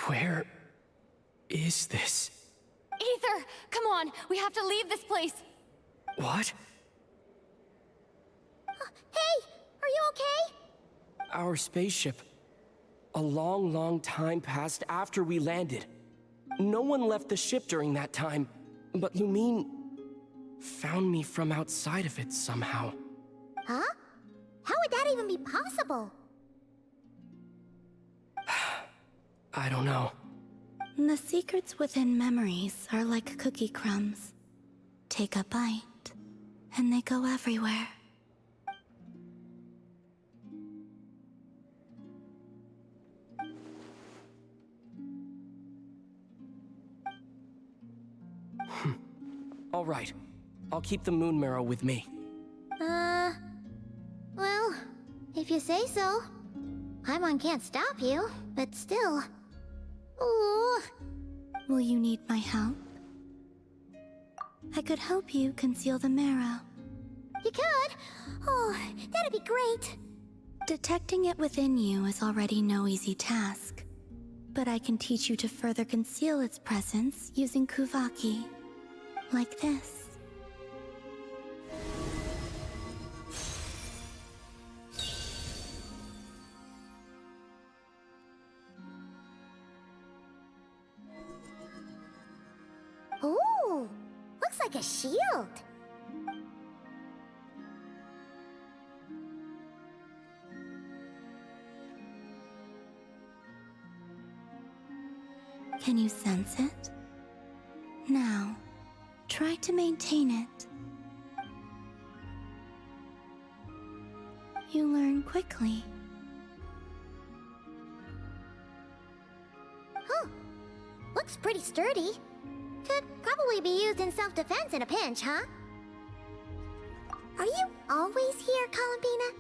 Where is this? Aether, come on, we have to leave this place. What? Hey, are you okay? Our spaceship. A long, long time passed after we landed. No one left the ship during that time, but Lumine found me from outside of it somehow. Huh? How would that even be possible? I don't know. The secrets within memories are like cookie crumbs. Take a bite, and they go everywhere. All right. I'll keep the moon marrow with me. Well, if you say so. Paimon can't stop you, but still. Ooh. Will you need my help? I could help you conceal the marrow. You could? Oh, that'd be great. Detecting it within you is already no easy task. But I can teach you to further conceal its presence using Kuvaki. Like this. Ooh, looks like a shield. Can you sense it? Now, try to maintain it. You learn quickly. Huh. Looks pretty sturdy. Could probably be used in self-defense in a pinch, huh? Are you always here, Columbina?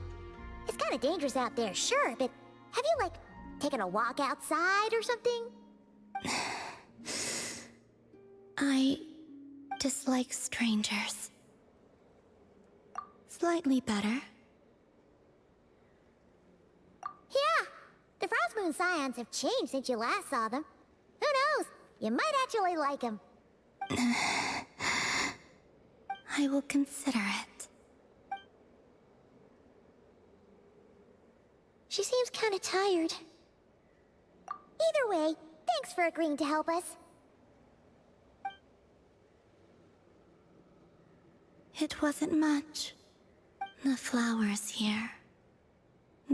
It's kinda dangerous out there, sure, but have you, like, taken a walk outside or something? I dislike strangers. Slightly better. Yeah, the Frost Moon Scions have changed since you last saw them. Who knows? You might actually like them. I will consider it. She seems kinda tired. Either way, thanks for agreeing to help us. It wasn't much. The flowers here.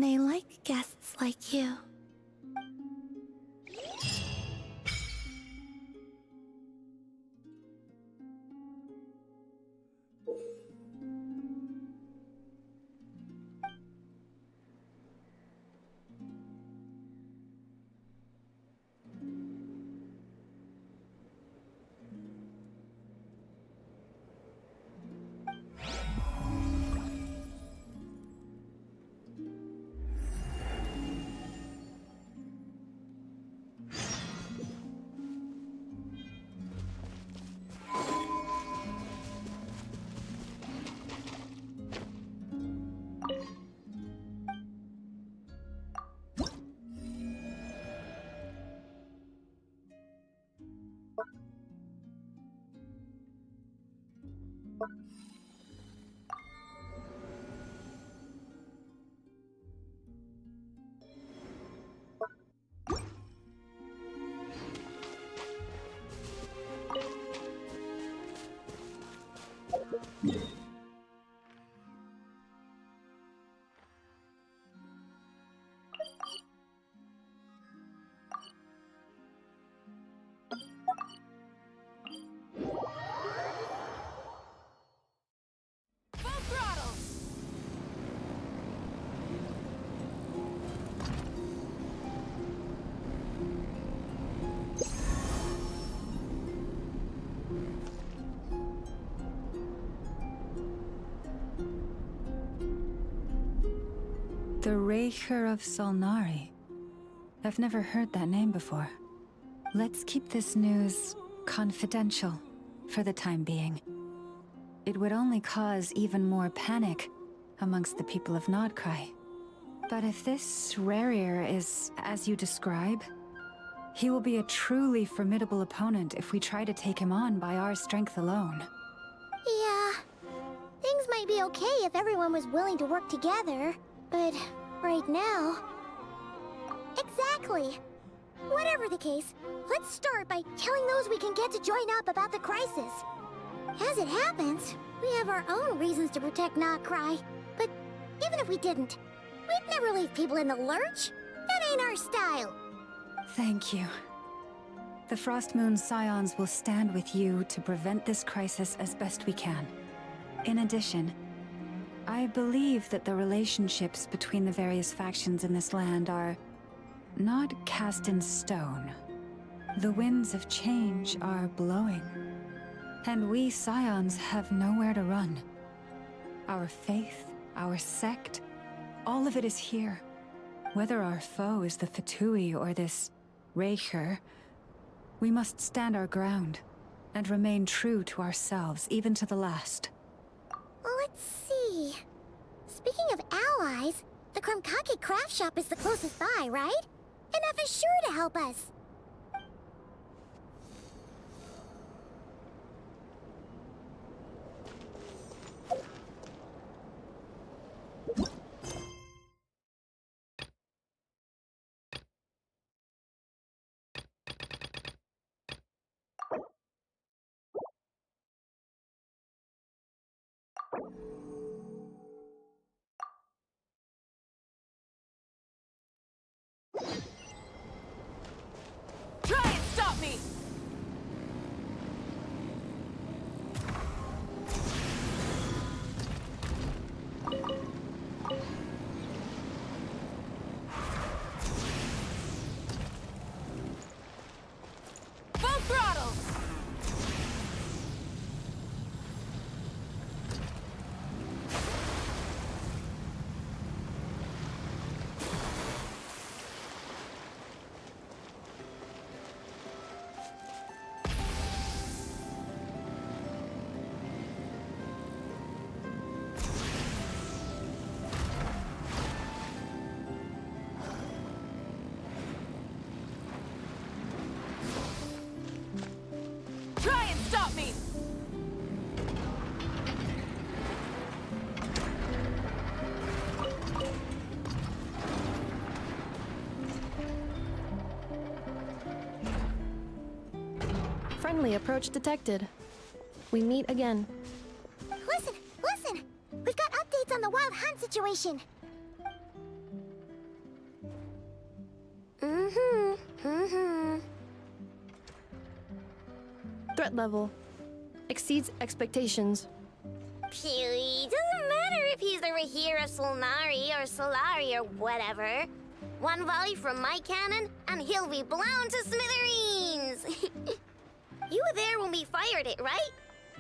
They like guests like you. The Raker of Solnari. I've never heard that name before. Let's keep this news confidential for the time being. It would only cause even more panic amongst the people of Nodcry. But if this Rarir is as you describe, he will be a truly formidable opponent if we try to take him on by our strength alone. Yeah. Things might be okay if everyone was willing to work together, but right now... Exactly! Whatever the case, let's start by telling those we can get to join up about the crisis. As it happens, we have our own reasons to protect Nodcry, but even if we didn't, we'd never leave people in the lurch. That ain't our style. Thank you. The Frostmoon Scions will stand with you to prevent this crisis as best we can. In addition, I believe that the relationships between the various factions in this land are not cast in stone. The winds of change are blowing, and we Scions have nowhere to run. Our faith, our sect, all of it is here. Whether our foe is the Fatui or this Raker, we must stand our ground and remain true to ourselves, even to the last. Let's see... Speaking of allies, the Krumkake craft shop is the closest by, right? And F is sure to help us. Try and stop me! Full throttle! Try and stop me! Friendly approach detected. We meet again. Listen! Listen! We've got updates on the Wild Hunt situation! Threat level exceeds expectations. Phew, doesn't matter if he's the Rahira Solnari or Solari or whatever. One volley from my cannon, and he'll be blown to smithereens! You were there when we fired it, right?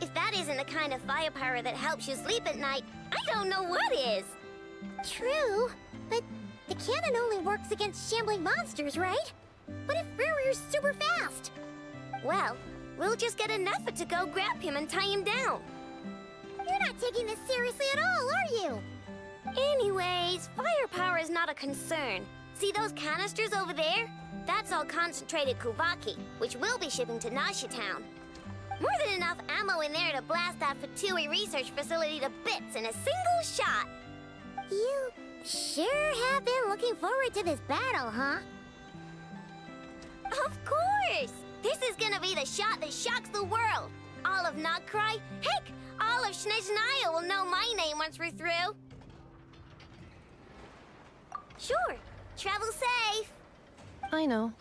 If that isn't the kind of firepower that helps you sleep at night, I don't know what is! True, but the cannon only works against shambling monsters, right? What if Farir's super fast? Well, we'll just get enough to go grab him and tie him down. You're not taking this seriously at all, are you? Anyways, firepower is not a concern. See those canisters over there? That's all concentrated Kuvaki, which we'll be shipping to Nasha Town. More than enough ammo in there to blast that Fatui research facility to bits in a single shot. You sure have been looking forward to this battle, huh? Of course! This is gonna be the shot that shocks the world. All of Notcry, heck, all of Snezhnaya will know my name once we're through. Sure, travel safe. I know.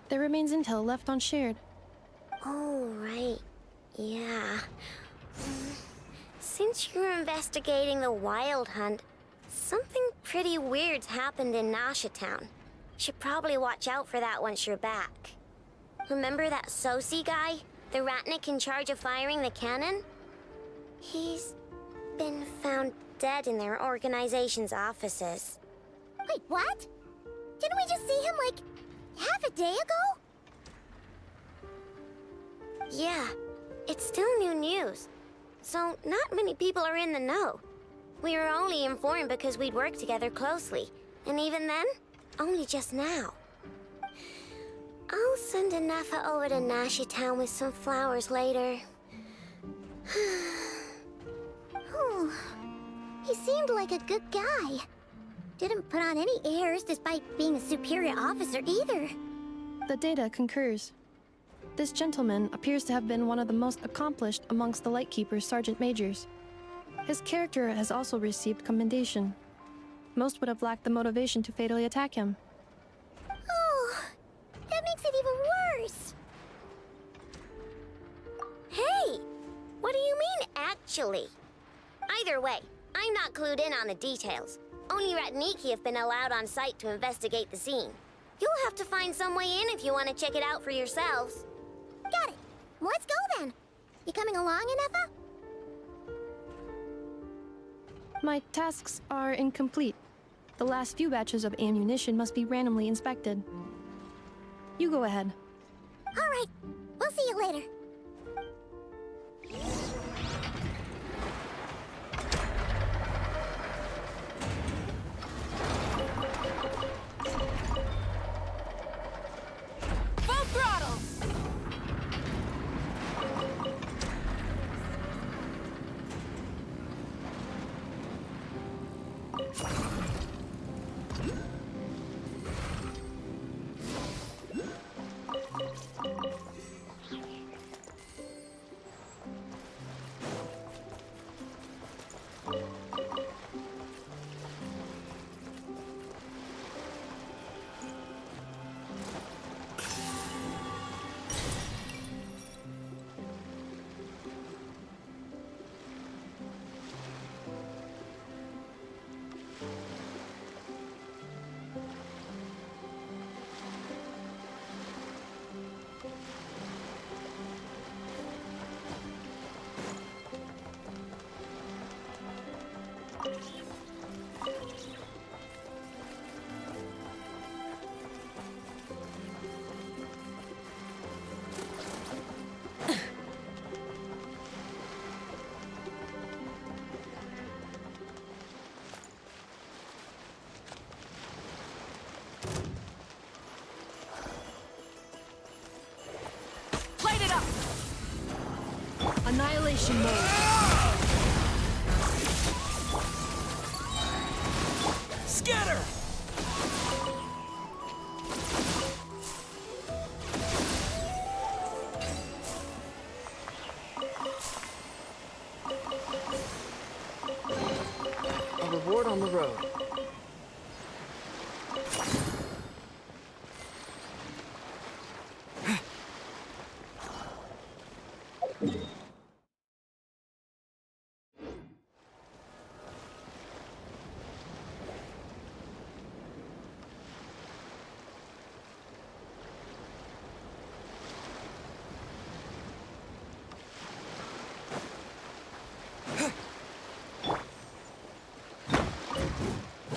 There remains intel left unshared. Oh, right. Yeah. Since you're investigating the Wild Hunt, something pretty weird's happened in Nasha Town. Should probably watch out for that once you're back. Remember that Sosi guy? The Ratnik in charge of firing the cannon? He's been found dead in their organization's offices. Wait, what? Didn't we just see him, like, half a day ago? Yeah, it's still new news. So, not many people are in the know. We were only informed because we'd worked together closely. And even then, only just now. I'll send Anafa over to Nashi Town with some flowers later. Oh, he seemed like a good guy. Didn't put on any airs despite being a superior officer either. The data concurs. This gentleman appears to have been one of the most accomplished amongst the Lightkeeper's sergeant majors. His character has also received commendation. Most would have lacked the motivation to fatally attack him. Oh, that makes it even worse. Hey, what do you mean, actually? Either way, I'm not clued in on the details. Only Ratniki have been allowed on site to investigate the scene. You'll have to find some way in if you want to check it out for yourselves. Got it. Let's go then. You coming along, Anafa? My tasks are incomplete. The last few batches of ammunition must be randomly inspected. You go ahead. All right. We'll see you later. Full throttle! Light it up! Annihilation mode. Scatter! A reward on the road.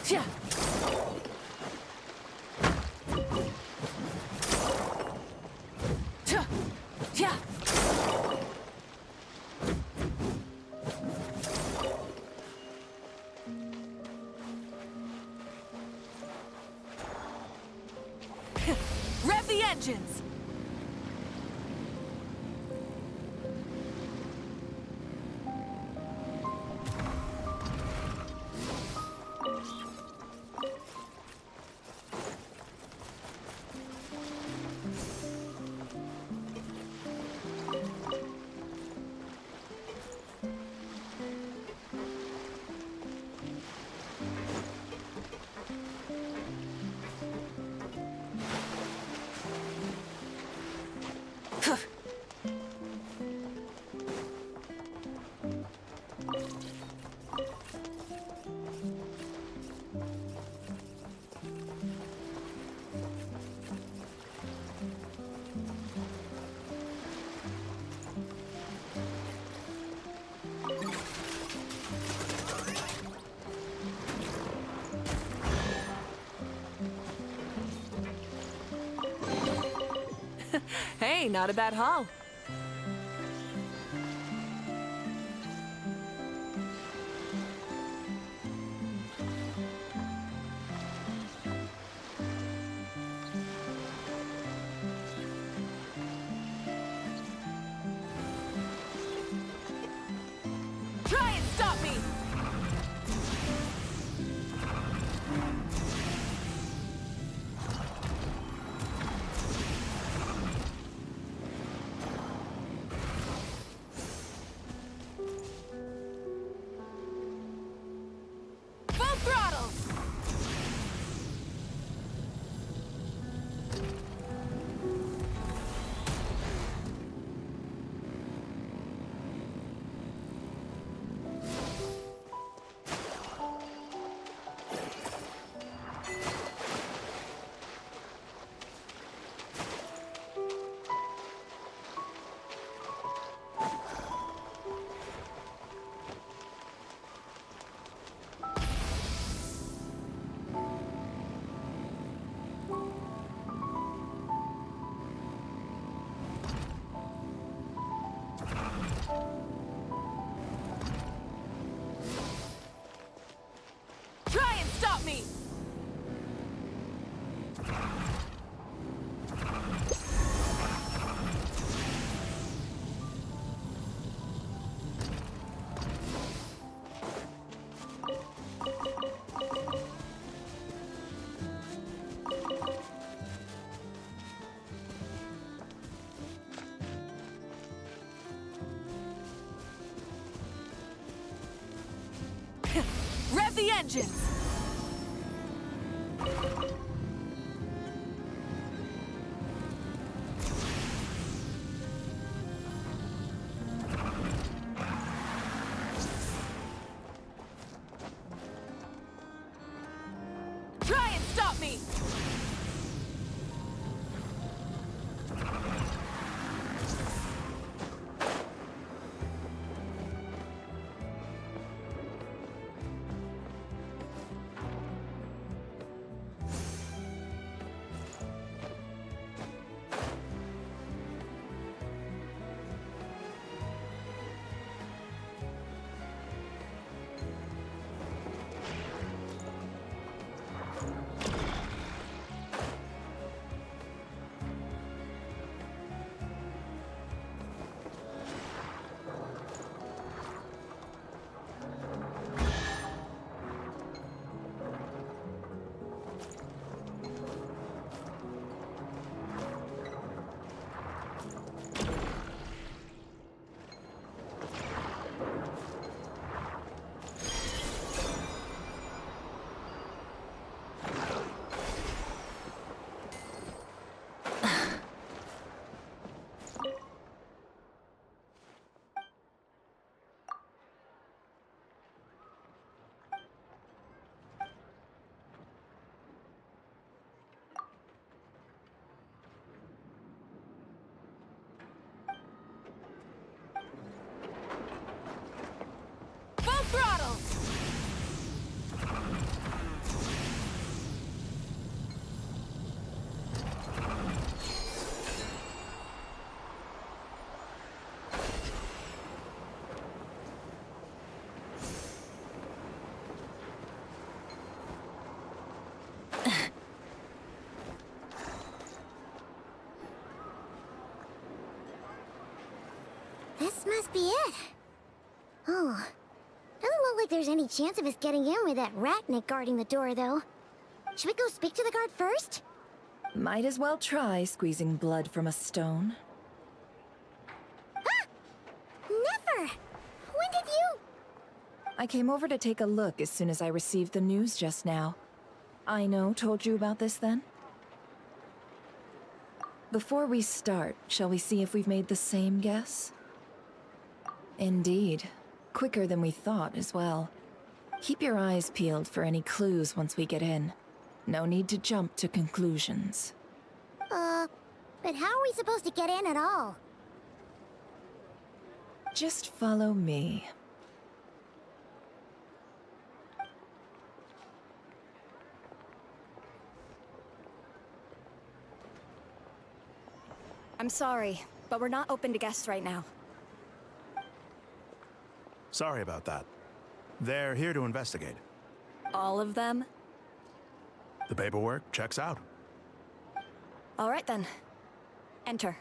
Yeah. Yeah. Rev the engines! Hey, not a bad haul. Try and stop me! Full throttle! Try and stop me! Rev the engines! Try and stop me! This must be it. Oh. Doesn't look like there's any chance of us getting in with that ratnik guarding the door, though. Should we go speak to the guard first? Might as well try squeezing blood from a stone. Ah! Never! When did you... I came over to take a look as soon as I received the news just now. Aino told you about this then? Before we start, shall we see if we've made the same guess? Indeed. Quicker than we thought as well. Keep your eyes peeled for any clues once we get in. No need to jump to conclusions. But how are we supposed to get in at all? Just follow me. I'm sorry, but we're not open to guests right now. Sorry about that. They're here to investigate. All of them? The paperwork checks out. All right then. Enter.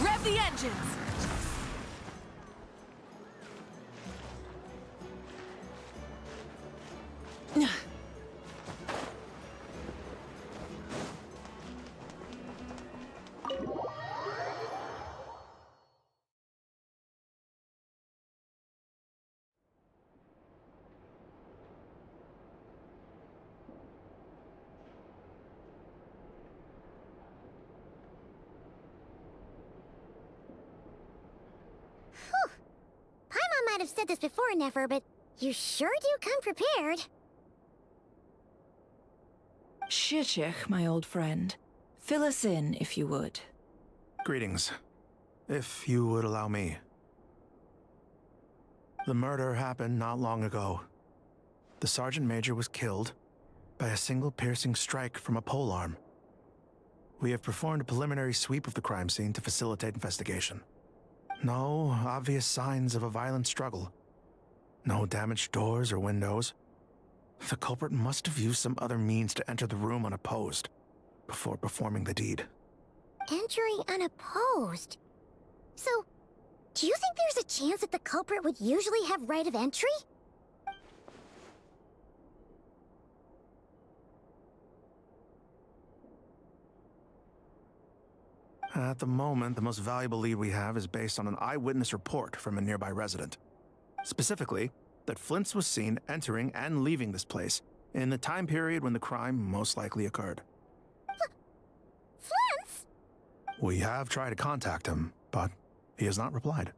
Rev the engines! Paimon might have said this before, Nefer, but you sure do come prepared. Shishich, my old friend. Fill us in, if you would. Greetings. If you would allow me. The murder happened not long ago. The Sergeant Major was killed by a single piercing strike from a polearm. We have performed a preliminary sweep of the crime scene to facilitate investigation. No obvious signs of a violent struggle. No damaged doors or windows. The culprit must have used some other means to enter the room unopposed before performing the deed. Entering unopposed? So, do you think there's a chance that the culprit would usually have right of entry? At the moment, the most valuable lead we have is based on an eyewitness report from a nearby resident. Specifically, that Flint's was seen entering and leaving this place in the time period when the crime most likely occurred. Flint's? We have tried to contact him, but he has not replied.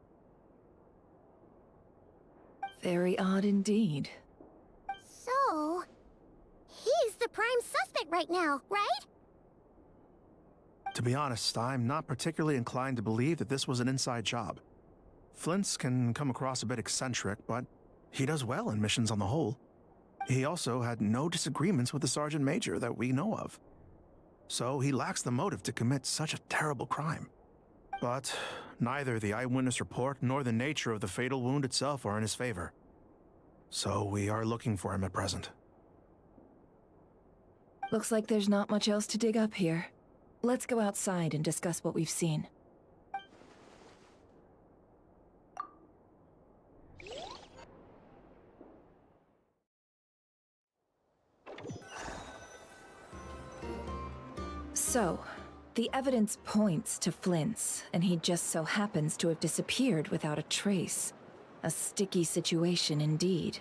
Very odd indeed. So, he's the prime suspect right now, right? To be honest, I'm not particularly inclined to believe that this was an inside job. Flint's can come across a bit eccentric, but he does well in missions on the whole. He also had no disagreements with the Sergeant Major that we know of. So he lacks the motive to commit such a terrible crime. But neither the eyewitness report nor the nature of the fatal wound itself are in his favor. So we are looking for him at present. Looks like there's not much else to dig up here. Let's go outside and discuss what we've seen. So, the evidence points to Flint's, and he just so happens to have disappeared without a trace. A sticky situation indeed.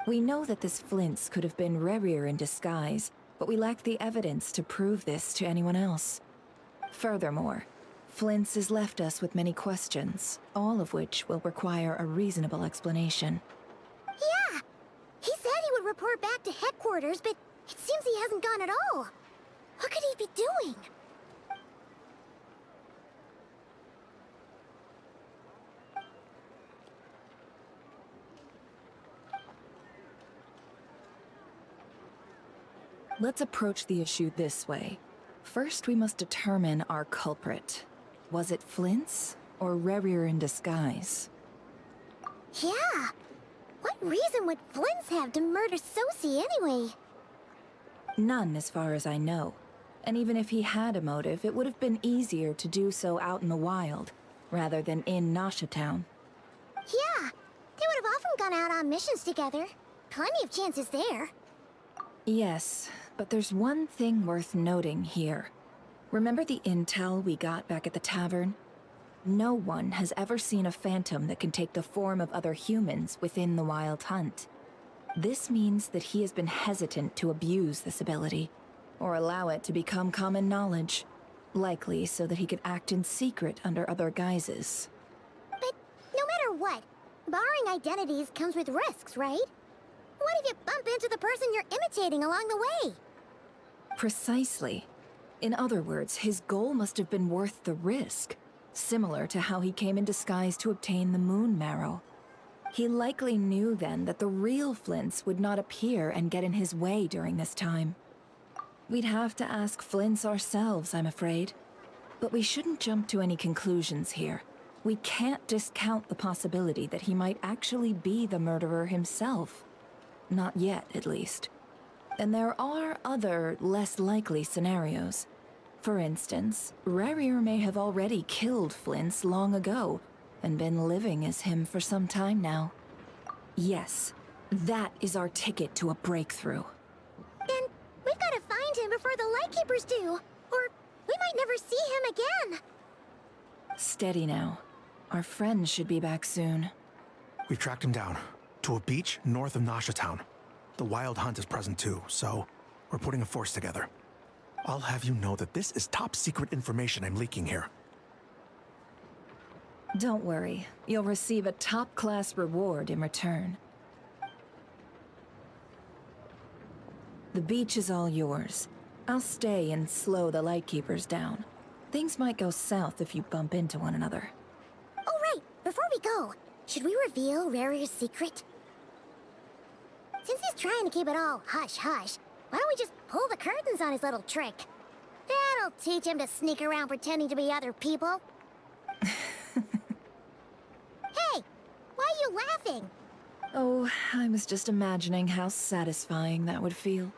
We know that this Flint's could have been Rerir in disguise, but we lack the evidence to prove this to anyone else. Furthermore, Flint's has left us with many questions, all of which will require a reasonable explanation. Yeah! He said he would report back to headquarters, but it seems he hasn't gone at all. What could he be doing? Let's approach the issue this way. First, we must determine our culprit. Was it Flint's or Rerir in disguise? Yeah. What reason would Flint's have to murder Sosie anyway? None, as far as I know. And even if he had a motive, it would have been easier to do so out in the wild, rather than in Nasha Town. Yeah, they would have often gone out on missions together. Plenty of chances there. Yes, but there's one thing worth noting here. Remember the intel we got back at the tavern? No one has ever seen a phantom that can take the form of other humans within the Wild Hunt. This means that he has been hesitant to abuse this ability, or allow it to become common knowledge, likely so that he could act in secret under other guises. But no matter what, borrowing identities comes with risks, right? What if you bump into the person you're imitating along the way? Precisely. In other words, his goal must have been worth the risk, similar to how he came in disguise to obtain the moon marrow. He likely knew then that the real Flints would not appear and get in his way during this time. We'd have to ask Flints ourselves, I'm afraid. But we shouldn't jump to any conclusions here. We can't discount the possibility that he might actually be the murderer himself. Not yet, at least. And there are other, less likely scenarios. For instance, Rarier may have already killed Flints long ago, and been living as him for some time now. Yes, that is our ticket to a breakthrough. Then we've got to find him before the Lightkeepers do, or we might never see him again. Steady now. Our friends should be back soon. We've tracked him down to a beach north of Nasha Town. The Wild Hunt is present too, so we're putting a force together. I'll have you know that this is top secret information I'm leaking here. Don't worry, you'll receive a top-class reward in return. The beach is all yours. I'll stay and slow the Lightkeepers down. Things might go south if you bump into one another. Oh right, before we go, should we reveal Rarier's secret? Since he's trying to keep it all hush-hush, why don't we just pull the curtains on his little trick? That'll teach him to sneak around pretending to be other people. Hey, why are you laughing? Oh, I was just imagining how satisfying that would feel.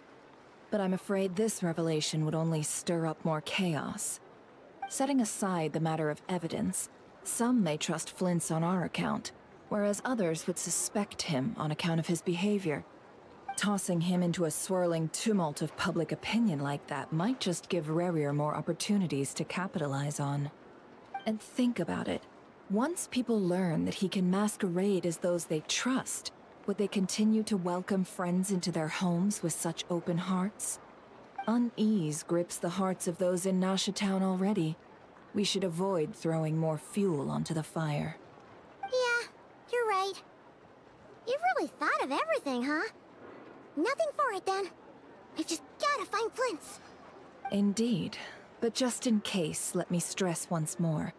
But I'm afraid this revelation would only stir up more chaos. Setting aside the matter of evidence, some may trust Flint's on our account, whereas others would suspect him on account of his behavior. Tossing him into a swirling tumult of public opinion like that might just give Rarier more opportunities to capitalize on. And think about it. Once people learn that he can masquerade as those they trust, would they continue to welcome friends into their homes with such open hearts? Unease grips the hearts of those in Nasha Town already. We should avoid throwing more fuel onto the fire. Yeah, you're right. You've really thought of everything, huh? Nothing for it, then. We've just gotta find Flint's. Indeed. But just in case, let me stress once more.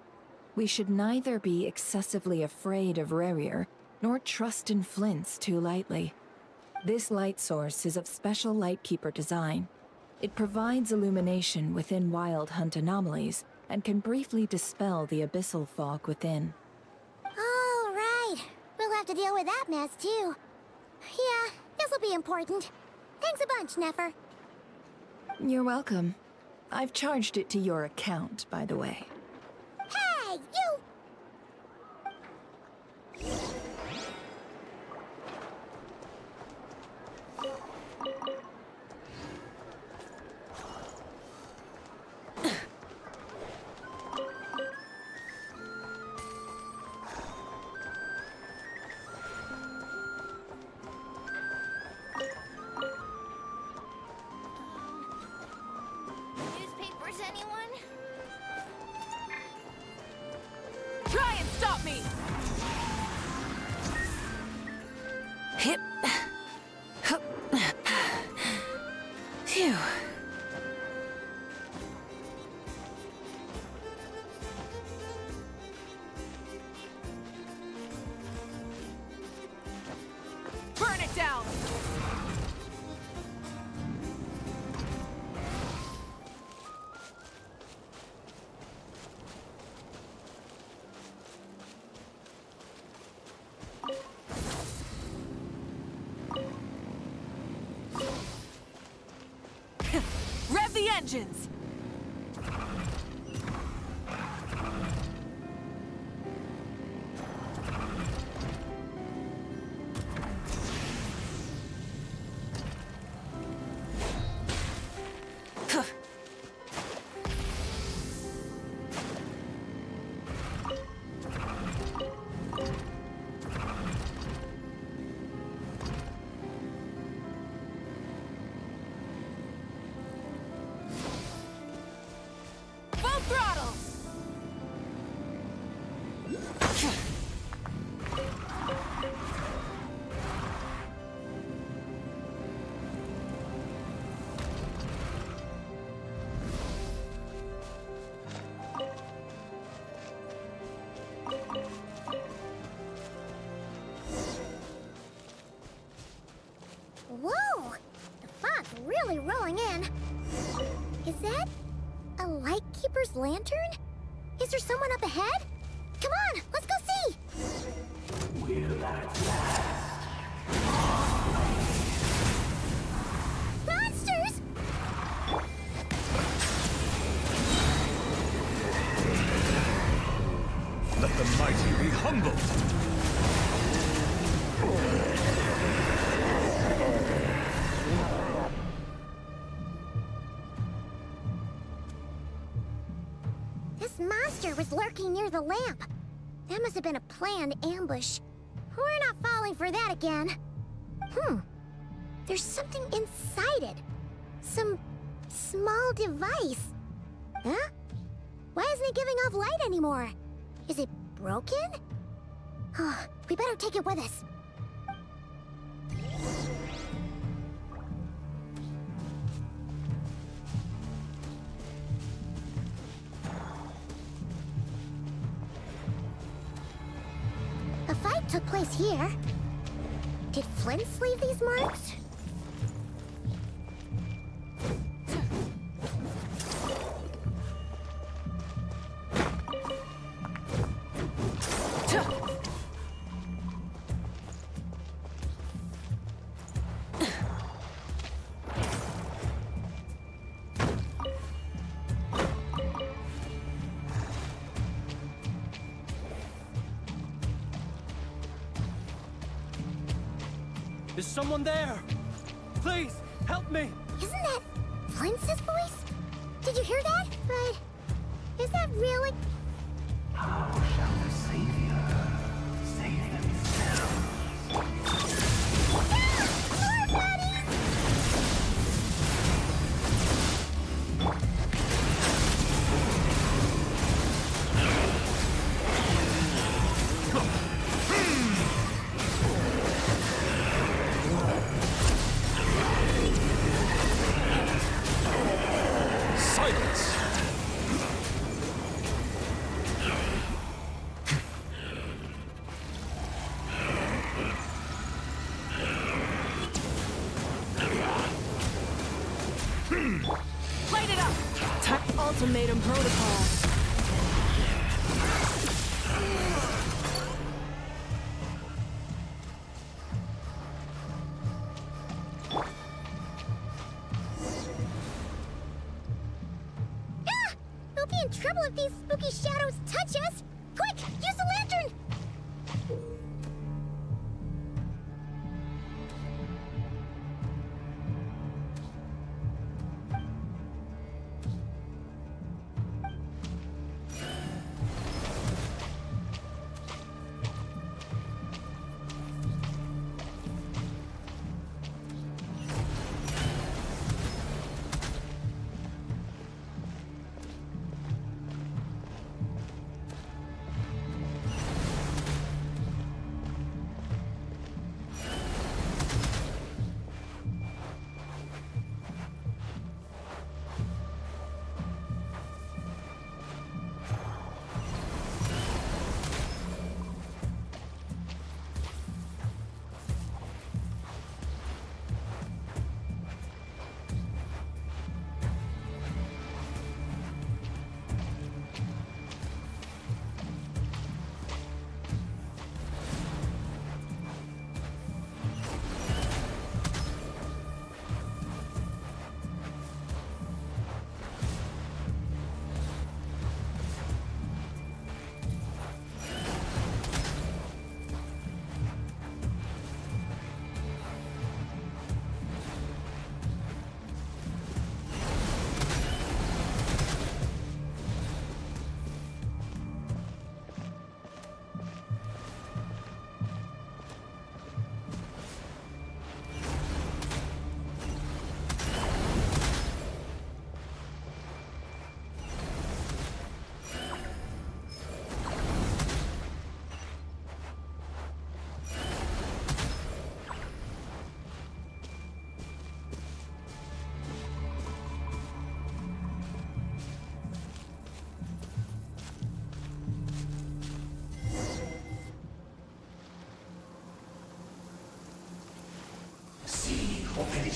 We should neither be excessively afraid of Rarier, nor trust in Flint's too lightly. This light source is of special Lightkeeper design. It provides illumination within Wild Hunt anomalies, and can briefly dispel the abyssal fog within. Oh, right. We'll have to deal with that mess, too. Yeah, this'll be important. Thanks a bunch, Nefer. You're welcome. I've charged it to your account, by the way. Hey, you! Newspapers, anyone? engines! Full throttle! Whoa! The fog's really rolling in. Is that a Lightkeeper's lantern? Is there someone up ahead? Come on, let's go see! Monsters! Let the mighty be humbled! This monster was lurking near the lamp. That must have been a planned ambush. We're not falling for that again. There's something inside it. Some small device. Huh? Why isn't it giving off light anymore? Is it broken? Oh, we better take it with us. A fight took place here. Did Flint's leave these marks? Is someone there? Please, help me! Isn't that Flint's voice? Did you hear that? But is that really? How shall the Savior save themselves? More buddies! Silence! Light it up! Ultimatum protocol. We'll be in trouble if these spooky shadows touch us! Quick, use the lantern!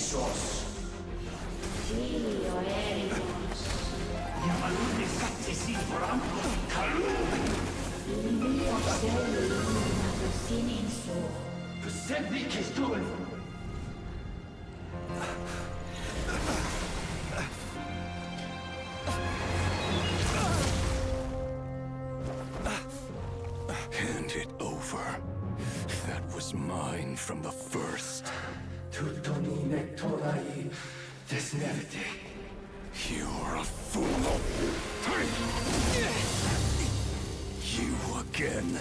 Isos. Filio Erios. Yamalune Saxisi Brampo Kalu. Mio Selu Siniso. Persevi Kistul. Hand it over. That was mine from the first. Tutoni Nectorai Desnevite. You're a fool. You again.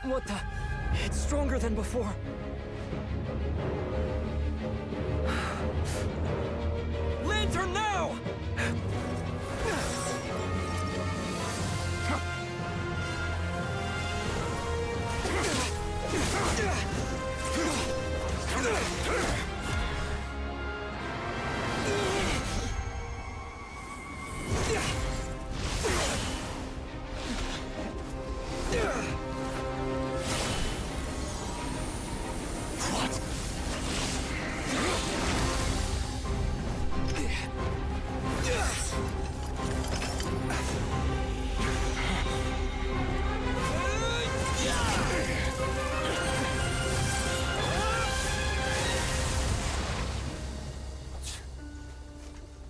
What the? It's stronger than before. Lantern now!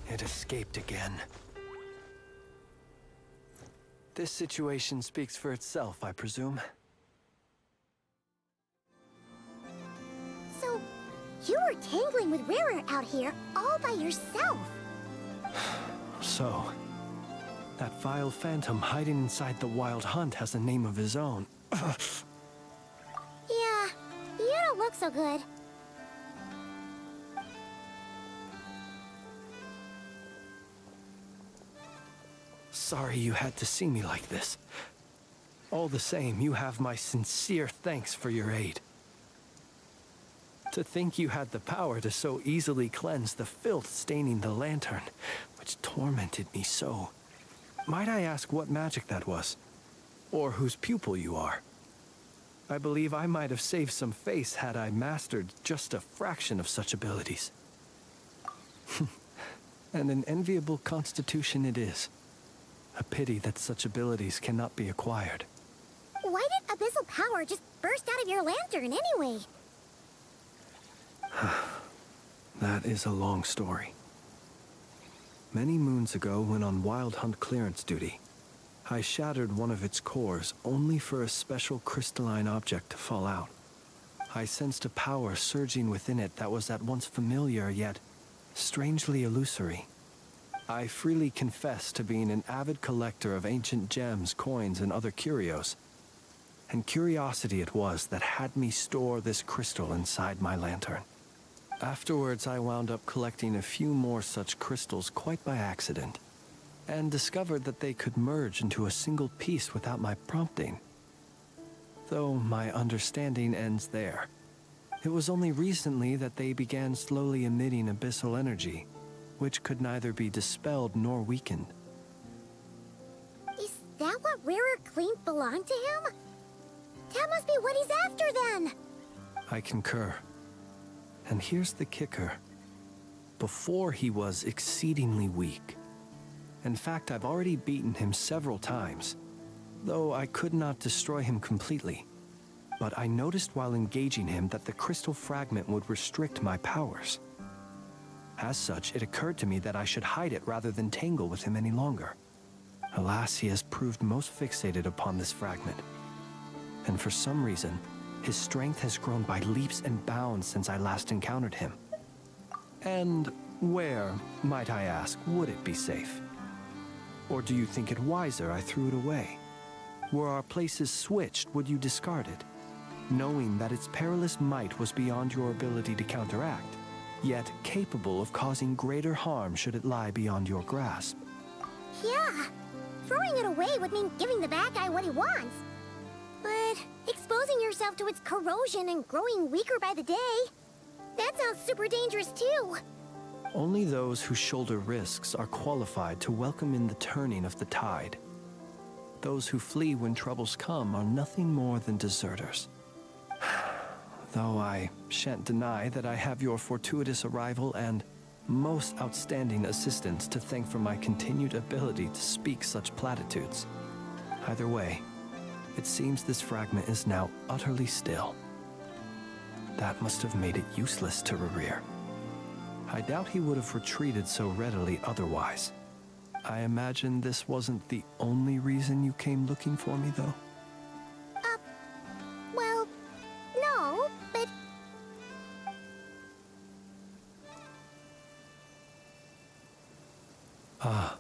It escaped again. This situation speaks for itself, I presume. So, you were tangling with Rarer out here all by yourself. So, that vile phantom hiding inside the Wild Hunt has a name of his own. Yeah, you don't look so good. Sorry you had to see me like this. All the same, you have my sincere thanks for your aid. To think you had the power to so easily cleanse the filth staining the lantern, which tormented me so. Might I ask what magic that was? Or whose pupil you are? I believe I might have saved some face had I mastered just a fraction of such abilities. And an enviable constitution it is. A pity that such abilities cannot be acquired. Why did abyssal power just burst out of your lantern anyway? That is a long story. Many moons ago, when on Wild Hunt clearance duty, I shattered one of its cores only for a special crystalline object to fall out. I sensed a power surging within it that was at once familiar yet strangely illusory. I freely confess to being an avid collector of ancient gems, coins, and other curios. And curiosity it was that had me store this crystal inside my lantern. Afterwards, I wound up collecting a few more such crystals quite by accident, and discovered that they could merge into a single piece without my prompting. Though my understanding ends there. It was only recently that they began slowly emitting abyssal energy, which could neither be dispelled nor weakened. Is that what Rarer claimed belonged to him? That must be what he's after then! I concur. And here's the kicker. Before he was exceedingly weak. In fact, I've already beaten him several times, though I could not destroy him completely. But I noticed while engaging him that the crystal fragment would restrict my powers. As such, it occurred to me that I should hide it rather than tangle with him any longer. Alas, he has proved most fixated upon this fragment. And for some reason, his strength has grown by leaps and bounds since I last encountered him. And where, might I ask, would it be safe? Or do you think it wiser I threw it away? Were our places switched, would you discard it, knowing that its perilous might was beyond your ability to counteract, yet capable of causing greater harm should it lie beyond your grasp? Yeah, throwing it away would mean giving the bad guy what he wants. But exposing yourself to its corrosion and growing weaker by the day, that sounds super dangerous too. Only those who shoulder risks are qualified to welcome in the turning of the tide. Those who flee when troubles come are nothing more than deserters. Though I shan't deny that I have your fortuitous arrival and most outstanding assistance to thank for my continued ability to speak such platitudes. Either way, it seems this fragment is now utterly still. That must have made it useless to Rerir. I doubt he would have retreated so readily otherwise. I imagine this wasn't the only reason you came looking for me, though? Well, no, but... Ah.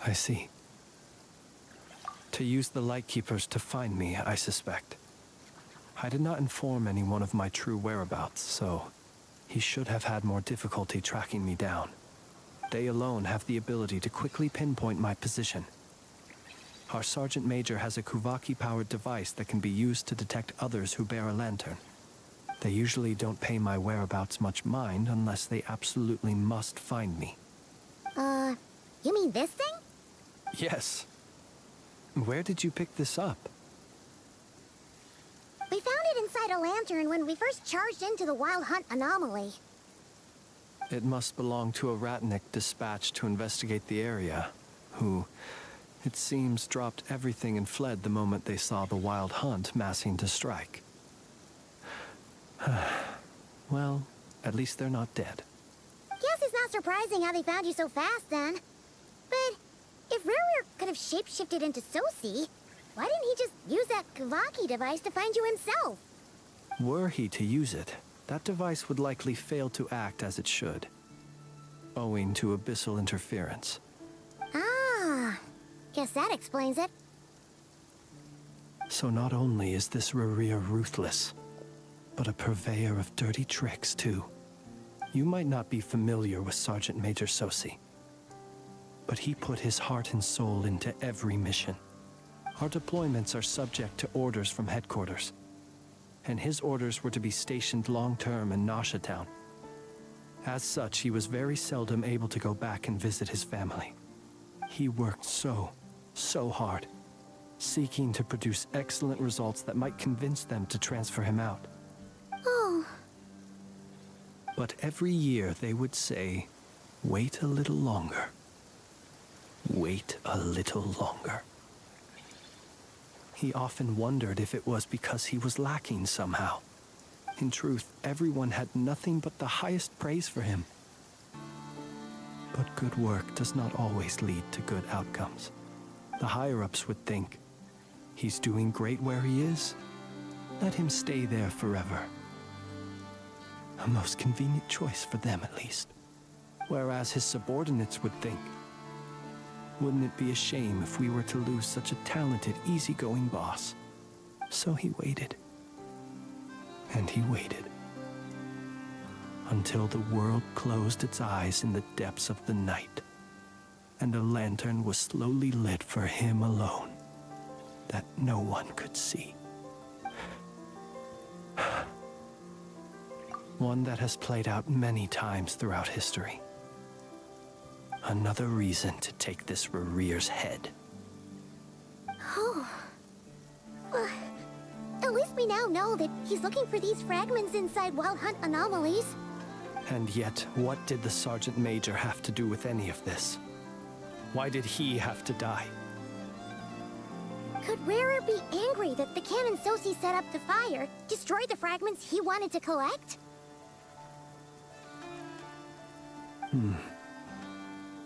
I see. To use the Lightkeepers to find me, I suspect. I did not inform anyone of my true whereabouts, so he should have had more difficulty tracking me down. They alone have the ability to quickly pinpoint my position. Our Sergeant Major has a Kuvaki-powered device that can be used to detect others who bear a lantern. They usually don't pay my whereabouts much mind unless they absolutely must find me. You mean this thing? Yes. Where did you pick this up? We found it inside a lantern when we first charged into the Wild Hunt anomaly. It must belong to a Ratnik dispatched to investigate the area, who, it seems, dropped everything and fled the moment they saw the Wild Hunt massing to strike. Well, at least they're not dead. Guess it's not surprising how they found you so fast, then. But if Rerir could have shapeshifted into Sosi, why didn't he just use that Kavaki device to find you himself? Were he to use it, that device would likely fail to act as it should, owing to abyssal interference. Ah, guess that explains it. So not only is this Rerir ruthless, but a purveyor of dirty tricks, too. You might not be familiar with Sergeant Major Sosi, but he put his heart and soul into every mission. Our deployments are subject to orders from headquarters, and his orders were to be stationed long-term in Nasha Town. As such, he was very seldom able to go back and visit his family. He worked so hard, seeking to produce excellent results that might convince them to transfer him out. Oh. But every year they would say, wait a little longer. Wait a little longer. He often wondered if it was because he was lacking somehow. In truth, everyone had nothing but the highest praise for him. But good work does not always lead to good outcomes. The higher-ups would think, he's doing great where he is. Let him stay there forever. A most convenient choice for them, at least. Whereas his subordinates would think, wouldn't it be a shame if we were to lose such a talented, easygoing boss? So he waited. And he waited. Until the world closed its eyes in the depths of the night, and a lantern was slowly lit for him alone, that no one could see. One that has played out many times throughout history. Another reason to take this Rerir's head. Oh. At least we now know that he's looking for these fragments inside Wild Hunt anomalies. And yet, what did the Sergeant Major have to do with any of this? Why did he have to die? Could Rerir be angry that the cannon Sosi set up to fire destroyed the fragments he wanted to collect?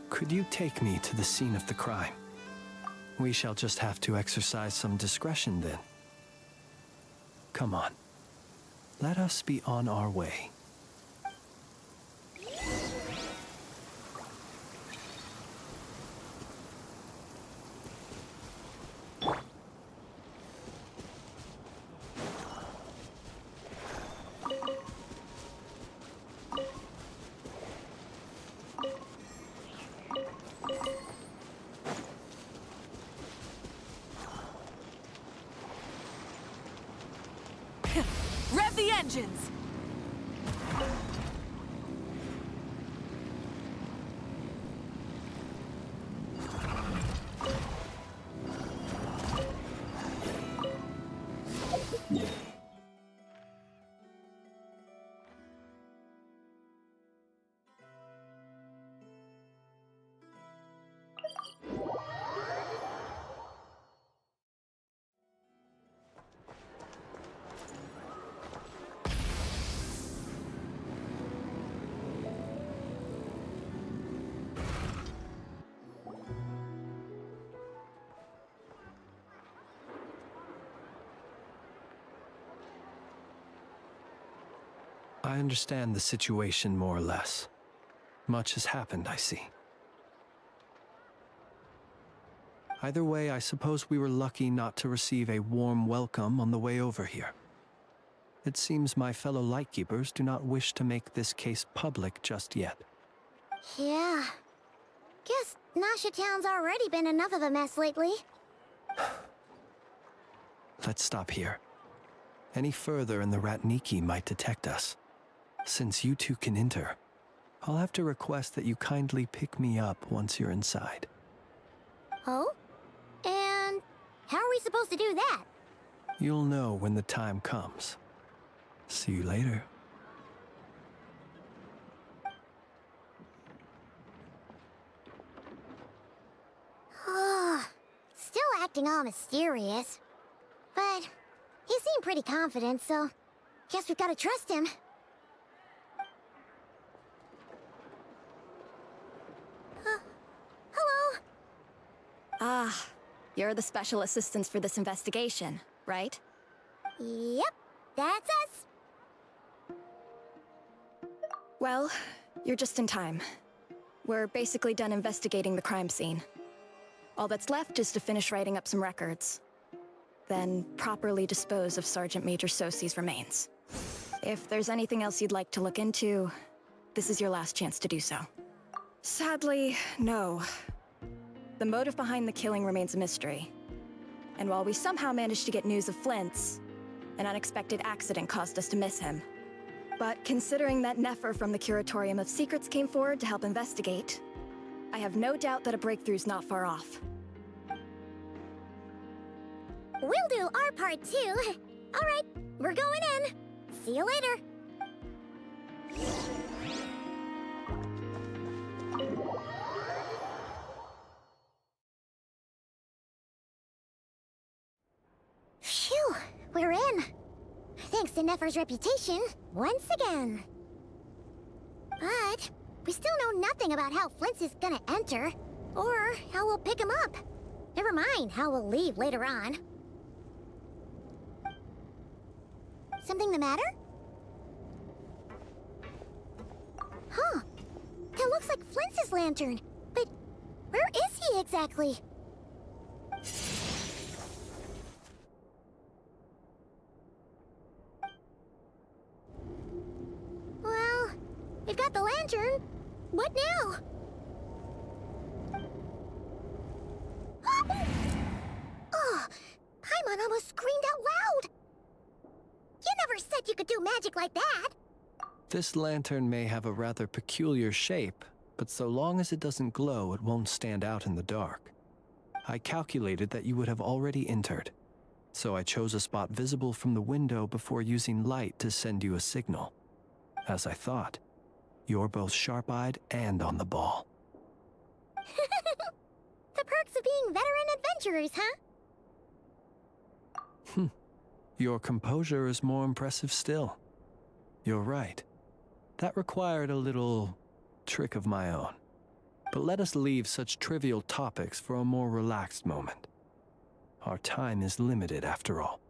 Could you take me to the scene of the crime? We shall just have to exercise some discretion then. Come on. Let us be on our way. Rev the engines! I understand the situation more or less. Much has happened, I see. Either way, I suppose we were lucky not to receive a warm welcome on the way over here. It seems my fellow Lightkeepers do not wish to make this case public just yet. Yeah. Guess Nasha Town's already been enough of a mess lately. Let's stop here. Any further and the Ratniki might detect us. Since you two can enter, I'll have to request that you kindly pick me up once you're inside. Oh? And how are we supposed to do that? You'll know when the time comes. See you later. Still acting all mysterious. But he seemed pretty confident, so guess we've gotta trust him. Hello? Ah, you're the special assistants for this investigation, right? Yep, that's us. Well, you're just in time. We're basically done investigating the crime scene. All that's left is to finish writing up some records. Then properly dispose of Sergeant Major Sosi's remains. If there's anything else you'd like to look into, this is your last chance to do so. Sadly, no. The motive behind the killing remains a mystery. And while we somehow managed to get news of Flint's, an unexpected accident caused us to miss him. But considering that Nefer from the Curatorium of Secrets came forward to help investigate, I have no doubt that a breakthrough's not far off. We'll do our part too. All right, we're going in. See you later. Phew, we're in. Thanks to Nefer's reputation, once again. But we still know nothing about how Flint's is gonna enter, or how we'll pick him up. Never mind how we'll leave later on. Something the matter? Huh. That looks like Flint's lantern. But where is he exactly? Well, we've got the lantern. What now? Oh, Paimon almost screamed out loud. You never said you could do magic like that! This lantern may have a rather peculiar shape, but so long as it doesn't glow, it won't stand out in the dark. I calculated that you would have already entered, so I chose a spot visible from the window before using light to send you a signal. As I thought, you're both sharp-eyed and on the ball. The perks of being veteran adventurers, huh? Your composure is more impressive still. You're right. That required a little trick of my own. But let us leave such trivial topics for a more relaxed moment. Our time is limited after all.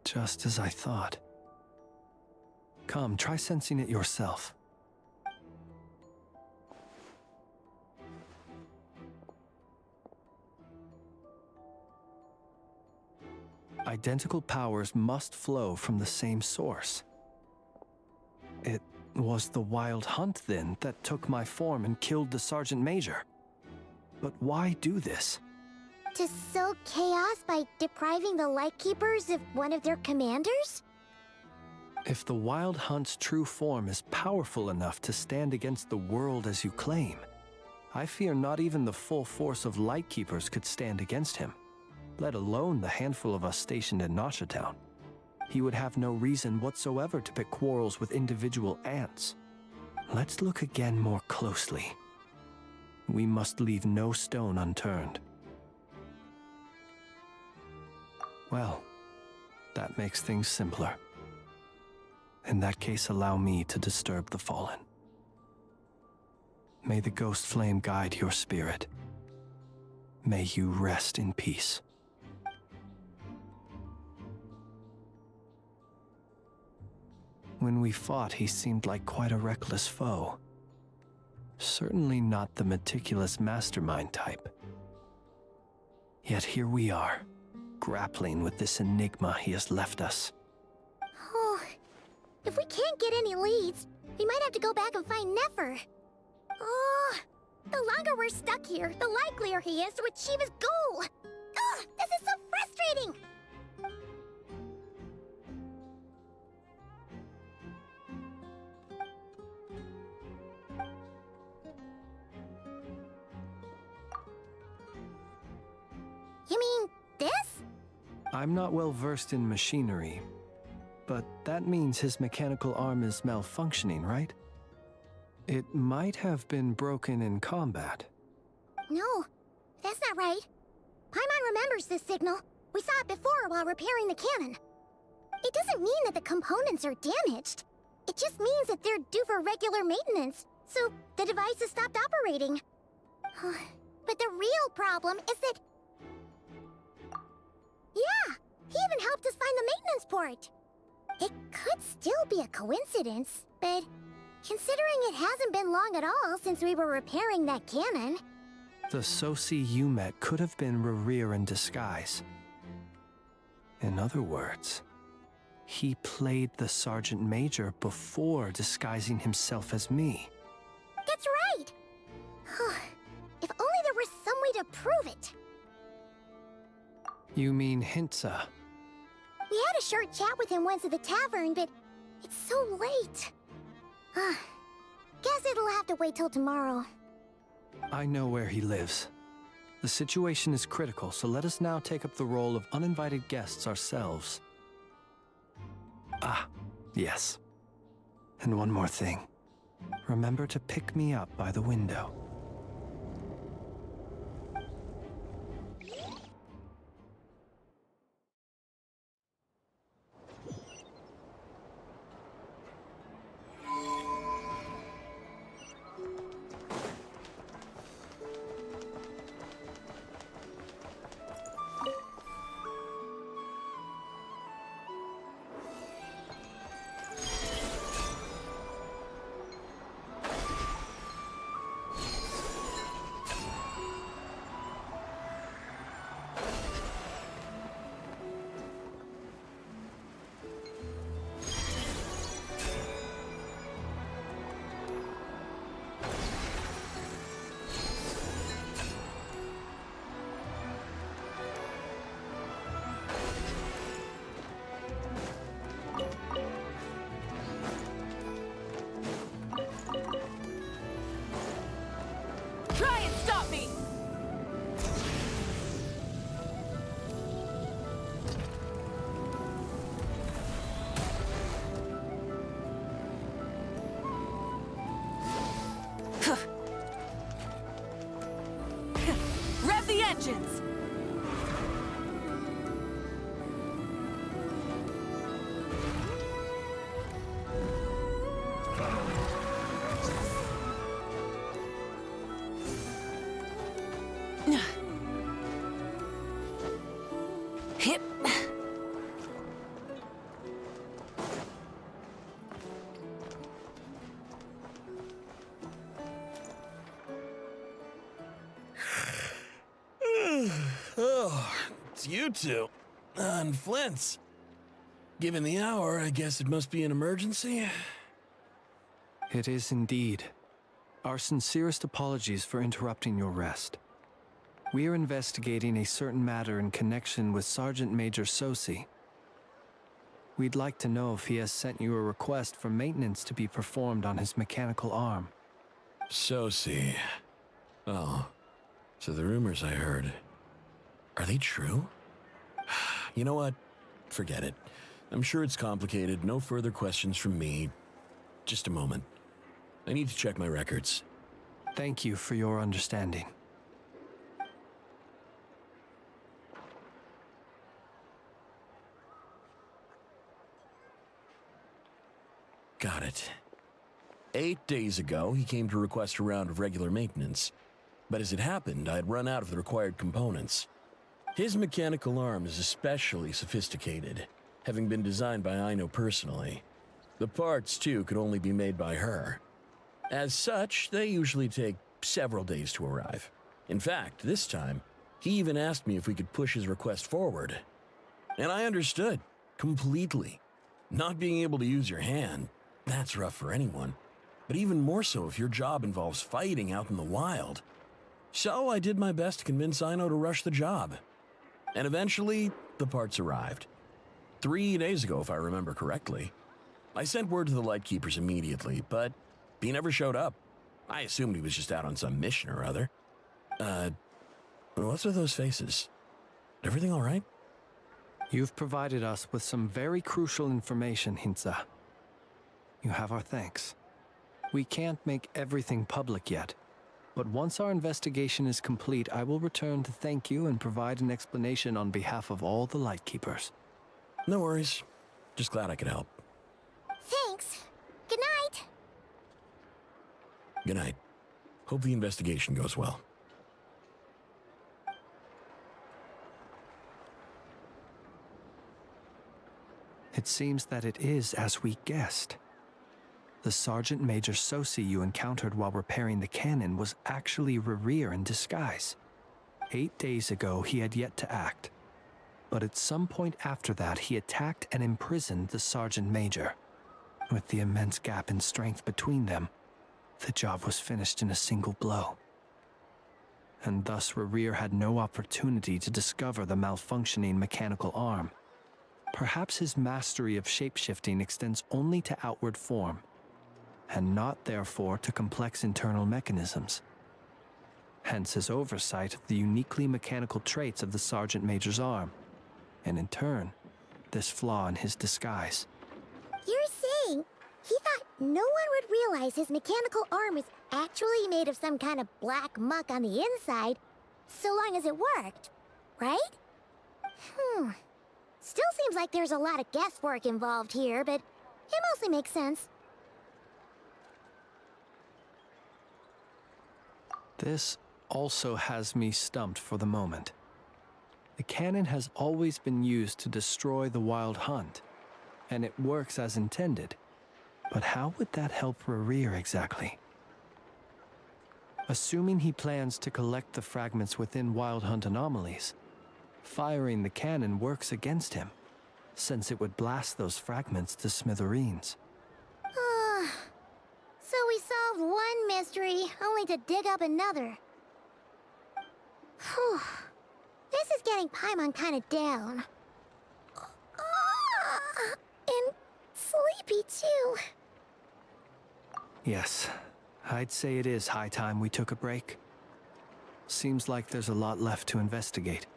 Just as I thought. Come, try sensing it yourself. Identical powers must flow from the same source. It was the Wild Hunt, then, that took my form and killed the Sergeant Major. But why do this? To sow chaos by depriving the Lightkeepers of one of their commanders? If the Wild Hunt's true form is powerful enough to stand against the world as you claim, I fear not even the full force of Lightkeepers could stand against him, let alone the handful of us stationed in Nasha Town. He would have no reason whatsoever to pick quarrels with individual ants. Let's look again more closely. We must leave no stone unturned. Well, that makes things simpler. In that case, allow me to disturb the fallen. May the ghost flame guide your spirit. May you rest in peace. When we fought, he seemed like quite a reckless foe. Certainly not the meticulous mastermind type. Yet here we are, grappling with this enigma he has left us. Oh, if we can't get any leads, we might have to go back and find Nefer. Oh, the longer we're stuck here, the likelier he is to achieve his goal. Ugh, this is so frustrating! You mean this? I'm not well versed in machinery, but that means his mechanical arm is malfunctioning, right? It might have been broken in combat. No, that's not right. Paimon remembers this signal. We saw it before while repairing the cannon. It doesn't mean that the components are damaged. It just means that they're due for regular maintenance, so the device has stopped operating. But the real problem is that... Yeah, he even helped us find the maintenance port. It could still be a coincidence, but considering it hasn't been long at all since we were repairing that cannon... The Sosi you met could have been Rerir in disguise. In other words, he played the Sergeant Major before disguising himself as me. That's right! If only there were some way to prove it. You mean Hintsa? We had a short chat with him once at the tavern, but it's so late. Guess it'll have to wait till tomorrow. I know where he lives. The situation is critical, so let us now take up the role of uninvited guests ourselves. Ah, yes. And one more thing. Remember to pick me up by the window. Try and stop me! Rev the engines! Hip. Oh, it's you two. And Flint's. Given the hour, I guess it must be an emergency. It is indeed. Our sincerest apologies for interrupting your rest. We are investigating a certain matter in connection with Sergeant Major Sosi. We'd like to know if he has sent you a request for maintenance to be performed on his mechanical arm. Sosi. Oh, so the rumors I heard, are they true? You know what? Forget it. I'm sure it's complicated. No further questions from me. Just a moment. I need to check my records. Thank you for your understanding. Got it. 8 days ago, he came to request a round of regular maintenance. But as it happened, I had run out of the required components. His mechanical arm is especially sophisticated, having been designed by Aino personally. The parts, too, could only be made by her. As such, they usually take several days to arrive. In fact, this time, he even asked me if we could push his request forward. And I understood, completely. Not being able to use your hand, that's rough for anyone. But even more so if your job involves fighting out in the wild. So I did my best to convince Aino to rush the job. And eventually, the parts arrived. 3 days ago, if I remember correctly. I sent word to the Lightkeepers immediately, but he never showed up. I assumed he was just out on some mission or other. What's with those faces? Everything all right? You've provided us with some very crucial information, Hintsa. You have our thanks. We can't make everything public yet, but once our investigation is complete, I will return to thank you and provide an explanation on behalf of all the Lightkeepers. No worries. Just glad I could help. Thanks. Good night. Good night. Hope the investigation goes well. It seems that it is as we guessed. The Sergeant Major Sosi you encountered while repairing the cannon was actually Rerir in disguise. 8 days ago, he had yet to act. But at some point after that, he attacked and imprisoned the Sergeant Major. With the immense gap in strength between them, the job was finished in a single blow. And thus Rerir had no opportunity to discover the malfunctioning mechanical arm. Perhaps his mastery of shapeshifting extends only to outward form, and not therefore to complex internal mechanisms. Hence his oversight of the uniquely mechanical traits of the Sergeant Major's arm, and in turn, this flaw in his disguise. You're saying he thought no one would realize his mechanical arm was actually made of some kind of black muck on the inside, so long as it worked, right? Still seems like there's a lot of guesswork involved here, but it mostly makes sense. This also has me stumped for the moment. The cannon has always been used to destroy the Wild Hunt, and it works as intended. But how would that help Rerir exactly? Assuming he plans to collect the fragments within Wild Hunt anomalies, firing the cannon works against him, since it would blast those fragments to smithereens. So we solved one mystery, only to dig up another. Whew. This is getting Paimon kind of down. And sleepy too. Yes, I'd say it is high time we took a break. Seems like there's a lot left to investigate.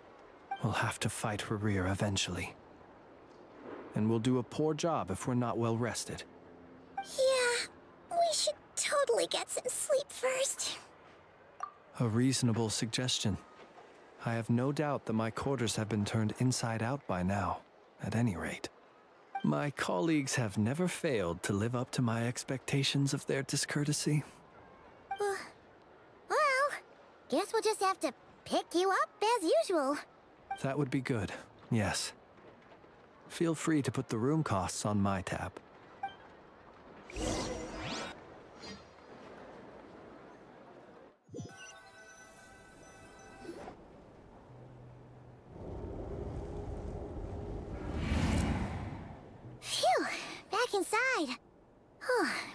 We'll have to fight Rerir eventually. And we'll do a poor job if we're not well rested. Yeah, we should totally get some sleep first. A reasonable suggestion. I have no doubt that my quarters have been turned inside out by now, at any rate. My colleagues have never failed to live up to my expectations of their discourtesy. Well, guess we'll just have to pick you up as usual. That would be good, yes. Feel free to put the room costs on my tab. Phew, back inside.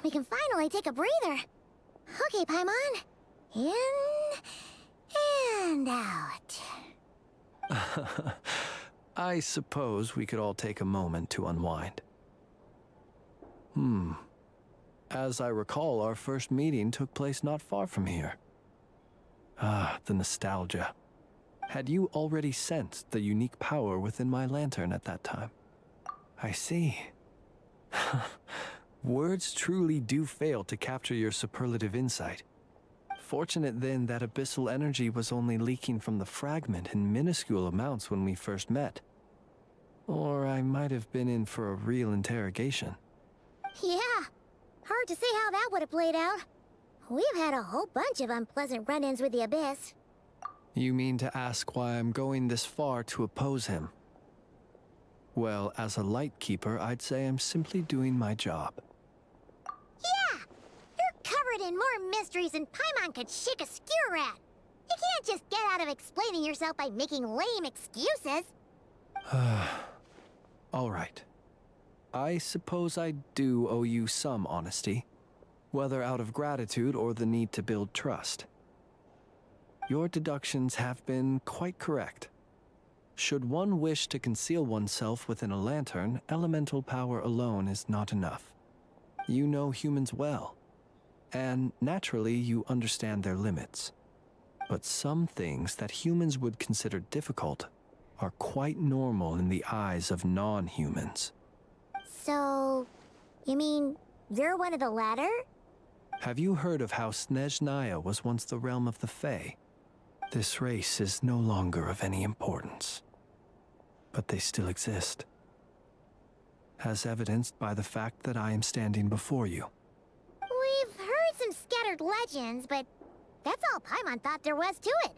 We can finally take a breather. Okay, Paimon. In and out. I suppose we could all take a moment to unwind. As I recall, our first meeting took place not far from here. The nostalgia. Had you already sensed the unique power within my lantern at that time? I see. Words truly do fail to capture your superlative insight. Fortunate then that abyssal energy was only leaking from the fragment in minuscule amounts when we first met. Or I might have been in for a real interrogation. Yeah, hard to say how that would have played out. We've had a whole bunch of unpleasant run-ins with the Abyss. You mean to ask why I'm going this far to oppose him? Well, as a Lightkeeper, I'd say I'm simply doing my job. Yeah! You're covered in more mysteries than Paimon could shake a skewer at. You can't just get out of explaining yourself by making lame excuses. All right. I suppose I do owe you some honesty, whether out of gratitude or the need to build trust. Your deductions have been quite correct. Should one wish to conceal oneself within a lantern, elemental power alone is not enough. You know humans well, and naturally you understand their limits. But some things that humans would consider difficult are quite normal in the eyes of non-humans. So, you mean you're one of the latter? Have you heard of how Snezhnaya was once the realm of the Fae? This race is no longer of any importance, but they still exist, as evidenced by the fact that I am standing before you. We've heard some scattered legends, but that's all Paimon thought there was to it.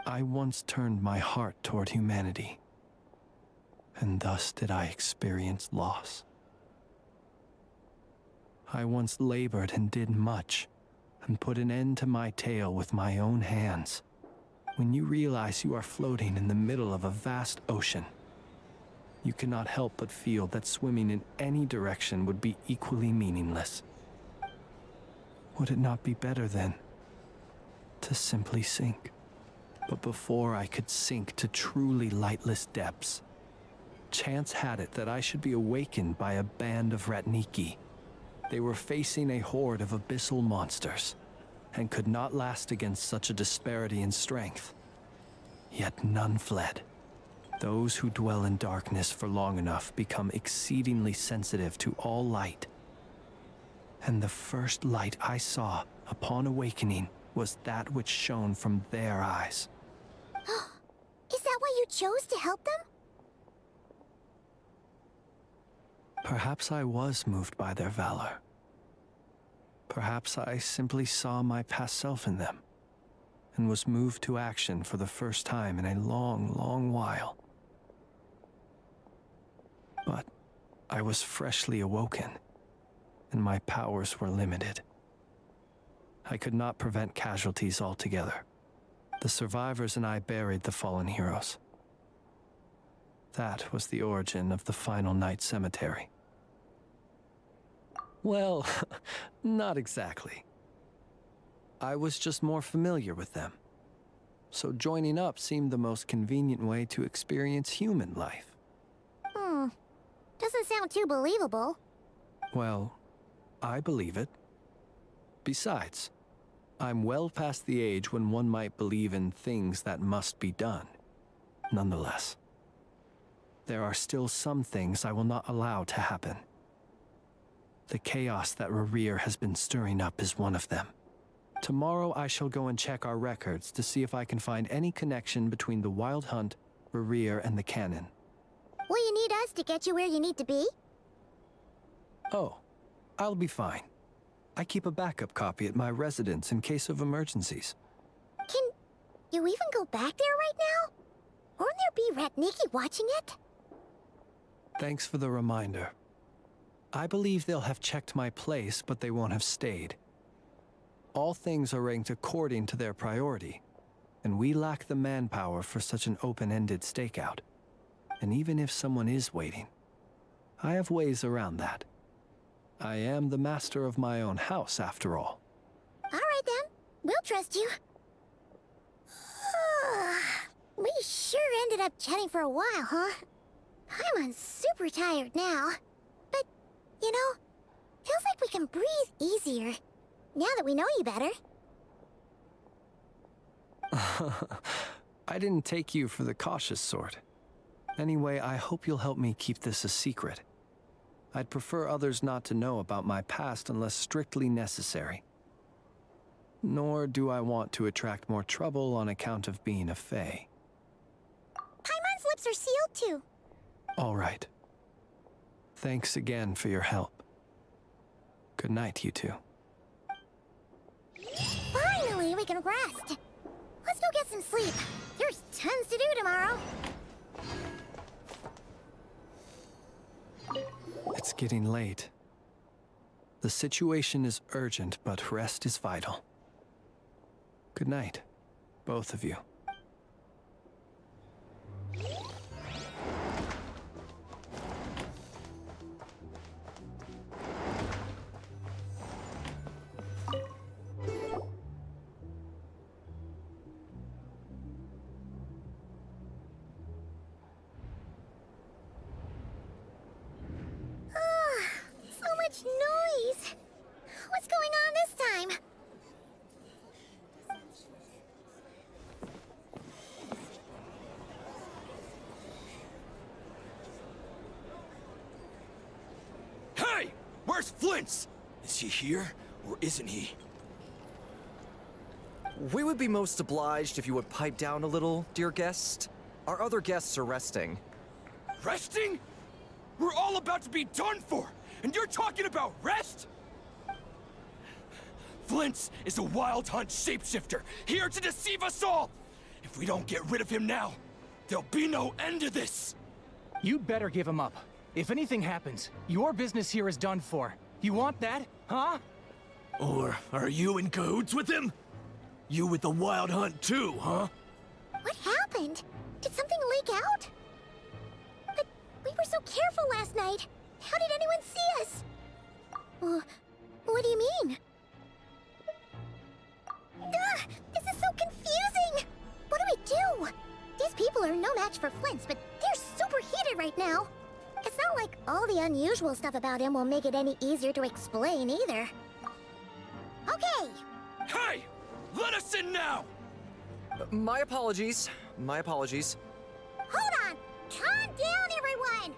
I once turned my heart toward humanity, and thus did I experience loss. I once labored and did much, and put an end to my tale with my own hands. When you realize you are floating in the middle of a vast ocean, you cannot help but feel that swimming in any direction would be equally meaningless. Would it not be better, then, to simply sink? But before I could sink to truly lightless depths, chance had it that I should be awakened by a band of Ratniki. They were facing a horde of abyssal monsters, and could not last against such a disparity in strength. Yet none fled. Those who dwell in darkness for long enough become exceedingly sensitive to all light. And the first light I saw upon awakening was that which shone from their eyes. Is that why you chose to help them? Perhaps I was moved by their valor. Perhaps I simply saw my past self in them, and was moved to action for the first time in a long, long while. But I was freshly awoken, and my powers were limited. I could not prevent casualties altogether. The survivors and I buried the fallen heroes. That was the origin of the Final Night Cemetery. Well, not exactly. I was just more familiar with them. So joining up seemed the most convenient way to experience human life. Doesn't sound too believable. Well, I believe it. Besides, I'm well past the age when one might believe in things that must be done. Nonetheless, there are still some things I will not allow to happen. The chaos that Rerir has been stirring up is one of them. Tomorrow I shall go and check our records to see if I can find any connection between the Wild Hunt, Rerir, and the Canon. Will you need us to get you where you need to be? Oh, I'll be fine. I keep a backup copy at my residence in case of emergencies. Can you even go back there right now? Won't there be Ratniki watching it? Thanks for the reminder. I believe they'll have checked my place, but they won't have stayed. All things are ranked according to their priority, and we lack the manpower for such an open-ended stakeout. And even if someone is waiting, I have ways around that. I am the master of my own house, after all. All right then, we'll trust you. We sure ended up chatting for a while, huh? I'm super tired now. But, you know, feels like we can breathe easier, now that we know you better. I didn't take you for the cautious sort. Anyway, I hope you'll help me keep this a secret. I'd prefer others not to know about my past unless strictly necessary. Nor do I want to attract more trouble on account of being a Fae. Paimon's lips are sealed too. All right. Thanks again for your help. Good night, you two. Finally, we can rest. Let's go get some sleep. There's tons to do tomorrow. It's getting late. The situation is urgent, but rest is vital. Good night, both of you. So much noise. What's going on this time? Hey! Where's Flint's? Is he here, or isn't he? We would be most obliged if you would pipe down a little, dear guest. Our other guests are resting. Resting? We're all about to be done for, and you're talking about rest? Flint's is a wild hunt shapeshifter, here to deceive us all! If we don't get rid of him now, there'll be no end to this! You'd better give him up. If anything happens, your business here is done for. You want that, huh? Or are you in cahoots with him? You with the wild hunt too, huh? What happened? Did something leak out? But we were so careful last night. How did anyone see us? What do you mean? This is so confusing! What do we do? These people are no match for Flint's, but they're super heated right now. It's not like all the unusual stuff about him will make it any easier to explain either. Okay! Hey! Let us in now! My apologies. My apologies. Hold on! Calm down, everyone!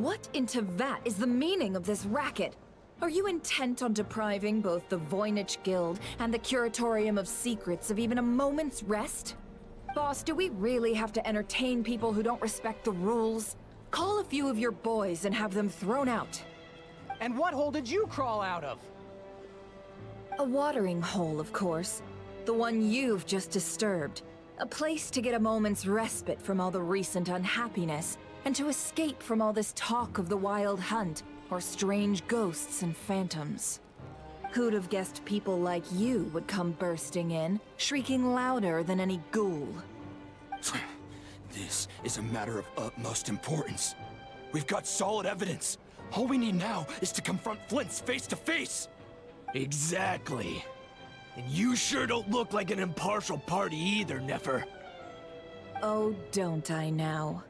What in Tevat is the meaning of this racket? Are you intent on depriving both the Voynich Guild and the Curatorium of Secrets of even a moment's rest? Boss, do we really have to entertain people who don't respect the rules? Call a few of your boys and have them thrown out. And what hole did you crawl out of? A watering hole, of course. The one you've just disturbed. A place to get a moment's respite from all the recent unhappiness, and to escape from all this talk of the wild hunt, or strange ghosts and phantoms. Who'd have guessed people like you would come bursting in, shrieking louder than any ghoul? This is a matter of utmost importance. We've got solid evidence. All we need now is to confront Flint's face to face. Exactly. And you sure don't look like an impartial party either, Nefer. Oh, don't I now?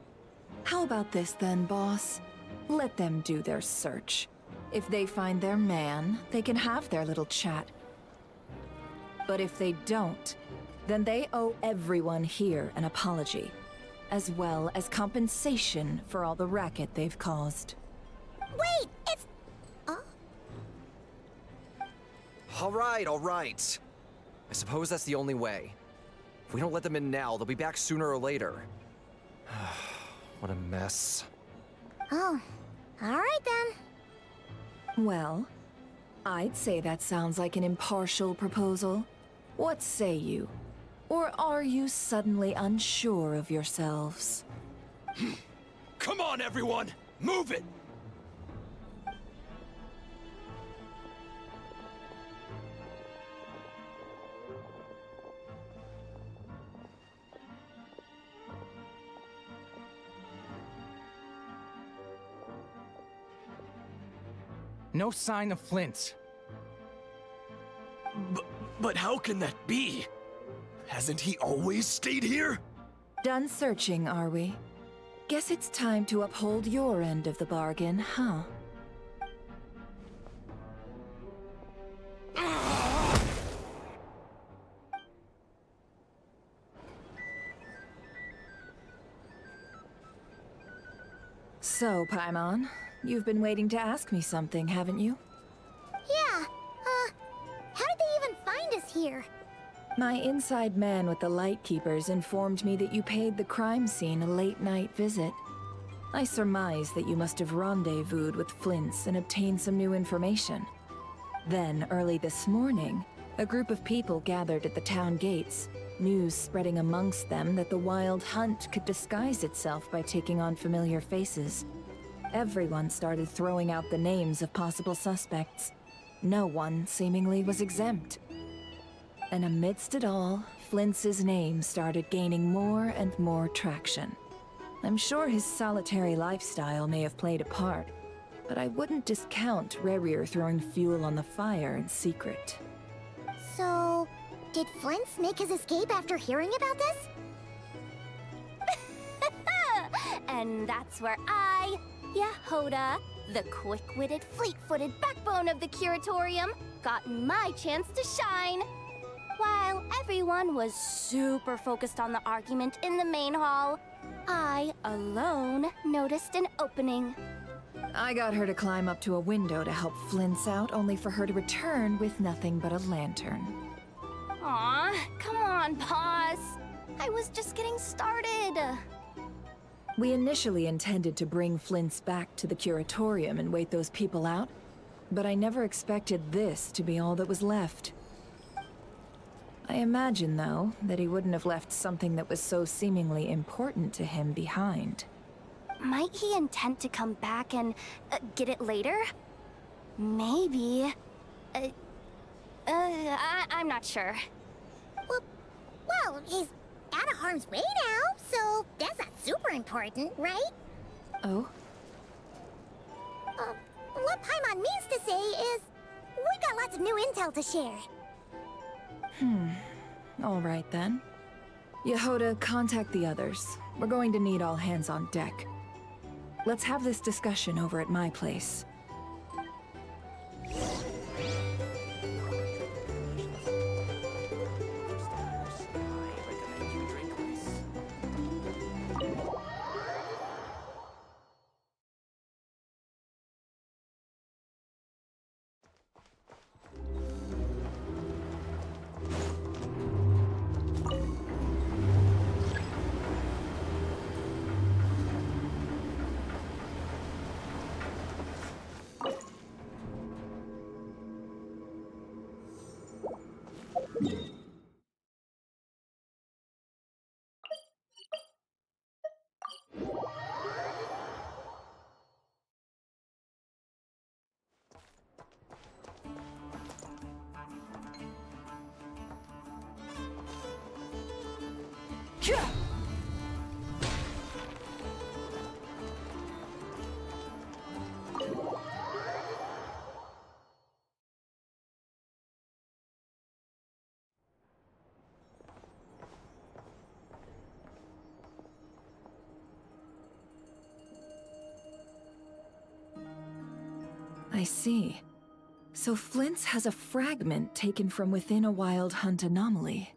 How about this then, boss? Let them do their search. If they find their man, they can have their little chat. But if they don't, then they owe everyone here an apology, as well as compensation for all the racket they've caused. Wait, it's... All right. I suppose that's the only way. If we don't let them in now, they'll be back sooner or later. What a mess. Oh, alright then. Well, I'd say that sounds like an impartial proposal. What say you? Or are you suddenly unsure of yourselves? Come on, everyone! Move it! No sign of Flint. But how can that be? Hasn't he always stayed here? Done searching, are we? Guess it's time to uphold your end of the bargain, huh? So, Paimon, you've been waiting to ask me something, haven't you? Yeah, how did they even find us here? My inside man with the Lightkeepers informed me that you paid the crime scene a late-night visit. I surmise that you must have rendezvoused with Flint's and obtained some new information. Then, early this morning, a group of people gathered at the town gates, news spreading amongst them that the Wild Hunt could disguise itself by taking on familiar faces. Everyone started throwing out the names of possible suspects. No one, seemingly, was exempt. And amidst it all, Flintz's name started gaining more and more traction. I'm sure his solitary lifestyle may have played a part, but I wouldn't discount Rerir throwing fuel on the fire in secret. So, did Flint's make his escape after hearing about this? And that's where I, Yehoda, the quick-witted, fleet-footed backbone of the Curatorium, got my chance to shine. While everyone was super focused on the argument in the main hall, I, alone, noticed an opening. I got her to climb up to a window to help Flint's out, only for her to return with nothing but a lantern. Aw, come on, pause. I was just getting started. We initially intended to bring Flint's back to the Curatorium and wait those people out, but I never expected this to be all that was left. I imagine, though, that he wouldn't have left something that was so seemingly important to him behind. Might he intend to come back and get it later? Maybe. I'm not sure. Well, he's out of harm's way now, so that's not super important, right? Oh? What Paimon means to say is, we got lots of new intel to share. All right then. Yehoda, contact the others. We're going to need all hands on deck. Let's have this discussion over at my place. I see. So Flint's has a fragment taken from within a Wild Hunt anomaly.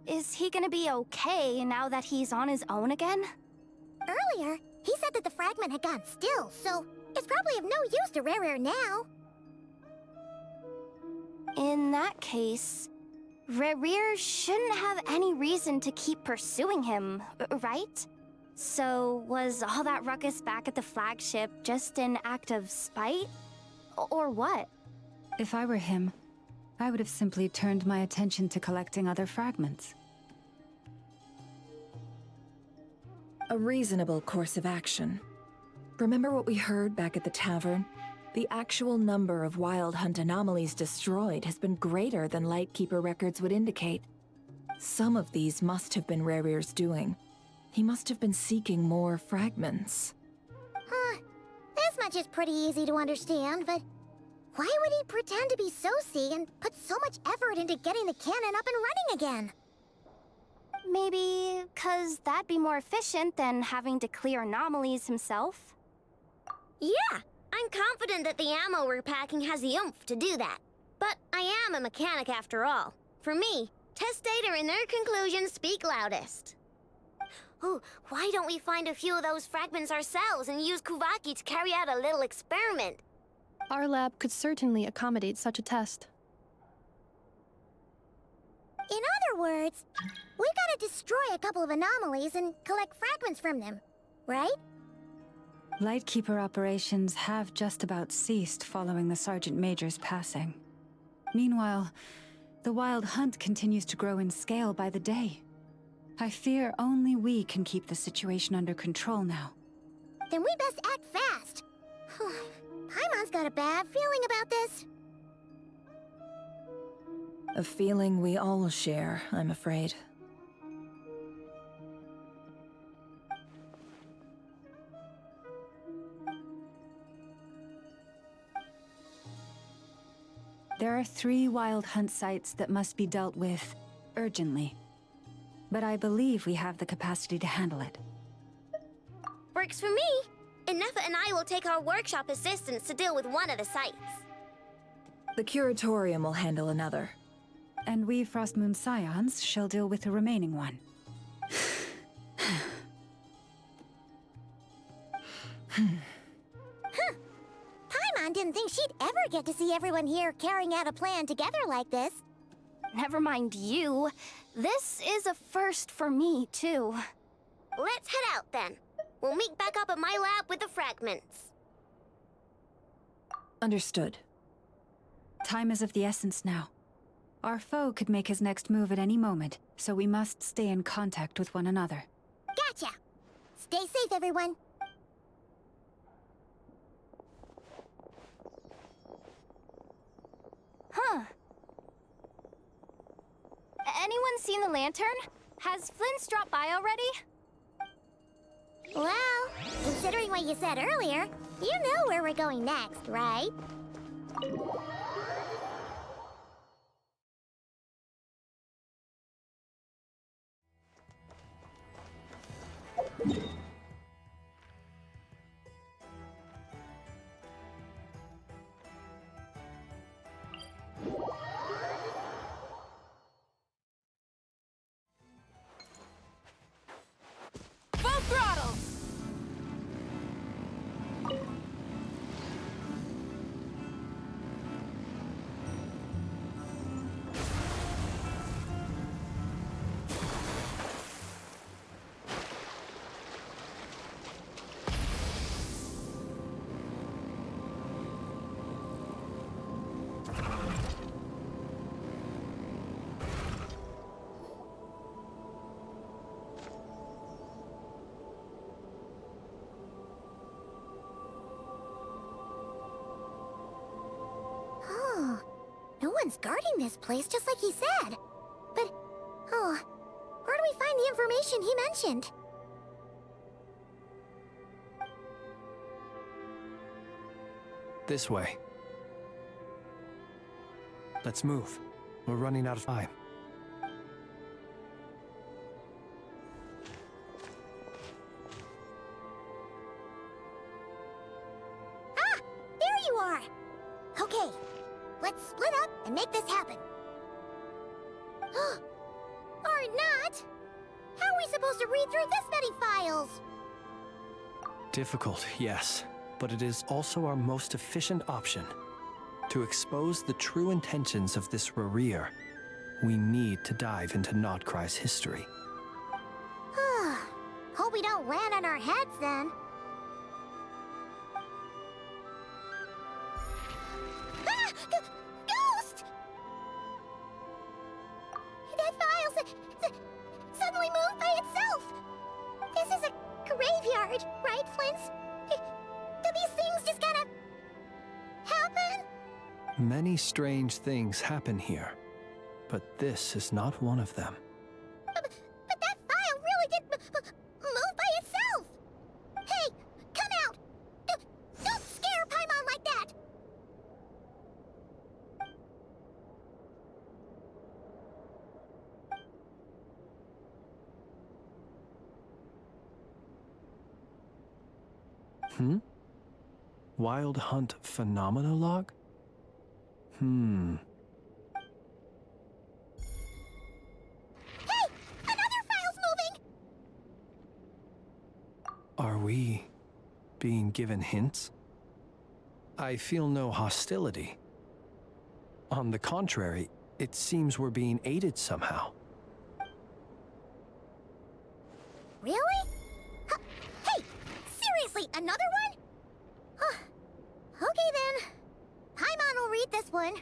Is he gonna be okay now that he's on his own again? Earlier, he said that the fragment had gone still, so it's probably of no use to Rerir now. In that case, Rerir shouldn't have any reason to keep pursuing him, right? So, was all that ruckus back at the flagship just an act of spite? Or what? If I were him, I would have simply turned my attention to collecting other fragments. A reasonable course of action. Remember what we heard back at the tavern? The actual number of Wild Hunt anomalies destroyed has been greater than Lightkeeper records would indicate. Some of these must have been Rerir's doing. He must have been seeking more fragments. This much is pretty easy to understand, but why would he pretend to be Soci and put so much effort into getting the cannon up and running again? Maybe 'cause that'd be more efficient than having to clear anomalies himself? Yeah, I'm confident that the ammo we're packing has the oomph to do that. But I am a mechanic after all. For me, test data and their conclusions speak loudest. Ooh, why don't we find a few of those fragments ourselves and use Kuvaki to carry out a little experiment? Our lab could certainly accommodate such a test. In other words, we gotta destroy a couple of anomalies and collect fragments from them, right? Lightkeeper operations have just about ceased following the Sergeant Major's passing. Meanwhile, the Wild Hunt continues to grow in scale by the day. I fear only we can keep the situation under control now. Then we best act fast. Paimon's got a bad feeling about this. A feeling we all share, I'm afraid. There are 3 Wild Hunt sites that must be dealt with urgently. But I believe we have the capacity to handle it. Works for me. Ineffa and I will take our workshop assistants to deal with one of the sites. The Curatorium will handle another. And we Frostmoon Scions shall deal with the remaining one. Paimon didn't think she'd ever get to see everyone here carrying out a plan together like this. Never mind you. This is a first for me, too. Let's head out then. We'll meet back up at my lab with the fragments. Understood. Time is of the essence now. Our foe could make his next move at any moment, so we must stay in contact with one another. Gotcha! Stay safe, everyone. Huh. Anyone seen the lantern? Has Flint's dropped by already? Well, considering what you said earlier, you know where we're going next, right? Full throttle! Oh, no one's guarding this place, just like he said. But, oh, where do we find the information he mentioned? This way. Let's move. We're running out of time. Ah! There you are! Okay, let's split up and make this happen. Or not! How are we supposed to read through this many files? Difficult, yes, but it is also our most efficient option. To expose the true intentions of this Rarir, we need to dive into Nodcry's history. Hope we don't land on our heads then. Ah! Ghost! That file suddenly moved by itself. This is a graveyard, right, Flint? Do these things just kind of happen? Many strange things happen here, but this is not one of them. But that file really did move by itself! Hey, come out! Don't scare Paimon like that! Wild Hunt Phenomenologue? Hey! Another file's moving! Are we being given hints? I feel no hostility. On the contrary, it seems we're being aided somehow. Really? Hey! Seriously, Another one? Huh. Okay then. Paimon will read this one.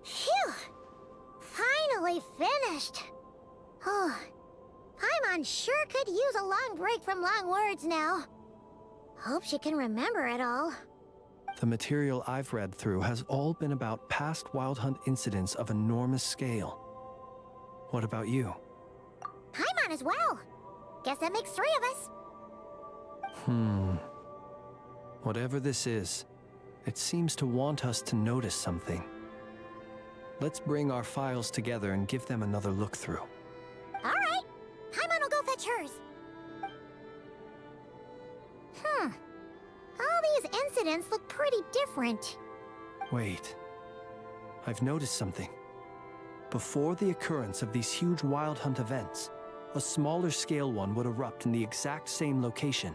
Phew! Finally finished. Oh, Paimon sure could use a long break from long words now. Hope she can remember it all. The material I've read through has all been about past Wild Hunt incidents of enormous scale. What about you? Paimon as well. Guess that makes 3 of us. Whatever this is, it seems to want us to notice something. Let's bring our files together and give them another look through. All right. Paimon will go fetch hers. All these incidents look pretty different. Wait. I've noticed something. Before the occurrence of these huge Wild Hunt events, a smaller scale one would erupt in the exact same location.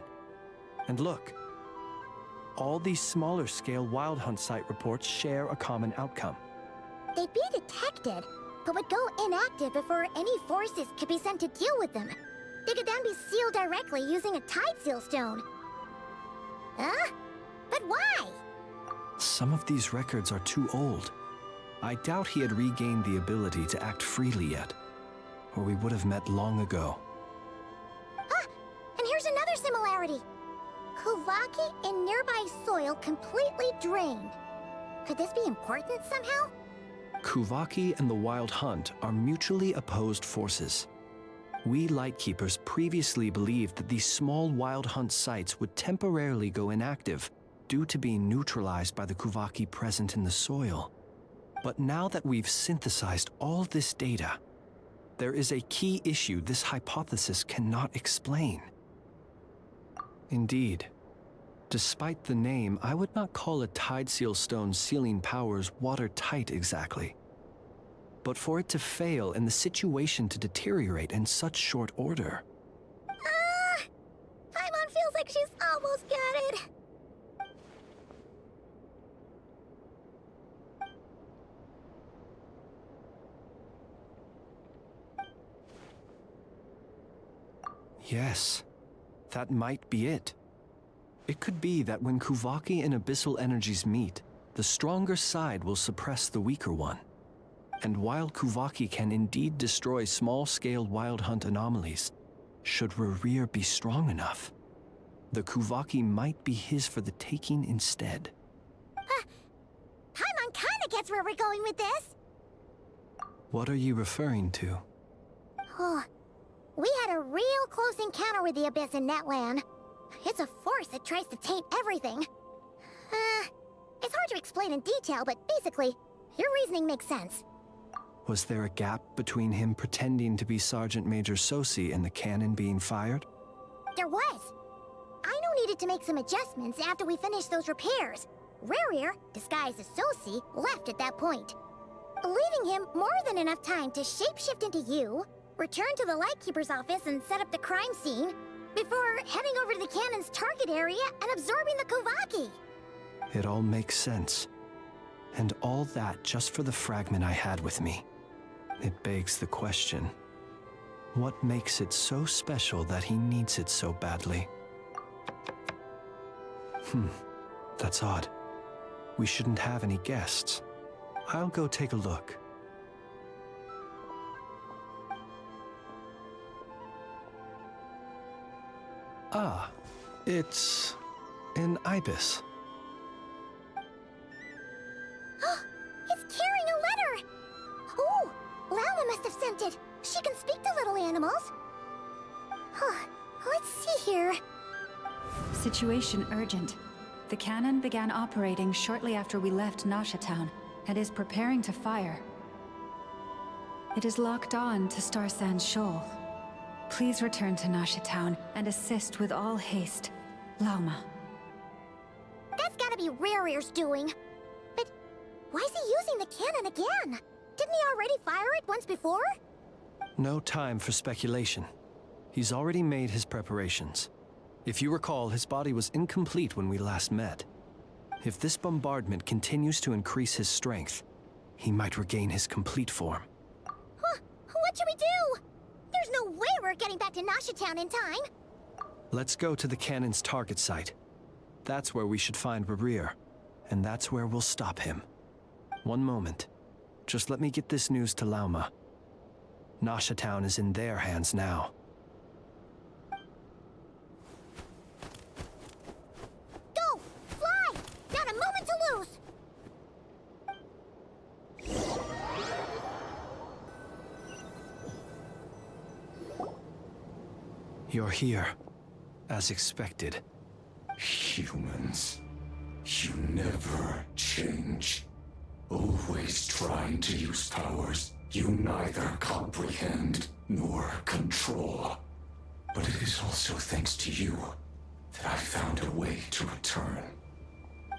And look, all these smaller scale Wild Hunt site reports share a common outcome. They'd be detected, but would go inactive before any forces could be sent to deal with them. They could then be sealed directly using a tide seal stone. Huh? But why? Some of these records are too old. I doubt he had regained the ability to act freely yet, or we would have met long ago. Ah! And here's another similarity. Kuvaki in nearby soil completely drained. Could this be important somehow? Kuvaki and the Wild Hunt are mutually opposed forces. We Lightkeepers previously believed that these small Wild Hunt sites would temporarily go inactive due to being neutralized by the Kuvaki present in the soil. But now that we've synthesized all this data, there is a key issue this hypothesis cannot explain. Indeed, despite the name, I would not call a tide seal stone's sealing powers watertight exactly. But for it to fail and the situation to deteriorate in such short order. Paimon feels like she's almost got it. Yes, that might be it. It could be that when Kuvaki and abyssal energies meet, the stronger side will suppress the weaker one. And while Kuvaki can indeed destroy small-scale Wild Hunt anomalies, should Rerir be strong enough, the Kuvaki might be his for the taking instead. Paimon kinda gets where we're going with this. What are you referring to? Oh, we had a real close encounter with the Abyss in Netland. It's a force that tries to taint everything. It's hard to explain in detail, but basically, your reasoning makes sense. Was there a gap between him pretending to be Sergeant Major Sosi and the cannon being fired? There was. Aino needed to make some adjustments after we finished those repairs. Rerir, disguised as Sosi, left at that point, leaving him more than enough time to shapeshift into you, return to the Lightkeeper's office and set up the crime scene, before heading over to the cannon's target area and absorbing the Kuvaki. It all makes sense. And all that just for the fragment I had with me. It begs the question, what makes it so special that he needs it so badly? That's odd. We shouldn't have any guests. I'll go take a look. Ah, it's an ibis. It's carrying a letter! Oh, Lala must have sent it. She can speak to little animals. Let's see here. Situation urgent. The cannon began operating shortly after we left Nasha Town and is preparing to fire. It is locked on to Star Sand Shoal. Please return to Nasha Town and assist with all haste. Lauma. That's gotta be Rerir's doing. But why is he using the cannon again? Didn't he already fire it once before? No time for speculation. He's already made his preparations. If you recall, his body was incomplete when we last met. If this bombardment continues to increase his strength, he might regain his complete form. Huh, what should we do? There's no way we're getting back to Nasha Town in time. Let's go to the cannon's target site. That's where we should find Barir, and that's where we'll stop him. One moment. Just let me get this news to Lauma. Nasha Town is in their hands now. Go! Fly! Not a moment to lose! You're here, as expected. Humans, you never change. Always trying to use powers you neither comprehend nor control. But it is also thanks to you that I found a way to return.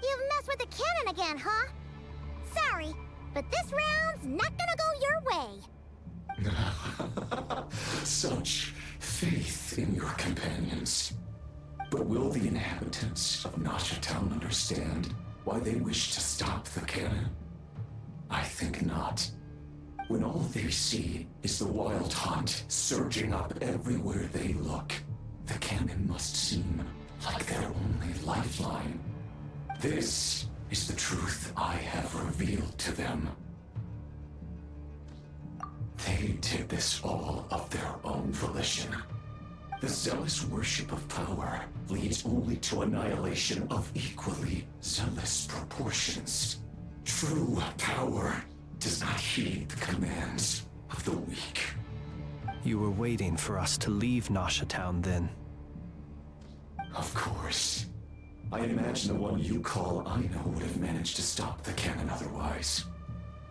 You've messed with the cannon again, huh? Sorry, but this round's not gonna go your way. Such faith in your companions. But will the inhabitants of Nasha Town understand why they wish to stop the cannon? I think not. When all they see is the wild hunt surging up everywhere they look, the cannon must seem like their only lifeline. This is the truth I have revealed to them. They did this all of their own volition. The zealous worship of power leads only to annihilation of equally zealous proportions. True power does not heed the commands of the weak. You were waiting for us to leave Nasha Town then. Of course. I imagine the one you call Aino would have managed to stop the cannon otherwise.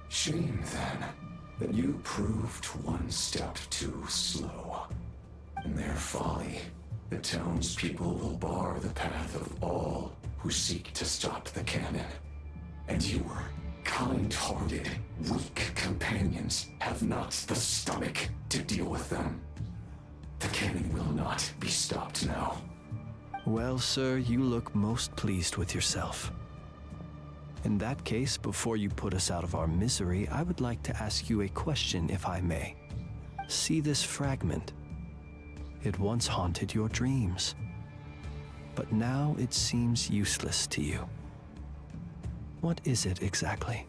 Shame, then, that you proved one step too slow. In their folly, the townspeople will bar the path of all who seek to stop the cannon. And your kind-hearted, weak companions have not the stomach to deal with them. The cannon will not be stopped now. Well, sir, you look most pleased with yourself. In that case, before you put us out of our misery, I would like to ask you a question, if I may. See this fragment? It once haunted your dreams, but now it seems useless to you. What is it exactly?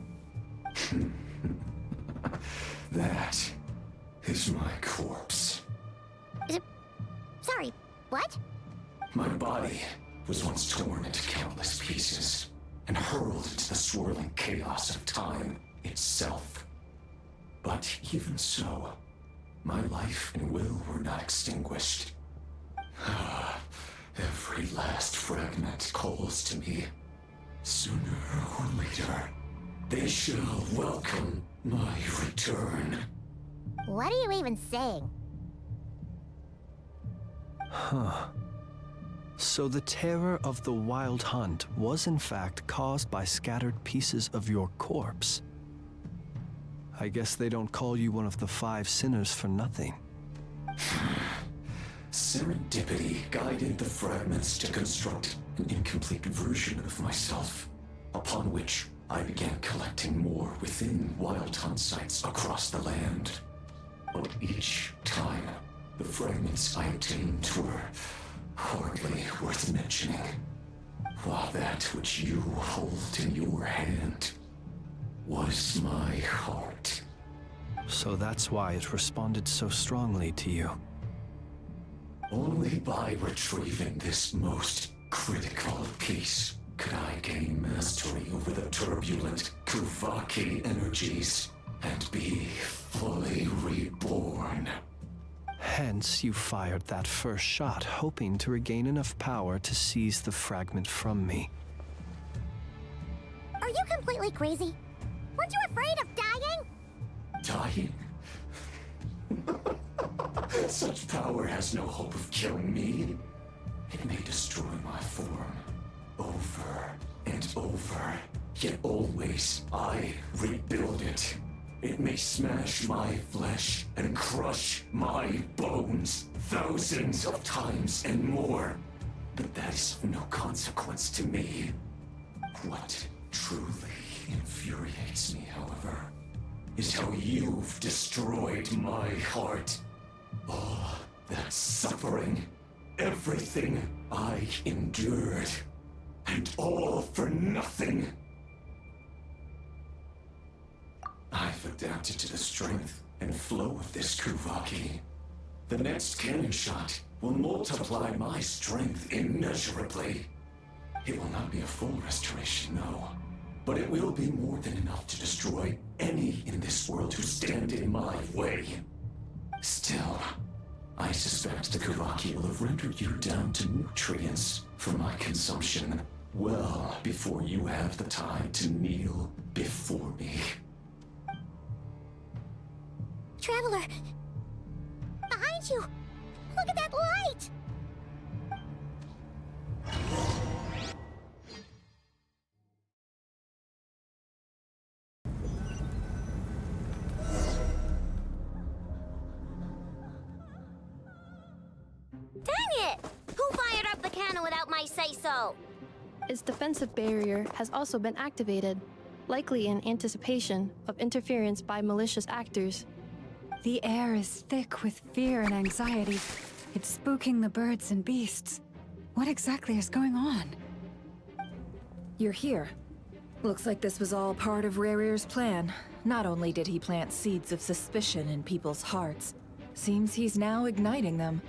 That is my corpse. Sorry, what? My body was once torn into countless pieces and hurled into the swirling chaos of time itself. But even so, my life and will were not extinguished. Every last fragment calls to me. Sooner or later, they shall welcome my return. What are you even saying? Huh. So the terror of the Wild Hunt was in fact caused by scattered pieces of your corpse. I guess they don't call you one of the 5 sinners for nothing. Serendipity guided the fragments to construct an incomplete version of myself, upon which I began collecting more within Wild Hunt sites across the land. But each time, the fragments I obtained were hardly worth mentioning, while that which you hold in your hand was my heart. So that's why it responded so strongly to you. Only by retrieving this most critical piece could I gain mastery over the turbulent Kuvaki energies and be fully reborn. Hence, you fired that first shot, hoping to regain enough power to seize the fragment from me. Are you completely crazy? Weren't you afraid of dying? Dying? Such power has no hope of killing me. It may destroy my form over and over, yet always I rebuild it. It may smash my flesh and crush my bones thousands of times and more. But that is of no consequence to me. What truly infuriates me, however, is how you've destroyed my heart. All that suffering, everything I endured, and all for nothing. I've adapted to the strength and flow of this Kuvaki. The next cannon shot will multiply my strength immeasurably. It will not be a full restoration, no. But it will be more than enough to destroy any in this world who stand in my way. Still, I suspect the Kuvaki will have rendered you down to nutrients for my consumption well before you have the time to kneel before me. Traveler! Behind you! Look at that light! Dang it! Who fired up the cannon without my say-so? Its defensive barrier has also been activated, likely in anticipation of interference by malicious actors. The air is thick with fear and anxiety. It's spooking the birds and beasts. What exactly is going on? You're here. Looks like this was all part of Rarir's plan. Not only did he plant seeds of suspicion in people's hearts, seems he's now igniting them.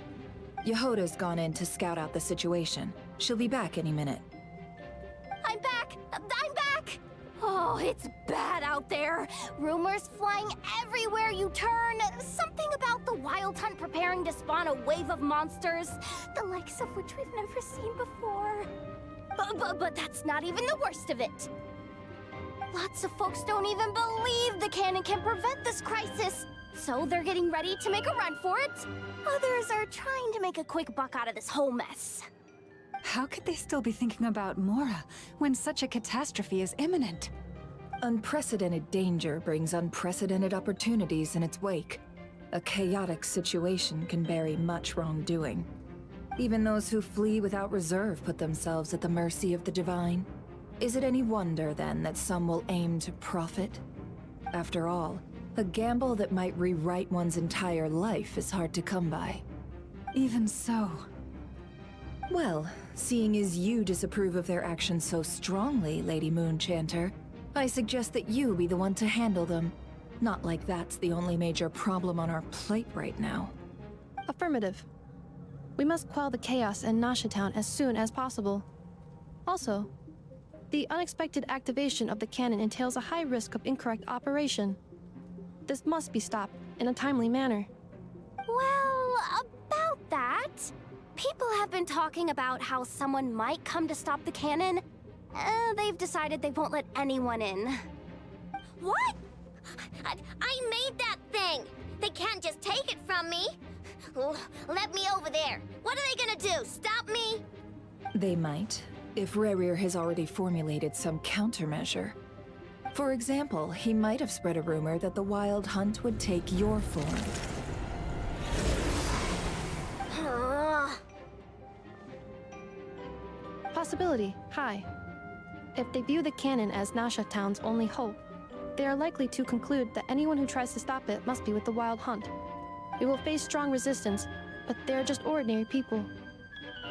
Yehoda's gone in to scout out the situation. She'll be back any minute. I'm back! I'm back! Oh, it's bad out there. Rumors flying everywhere you turn. Something about the Wild Hunt preparing to spawn a wave of monsters, the likes of which we've never seen before. But that's not even the worst of it. Lots of folks don't even believe the cannon can prevent this crisis, so they're getting ready to make a run for it. Others are trying to make a quick buck out of this whole mess. How could they still be thinking about Mora when such a catastrophe is imminent? Unprecedented danger brings unprecedented opportunities in its wake. A chaotic situation can bury much wrongdoing. Even those who flee without reserve put themselves at the mercy of the divine. Is it any wonder, then, that some will aim to profit? After all, a gamble that might rewrite one's entire life is hard to come by. Even so. Well, seeing as you disapprove of their actions so strongly, Lady Moonchanter, I suggest that you be the one to handle them. Not like that's the only major problem on our plate right now. Affirmative. We must quell the chaos in Nasha Town as soon as possible. Also, the unexpected activation of the cannon entails a high risk of incorrect operation. This must be stopped in a timely manner. Well, about that, people have been talking about how someone might come to stop the cannon. They've decided they won't let anyone in. What? I made that thing! They can't just take it from me! Let me over there! What are they gonna do? Stop me? They might, if Rarir has already formulated some countermeasure. For example, he might have spread a rumor that the Wild Hunt would take your form. Possibility high. If they view the cannon as Nasha Town's only hope, they are likely to conclude that anyone who tries to stop it must be with the Wild Hunt. We will face strong resistance, but they are just ordinary people.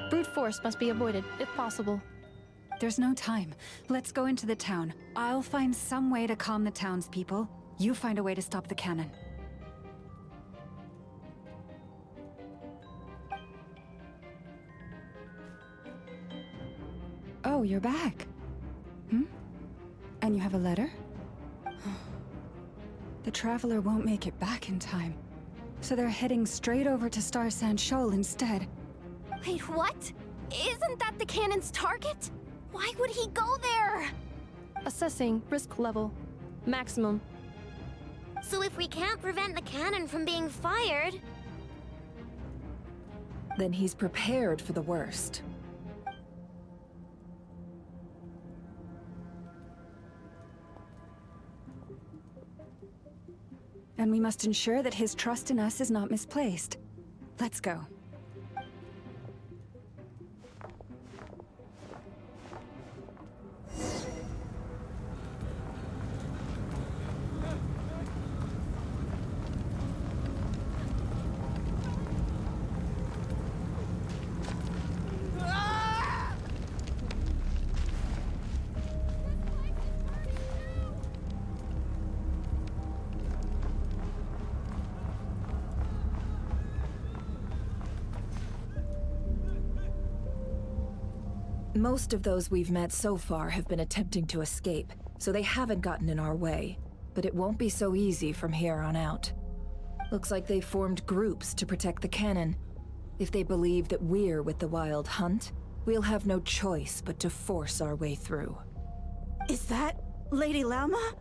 Brute force must be avoided, if possible. There's no time. Let's go into the town. I'll find some way to calm the townspeople. You find a way to stop the cannon. Oh, you're back. And you have a letter? The Traveler won't make it back in time. So they're heading straight over to Star Sand Shoal instead. Wait, what? Isn't that the cannon's target? Why would he go there? Assessing risk level. Maximum. So if we can't prevent the cannon from being fired... Then he's prepared for the worst. and we must ensure that his trust in us is not misplaced. Let's go. Most of those we've met so far have been attempting to escape, so they haven't gotten in our way. But it won't be so easy from here on out. Looks like they've formed groups to protect the cannon. If they believe that we're with the Wild Hunt, we'll have no choice but to force our way through. Is that Lady Lauma?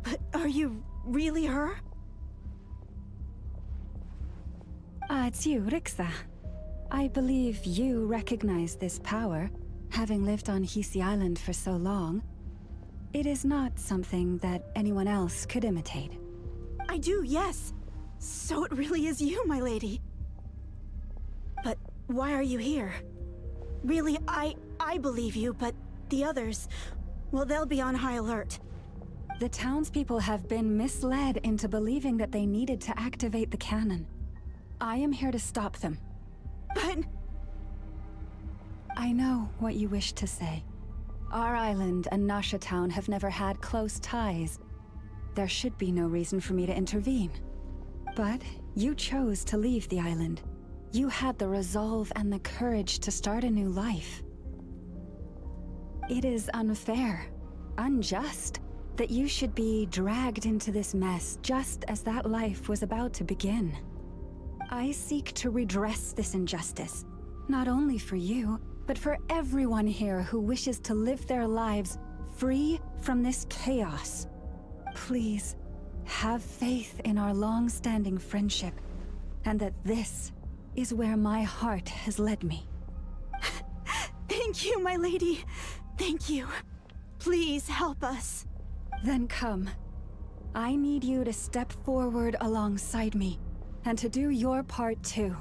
But are you really her? It's you, Rixa. I believe you recognize this power, having lived on Hisi Island for so long. It is not something that anyone else could imitate. I do, yes. So it really is you, my lady. But why are you here? Really, I believe you, but the others, well, they'll be on high alert. The townspeople have been misled into believing that they needed to activate the cannon. I am here to stop them. But... I know what you wish to say. Our island and Nasha Town have never had close ties. There should be no reason for me to intervene. But you chose to leave the island. You had the resolve and the courage to start a new life. It is unfair, unjust, that you should be dragged into this mess just as that life was about to begin. I seek to redress this injustice, not only for you, but for everyone here who wishes to live their lives free from this chaos. Please, have faith in our long-standing friendship, and that this is where my heart has led me. Thank you, my lady. Thank you. Please help us. Then come. I need you to step forward alongside me, and to do your part too.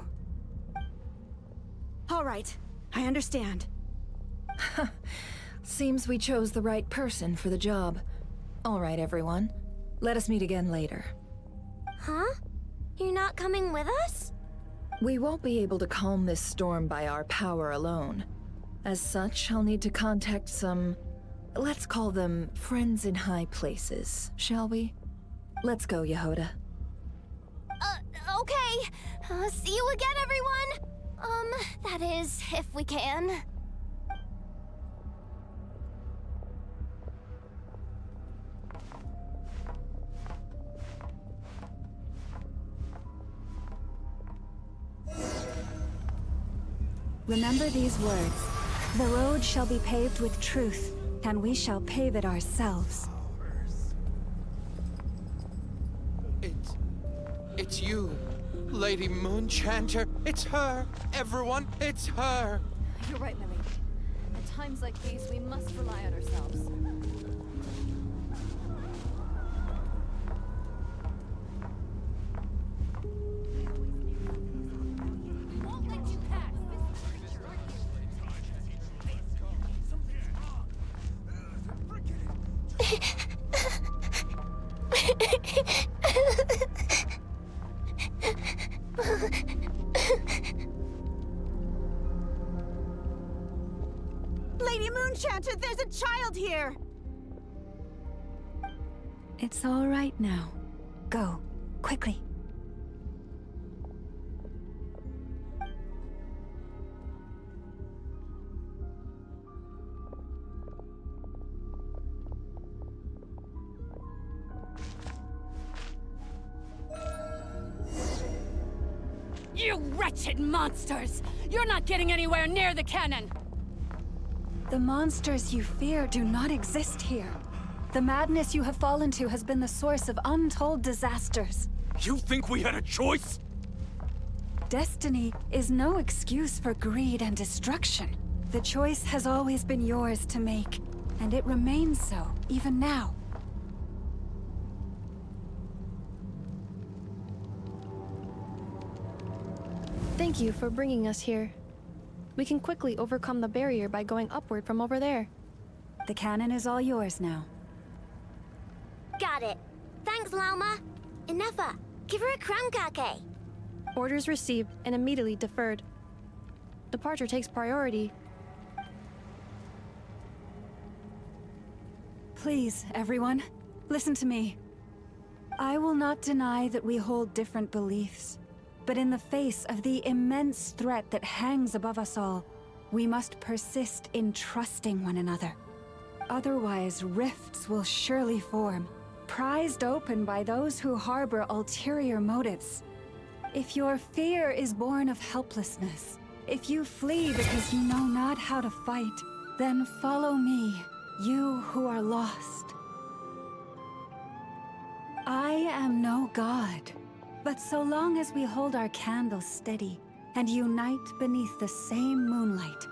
All right, I understand. Seems we chose the right person for the job. All right, everyone. Let us meet again later. Huh? You're not coming with us? We won't be able to calm this storm by our power alone. As such, I'll need to contact some... let's call them friends in high places, shall we? Let's go, Yehoda. Okay. See you again, everyone! That is, if we can. Remember these words. The road shall be paved with truth, and we shall pave it ourselves. It's you, Lady Moonchanter. It's her. Everyone, it's her. You're right, my lady. At times like these, we must rely on ourselves. Lady Moonchanter, there's a child here! It's all right now. Go, quickly. You wretched monsters! You're not getting anywhere near the cannon! The monsters you fear do not exist here. The madness you have fallen to has been the source of untold disasters. You think we had a choice? Destiny is no excuse for greed and destruction. The choice has always been yours to make, and it remains so, even now. Thank you for bringing us here. We can quickly overcome the barrier by going upward from over there. The cannon is all yours now. Got it. Thanks, Lauma. Inefa, give her a cramkake. Orders received and immediately deferred. Departure takes priority. Please, everyone, listen to me. I will not deny that we hold different beliefs, but in the face of the immense threat that hangs above us all, we must persist in trusting one another. Otherwise, rifts will surely form, prized open by those who harbor ulterior motives. If your fear is born of helplessness, if you flee because you know not how to fight, then follow me, you who are lost. I am no god, but so long as we hold our candles steady and unite beneath the same moonlight,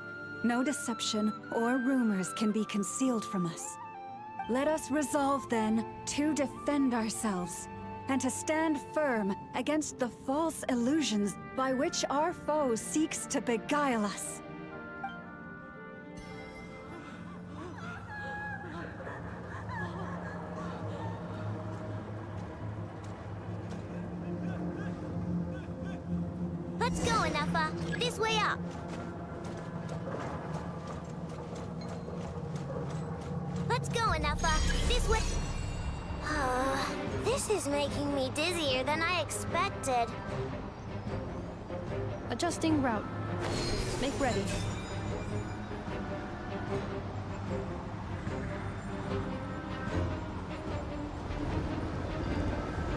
no deception or rumors can be concealed from us. Let us resolve then to defend ourselves and to stand firm against the false illusions by which our foe seeks to beguile us. Let's go, Inefa. This way up. Let's go, Inefa. This way. This is making me dizzier than I expected. Adjusting route. Make ready.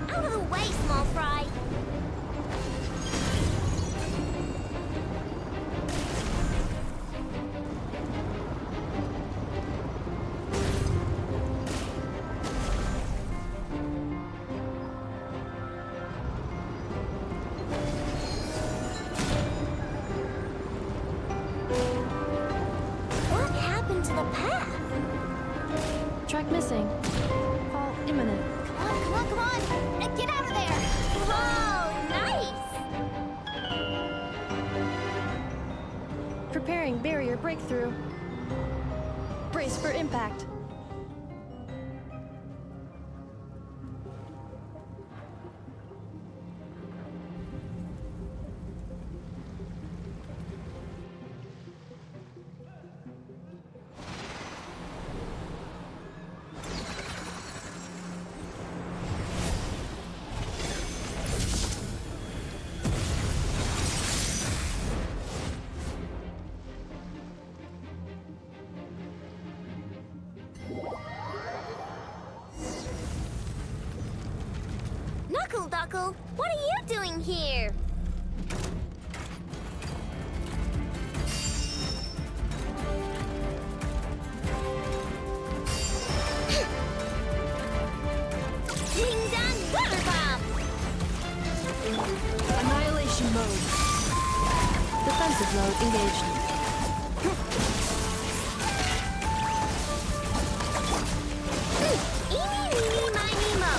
Out of the way, small fry. What happened to the path? Track missing. Fall imminent. Come on, come on, come on! Get out of there! Oh, nice! Preparing barrier breakthrough. Brace for impact. Knuckle Duckle, what are you doing here? Ding dong water bomb! Annihilation mode. Defensive mode engaged. Eeny, meeny, miny, mo.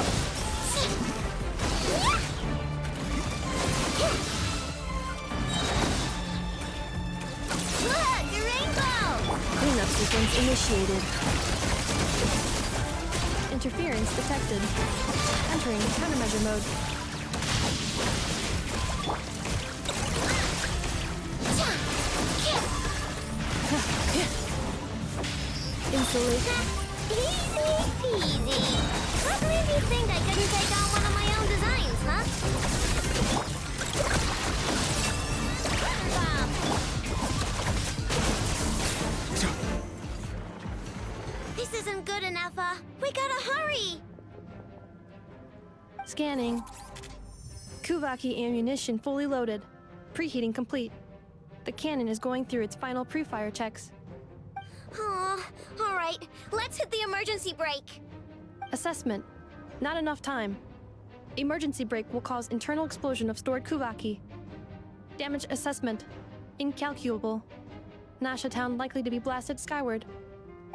Look, a rainbow! Cleanup sequence initiated. Interference detected. Entering countermeasure mode. Insulate. Easy peasy. What made you think I couldn't take on one of my own designs, huh? This isn't good enough, we gotta hurry! Scanning. Kuvaki ammunition fully loaded. Preheating complete. The cannon is going through its final pre-fire checks. Oh, alright. Let's hit the emergency brake. Assessment. Not enough time. Emergency brake will cause internal explosion of stored Kuvaki. Damage assessment. Incalculable. Nasha Town likely to be blasted skyward.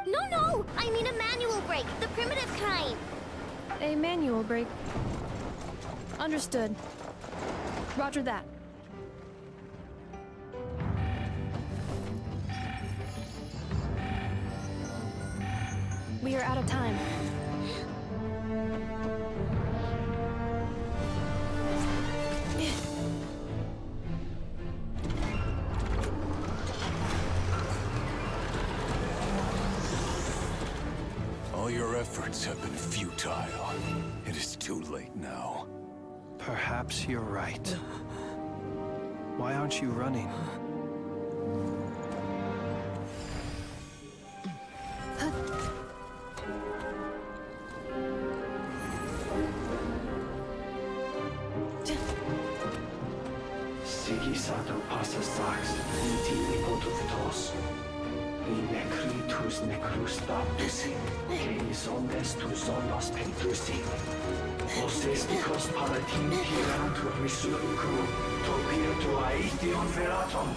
No! I mean a manual brake, the primitive kind. A manual brake. Understood. Roger that. We are out of time. All your efforts have been futile. It is too late now. Perhaps you're right. Why aren't you running? Sigi sato passa sax, inti ipotuftos. In necritus necrus baptusi, que ondes tu zonos pentusi. Os esticos palatin pirantur resurcu, topir tu aetion veraton.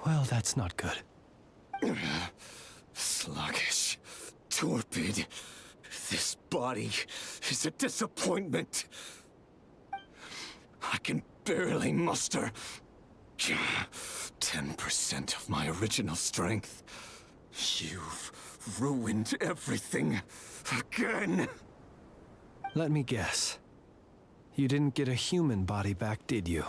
Well, that's not good. Sluggish. Torpid. This body is a disappointment. I can barely muster 10% of my original strength. You've ruined everything again. Let me guess. You didn't get a human body back, did you?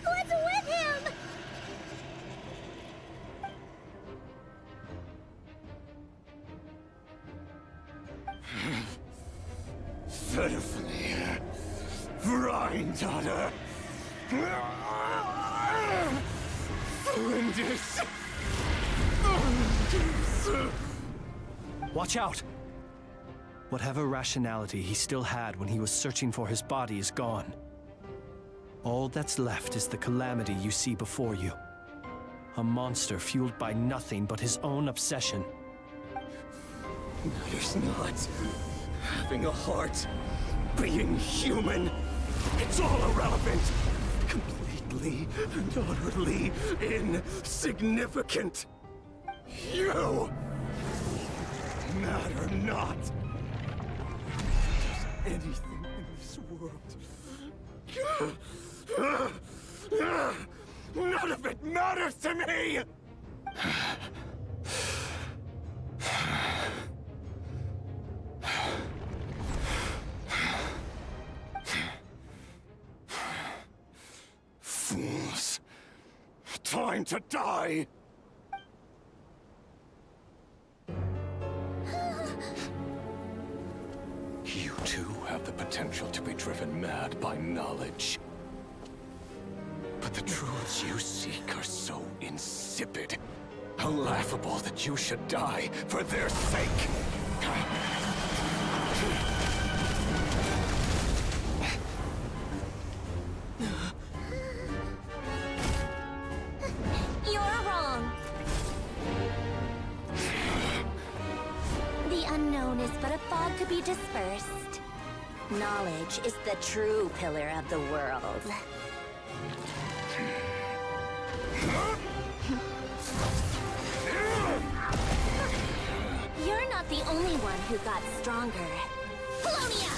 What's with him? Pitifully, Rhine-daughter. Flinders. Watch out! Whatever rationality he still had when he was searching for his body is gone. All that's left is the calamity you see before you. A monster fueled by nothing but his own obsession. Matters not. Having a heart, being human, it's all irrelevant. Completely and utterly insignificant. You matter not. Does anything in this world. None of it matters to me! Fools. Time to die! too have the potential to be driven mad by knowledge. But the truths you seek are so insipid, how laughable that you should die for their sake. You're wrong. The unknown is but a fog to be dispersed. Knowledge is the true pillar of the world. You're not the only one who got stronger. Polonia!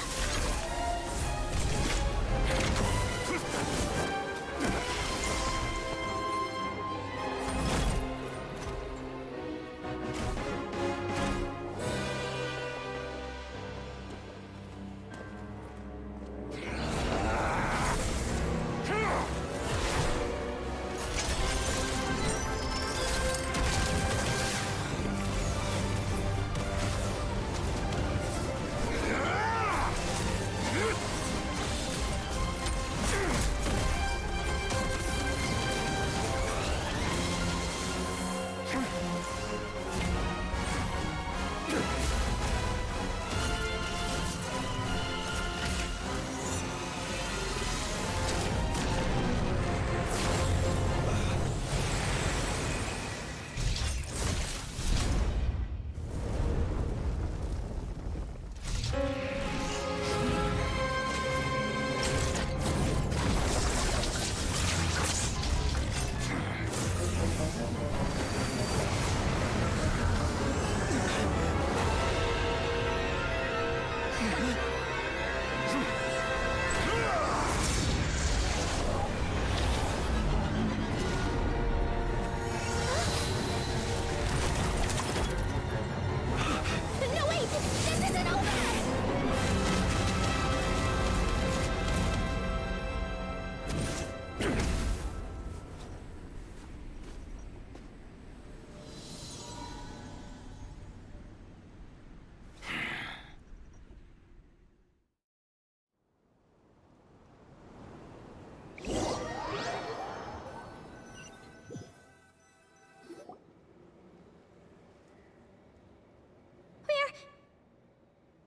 No, wait! This isn't over!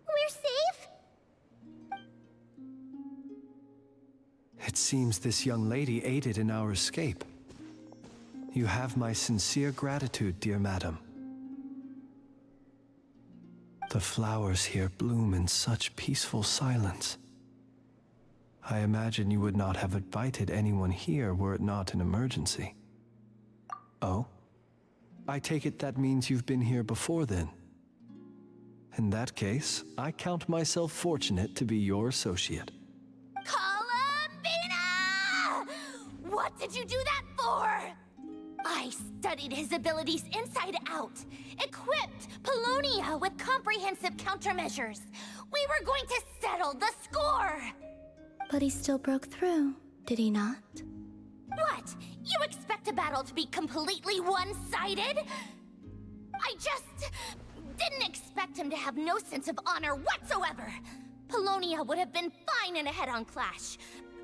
We're safe? It seems this young lady aided in our escape. You have my sincere gratitude, dear madam. The flowers here bloom in such peaceful silence. I imagine you would not have invited anyone here were it not an emergency. Oh? I take it that means you've been here before then. In that case, I count myself fortunate to be your associate. Columbina! What did you do that for? I studied his abilities inside out, equipped Polonia with comprehensive countermeasures. We were going to settle the score! But he still broke through, did he not? What? You expect a battle to be completely one-sided? I just didn't expect him to have no sense of honor whatsoever. Polonia would have been fine in a head-on clash,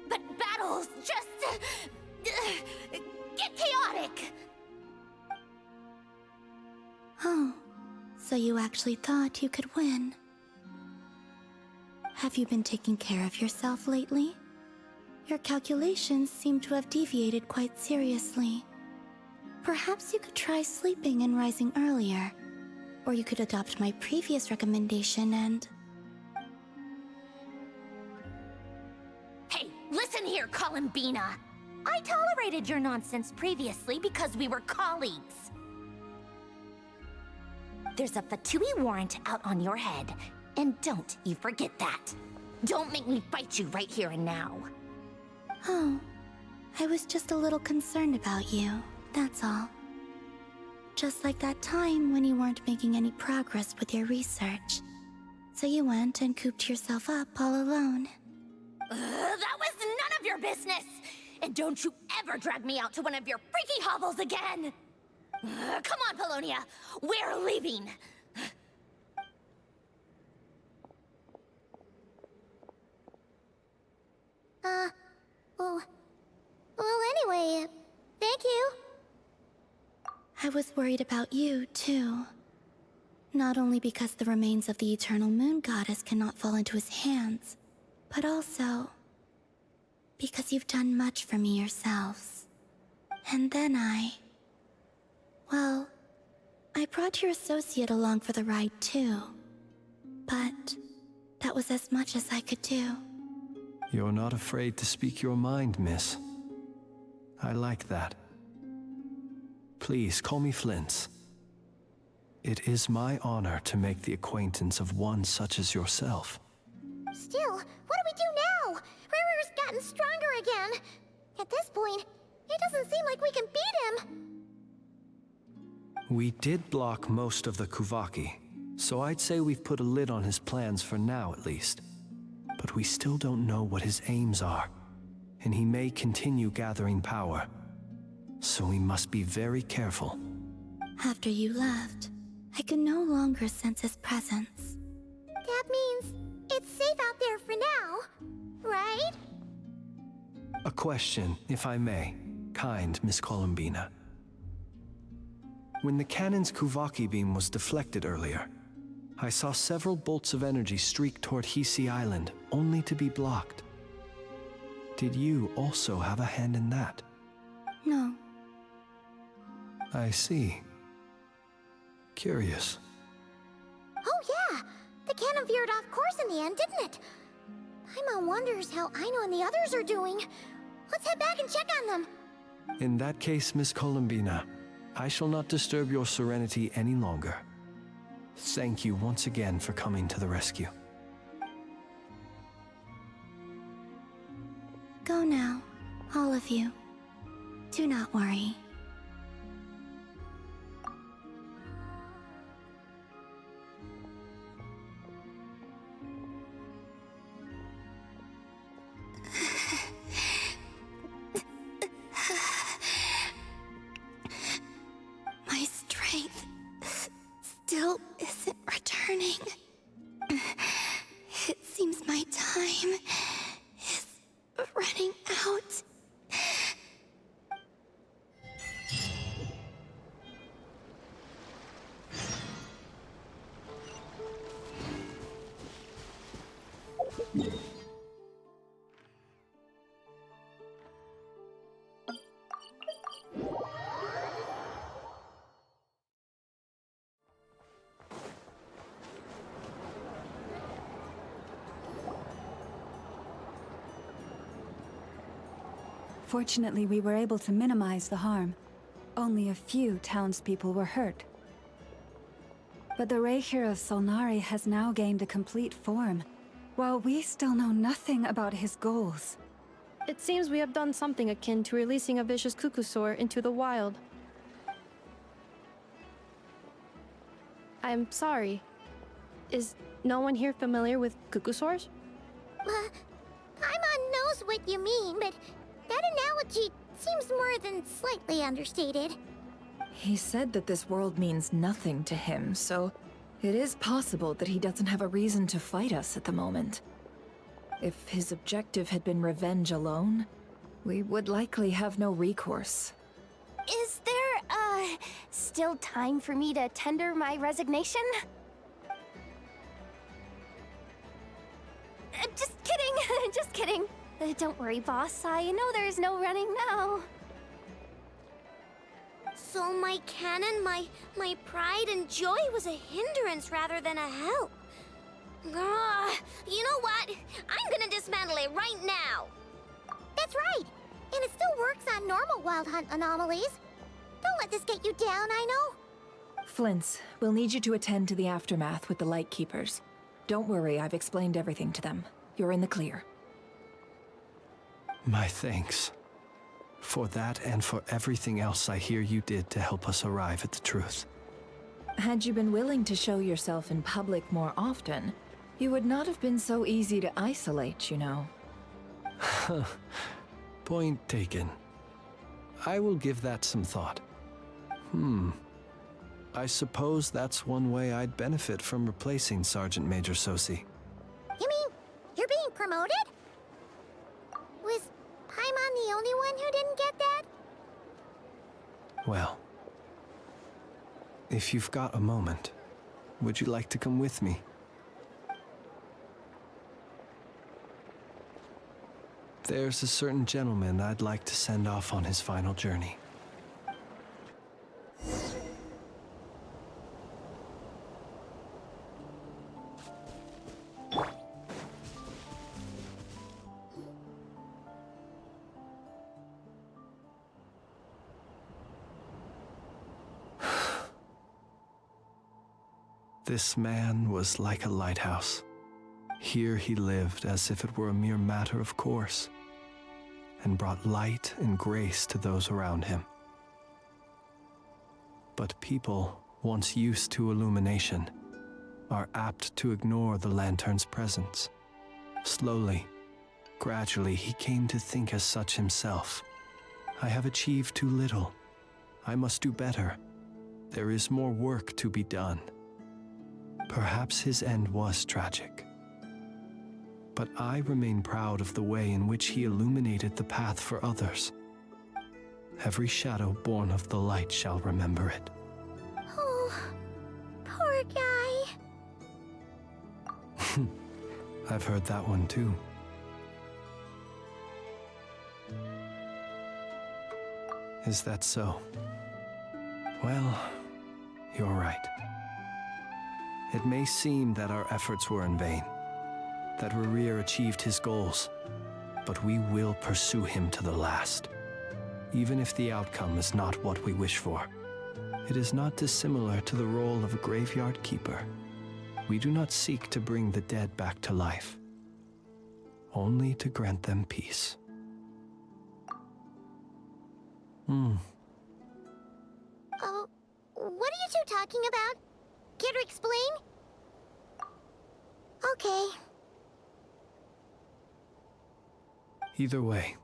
but battles just get chaotic. Oh, so you actually thought you could win. Have you been taking care of yourself lately? Your calculations seem to have deviated quite seriously. Perhaps you could try sleeping and rising earlier. Or you could adopt my previous recommendation and... Hey, listen here, Columbina! I tolerated your nonsense previously because we were colleagues. There's a Fatui warrant out on your head, and don't you forget that. Don't make me fight you right here and now. Oh, I was just a little concerned about you, that's all. Just like that time when you weren't making any progress with your research. So you went and cooped yourself up all alone. That was none of your business! And don't you ever drag me out to one of your freaky hovels again! Come on, Polonia! We're leaving! Well, anyway, thank you. I was worried about you, too. Not only because the remains of the Eternal Moon Goddess cannot fall into his hands, but also because you've done much for me yourselves. And then well, I brought your associate along for the ride, too. But that was as much as I could do. You're not afraid to speak your mind, miss. I like that. Please call me Flint's. It is my honor to make the acquaintance of one such as yourself. Still, what do we do now? Rirer's gotten stronger again. At this point, it doesn't seem like we can beat him. We did block most of the Kuvaki, so I'd say we've put a lid on his plans for now at least. But we still don't know what his aims are, and he may continue gathering power. So we must be very careful. After you left, I could no longer sense his presence. That means it's safe out there for now, right? A question, if I may, kind Miss Columbina. When the cannon's Kuvaki beam was deflected earlier, I saw several bolts of energy streak toward Hisi Island, only to be blocked. Did you also have a hand in that? No. I see. Curious. Oh yeah! The cannon veered off course in the end, didn't it? Paimon wonders how Aino and the others are doing. Let's head back and check on them. In that case, Miss Columbina, I shall not disturb your serenity any longer. Thank you once again for coming to the rescue. Go now, all of you. Do not worry. My strength still isn't returning. It seems my time is running out. Fortunately, we were able to minimize the harm. Only a few townspeople were hurt. But the Reikir of Solnari has now gained a complete form, while we still know nothing about his goals. It seems we have done something akin to releasing a vicious Kukusaur into the wild. I'm sorry. Is no one here familiar with Kukusaurs? Paimon knows what you mean, but that analogy seems more than slightly understated. He said that this world means nothing to him, so it is possible that he doesn't have a reason to fight us at the moment. If his objective had been revenge alone, we would likely have no recourse. Is there, still time for me to tender my resignation? Just kidding, just kidding. Don't worry, boss. I know there's no running now. So my cannon, my pride and joy was a hindrance rather than a help. Ugh, you know what? I'm gonna dismantle it right now. That's right. And it still works on normal wild hunt anomalies. Don't let this get you down, Aino. Flint's, we'll need you to attend to the aftermath with the Lightkeepers. Don't worry, I've explained everything to them. You're in the clear. My thanks. For that and for everything else I hear you did to help us arrive at the truth. Had you been willing to show yourself in public more often, you would not have been so easy to isolate, you know. Point taken. I will give that some thought. I suppose that's one way I'd benefit from replacing Sergeant Major Sosi. You mean you're being promoted? Well, if you've got a moment, would you like to come with me? There's a certain gentleman I'd like to send off on his final journey. This man was like a lighthouse. Here he lived as if it were a mere matter of course, and brought light and grace to those around him. But people, once used to illumination, are apt to ignore the lantern's presence. Slowly, gradually, he came to think as such himself. I have achieved too little. I must do better. There is more work to be done. Perhaps his end was tragic. But I remain proud of the way in which he illuminated the path for others. Every shadow born of the light shall remember it. Oh, poor guy. I've heard that one too. Is that so? Well, you're right. It may seem that our efforts were in vain, that Rerir achieved his goals, but we will pursue him to the last, even if the outcome is not what we wish for. It is not dissimilar to the role of a graveyard keeper. We do not seek to bring the dead back to life, only to grant them peace. Oh, what are you two talking about? Care to explain? Okay. Either way,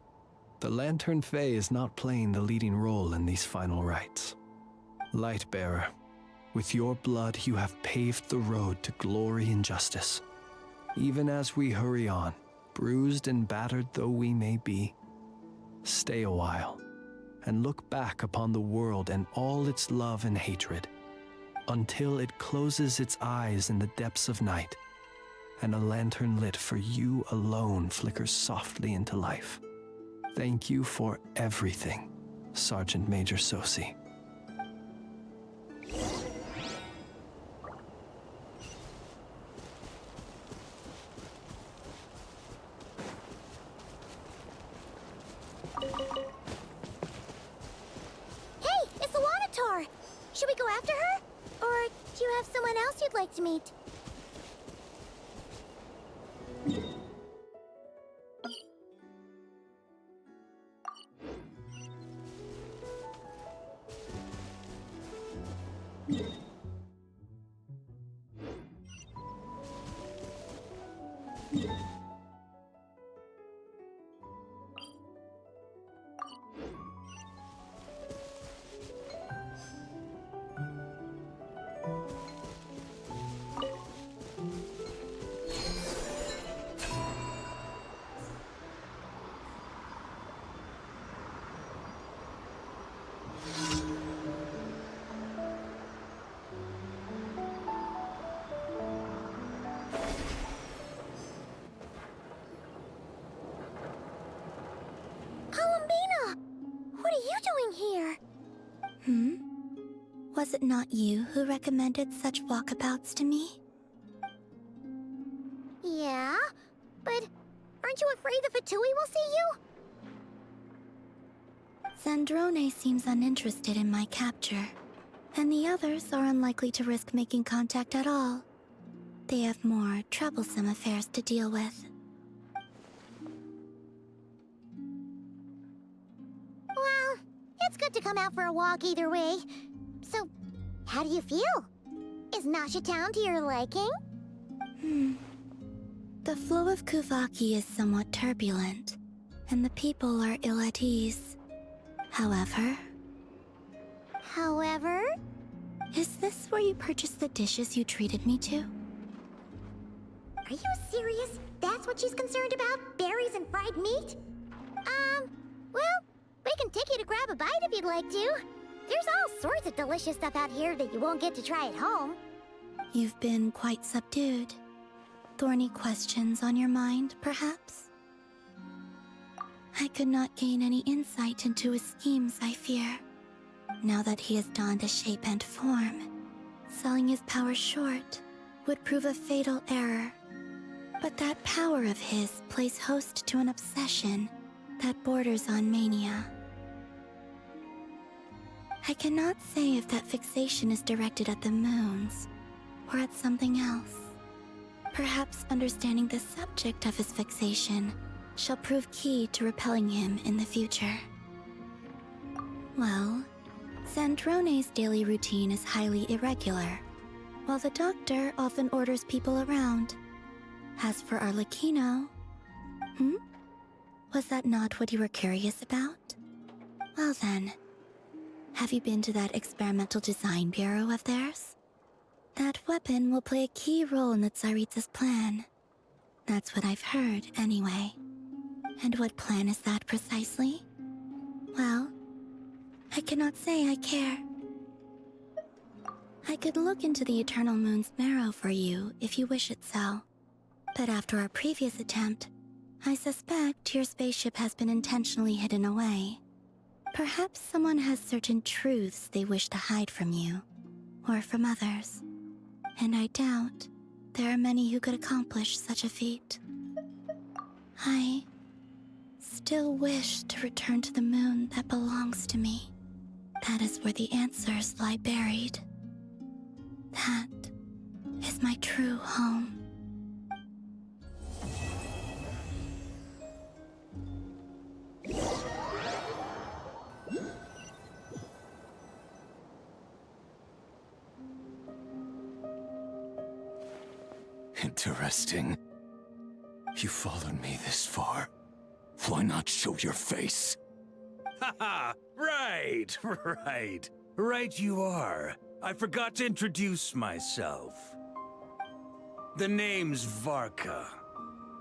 the Lantern Fae is not playing the leading role in these final rites. Lightbearer, with your blood you have paved the road to glory and justice. Even as we hurry on, bruised and battered though we may be, stay a while and look back upon the world and all its love and hatred, until it closes its eyes in the depths of night, and a lantern lit for you alone flickers softly into life. Thank you for everything, Sergeant Major Sosi. Hey, it's the Wanator! Should we go after her? Or do you have someone else you'd like to meet? What are you doing here? Was it not you who recommended such walkabouts to me? Yeah, but aren't you afraid the Fatui will see you? Zandrone seems uninterested in my capture, and the others are unlikely to risk making contact at all. They have more troublesome affairs to deal with. Well, it's good to come out for a walk either way. So, how do you feel? Is Nasha Town to your liking? The flow of Kuvaki is somewhat turbulent, and the people are ill at ease. However... Is this where you purchased the dishes you treated me to? Are you serious? That's what she's concerned about? Berries and fried meat? Well, we can take you to grab a bite if you'd like to. There's all sorts of delicious stuff out here that you won't get to try at home. You've been quite subdued. Thorny questions on your mind, perhaps? I could not gain any insight into his schemes, I fear. Now that he has donned a shape and form, selling his power short would prove a fatal error. But that power of his plays host to an obsession that borders on mania. I cannot say if that fixation is directed at the moons or at something else. Perhaps understanding the subject of his fixation shall prove key to repelling him in the future. Well, Zandrone's daily routine is highly irregular, while the doctor often orders people around. As for Arlecchino... Was that not what you were curious about? Well then, have you been to that experimental design bureau of theirs? That weapon will play a key role in the Tsaritsa's plan. That's what I've heard, anyway. And what plan is that precisely? Well, I cannot say I care. I could look into the Eternal Moon's marrow for you if you wish it so. But after our previous attempt, I suspect your spaceship has been intentionally hidden away. Perhaps someone has certain truths they wish to hide from you, or from others. And I doubt there are many who could accomplish such a feat. I still wish to return to the moon that belongs to me. That is where the answers lie buried. That is my true home. Interesting. You followed me this far. Why not show your face? Haha! Right, right. Right you are. I forgot to introduce myself. The name's Varka,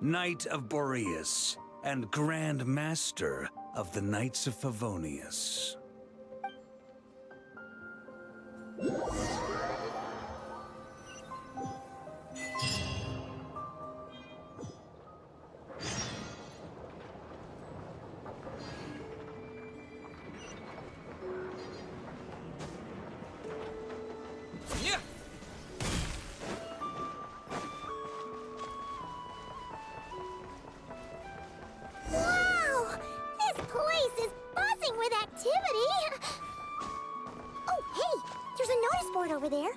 Knight of Boreas, and Grand Master of the Knights of Favonius. Wow! This place is buzzing with activity! Oh, hey! There's a notice board over there.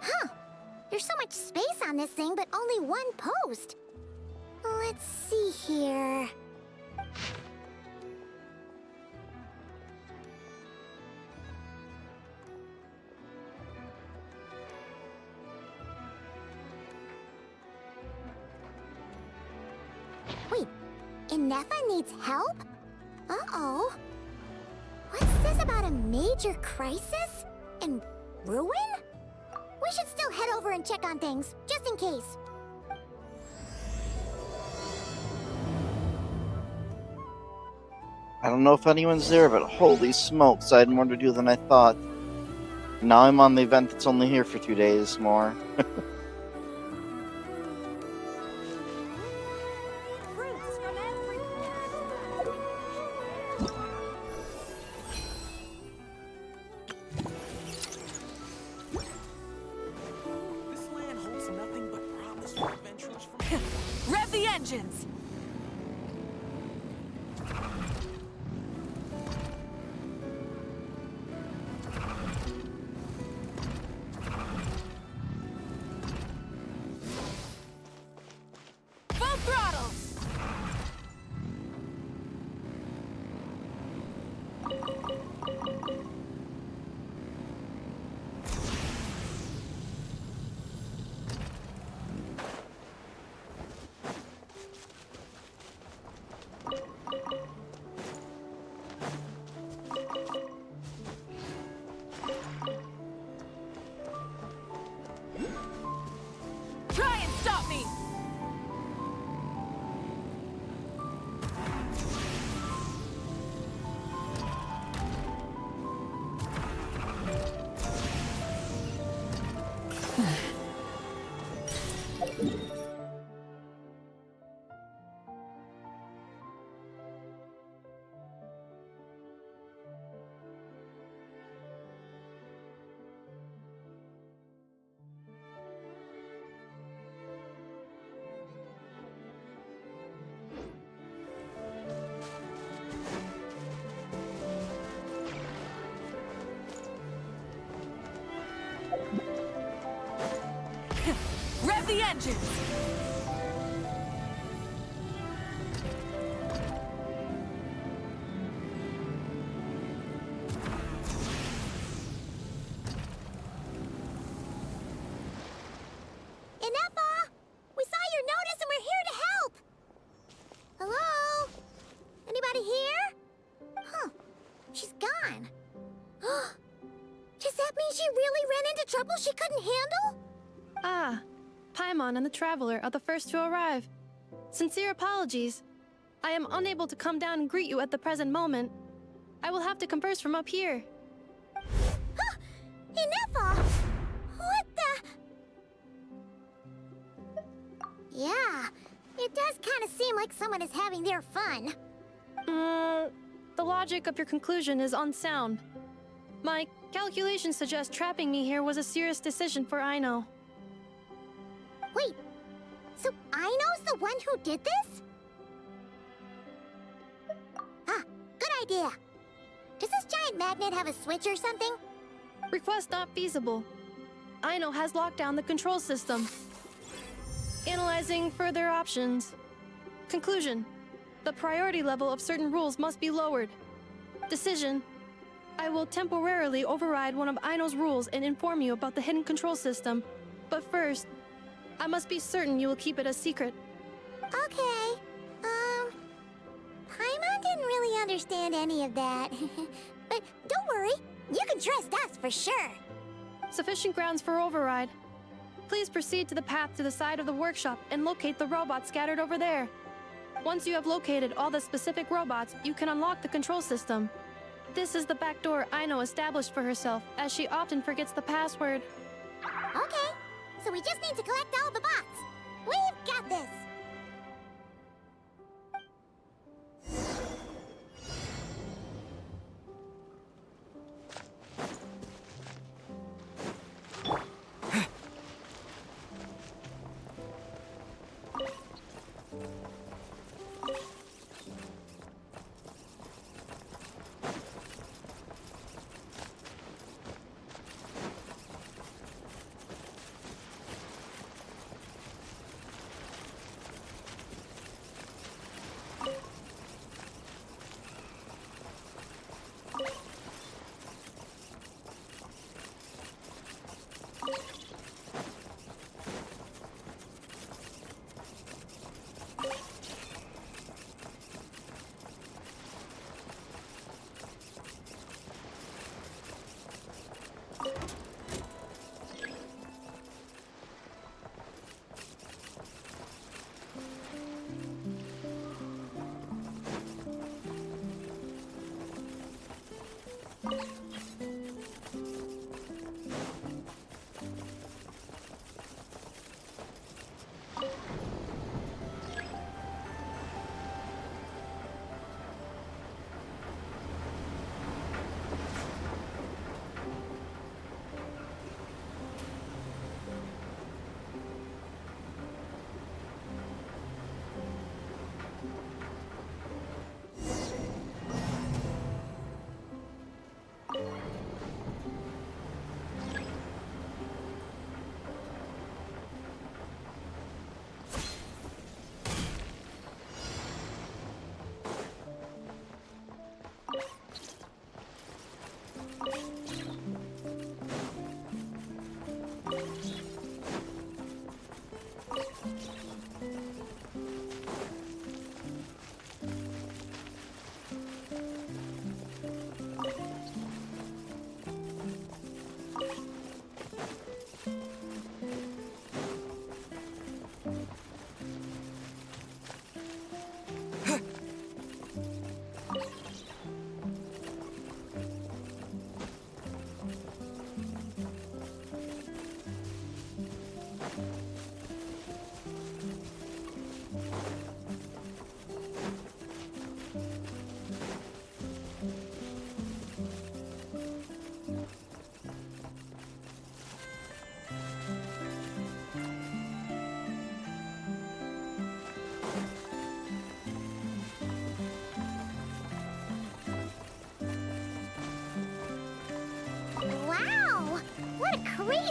Huh. There's so much space on this thing, but only one post. Let's see here. Wait, Inefa needs help? Uh-oh. What's this about a major crisis? And ruin? We should still head over and check on things, just in case. I don't know if anyone's there, but holy smokes, I had more to do than I thought. Now I'm on the event that's only here for 2 days more. This land holds nothing but promise for adventurers from... Rev the engines! Full throttle! Try and stop me! Rev the engines! Inepa! We saw your notice and we're here to help! Hello? Anybody here? Huh. She's gone. Does that mean she really ran into trouble she couldn't handle? Ah, Paimon and the Traveler are the first to arrive. Sincere apologies. I am unable to come down and greet you at the present moment. I will have to converse from up here. Inepa! What the? Yeah, it does kind of seem like someone is having their fun. The logic of your conclusion is unsound. My calculations suggest trapping me here was a serious decision for Aino. Wait, so Aino's the one who did this? Ah, good idea. Does this giant magnet have a switch or something? Request not feasible. Aino has locked down the control system. Analyzing further options. Conclusion. The priority level of certain rules must be lowered. Decision. I will temporarily override one of Aino's rules and inform you about the hidden control system. But first, I must be certain you will keep it a secret. Okay. Paimon didn't really understand any of that. But don't worry, you can trust us for sure. Sufficient grounds for override. Please proceed to the path to the side of the workshop and locate the robots scattered over there. Once you have located all the specific robots, you can unlock the control system. This is the back door Aino established for herself, as she often forgets the password. Okay, so we just need to collect all the bots. We've got this.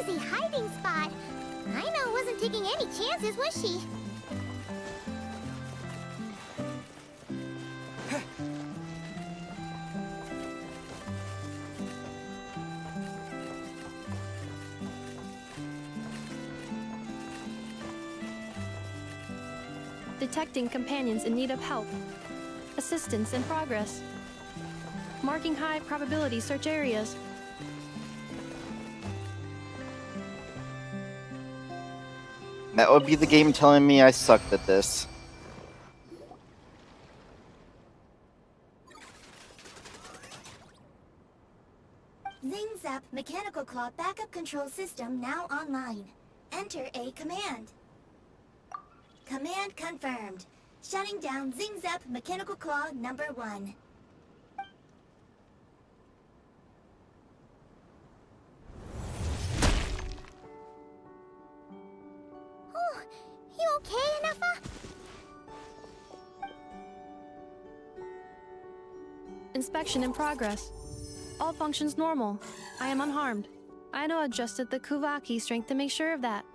easy hiding spot. Aino wasn't taking any chances, was she? Detecting companions in need of help. Assistance in progress. Marking high probability search areas. That would be the game telling me I sucked at this. Zing Zap Mechanical Claw Backup Control System now online. Enter a command. Command confirmed. Shutting down Zing Zap Mechanical Claw number 1. Oh, you okay, Anafa? Inspection in progress. All functions normal. I am unharmed. Aino adjusted the Kuvaki strength to make sure of that.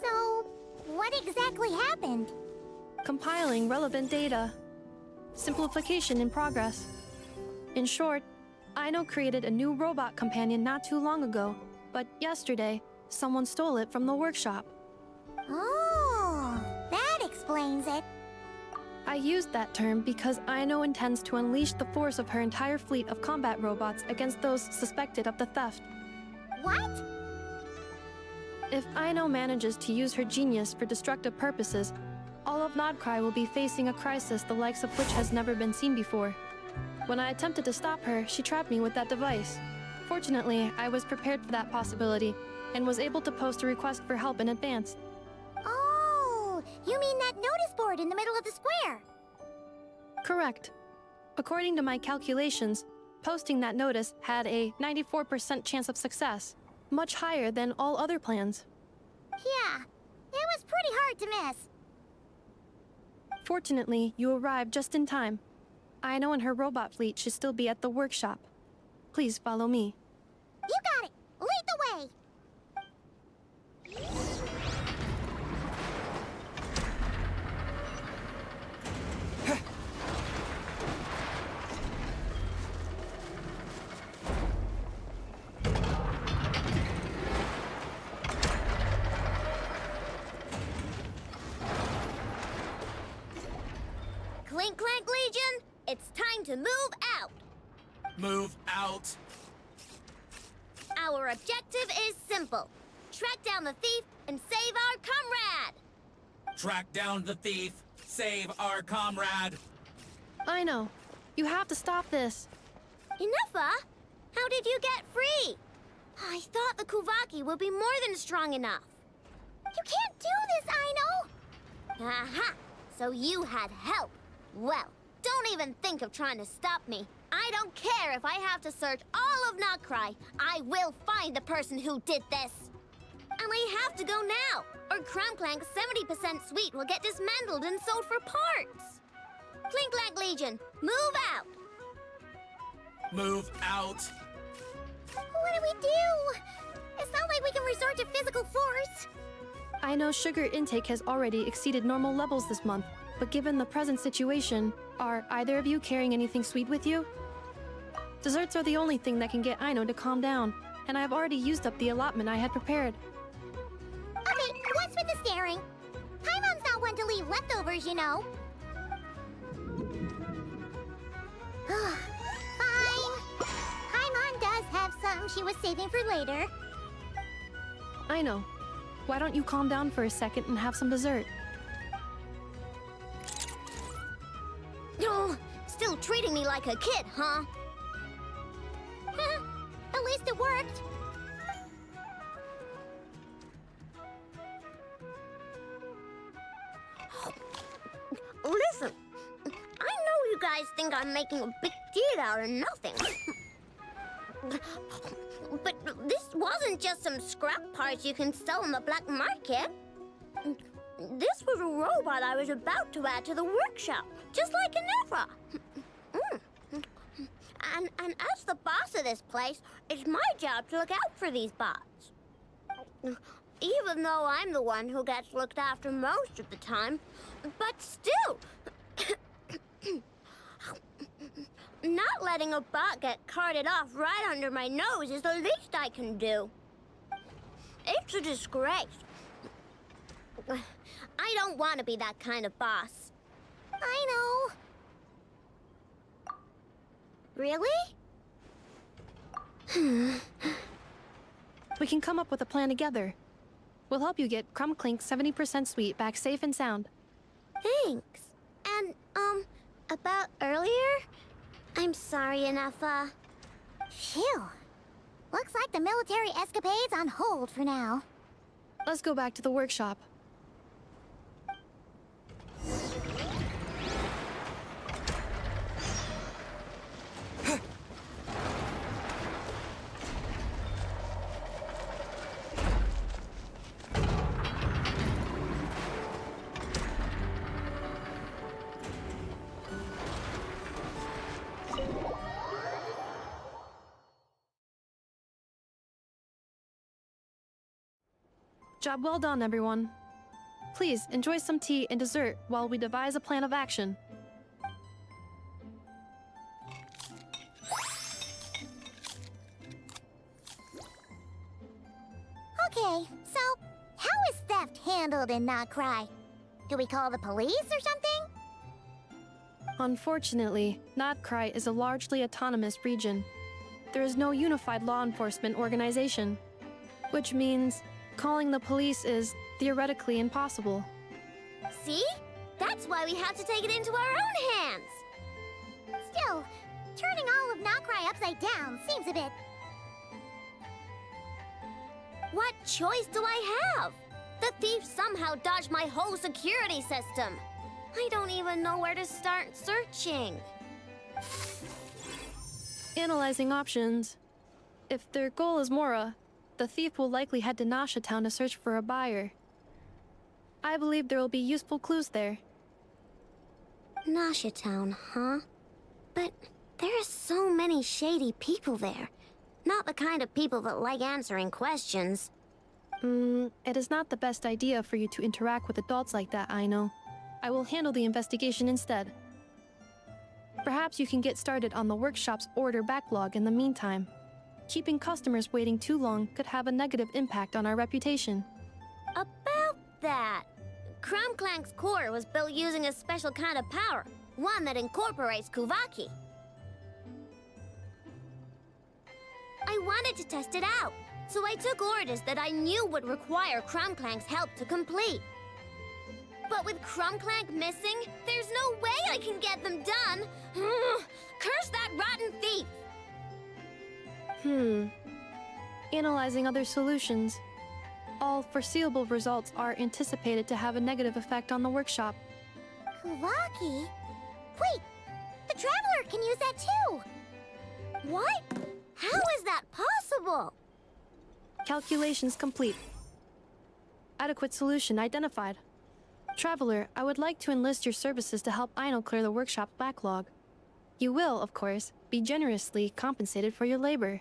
So, what exactly happened? Compiling relevant data. Simplification in progress. In short, Aino created a new robot companion not too long ago, but yesterday, someone stole it from the workshop. Oh, that explains it. I used that term because Aino intends to unleash the force of her entire fleet of combat robots against those suspected of the theft. What? If Aino manages to use her genius for destructive purposes, all of Nodcry will be facing a crisis the likes of which has never been seen before. When I attempted to stop her, she trapped me with that device. Fortunately, I was prepared for that possibility, and was able to post a request for help in advance. Oh, you mean that notice board in the middle of the square? Correct. According to my calculations, posting that notice had a 94% chance of success, much higher than all other plans. Yeah, it was pretty hard to miss. Fortunately, you arrived just in time. Aino and her robot fleet should still be at the workshop. Please follow me. You got it! Lead the way! Clink Clank Legion, it's time to move out. Move out. Our objective is simple. Track down the thief and save our comrade. Track down the thief. Save our comrade. Aino, you have to stop this. Enougha? How did you get free? I thought the Kuvaki would be more than strong enough. You can't do this, Aino! Aha! So you had help. Well, don't even think of trying to stop me. I don't care if I have to search all of Notcry. I will find the person who did this. And we have to go now, or Crown Clank's 70% suite will get dismantled and sold for parts. Clink Clank Legion, move out! Move out. What do we do? It's not like we can resort to physical force. I know sugar intake has already exceeded normal levels this month, but given the present situation, are either of you carrying anything sweet with you? Desserts are the only thing that can get Aino to calm down, and I have already used up the allotment I had prepared. Okay, what's with the staring? Paimon's not one to leave leftovers, you know. Fine. Paimon does have some she was saving for later. I know. Why don't you calm down for a second and have some dessert? Oh, still treating me like a kid, huh? At least it worked. Listen, I know you guys think I'm making a big deal out of nothing. But this wasn't just some scrap parts you can sell on the black market. This was a robot I was about to add to the workshop, just like Ginevra. And as the boss of this place, it's my job to look out for these bots. Even though I'm the one who gets looked after most of the time. But still... Not letting a bot get carted off right under my nose is the least I can do. It's a disgrace. I don't want to be that kind of boss. I know. Really? We can come up with a plan together. We'll help you get Crumb Clink's 70% sweet back safe and sound. Thanks. And, about earlier? I'm sorry, Inefa. Phew. Looks like the military escapade's on hold for now. Let's go back to the workshop. Job well done, everyone. Please, enjoy some tea and dessert while we devise a plan of action. Okay, so how is theft handled in Not Cry? Do we call the police or something? Unfortunately, Not Cry is a largely autonomous region. There is no unified law enforcement organization, which means calling the police is theoretically impossible. See? That's why we have to take it into our own hands. Still, turning all of Not Cry upside down seems a bit... What choice do I have? The thief somehow dodged my whole security system. I don't even know where to start searching. Analyzing options. If their goal is Mora, the thief will likely head to Nasha Town to search for a buyer. I believe there will be useful clues there. Nasha Town, huh? But there are so many shady people there. Not the kind of people that like answering questions. It is not the best idea for you to interact with adults like that, I know. I will handle the investigation instead. Perhaps you can get started on the workshop's order backlog in the meantime. Keeping customers waiting too long could have a negative impact on our reputation. About that, Crumclank's core was built using a special kind of power, one that incorporates Kuvaki. I wanted to test it out, so I took orders that I knew would require Crumclank's help to complete. But with Crumclank missing, there's no way I can get them done! Curse that rotten thief! Analyzing other solutions. All foreseeable results are anticipated to have a negative effect on the workshop. Kuvaki? Wait! The Traveler can use that too! What? How is that possible? Calculations complete. Adequate solution identified. Traveler, I would like to enlist your services to help Aino clear the workshop's backlog. You will, of course, be generously compensated for your labor.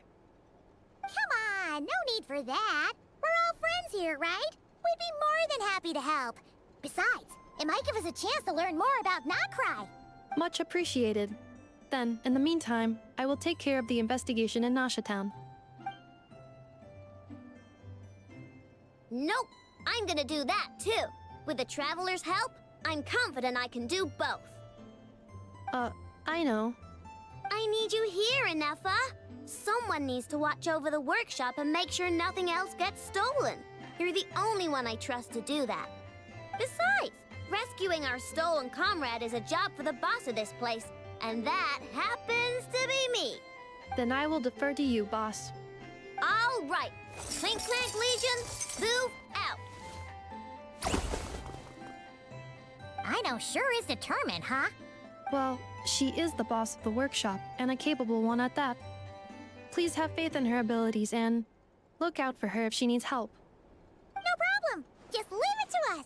Come on, no need for that. We're all friends here, right? We'd be more than happy to help. Besides, it might give us a chance to learn more about Not Cry. Much appreciated. Then, in the meantime, I will take care of the investigation in Nasha Town. Nope, I'm gonna do that too. With the Traveler's help, I'm confident I can do both. I know. I need you here, Inefa. Someone needs to watch over the workshop and make sure nothing else gets stolen. You're the only one I trust to do that. Besides, rescuing our stolen comrade is a job for the boss of this place, and that happens to be me. Then I will defer to you, boss. All right. Clink Clank Legion, move out. Aino sure is determined, huh? Well, she is the boss of the workshop, and a capable one at that. Please have faith in her abilities and look out for her if she needs help. No problem. Just leave it to us.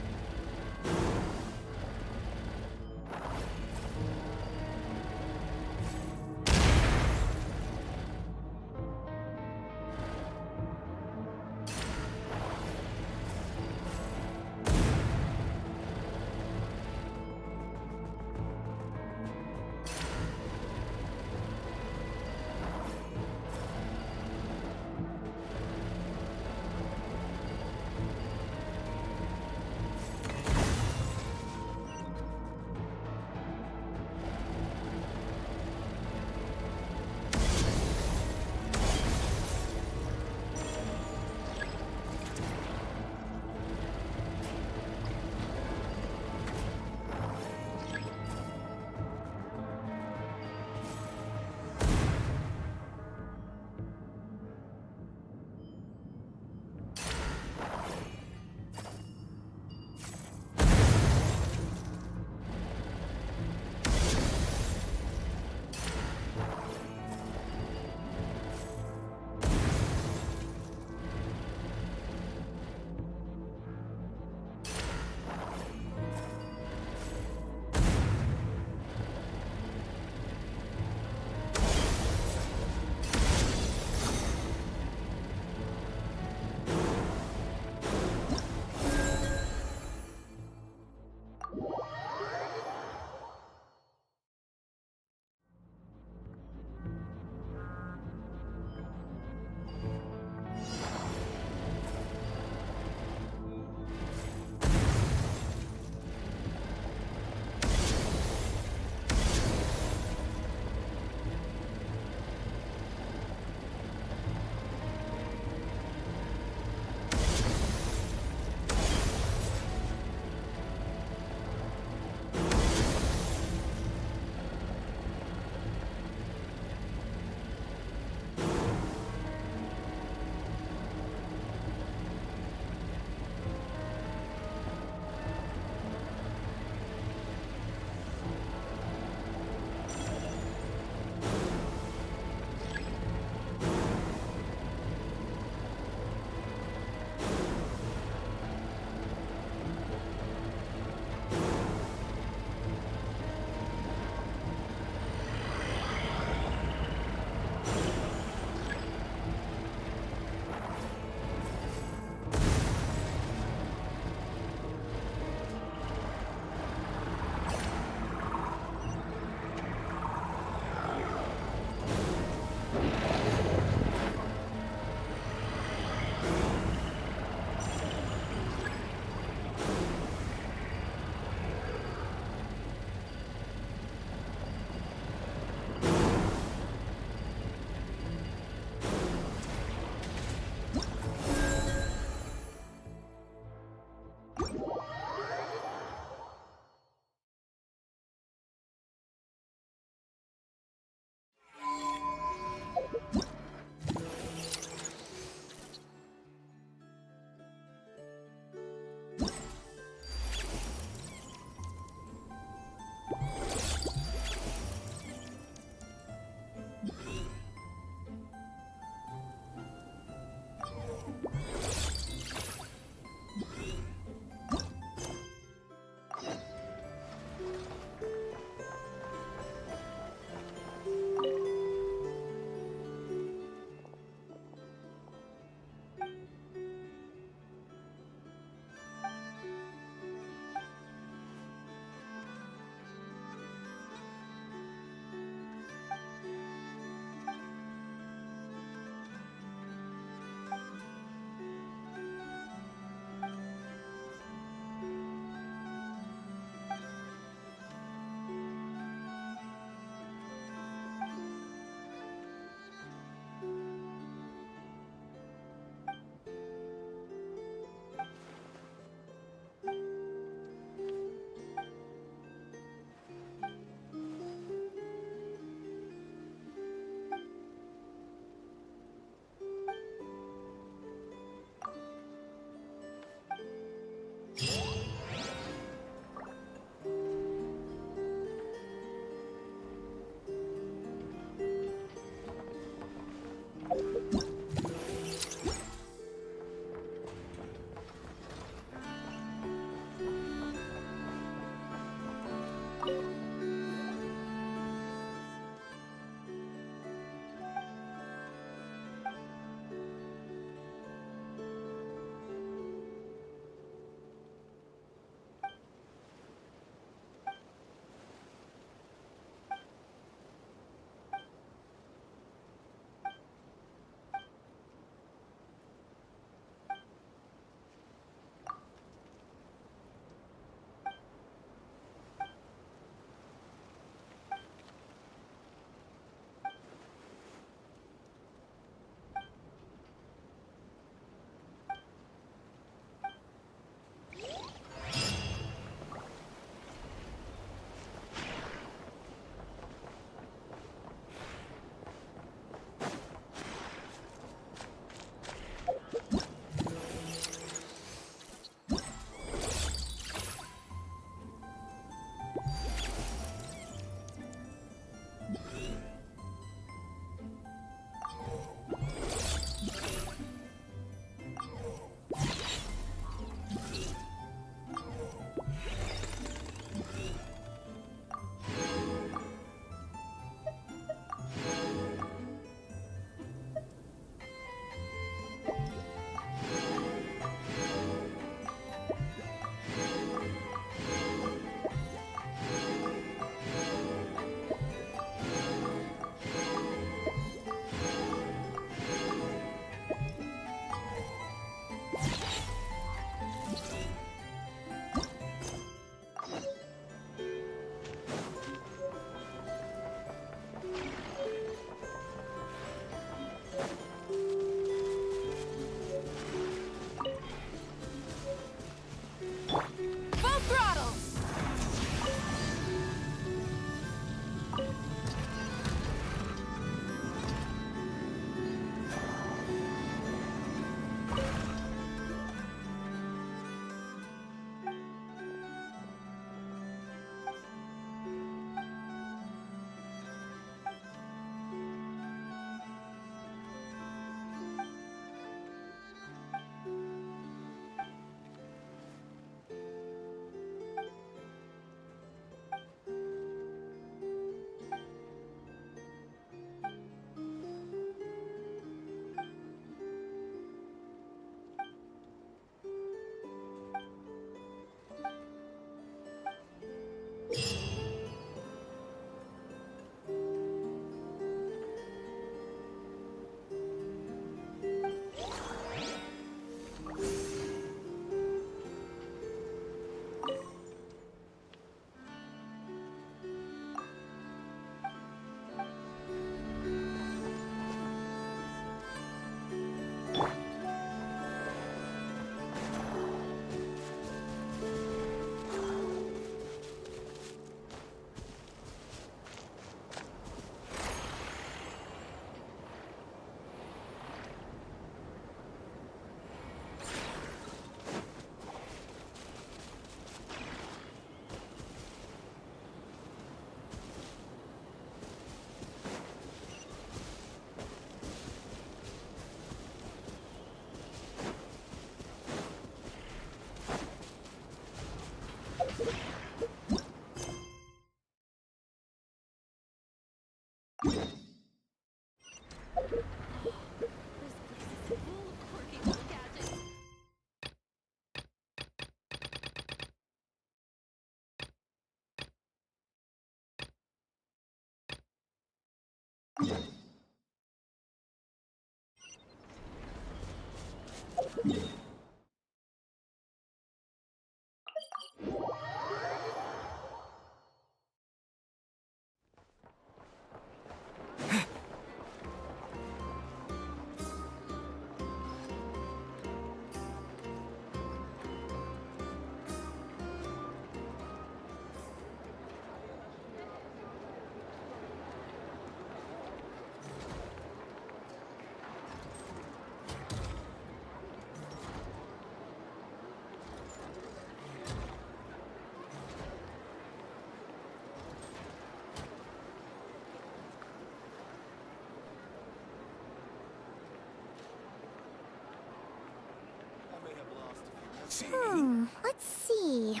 Let's see.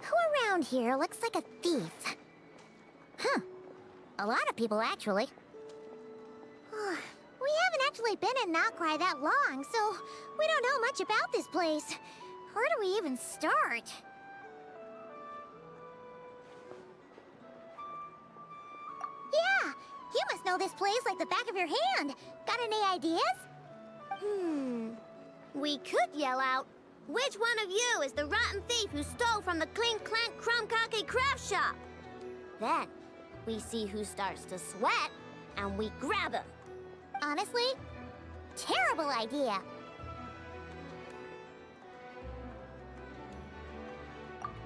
Who around here looks like a thief? Huh. A lot of people, actually. We haven't actually been in Nokrai that long, so we don't know much about this place. Where do we even start? Yeah! You must know this place like the back of your hand. Got any ideas? We could yell out, "Which one of you is the rotten thief who stole from the Clink Clank Crumb-Kake craft shop?" Then, we see who starts to sweat, and we grab him. Honestly, terrible idea.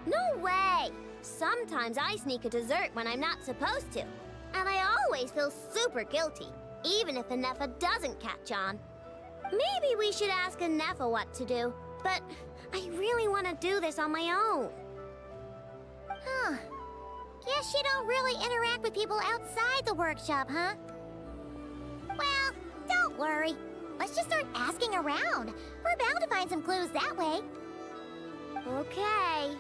No way! Sometimes I sneak a dessert when I'm not supposed to. And I always feel super guilty, even if Anefa doesn't catch on. Maybe we should ask Anefa what to do, but I really want to do this on my own. Huh. Guess you don't really interact with people outside the workshop, huh? Well, don't worry. Let's just start asking around. We're bound to find some clues that way. Okay.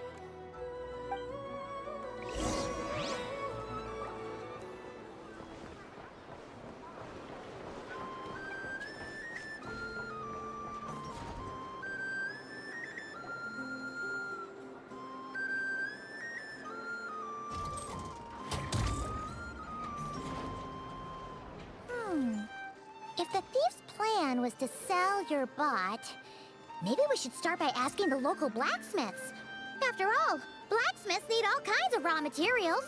If the thief's plan was to sell your bot, maybe we should start by asking the local blacksmiths. After all, blacksmiths need all kinds of raw materials.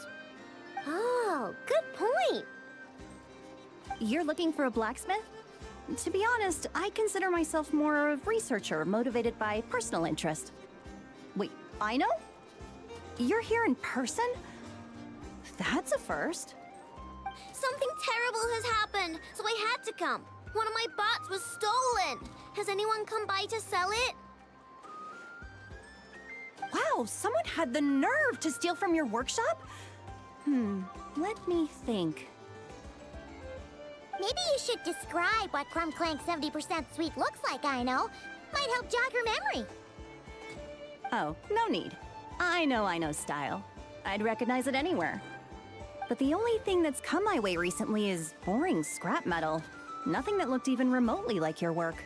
Oh, good point. You're looking for a blacksmith? To be honest, I consider myself more of a researcher motivated by personal interest. Wait, I know? You're here in person? That's a first. Something terrible has happened, so I had to come. One of my bots was stolen. Has anyone come by to sell it? Wow, someone had the nerve to steal from your workshop? Let me think. Maybe you should describe what Crumb Clank 70% sweet looks like, I know. Might help jog your memory. Oh, no need. I know style. I'd recognize it anywhere. But the only thing that's come my way recently is boring scrap metal. Nothing that looked even remotely like your work.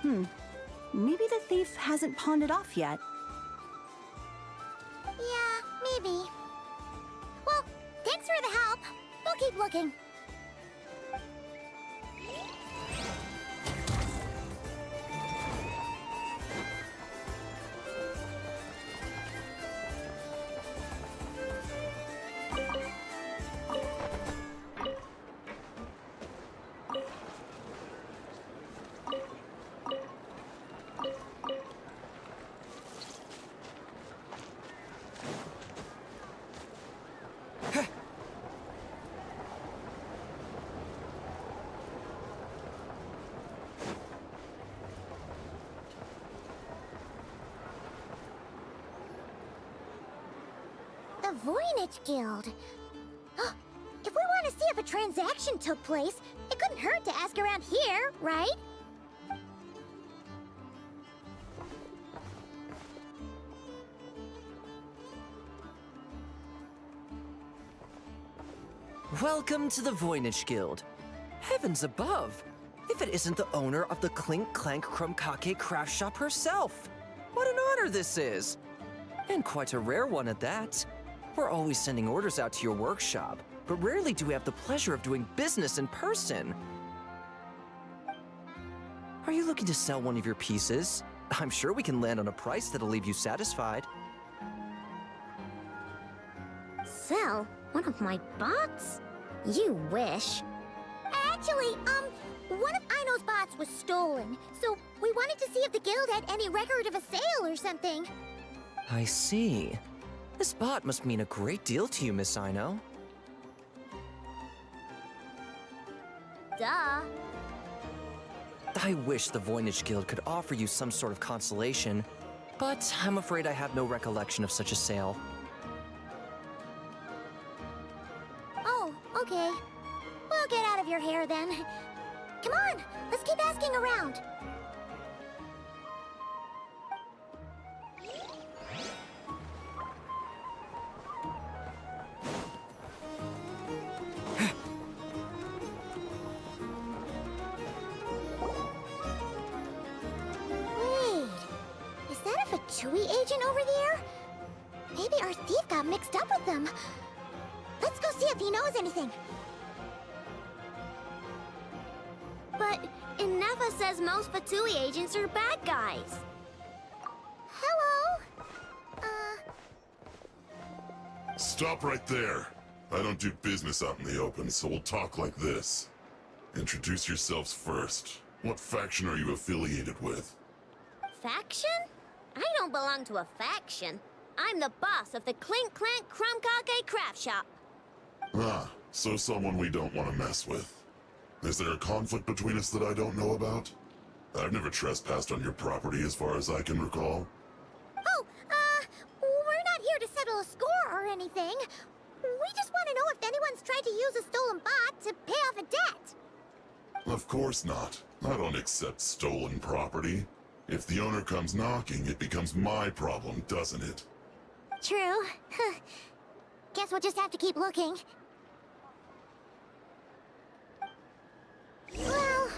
Maybe the thief hasn't pawned it off yet. Yeah, maybe. Well, thanks for the help. We'll keep looking. The Voynich Guild. If we want to see if a transaction took place, it couldn't hurt to ask around here, right? Welcome to the Voynich Guild. Heavens above! If it isn't the owner of the Clink Clank Crumb-Kake craft shop herself! What an honor this is! And quite a rare one at that. We're always sending orders out to your workshop, but rarely do we have the pleasure of doing business in person. Are you looking to sell one of your pieces? I'm sure we can land on a price that'll leave you satisfied. Sell one of my bots? You wish. Actually, one of Aino's bots was stolen, so we wanted to see if the guild had any record of a sale or something. I see. This bot must mean a great deal to you, Miss Aino. Duh. I wish the Voynich Guild could offer you some sort of consolation, but I'm afraid I have no recollection of such a sale. Oh, okay. We'll get out of your hair then. Come on, let's keep asking around. Fatui agent over there? Maybe our thief got mixed up with them. Let's go see if he knows anything. But Inefa says most Fatui agents are bad guys. Hello? Stop right there. I don't do business out in the open, so we'll talk like this. Introduce yourselves first. What faction are you affiliated with? Faction? I don't belong to a faction. I'm the boss of the Clink Clank Crumkake craft shop. Ah, so someone we don't want to mess with. Is there a conflict between us that I don't know about? I've never trespassed on your property as far as I can recall. Oh, we're not here to settle a score or anything. We just want to know if anyone's tried to use a stolen bot to pay off a debt. Of course not. I don't accept stolen property. If the owner comes knocking, it becomes my problem, doesn't it? True. Guess we'll just have to keep looking. Well,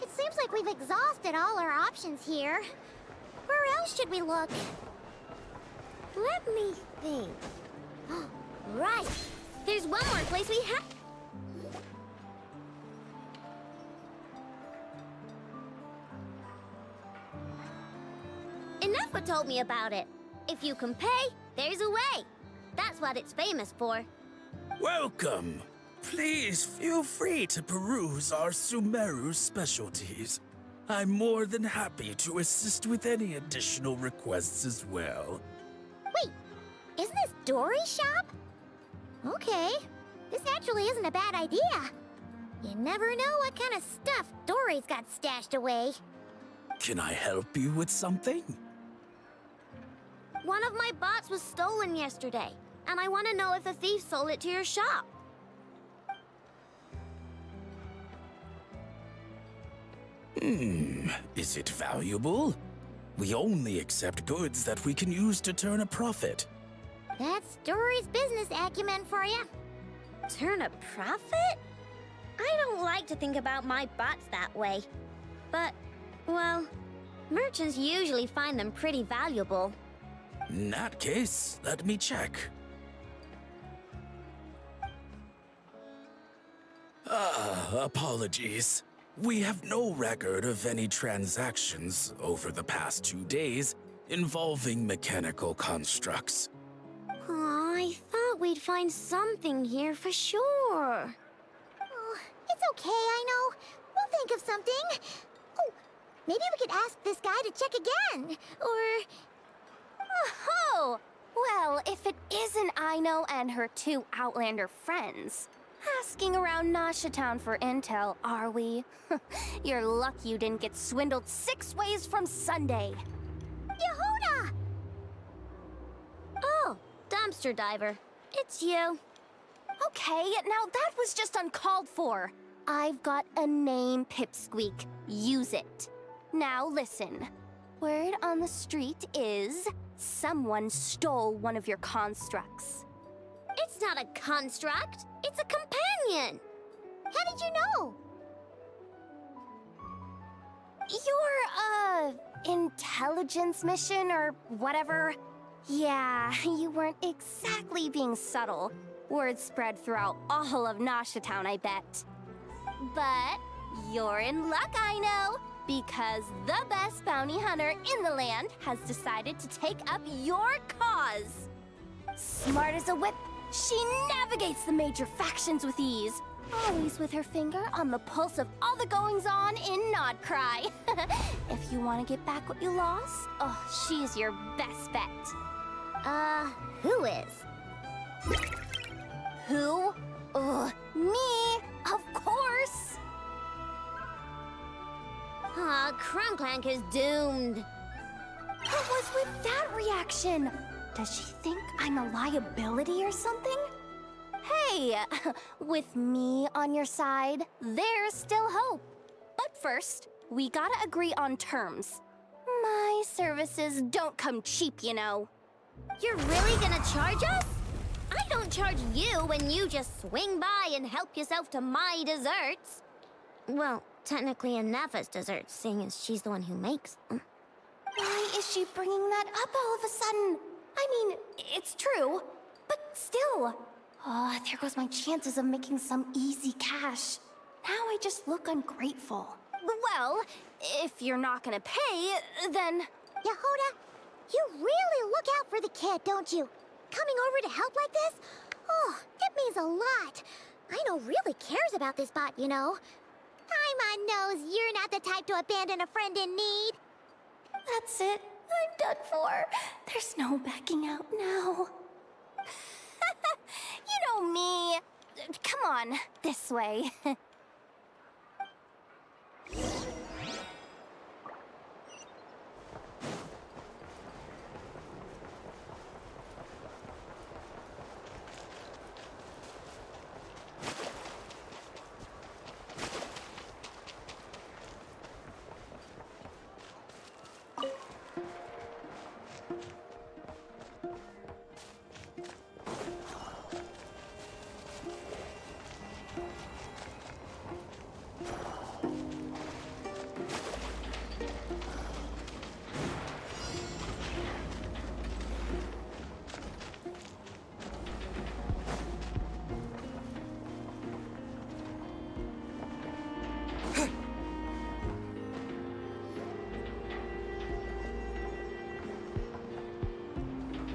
it seems like we've exhausted all our options here. Where else should we look? Let me think. Right! There's one more place we have. Inefa told me about it. If you can pay, there's a way. That's what it's famous for. Welcome. Please feel free to peruse our Sumeru specialties. I'm more than happy to assist with any additional requests as well. Wait, isn't this Dory's shop? Okay, this actually isn't a bad idea. You never know what kind of stuff Dory's got stashed away. Can I help you with something? One of my bots was stolen yesterday, and I want to know if the thief sold it to your shop. Is it valuable? We only accept goods that we can use to turn a profit. That's Dory's business acumen for you. Turn a profit? I don't like to think about my bots that way. But, well, merchants usually find them pretty valuable. In that case, let me check. Apologies. We have no record of any transactions over the past 2 days involving mechanical constructs. Aw, I thought we'd find something here for sure. Oh, it's okay, I know. We'll think of something. Oh, maybe we could ask this guy to check again. Or... Oh, well, if it isn't Aino and her 2 Outlander friends. Asking around Nasha Town for intel, are we? You're lucky you didn't get swindled 6 ways from Sunday. Yehuda! Oh, dumpster diver. It's you. Okay, now that was just uncalled for. I've got a name, Pipsqueak. Use it. Now listen. Word on the street is someone stole one of your constructs. It's not a construct. It's a companion. How did you know? Your, intelligence mission or whatever Yeah, you weren't exactly being subtle. Word spread throughout all of Nasha Town, I bet. But you're in luck, I know, because the best bounty hunter in the land has decided to take up your cause. Smart as a whip, she navigates the major factions with ease, always with her finger on the pulse of all the goings-on in Nodcry. If you want to get back what you lost, oh, she's your best bet. Who is? Who? Me, of course. Crunklank is doomed. What was with that reaction? Does she think I'm a liability or something? Hey, with me on your side, there's still hope. But first, we gotta agree on terms. My services don't come cheap, you know. You're really gonna charge us? I don't charge you when you just swing by and help yourself to my desserts. Well, technically Nefa's desserts, seeing as she's the one who makes them. Why is she bringing that up all of a sudden? I mean, it's true, but still. Oh, there goes my chances of making some easy cash. Now I just look ungrateful. Well, if you're not gonna pay, then... Yehuda, you really look out for the kid, don't you? Coming over to help like this? Oh, it means a lot. I know really cares about this bot, you know. Paimon knows you're not the type to abandon a friend in need. That's it. I'm done for. There's no backing out now. You know me. Come on, this way.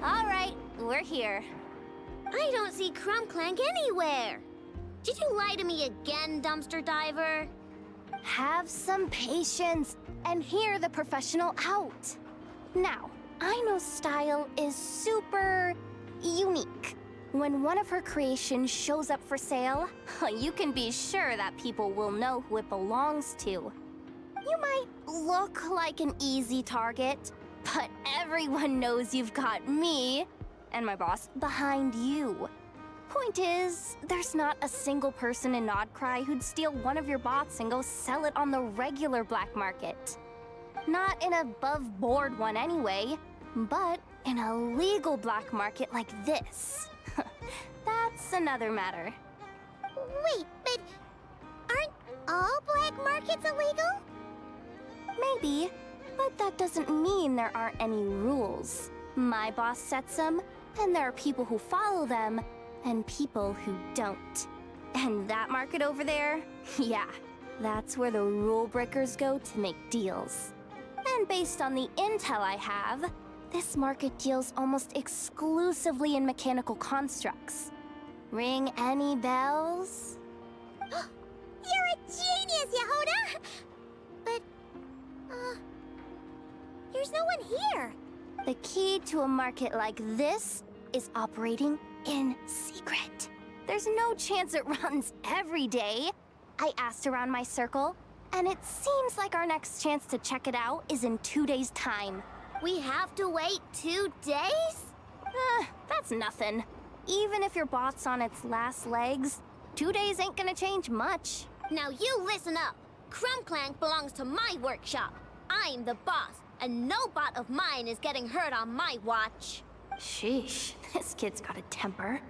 All right, we're here. I don't see Crunklank anywhere. Did you lie to me again, dumpster diver? Have some patience and hear the professional out. Now, I know style is super unique. When one of her creations shows up for sale, you can be sure that people will know who it belongs to. You might look like an easy target, but everyone knows you've got me and my boss behind you. Point is, there's not a single person in Nodcry who'd steal one of your bots and go sell it on the regular black market. Not an above-board one anyway, but in a legal black market like this. That's another matter. Wait, but aren't all black markets illegal? Maybe, but that doesn't mean there aren't any rules. My boss sets them, and there are people who follow them, and people who don't. And that market over there, yeah, that's where the rule breakers go to make deals. And based on the intel I have, this market deals almost exclusively in mechanical constructs. Ring any bells? You're a genius, Yehuda! But, there's no one here. The key to a market like this is operating in secret. There's no chance it runs every day. I asked around my circle, and it seems like our next chance to check it out is in 2 days' time. We have to wait 2 days? That's nothing. Even if your bot's on its last legs, 2 days ain't gonna change much. Now you listen up. Crunklank belongs to my workshop. I'm the boss, and no bot of mine is getting hurt on my watch. Sheesh, this kid's got a temper.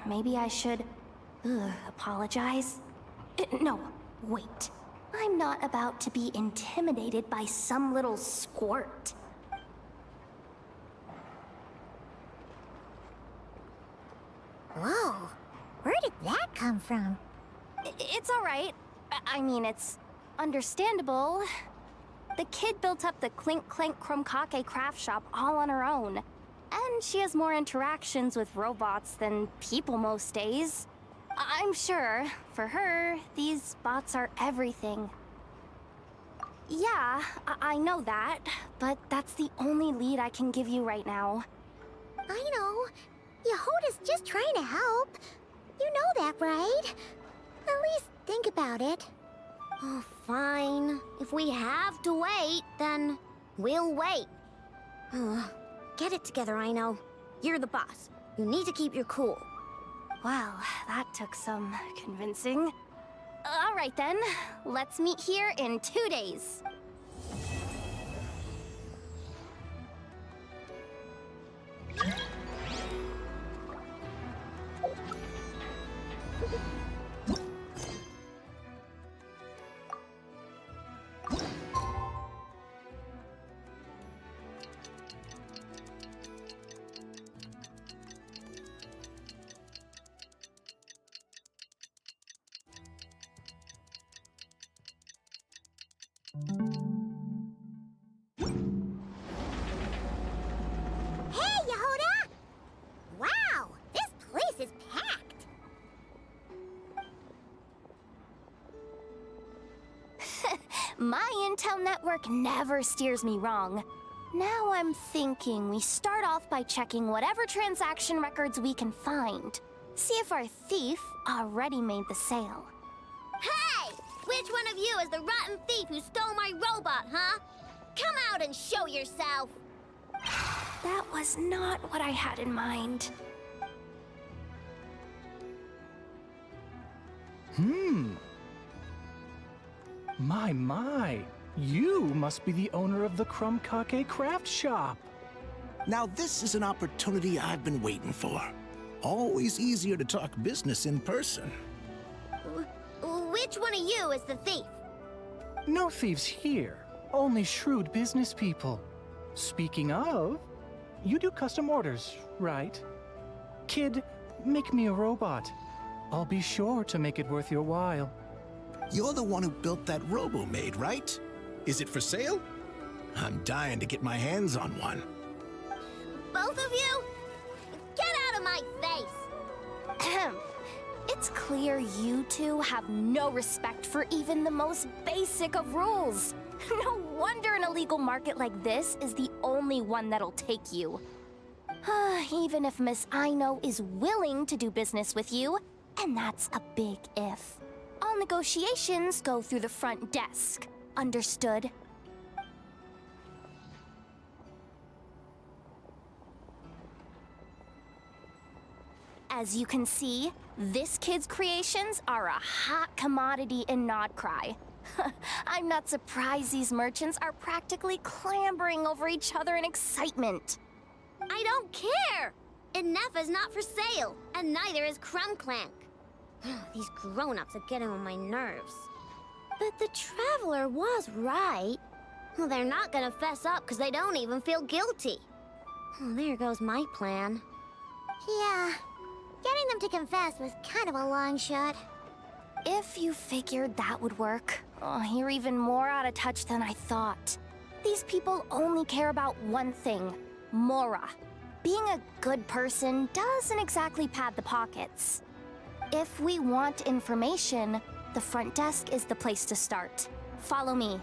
Maybe I should... apologize? No, wait. I'm not about to be intimidated by some little squirt. Whoa, where did that come from? It's all right. I mean, it's understandable. The kid built up the Clink Clank Krumkake craft shop all on her own. And she has more interactions with robots than people most days. I'm sure, for her, these bots are everything. Yeah, I know that, but that's the only lead I can give you right now. I know. Yehoda's just trying to help. You know that, right? At least think about it. Oh, fine. If we have to wait, then we'll wait. Get it together, I know. You're the boss. You need to keep your cool. Well, that took some convincing. All right then, let's meet here in 2 days. Hey, Yehoda! Wow, this place is packed. My intel network never steers me wrong. Now I'm thinking we start off by checking whatever transaction records we can find. See if our thief already made the sale. Hey! Which one of you is the rotten thief who stole my robot, huh? Come out and show yourself! That was not what I had in mind. My. You must be the owner of the Krumkake craft shop. Now this is an opportunity I've been waiting for. Always easier to talk business in person. Which one of you is the thief? No thieves here, only shrewd business people. Speaking of, you do custom orders, right? Kid, make me a robot. I'll be sure to make it worth your while. You're the one who built that robo-maid, right? Is it for sale? I'm dying to get my hands on one. Both of you? Get out of my face! It's clear you two have no respect for even the most basic of rules. No wonder an illegal market like this is the only one that'll take you. Even if Miss Aino is willing to do business with you, and that's a big if. All negotiations go through the front desk. Understood? As you can see, this kid's creations are a hot commodity in Nodcry. I'm not surprised these merchants are practically clambering over each other in excitement. I don't care! Enough is not for sale, and neither is Krumklank. These grown-ups are getting on my nerves. But the Traveler was right. Well, they're not gonna fess up because they don't even feel guilty. Oh, there goes my plan. Yeah, getting them to confess was kind of a long shot. If you figured that would work, you're even more out of touch than I thought. These people only care about one thing, Mora. Being a good person doesn't exactly pad the pockets. If we want information, the front desk is the place to start. Follow me.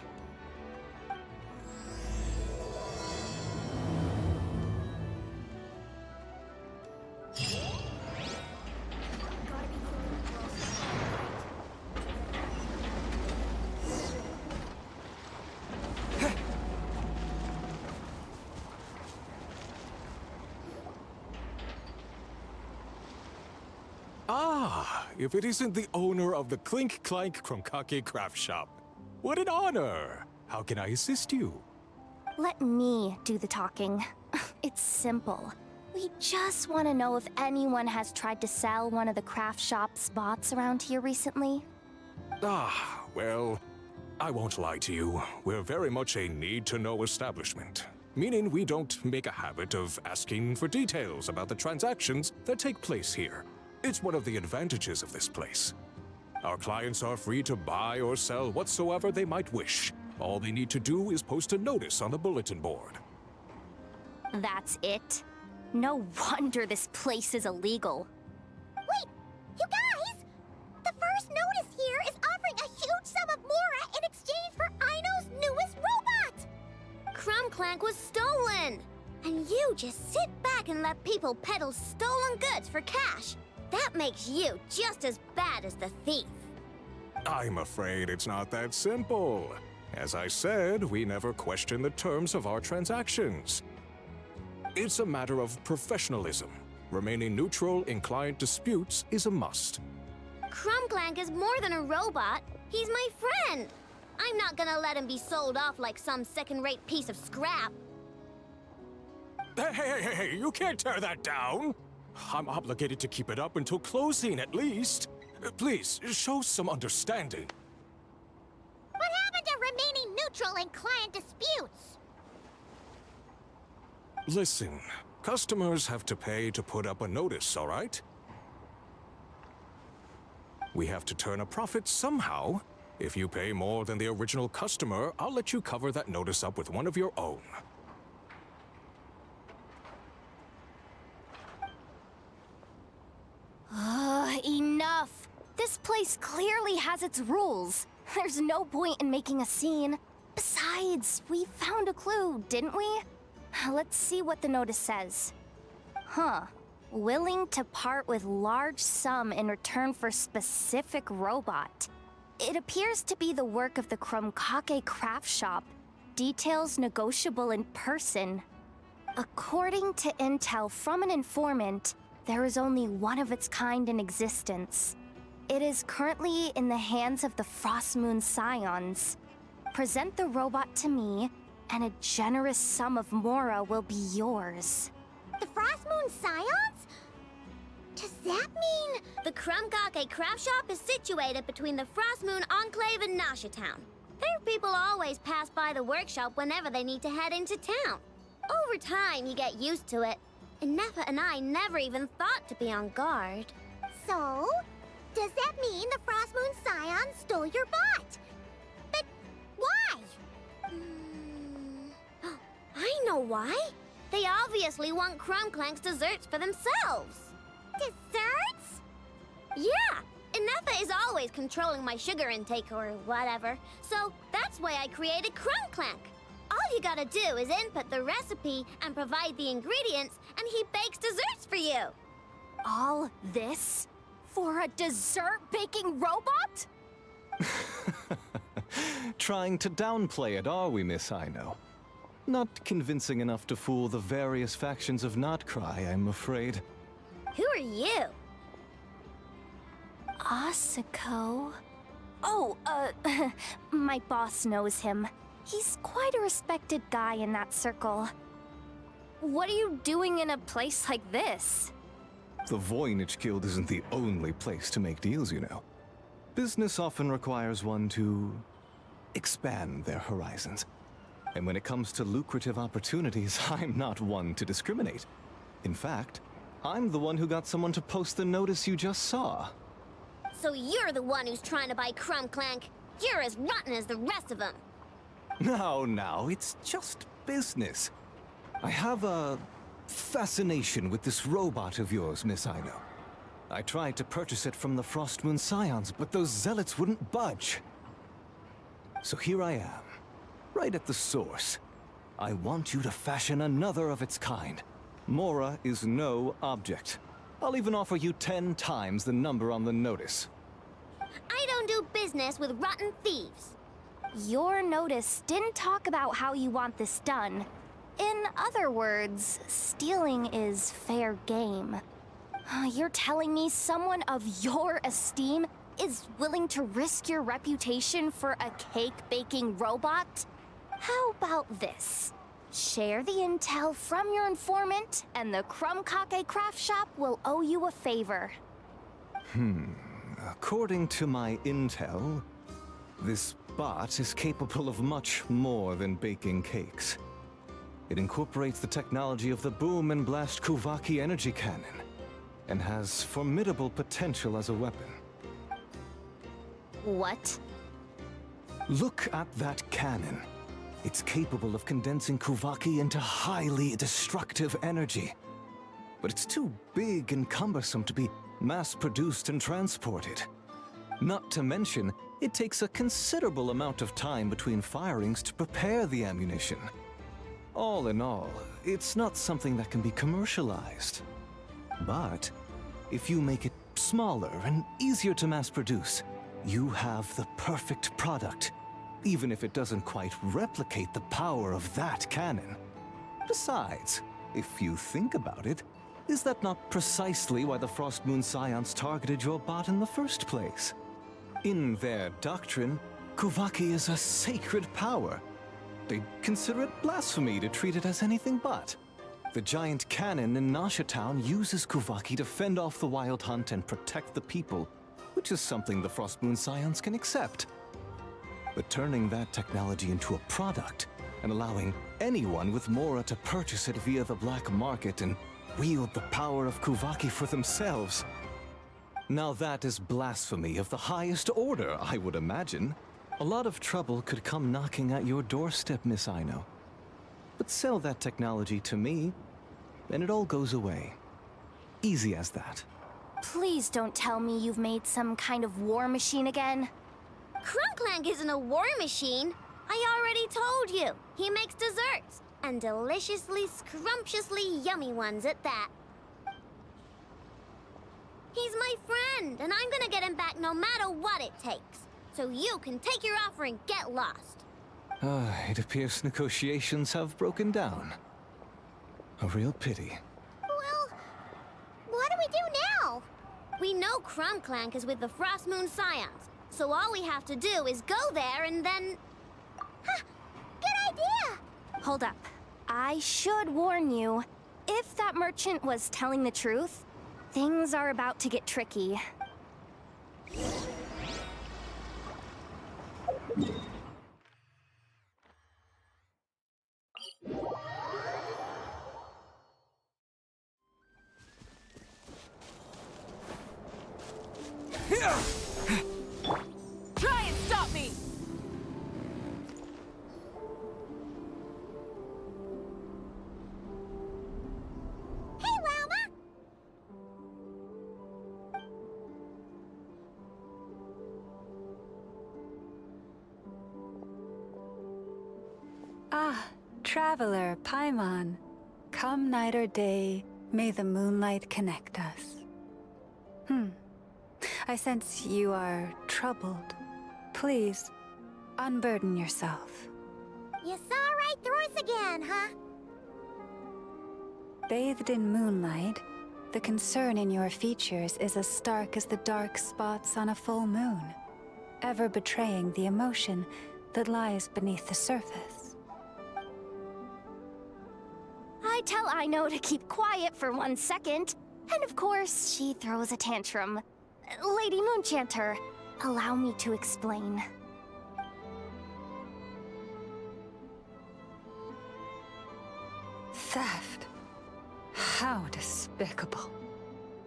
If it isn't the owner of the Clink Clank Krumkake craft shop. What an honor! How can I assist you? Let me do the talking. It's simple. We just want to know if anyone has tried to sell one of the craft shop's bots around here recently. Well, I won't lie to you. We're very much a need-to-know establishment. Meaning we don't make a habit of asking for details about the transactions that take place here. It's one of the advantages of this place. Our clients are free to buy or sell whatsoever they might wish. All they need to do is post a notice on the bulletin board. That's it? No wonder this place is illegal. Wait, you guys! The first notice here is offering a huge sum of Mora in exchange for Aino's newest robot! Crumbclank was stolen! And you just sit back and let people peddle stolen goods for cash. That makes you just as bad as the thief. I'm afraid it's not that simple. As I said, we never question the terms of our transactions. It's a matter of professionalism. Remaining neutral in client disputes is a must. Crumbclank is more than a robot. He's my friend. I'm not gonna let him be sold off like some second-rate piece of scrap. Hey, you can't tear that down! I'm obligated to keep it up until closing, at least. Please, show some understanding. What happened to remaining neutral in client disputes? Listen, customers have to pay to put up a notice, all right? We have to turn a profit somehow. If you pay more than the original customer, I'll let you cover that notice up with one of your own. Enough! This place clearly has its rules. There's no point in making a scene. Besides, we found a clue, didn't we? Let's see what the notice says. Huh. Willing to part with large sum in return for specific robot. It appears to be the work of the Krumkake craft shop. Details negotiable in person. According to intel from an informant, there is only one of its kind in existence. It is currently in the hands of the Frostmoon Scions. Present the robot to me, and a generous sum of Mora will be yours. The Frostmoon Scions? Does that mean... The Krumkake craft shop is situated between the Frostmoon Enclave and Nasha Town. Their people always pass by the workshop whenever they need to head into town. Over time, you get used to it. And Nefa and I never even thought to be on guard. So? Does that mean the Frostmoon Scions stole your bot? But why? I know why. They obviously want Crumbclank's desserts for themselves. Desserts? Yeah, and Nefa is always controlling my sugar intake or whatever. So that's why I created Crumbclank. All you gotta do is input the recipe and provide the ingredients, and he bakes desserts for you. All this? For a dessert baking robot? Trying to downplay it, are we, Miss Aino? Not convincing enough to fool the various factions of Notcry, I'm afraid. Who are you? Asako? Oh, my boss knows him. He's quite a respected guy in that circle. What are you doing in a place like this? The Voynich Guild isn't the only place to make deals, you know. Business often requires one to expand their horizons. And when it comes to lucrative opportunities, I'm not one to discriminate. In fact, I'm the one who got someone to post the notice you just saw. So you're the one who's trying to buy Crumbclank. You're as rotten as the rest of them. No, it's just business. I have a fascination with this robot of yours, Miss Aino. I tried to purchase it from the Frostmoon Scions, but those zealots wouldn't budge. So here I am, right at the source. I want you to fashion another of its kind. Mora is no object. I'll even offer you 10 times the number on the notice. I don't do business with rotten thieves. Your notice didn't talk about how you want this done. In other words, stealing is fair game. You're telling me someone of your esteem is willing to risk your reputation for a cake-baking robot? How about this? Share the intel from your informant, and the Krumkake craft shop will owe you a favor. According to my intel, this bot is capable of much more than baking cakes. It incorporates the technology of the Boom and Blast Kuvaki energy cannon. and has formidable potential as a weapon. What? Look at that cannon. It's capable of condensing Kuvaki into highly destructive energy. But it's too big and cumbersome to be mass-produced and transported. Not to mention, it takes a considerable amount of time between firings to prepare the ammunition. All in all, it's not something that can be commercialized. But if you make it smaller and easier to mass-produce, you have the perfect product, even if it doesn't quite replicate the power of that cannon. Besides, if you think about it, is that not precisely why the Frost Moon Scions targeted your bot in the first place? In their doctrine, Kuvaki is a sacred power. They'd consider it blasphemy to treat it as anything but. The giant cannon in Nasha Town uses Kuvaki to fend off the Wild Hunt and protect the people, which is something the Frost Moon Scions can accept. But turning that technology into a product and allowing anyone with Mora to purchase it via the black market and wield the power of Kuvaki for themselves. Now that is blasphemy of the highest order, I would imagine. A lot of trouble could come knocking at your doorstep, Miss Aino. But sell that technology to me, and it all goes away. Easy as that. Please don't tell me you've made some kind of war machine again. Crunklank isn't a war machine. I already told you. He makes desserts, and deliciously, scrumptiously yummy ones at that. He's my friend, and I'm gonna get him back no matter what it takes. So you can take your offer and get lost. It appears negotiations have broken down. A real pity. Well, what do we do now? We know Crunklank is with the Frost Moon Scions, so all we have to do is go there and then... Huh, good idea! Hold up. I should warn you. If that merchant was telling the truth, things are about to get tricky. Try and stop me! Hey, Llama! Ah, traveler, Paimon. Come night or day, may the moonlight connect us. I sense you are troubled. Please, unburden yourself. You saw right through us again, huh? Bathed in moonlight, the concern in your features is as stark as the dark spots on a full moon, ever betraying the emotion that lies beneath the surface. I tell Aino to keep quiet for 1 second, and of course, she throws a tantrum. Lady Moonchanter, allow me to explain. Theft? How despicable.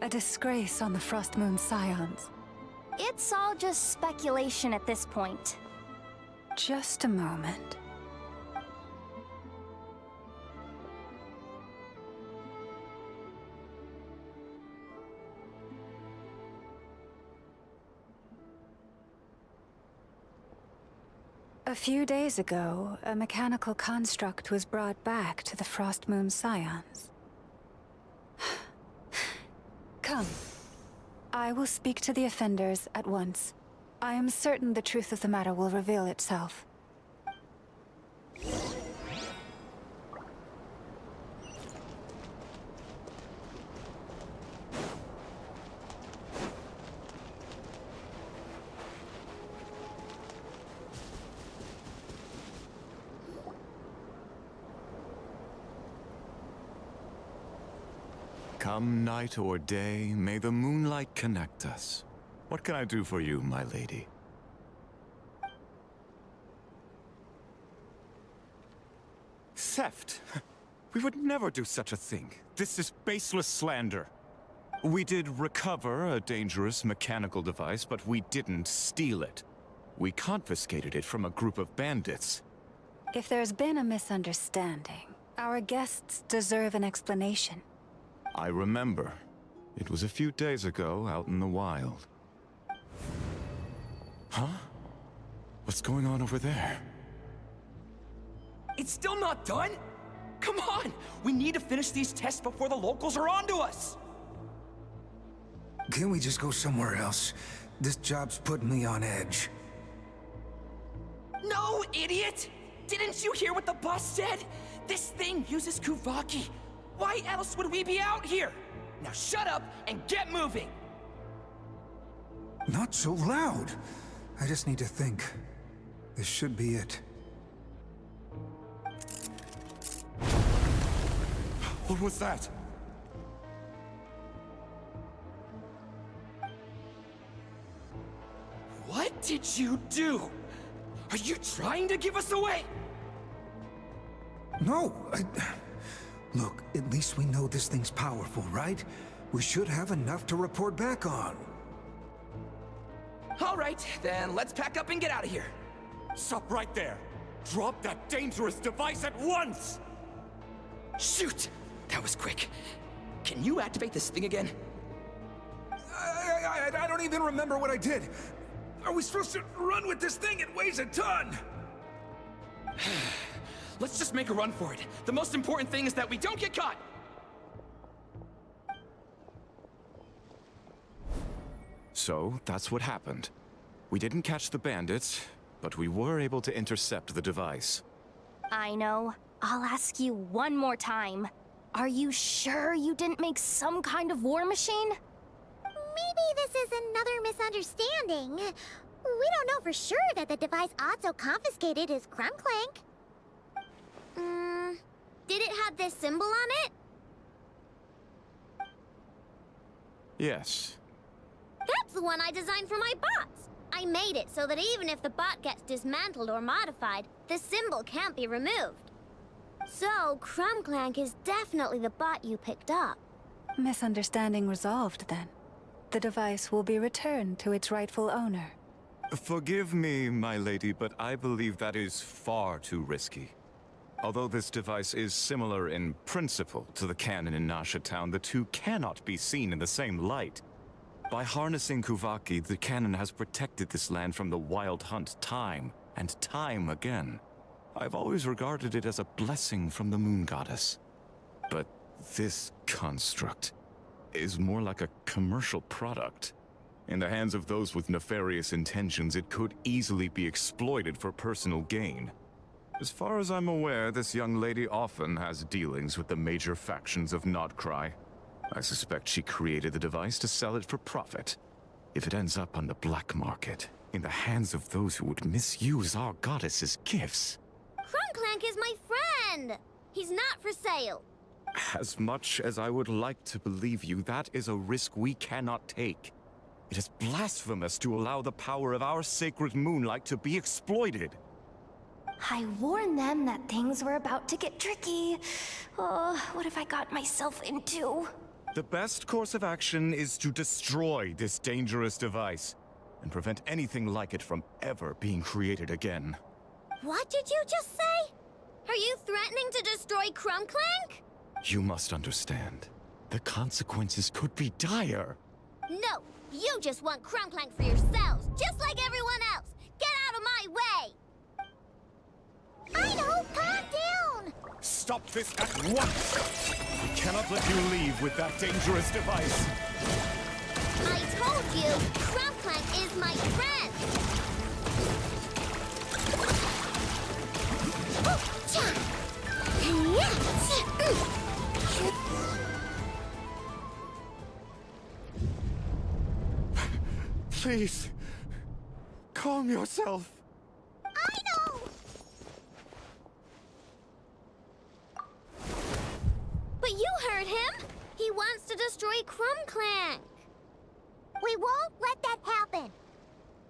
A disgrace on the Frost Moon Scions. It's all just speculation at this point. Just a moment. A few days ago, a mechanical construct was brought back to the Frost Moon Scions. Come. I will speak to the offenders at once. I am certain the truth of the matter will reveal itself. Come night or day, may the moonlight connect us. What can I do for you, my lady? Theft? We would never do such a thing. This is baseless slander. We did recover a dangerous mechanical device, but we didn't steal it. We confiscated it from a group of bandits. If there's been a misunderstanding, our guests deserve an explanation. I remember. It was a few days ago out in the wild. Huh? What's going on over there? It's still not done? Come on! We need to finish these tests before the locals are onto us! Can't we just go somewhere else? This job's putting me on edge. No, idiot! Didn't you hear what the boss said? This thing uses Kuvaki. Why else would we be out here? Now shut up and get moving! Not so loud. I just need to think. This should be it. What was that? What did you do? Are you trying to give us away? No, Look, at least we know this thing's powerful, right? We should have enough to report back on. All right, then let's pack up and get out of here. Stop right there! Drop that dangerous device at once! Shoot! That was quick. Can you activate this thing again? I don't even remember what I did. Are we supposed to run with this thing? It weighs a ton! Let's just make a run for it. The most important thing is that we don't get caught! So, that's what happened. We didn't catch the bandits, but we were able to intercept the device. I know. I'll ask you one more time. Are you sure you didn't make some kind of war machine? Maybe this is another misunderstanding. We don't know for sure that the device Otso confiscated is Krumklank. Did it have this symbol on it? Yes. That's the one I designed for my bots. I made it so that even if the bot gets dismantled or modified, the symbol can't be removed. So, Krumklank is definitely the bot you picked up. Misunderstanding resolved, then. The device will be returned to its rightful owner. Forgive me, my lady, but I believe that is far too risky. Although this device is similar in principle to the cannon in Nasha Town, the two cannot be seen in the same light. By harnessing Kuvaki, the cannon has protected this land from the wild hunt time and time again. I've always regarded it as a blessing from the moon goddess. But this construct is more like a commercial product. In the hands of those with nefarious intentions, it could easily be exploited for personal gain. As far as I'm aware, this young lady often has dealings with the major factions of Nodcry. I suspect she created the device to sell it for profit. If it ends up on the black market, in the hands of those who would misuse our goddess's gifts... Krumklank is my friend! He's not for sale. As much as I would like to believe you, that is a risk we cannot take. It is blasphemous to allow the power of our sacred moonlight to be exploited. I warned them that things were about to get tricky. Oh, what have I got myself into? The best course of action is to destroy this dangerous device and prevent anything like it from ever being created again. What did you just say? Are you threatening to destroy Krumklank? You must understand. The consequences could be dire. No, you just want Krumklank for yourselves, just like everyone else. Get out of my way! I know, calm down! Stop this at once! We cannot let you leave with that dangerous device. I told you, Krumklank is my friend! Please, calm yourself. I know! But you heard him! He wants to destroy Krumklank! We won't let that happen!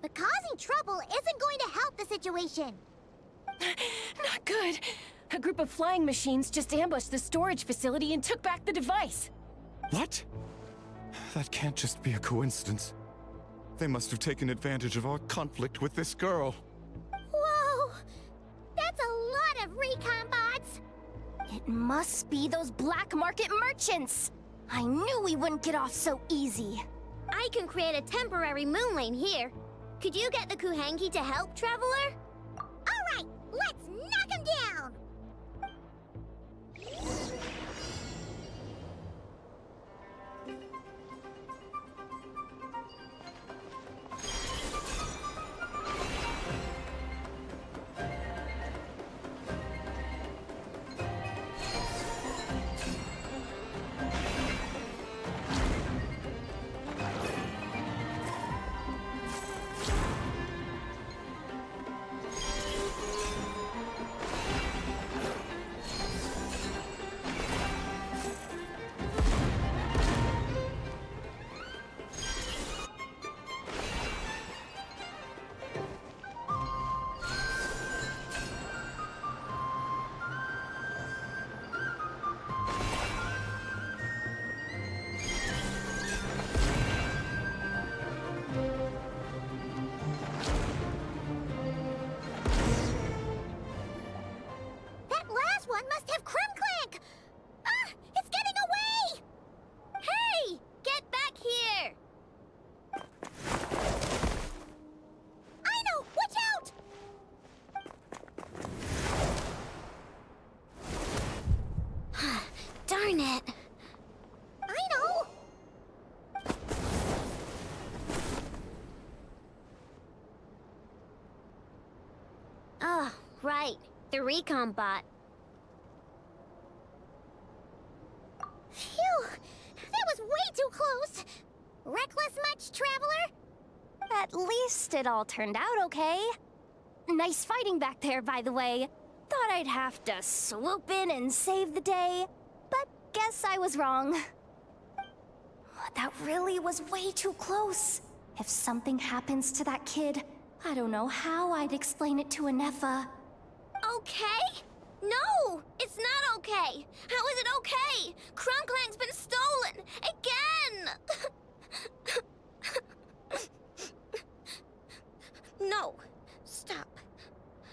But causing trouble isn't going to help the situation! Not good. A group of flying machines just ambushed the storage facility and took back the device. What? That can't just be a coincidence. They must have taken advantage of our conflict with this girl. Whoa! That's a lot of recon bots! It must be those black market merchants! I knew we wouldn't get off so easy. I can create a temporary moon lane here. Could you get the Kuhangi to help, Traveler? Alright, let's knock him down! Must have Krumclank! Ah! It's getting away! Hey! Get back here! I know! Watch out! Darn it! I know! Oh, right. The recon bot. Phew! That was way too close! Reckless much, Traveler? At least it all turned out okay. Nice fighting back there, by the way. Thought I'd have to swoop in and save the day, but guess I was wrong. That really was way too close. If something happens to that kid, I don't know how I'd explain it to Anefa. Okay? No! It's not okay! How is it okay? Krumclank's been stolen! Again! No. Stop.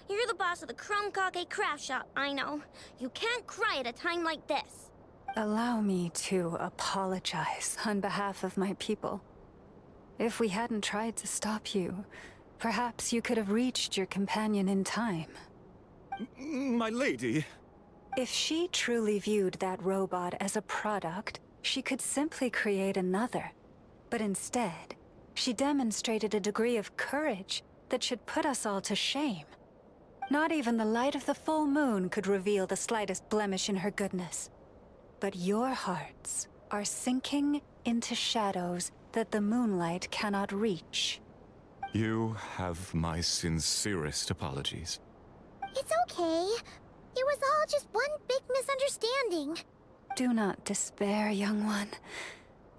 You're the boss of the Krumkake craft shop, I know. You can't cry at a time like this. Allow me to apologize on behalf of my people. If we hadn't tried to stop you, perhaps you could have reached your companion in time. My lady. If she truly viewed that robot as a product, she could simply create another. But instead, she demonstrated a degree of courage that should put us all to shame. Not even the light of the full moon could reveal the slightest blemish in her goodness. But your hearts are sinking into shadows that the moonlight cannot reach. You have my sincerest apologies. It's okay. It was all just one big misunderstanding. Do not despair, young one.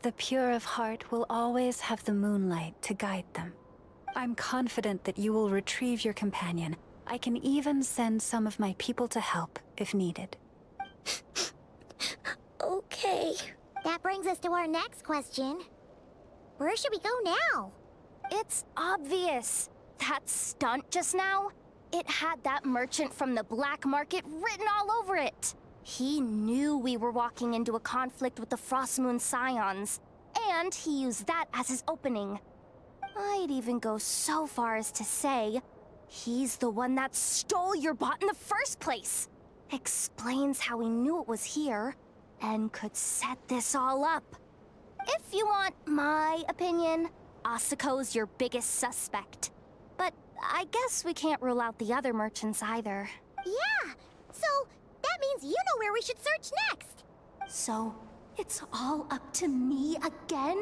The pure of heart will always have the moonlight to guide them. I'm confident that you will retrieve your companion. I can even send some of my people to help if needed. Okay. That brings us to our next question. Where should we go now? It's obvious. That stunt just now, it had that merchant from the black market written all over it. He knew we were walking into a conflict with the Frostmoon Scions, and he used that as his opening. I'd even go so far as to say, he's the one that stole your bot in the first place. Explains how he knew it was here, and could set this all up. If you want my opinion, Asuko's your biggest suspect. But I guess we can't rule out the other merchants either. Yeah, so that means you know where we should search next. So, it's all up to me again?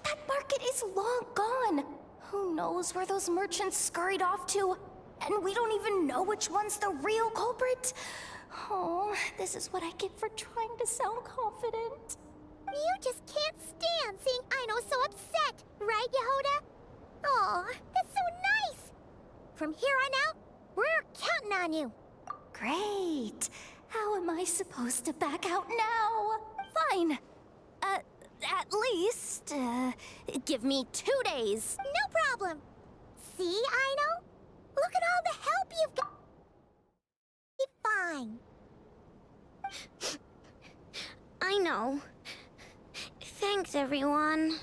That market is long gone. Who knows where those merchants scurried off to? And we don't even know which one's the real culprit. Oh, this is what I get for trying to sound confident. You just can't stand seeing Aino so upset, right, Yehoda? Aw, that's so nice! From here on out, we're counting on you. Great. How am I supposed to back out now? Fine. At least, give me 2 days. No problem. See, Aino? Look at all the help you've got. Be fine. I know. Thanks, everyone.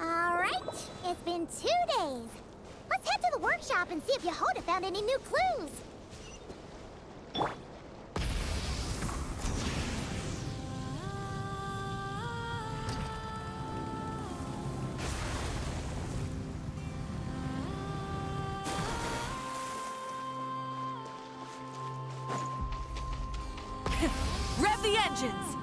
Alright, it's been 2 days. Let's head to the workshop and see if Yehoda found any new clues. Rev the engines!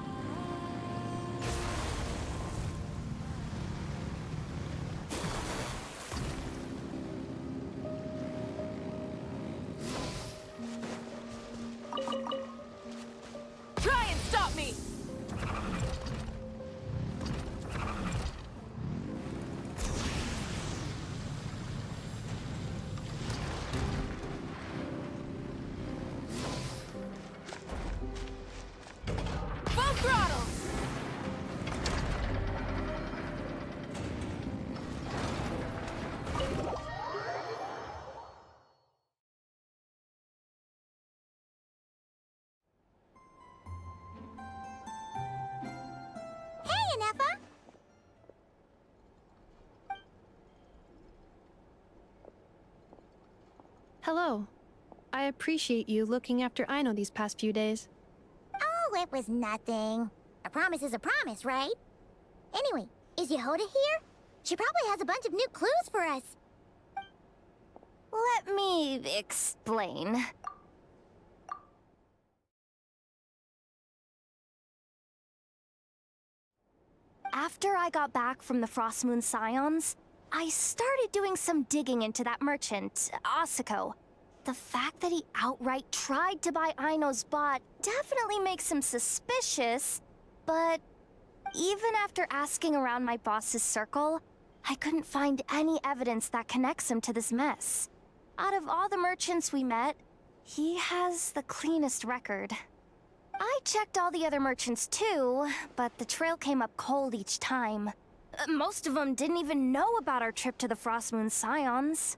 Try and stop me! Full throttle! Hey, Anefa! Hello. I appreciate you looking after Aino these past few days. Oh, it was nothing. A promise is a promise, right? Anyway, is Yehoda here? She probably has a bunch of new clues for us. Let me explain. After I got back from the Frost Moon Scions, I started doing some digging into that merchant, Asako. The fact that he outright tried to buy Aino's bot definitely makes him suspicious, but even after asking around my boss's circle, I couldn't find any evidence that connects him to this mess. Out of all the merchants we met, he has the cleanest record. I checked all the other merchants too, but the trail came up cold each time. Most of them didn't even know about our trip to the Frost Moon Scions.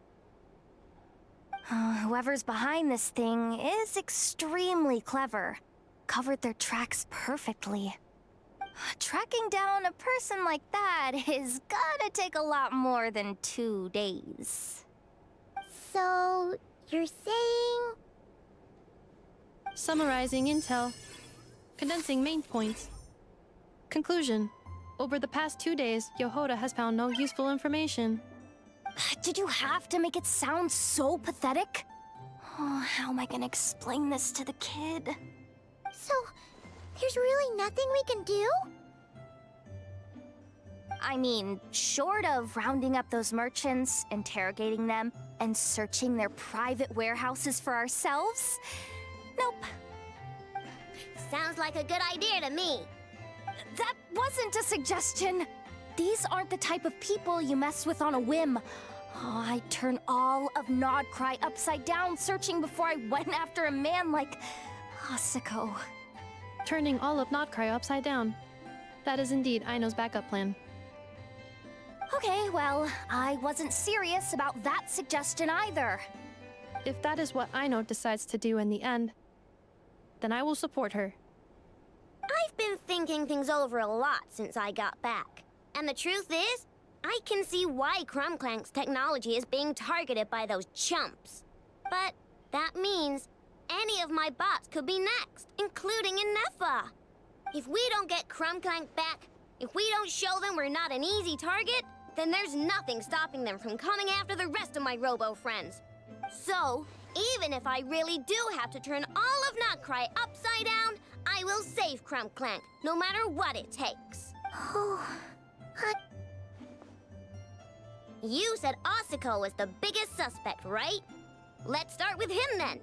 Whoever's behind this thing is extremely clever. Covered their tracks perfectly. Tracking down a person like that is gonna take a lot more than 2 days. So, you're saying... Summarizing intel. Condensing main points. Conclusion. Over the past 2 days, Yehoda has found no useful information. Did you have to make it sound so pathetic? Oh, how am I gonna explain this to the kid? So, there's really nothing we can do? I mean, short of rounding up those merchants, interrogating them, and searching their private warehouses for ourselves? Nope. Sounds like a good idea to me. That wasn't a suggestion. These aren't the type of people you mess with on a whim. Oh, I'd turn all of Nodcry upside down searching before I went after a man like Asako. Turning all of Nodcry upside down. That is indeed Aino's backup plan. Okay, well, I wasn't serious about that suggestion either. If that is what Aino decides to do in the end, then I will support her. I've been thinking things over a lot since I got back. And the truth is, I can see why Crumclank's technology is being targeted by those chumps. But that means any of my bots could be next, including Inefa. If we don't get Crumclank back, if we don't show them we're not an easy target, then there's nothing stopping them from coming after the rest of my robo-friends. So, even if I really do have to turn all of Notcry upside down, I will save Crumclank, no matter what it takes. You said Asuko was the biggest suspect, right? Let's start with him then.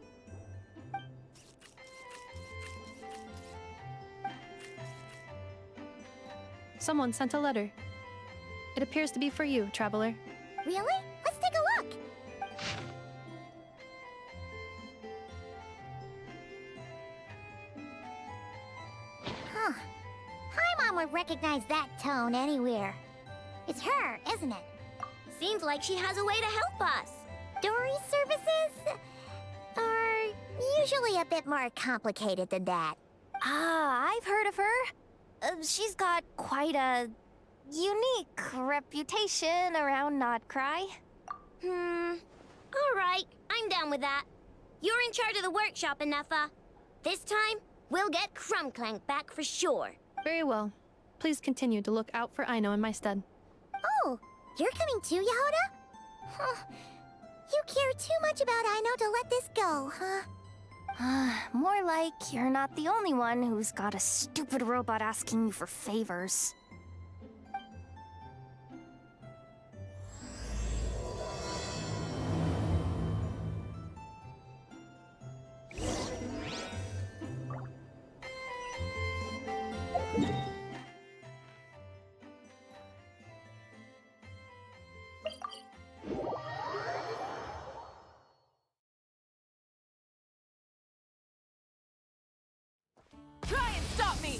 Someone sent a letter. It appears to be for you, traveler. Really? Let's take a look. Huh. Paimon would recognize that tone anywhere. It's her, isn't it? Seems like she has a way to help us. Dory's services are usually a bit more complicated than that. Ah, I've heard of her. She's got quite a unique reputation around Not Cry. Alright, I'm down with that. You're in charge of the workshop, Anafa. This time, we'll get Crumbclank back for sure. Very well. Please continue to look out for Aino in my stead. Oh, you're coming too, Yehoda? Huh. You care too much about Aino to let this go, huh? More like you're not the only one who's got a stupid robot asking you for favors. Try and stop me!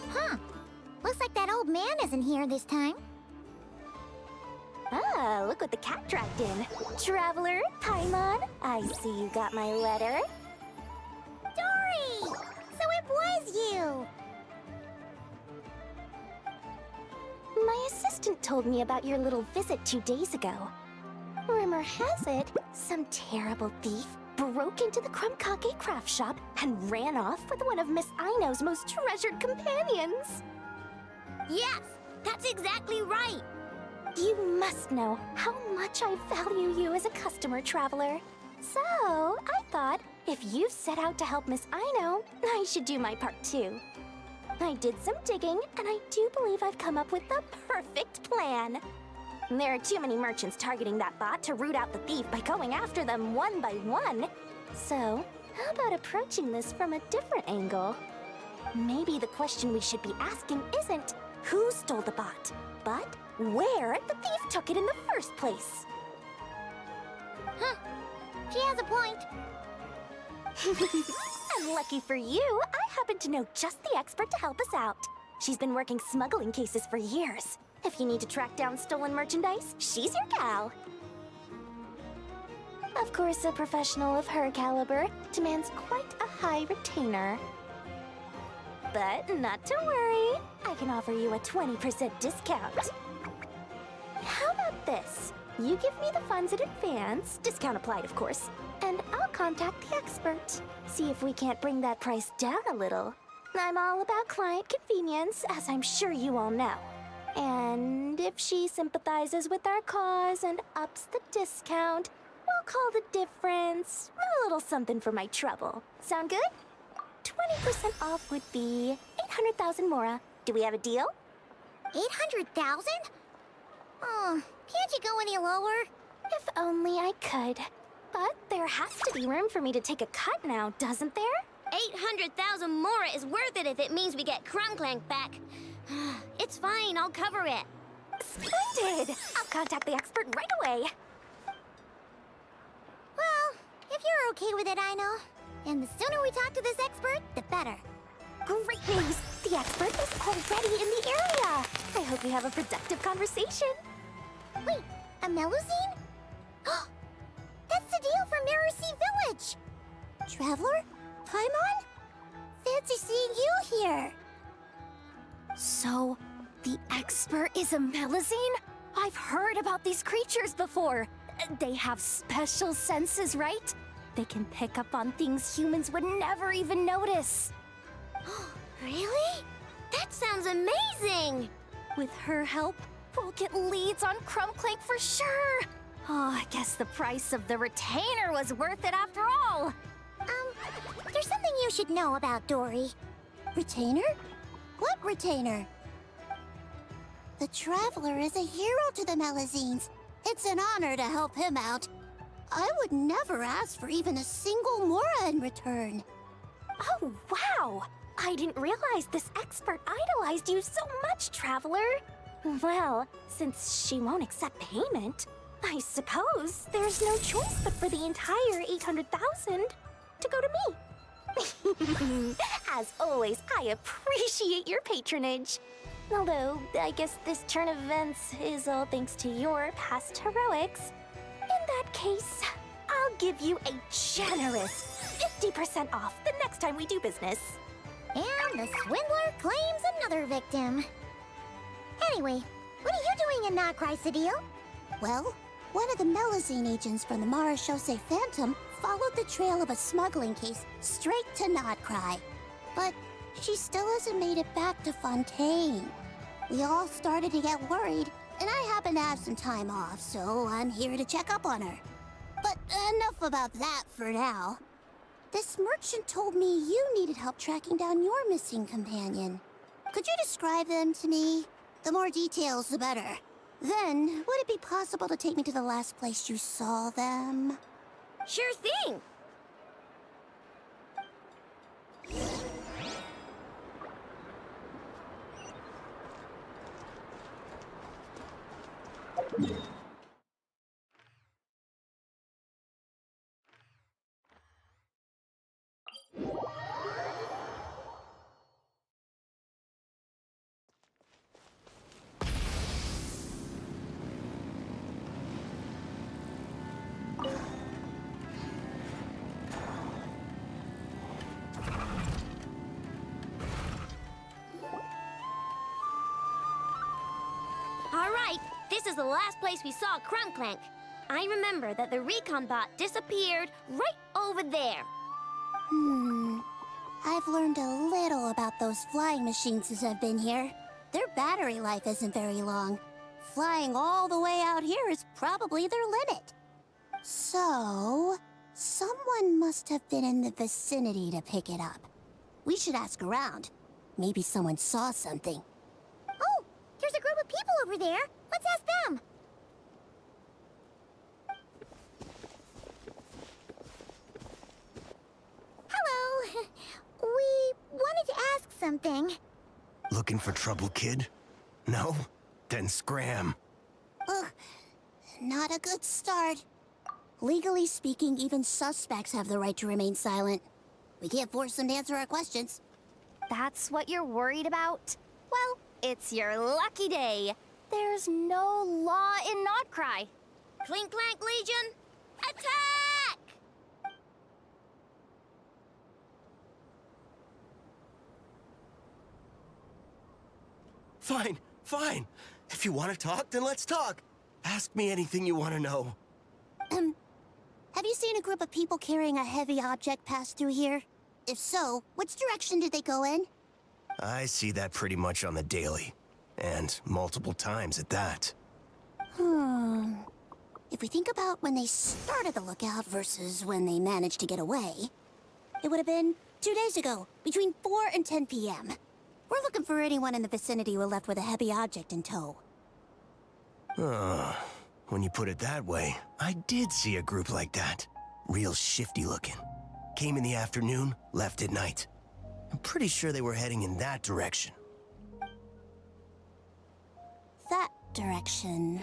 Huh. Looks like that old man isn't here this time. Ah, look what the cat dragged in. Traveler, Paimon, I see you got my letter. Dory! So it was you! My assistant told me about your little visit 2 days ago. Rumor has it, some terrible thief broke into the Krumkake craft shop and ran off with one of Miss Aino's most treasured companions. Yes, that's exactly right. You must know how much I value you as a customer, Traveler. So, I thought, if you set out to help Miss Aino, I should do my part too. I did some digging, and I do believe I've come up with the perfect plan. There are too many merchants targeting that bot to root out the thief by going after them one by one. So, how about approaching this from a different angle? Maybe the question we should be asking isn't who stole the bot, but where the thief took it in the first place. Huh. She has a point. And lucky for you, I happen to know just the expert to help us out. She's been working smuggling cases for years. If you need to track down stolen merchandise, she's your gal. Of course, a professional of her caliber demands quite a high retainer. But not to worry, I can offer you a 20% discount. How about this? You give me the funds in advance, discount applied of course, and I'll contact the expert. See if we can't bring that price down a little. I'm all about client convenience, as I'm sure you all know. And if she sympathizes with our cause and ups the discount, we'll call the difference a little something for my trouble. Sound good? 20% off would be 800,000 mora. Do we have a deal? 800,000? Oh, can't you go any lower? If only I could. But there has to be room for me to take a cut now, doesn't there? 800,000 mora is worth it if it means we get Krumklank back. It's fine, I'll cover it. Splendid! I'll contact the expert right away. Well, if you're okay with it, I know. And the sooner we talk to this expert, the better. Great news! The expert is already in the area! I hope you have a productive conversation. Wait, a Melusine? That's the deal from Mirror Sea Village! Traveler? Paimon? Fancy seeing you here! So, the expert is a Melusine? I've heard about these creatures before. They have special senses, right? They can pick up on things humans would never even notice. Really? That sounds amazing! With her help, we'll get leads on Krumklank Clank for sure! Oh, I guess the price of the retainer was worth it after all! There's something you should know about Dory. Retainer? What retainer? The Traveler is a hero to the Melazines. It's an honor to help him out. I would never ask for even a single Mora in return. Oh, wow! I didn't realize this expert idolized you so much, Traveler. Well, since she won't accept payment, I suppose there's no choice but for the entire 800,000 to go to me. As always, I appreciate your patronage. Although, I guess this turn of events is all thanks to your past heroics. In that case, I'll give you a generous 50% off the next time we do business. And the swindler claims another victim. Anyway, what are you doing in Notcry, Cedille? Well, one of the Melazine agents from the Marechaussee Phantom followed the trail of a smuggling case straight to Notcry. But she still hasn't made it back to Fontaine. We all started to get worried, and I happen to have some time off, so I'm here to check up on her. But enough about that for now. This merchant told me you needed help tracking down your missing companion. Could you describe them to me? The more details, the better. Then, would it be possible to take me to the last place you saw them? Sure thing! Alright, this is the last place we saw Crunkclank. I remember that the recon bot disappeared right over there. I've learned a little about those flying machines since I've been here. Their battery life isn't very long. Flying all the way out here is probably their limit. So, someone must have been in the vicinity to pick it up. We should ask around. Maybe someone saw something. Oh, there's a group of people over there. Let's ask them. Hello. We wanted to ask something. Looking for trouble, kid? No? Then scram. Ugh, not a good start. Legally speaking, even suspects have the right to remain silent. We can't force them to answer our questions. That's what you're worried about? Well, it's your lucky day. There's no law in Notcry. Clink Clank Legion, attack! Fine, fine. If you want to talk, then let's talk. Ask me anything you want to know. Have you seen a group of people carrying a heavy object pass through here? If so, which direction did they go in? I see that pretty much on the daily. And multiple times at that. If we think about when they started the lookout versus when they managed to get away, it would have been 2 days ago, between 4 and 10 p.m. We're looking for anyone in the vicinity who left with a heavy object in tow. When you put it that way, I did see a group like that. Real shifty looking. Came in the afternoon, left at night. I'm pretty sure they were heading in that direction. That direction,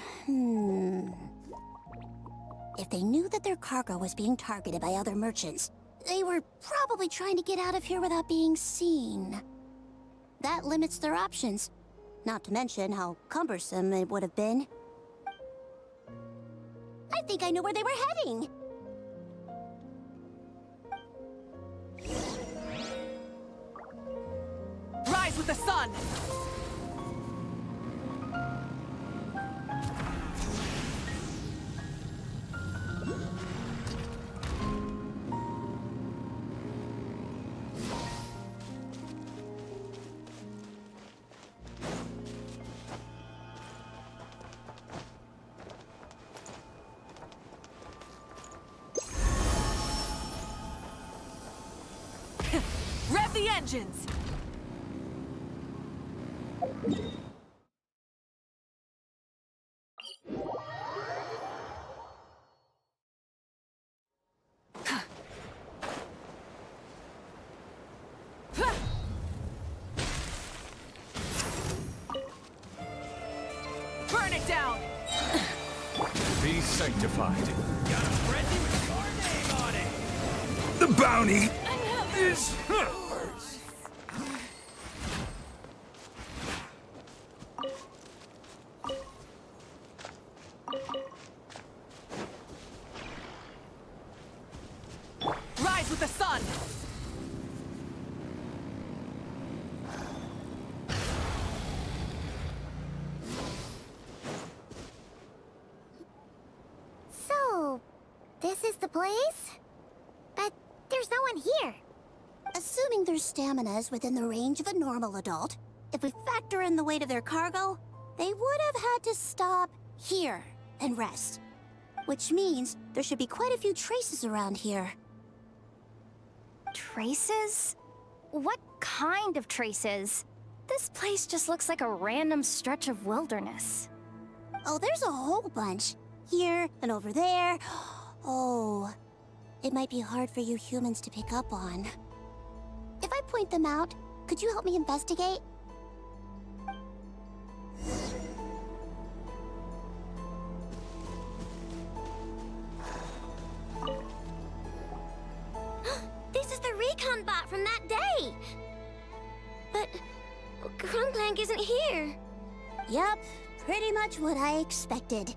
If they knew that their cargo was being targeted by other merchants, they were probably trying to get out of here without being seen. That limits their options. Not to mention how cumbersome it would have been. I think I know where they were heading. Rise with the sun! engines! Burn it down! Be sanctified. Got a frenzy with your name on it! The bounty is hers. Rise with the sun! So, this is the place? But there's no one here. Assuming their stamina is within the range of a normal adult, if we factor in the weight of their cargo, they would have had to stop here and rest. Which means there should be quite a few traces around here. Traces? What kind of traces? This place just looks like a random stretch of wilderness. Oh, there's a whole bunch. Here and over there. Oh, it might be hard for you humans to pick up on. If I point them out, could you help me investigate? This is the recon bot from that day! But Crunklank isn't here. Yup, pretty much what I expected.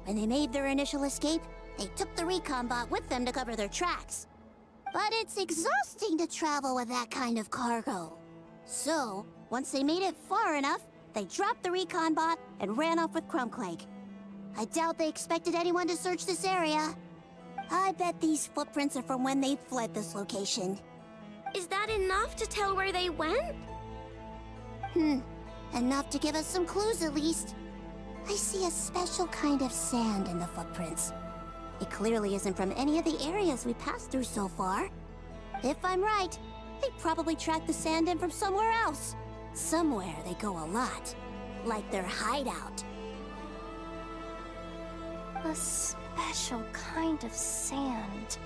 When they made their initial escape, they took the recon bot with them to cover their tracks. But it's exhausting to travel with that kind of cargo. So, once they made it far enough, they dropped the recon bot and ran off with Crunklank. I doubt they expected anyone to search this area. I bet these footprints are from when they fled this location. Is that enough to tell where they went? Enough to give us some clues at least. I see a special kind of sand in the footprints. It clearly isn't from any of the areas we passed through so far. If I'm right, they probably tracked the sand in from somewhere else. Somewhere they go a lot. Like their hideout. A special kind of sand.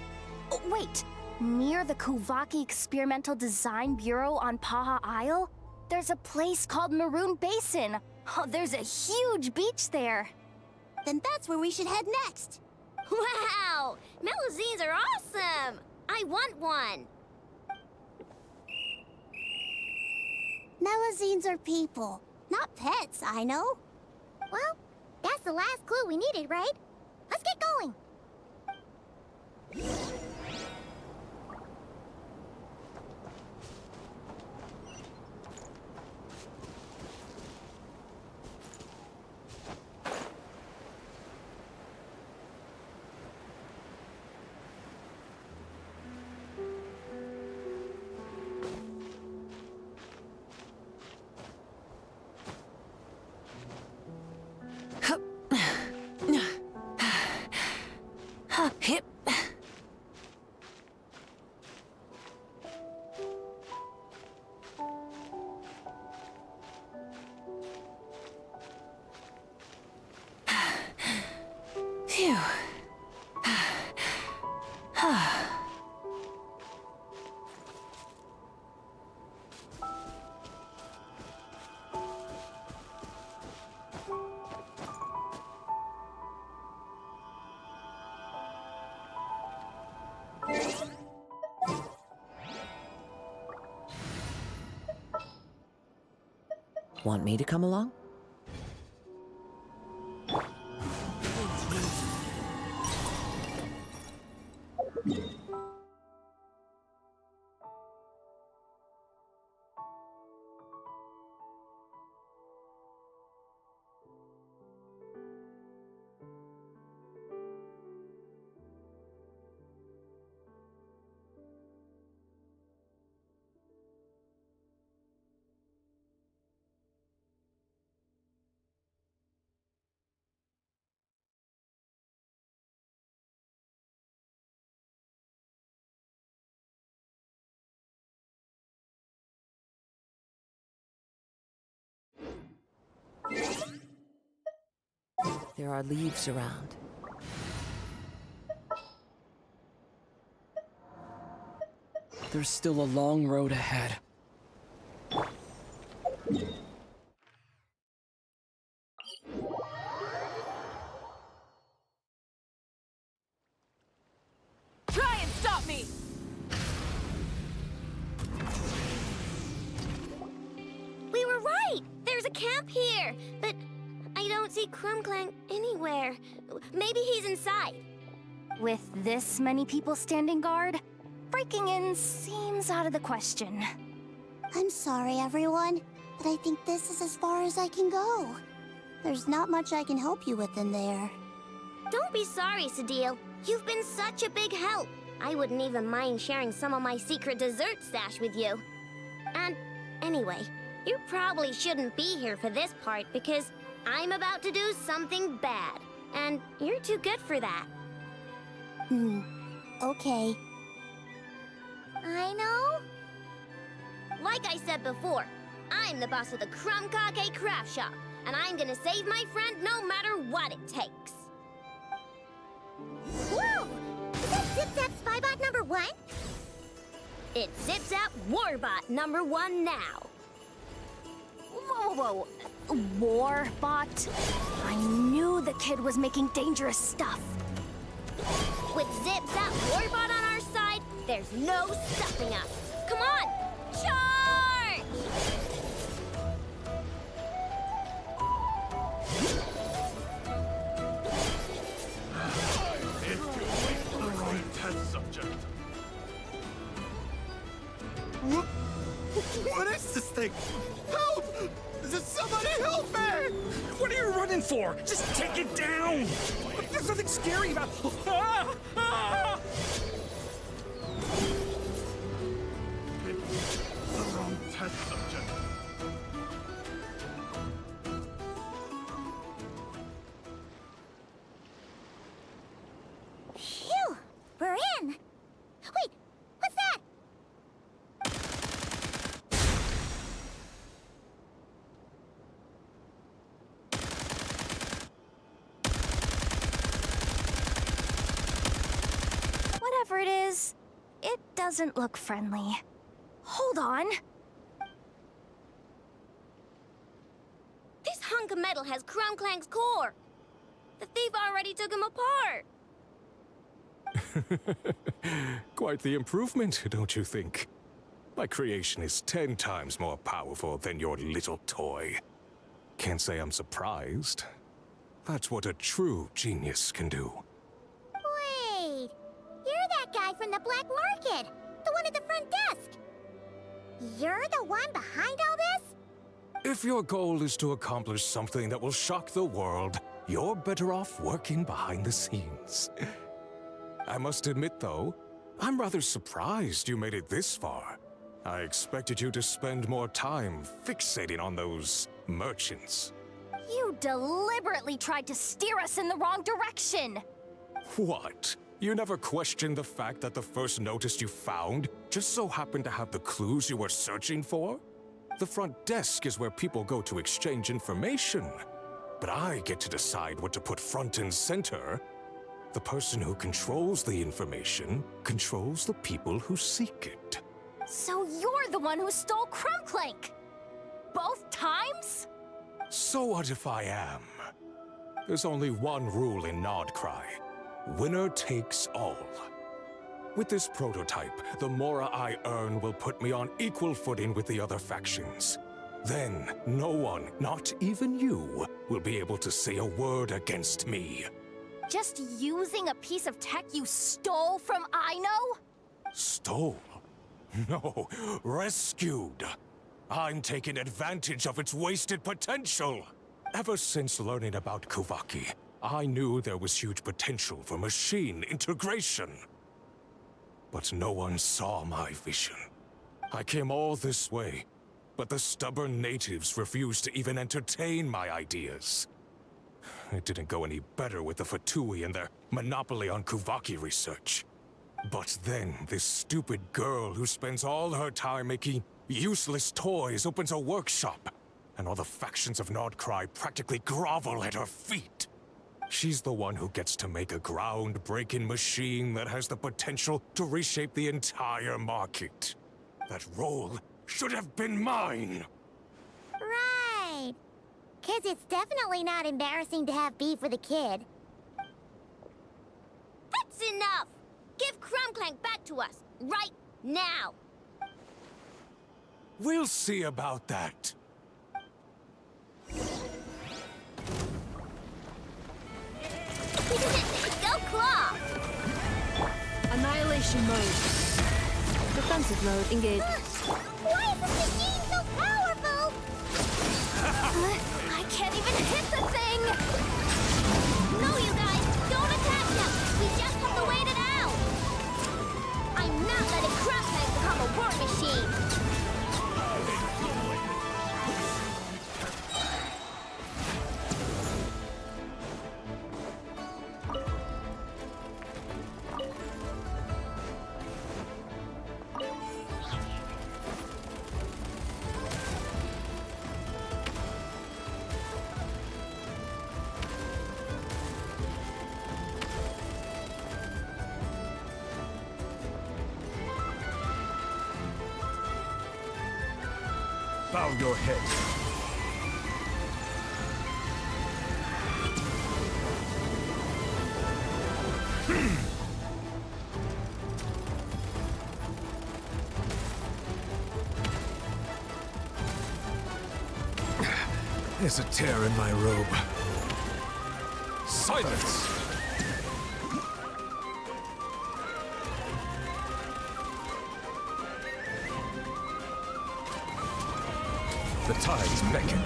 Oh, wait! Near the Kuvaki Experimental Design Bureau on Paha Isle, there's a place called Maroon Basin. Oh, there's a huge beach there. Then that's where we should head next. Wow! Melazines are awesome! I want one! Melazines are people, not pets, I know. Well, that's the last clue we needed, right? Let's get going! Hip. Phew. Want me to come along? There are leaves around. There's still a long road ahead. Try and stop me! We were right! There's a camp here, but I don't see Krumklang anywhere. Maybe he's inside. With this many people standing guard, breaking in seems out of the question. I'm sorry, everyone, but I think this is as far as I can go. There's not much I can help you with in there. Don't be sorry, Sadil. You've been such a big help. I wouldn't even mind sharing some of my secret dessert stash with you. And anyway, you probably shouldn't be here for this part because I'm about to do something bad. And you're too good for that. Okay. I know. Like I said before, I'm the boss of the Krumkake Craft Shop, and I'm gonna save my friend no matter what it takes. Whoa! Is that Zip-Zap Spybot number 1? It's Zip-Zap Warbot number 1 now. Whoa, whoa, whoa. Warbot? I knew the kid was making dangerous stuff. With Zip-Zap Warbot on our side, there's no stopping us. Come on! Charge! It's too late for the wrong test subject. What is this thing? Help! Somebody help me! What are you running for? Just take it down! There's nothing scary about... Ah! Ah! The wrong test subject. Phew! We're in! Wait! What's that? Whatever it is, it doesn't look friendly. Hold on. This hunk of metal has Krumklang's core. The thief already took him apart. Quite the improvement, don't you think? My creation is 10 times more powerful than your little toy. Can't say I'm surprised. That's what a true genius can do. Wait! You're that guy from the black market! The one at the front desk! You're the one behind all this? If your goal is to accomplish something that will shock the world, you're better off working behind the scenes. I must admit, though, I'm rather surprised you made it this far. I expected you to spend more time fixating on those merchants. You deliberately tried to steer us in the wrong direction! What? You never questioned the fact that the first notice you found just so happened to have the clues you were searching for? The front desk is where people go to exchange information. But I get to decide what to put front and center. The person who controls the information controls the people who seek it. So you're the one who stole Krumklank! Both times? So what if I am? There's only one rule in Nodcry. Winner takes all. With this prototype, the Mora I earn will put me on equal footing with the other factions. Then, no one, not even you, will be able to say a word against me. Just using a piece of tech you stole from Aino? Stole? No, rescued. I'm taking advantage of its wasted potential. Ever since learning about Kuvaki, I knew there was huge potential for machine integration. But no one saw my vision. I came all this way, but the stubborn natives refused to even entertain my ideas. It didn't go any better with the Fatui and their monopoly on Kuvaki research. But then, this stupid girl who spends all her time making useless toys opens a workshop, and all the factions of Nodcry practically grovel at her feet. She's the one who gets to make a groundbreaking machine that has the potential to reshape the entire market. That role should have been mine! Right. 'Cause it's definitely not embarrassing to have beef with a kid. That's enough! Give Crumbclank back to us, right now! We'll see about that. Go Claw! Annihilation mode. Defensive mode engaged. Why is this machine so powerful? I can't even hit the thing! No, you guys! Don't attack them! We just have to wait it out! I'm not letting Crumbclank become a war machine! Bow your head. There's a tear in my robe. Silence! The tides beckon.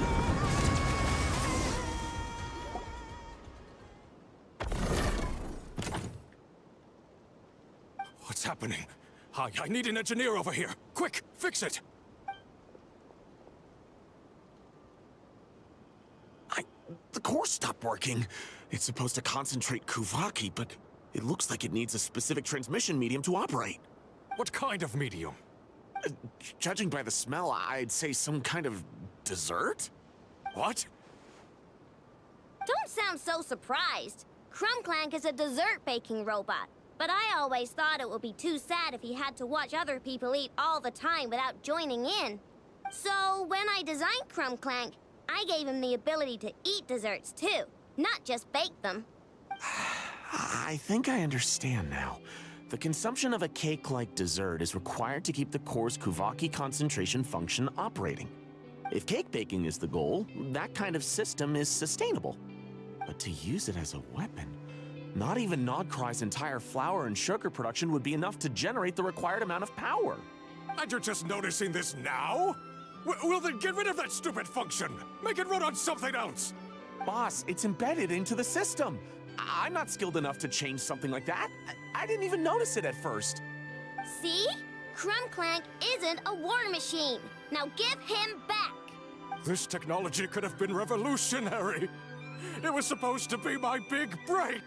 What's happening? I need an engineer over here. Quick, fix it! The core stopped working. It's supposed to concentrate Kuvaki, but it looks like it needs a specific transmission medium to operate. What kind of medium? Judging by the smell, I'd say some kind of dessert? What? Don't sound so surprised. Crumbclank is a dessert baking robot, but I always thought it would be too sad if he had to watch other people eat all the time without joining in. So when I designed Crumbclank, I gave him the ability to eat desserts too, not just bake them. I think I understand now. The consumption of a cake-like dessert is required to keep the core's Kuvaki concentration function operating. If cake baking is the goal, that kind of system is sustainable. But to use it as a weapon, not even Nodcry's entire flour and sugar production would be enough to generate the required amount of power. And you're just noticing this now? Well then get rid of that stupid function! Make it run on something else! Boss, it's embedded into the system. I'm not skilled enough to change something like that. I didn't even notice it at first. See? Crumbclank isn't a war machine. Now give him back. This technology could have been revolutionary. It was supposed to be my big break.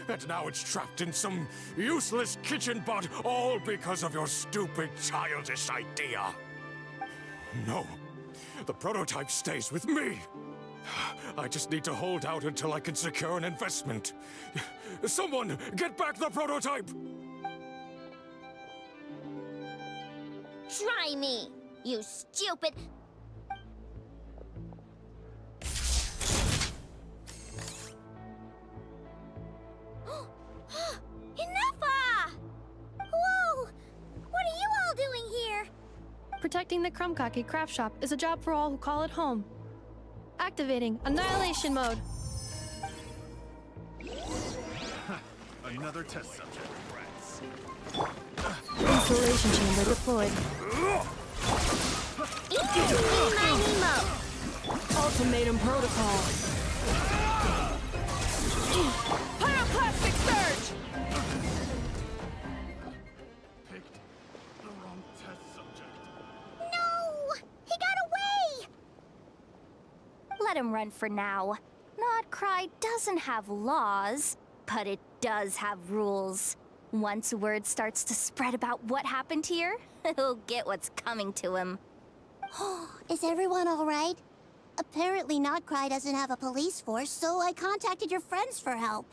And now it's trapped in some useless kitchen bot, all because of your stupid, childish idea. No, the prototype stays with me. I just need to hold out until I can secure an investment. Someone, get back the prototype! Try me, you stupid... Enough! Whoa! What are you all doing here? Protecting the Crumbcake craft shop is a job for all who call it home. Activating Annihilation mode. Another test subject. Installation chamber deployed. Ultimatum protocol. Pyroclastic surge! Picked the wrong test subject. No! He got away! Let him run for now. Nodcry doesn't have laws, but it does have rules. Once word starts to spread about what happened here, he'll get what's coming to him. Is everyone all right? Apparently Notcry doesn't have a police force, so I contacted your friends for help.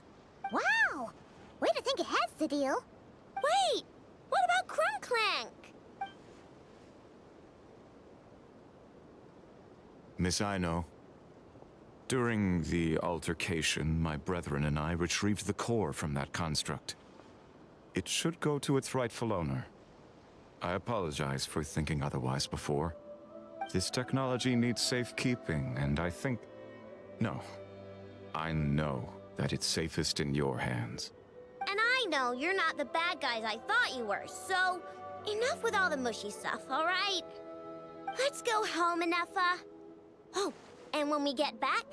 Wow! Way to think ahead, Cedille. Wait! What about Crumb Clank? Miss Ino, during the altercation, my brethren and I retrieved the core from that construct. It should go to its rightful owner. I apologize for thinking otherwise before. This technology needs safekeeping, and I think... No. I know that it's safest in your hands. And I know you're not the bad guys I thought you were, so enough with all the mushy stuff, all right? Let's go home, Ineffa. Oh, and when we get back,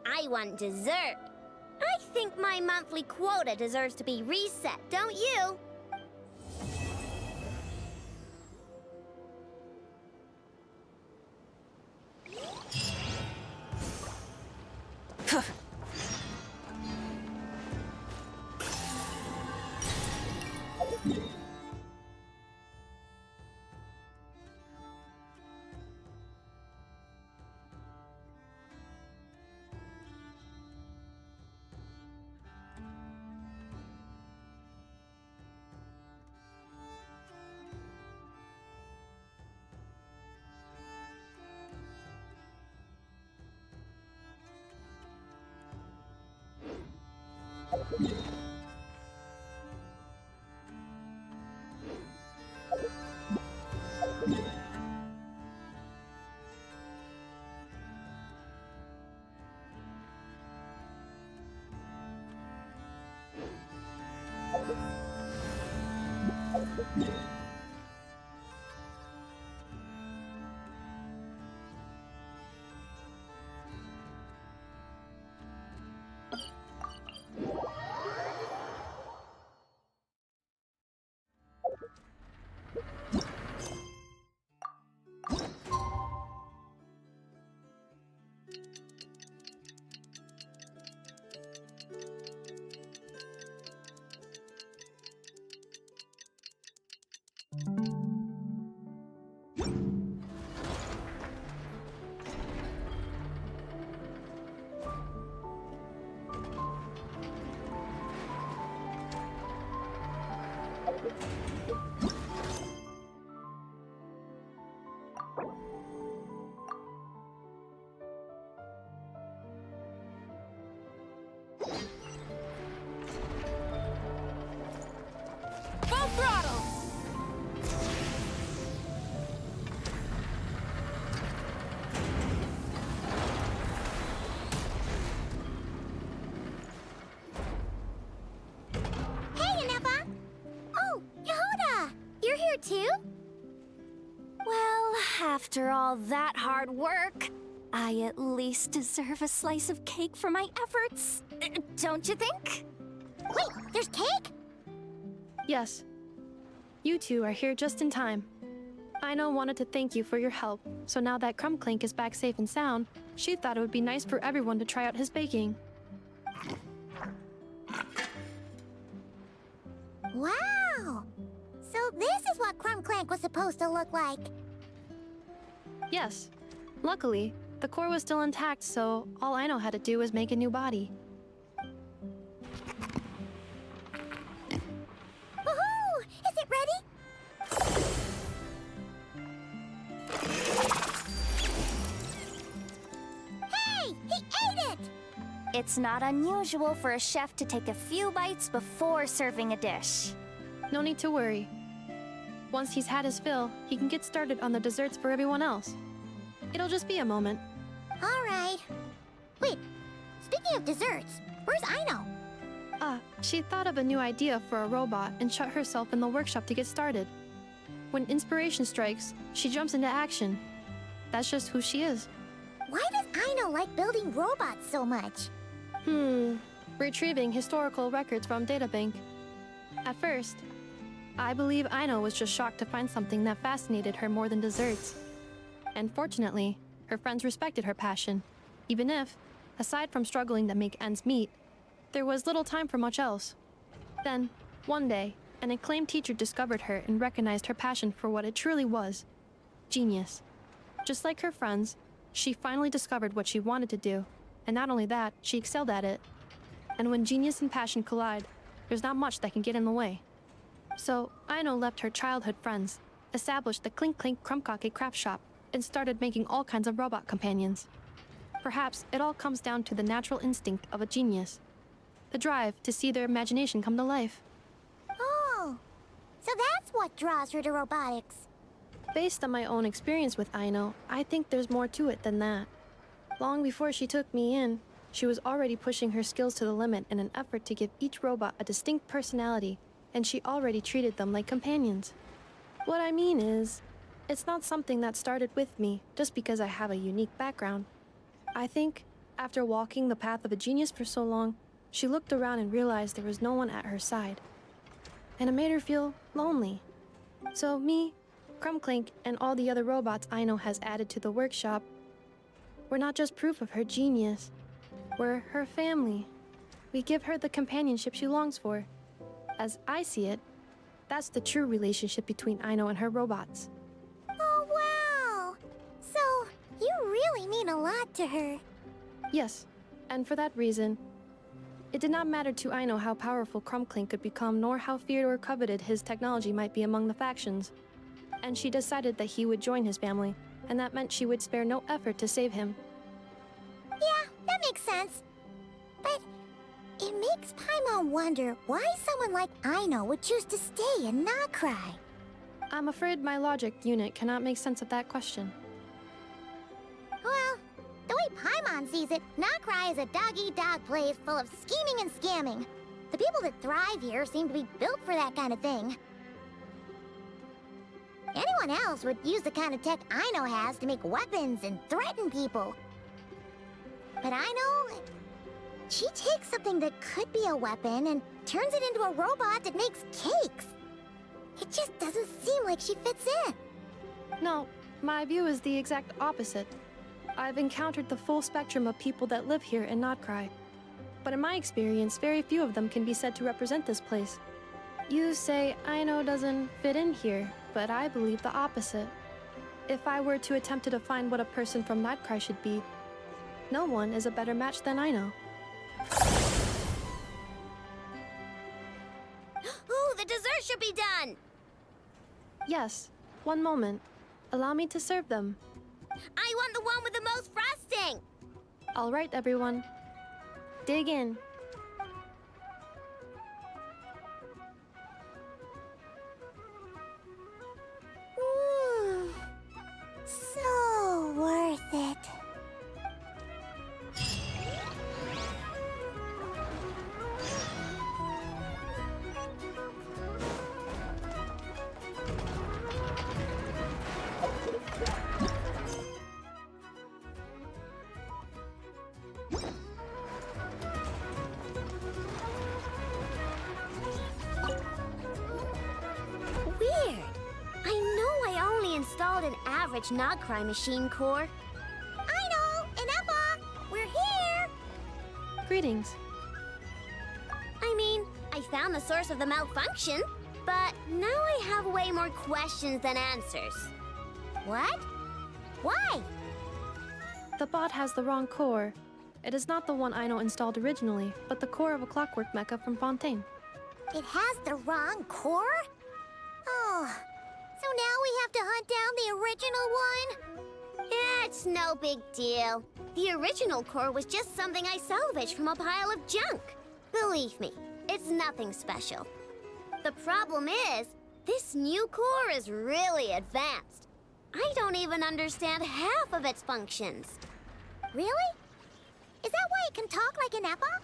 I want dessert. I think my monthly quota deserves to be reset, don't you? Full throttle! Hey, Ineffa! Oh, Yehuda! You're here too? Well, after all that hard work, I at least deserve a slice of cake for my efforts. Don't you think? Wait, there's cake? Yes. You two are here just in time. Ino wanted to thank you for your help, so now that Crumbclink is back safe and sound, she thought it would be nice for everyone to try out his baking. Wow! So this is what Crumbclank was supposed to look like. Yes. Luckily, the core was still intact, so all Ino had to do was make a new body. Woohoo! Is it ready? Hey! He ate it! It's not unusual for a chef to take a few bites before serving a dish. No need to worry. Once he's had his fill, he can get started on the desserts for everyone else. It'll just be a moment. All right. Wait, speaking of desserts, where's Ino? She thought of a new idea for a robot and shut herself in the workshop to get started. When inspiration strikes, she jumps into action. That's just who she is. Why does Ino like building robots so much? Retrieving historical records from databank. At first, I believe Ino was just shocked to find something that fascinated her more than desserts. And fortunately, her friends respected her passion, even if, aside from struggling to make ends meet, there was little time for much else. Then, one day, an acclaimed teacher discovered her and recognized her passion for what it truly was: genius. Just like her friends, She finally discovered what she wanted to do, and not only that, she excelled at it. And when genius and passion collide, there's not much that can get in the way. So, Aino left her childhood friends, established the Clink Clink Krumkake craft shop, and started making all kinds of robot companions. Perhaps it all comes down to the natural instinct of a genius. The drive to see their imagination come to life. Oh, so that's what draws her to robotics. Based on my own experience with Aino, I think there's more to it than that. Long before she took me in, she was already pushing her skills to the limit in an effort to give each robot a distinct personality, and she already treated them like companions. What I mean is, it's not something that started with me just because I have a unique background. I think, after walking the path of a genius for so long, she looked around and realized there was no one at her side. And it made her feel lonely. So me, Krumklink, and all the other robots Aino has added to the workshop, we're not just proof of her genius. We're her family. We give her the companionship she longs for. As I see it, that's the true relationship between Aino and her robots. Oh, wow! So, you really mean a lot to her. Yes, and for that reason, it did not matter to Aino how powerful Krumklink could become, nor how feared or coveted his technology might be among the factions. And she decided that he would join his family, and that meant she would spare no effort to save him. Yeah, that makes sense. But it makes Paimon wonder why someone like Aino would choose to stay and not cry. I'm afraid my logic unit cannot make sense of that question. Well, the way Paimon sees it, Nokrai is a dog-eat-dog place full of scheming and scamming. The people that thrive here seem to be built for that kind of thing. Anyone else would use the kind of tech Aino has to make weapons and threaten people. But Aino, she takes something that could be a weapon and turns it into a robot that makes cakes. It just doesn't seem like she fits in. No, my view is the exact opposite. I've encountered the full spectrum of people that live here in Notcry. But in my experience, very few of them can be said to represent this place. You say Aino doesn't fit in here, but I believe the opposite. If I were to attempt to define what a person from Notcry should be, no one is a better match than Aino. Ooh, the dessert should be done! Yes, one moment. Allow me to serve them. I want the one with the most frosting! All right, everyone. Dig in. So worth it. Weird. I know I only installed an average Nogcry machine core. Aino and Eppa, we're here! Greetings. I mean, I found the source of the malfunction, but now I have way more questions than answers. What? Why? The bot has the wrong core. It is not the one Aino installed originally, but the core of a clockwork mecha from Fontaine. It has the wrong core? Oh, so now we have to hunt down the original one? It's no big deal. The original core was just something I salvaged from a pile of junk. Believe me, it's nothing special. The problem is, this new core is really advanced. I don't even understand half of its functions. Really? Is that why it can talk like an Eppa?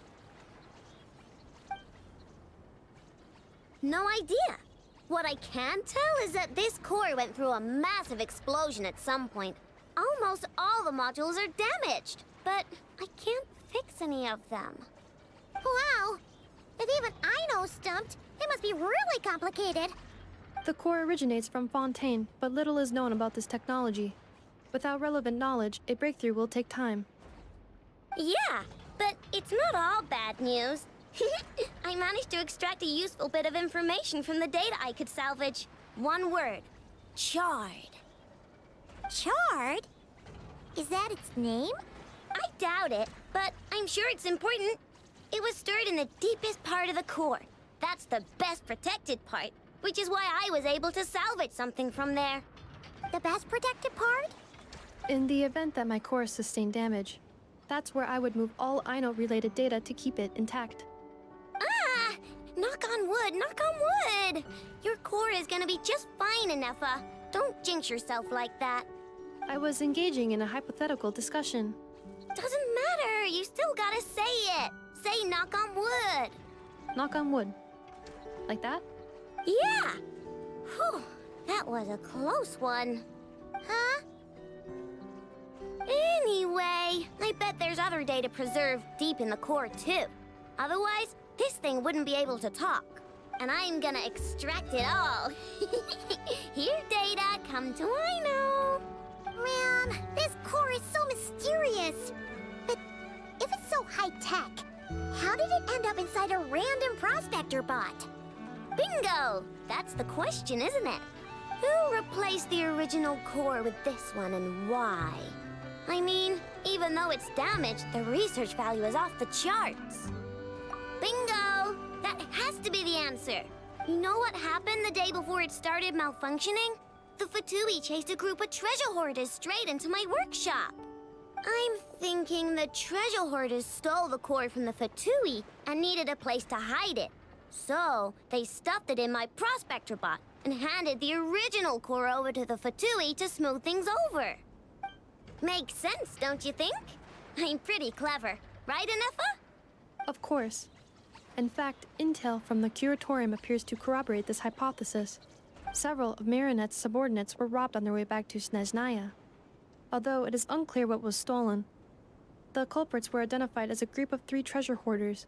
No idea. What I can tell is that this core went through a massive explosion at some point. Almost all the modules are damaged, but I can't fix any of them. Wow! If even Aino's stumped, it must be really complicated. The core originates from Fontaine, but little is known about this technology. Without relevant knowledge, a breakthrough will take time. Yeah, but it's not all bad news. I managed to extract a useful bit of information from the data I could salvage. One word. Charred. Charred? Is that its name? I doubt it, but I'm sure it's important. It was stored in the deepest part of the core. That's the best protected part, which is why I was able to salvage something from there. The best protected part? In the event that my core sustained damage, that's where I would move all Ino-related data to keep it intact. Ah! Knock on wood, knock on wood! Your core is gonna be just fine, Inefa. Don't jinx yourself like that. I was engaging in a hypothetical discussion. Doesn't matter, you still gotta say it. Say knock on wood. Knock on wood. Like that? Yeah! Whew, that was a close one. Huh? Anyway, I bet there's other data preserved deep in the core too. Otherwise, this thing wouldn't be able to talk. And I'm gonna extract it all. Here, data, come to Ino. Man, this core is so mysterious. But if it's so high-tech, how did it end up inside a random prospector bot? Bingo! That's the question, isn't it? Who replaced the original core with this one and why? I mean, even though it's damaged, the research value is off the charts. Bingo! That has to be the answer. You know what happened the day before it started malfunctioning? The Fatui chased a group of treasure hoarders straight into my workshop. I'm thinking the treasure hoarders stole the core from the Fatui and needed a place to hide it. So, they stuffed it in my prospector bot and handed the original core over to the Fatui to smooth things over. Makes sense, don't you think? I'm pretty clever, right, Inefa? Of course. In fact, intel from the Curatorium appears to corroborate this hypothesis. Several of Marinette's subordinates were robbed on their way back to Snezhnaya. Although it is unclear what was stolen, the culprits were identified as a group of 3 treasure hoarders.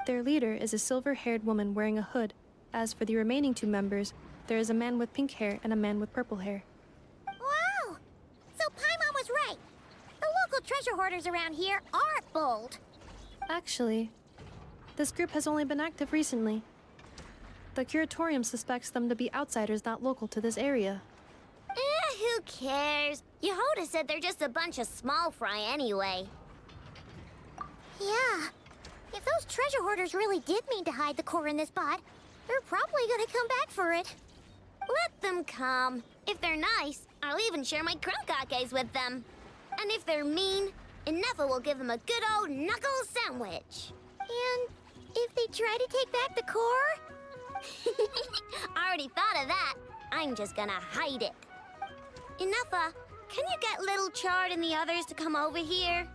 Their leader is a silver-haired woman wearing a hood. As for the remaining 2 members, there is a man with pink hair and a man with purple hair. Wow! So Paimon was right. The local treasure hoarders around here aren't bold. Actually, this group has only been active recently. The Curatorium suspects them to be outsiders not local to this area. Who cares? Yehoda said they're just a bunch of small fry anyway. Yeah. If those treasure hoarders really did mean to hide the core in this bot, they're probably gonna come back for it. Let them come. If they're nice, I'll even share my crunkakes with them. And if they're mean, Inefa will give them a good old knuckle sandwich. And if they try to take back the core? I already thought of that. I'm just gonna hide it. Inefa, can you get Little Chard and the others to come over here?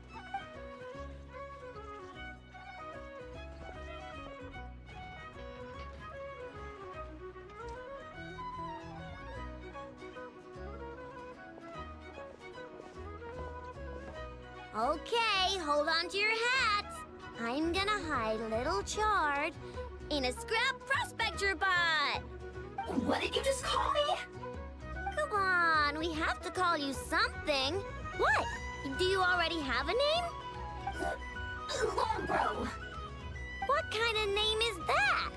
Okay, hold on to your hats. I'm gonna hide Little Chard in a scrap prospector bot. What did you just call me? Come on, we have to call you something. What? Do you already have a name? Lombro. What kind of name is that?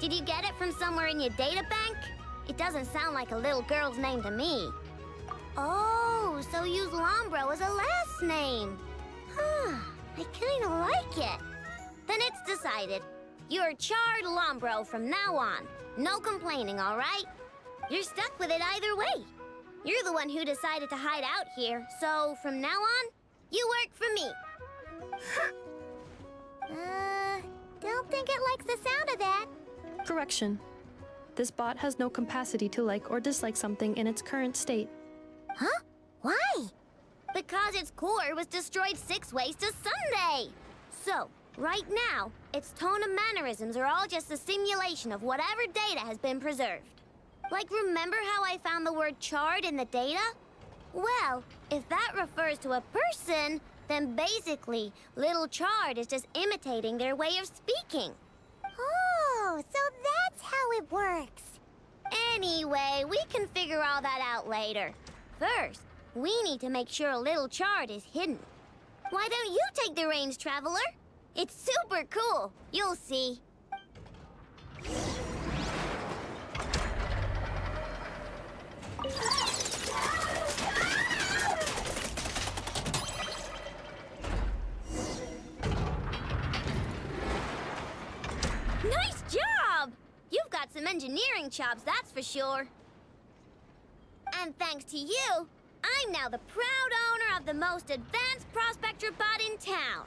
Did you get it from somewhere in your data bank? It doesn't sound like a little girl's name to me. Oh, so use Lombro as a last name. Huh, I kinda like it. Then it's decided. You're Chard Lombro from now on. No complaining, all right? You're stuck with it either way. You're the one who decided to hide out here, so from now on, you work for me. Don't think it likes the sound of that. Correction. This bot has no capacity to like or dislike something in its current state. Huh? Why? Because its core was destroyed 6 ways to Sunday. So, right now, its tone and mannerisms are all just a simulation of whatever data has been preserved. Like, remember how I found the word Chard in the data? Well, if that refers to a person, then basically, Little Chard is just imitating their way of speaking. Oh, so that's how it works. Anyway, we can figure all that out later. First, we need to make sure Little Chard is hidden. Why don't you take the reins, Traveler? It's super cool. You'll see. Nice job! You've got some engineering chops, that's for sure. And thanks to you, I'm now the proud owner of the most advanced prospector bot in town.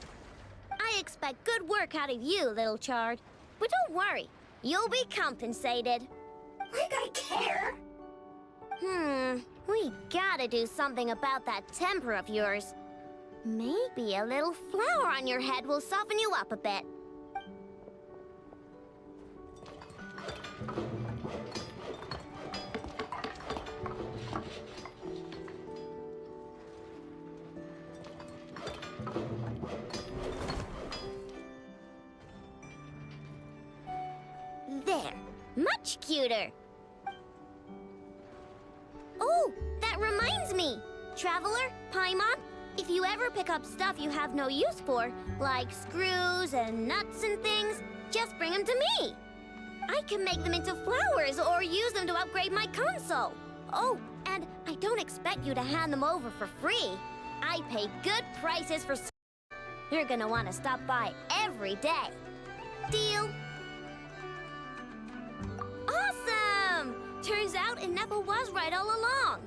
I expect good work out of you, little Chard. But don't worry, you'll be compensated. Like I care! We gotta do something about that temper of yours. Maybe a little flour on your head will soften you up a bit. There, much cuter. Oh, that reminds me. Traveler, Paimon, if you ever pick up stuff you have no use for, like screws and nuts and things, just bring them to me. I can make them into flowers or use them to upgrade my console. Oh, and I don't expect you to hand them over for free. I pay good prices for... You're gonna want to stop by every day. Deal? Awesome! Turns out Ineffa was right all along.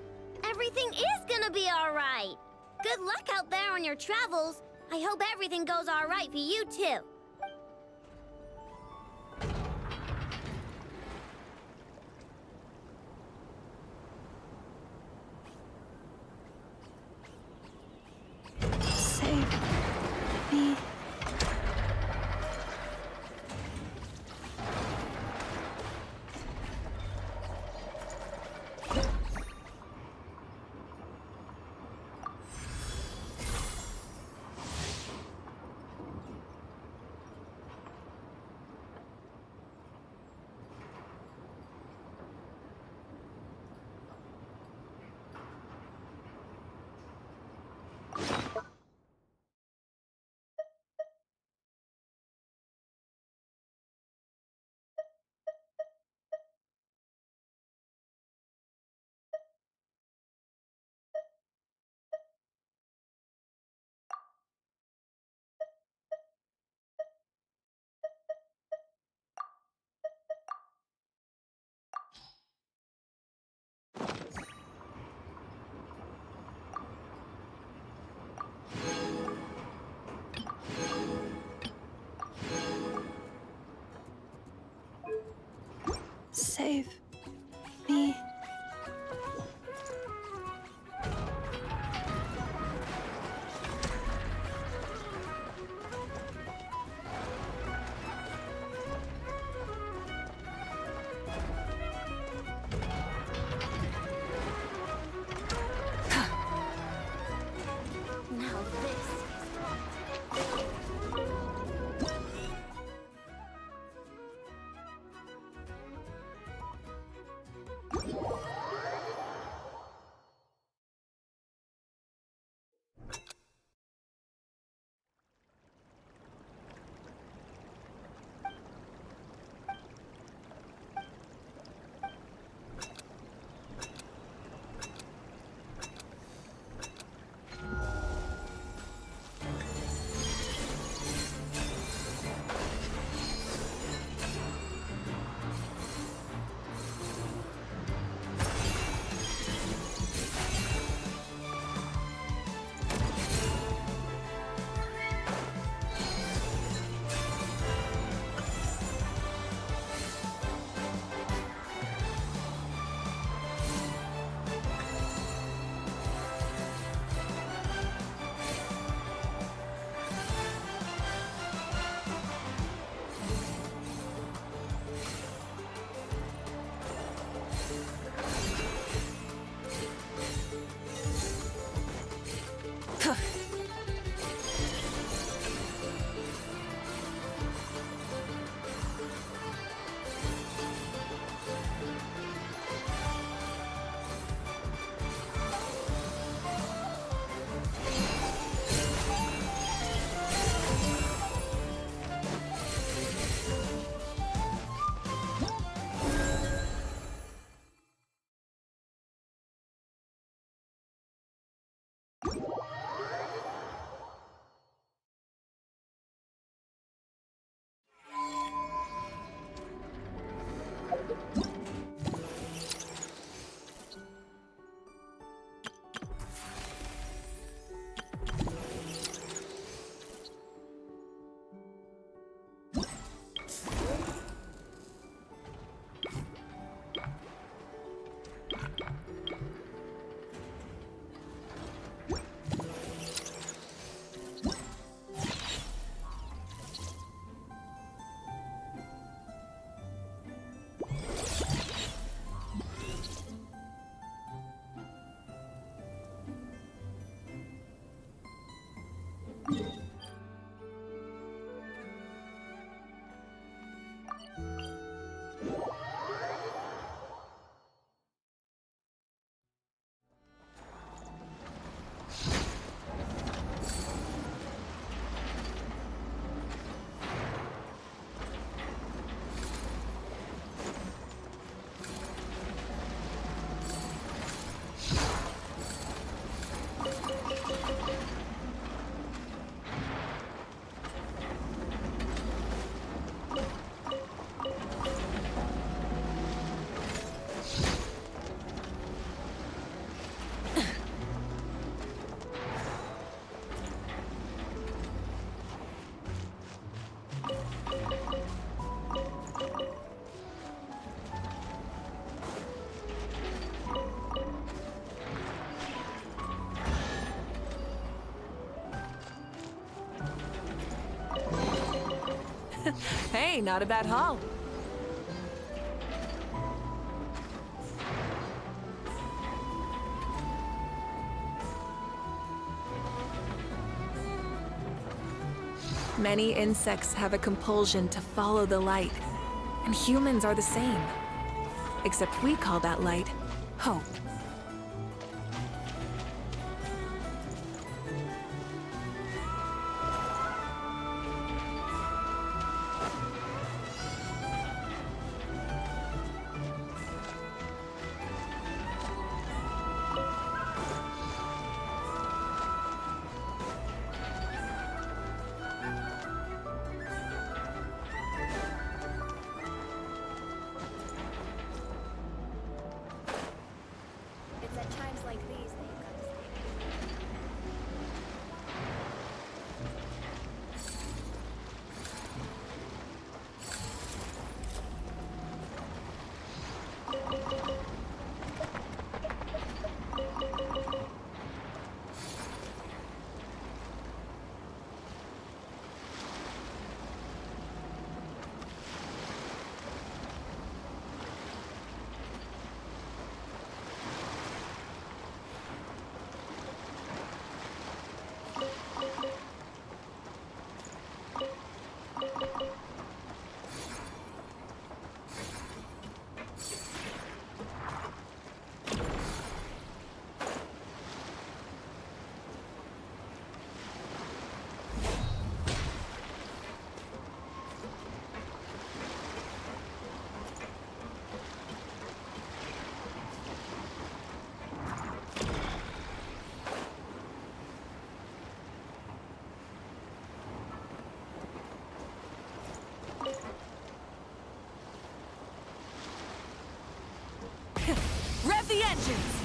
Everything is gonna be all right. Good luck out there on your travels. I hope everything goes all right for you, too. Save me. Save me. Now this is... Hey, not a bad haul. Many insects have a compulsion to follow the light, and humans are the same. Except we call that light hope. It's at times like these that you've got to stay. Rev the engines!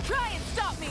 Try and stop me!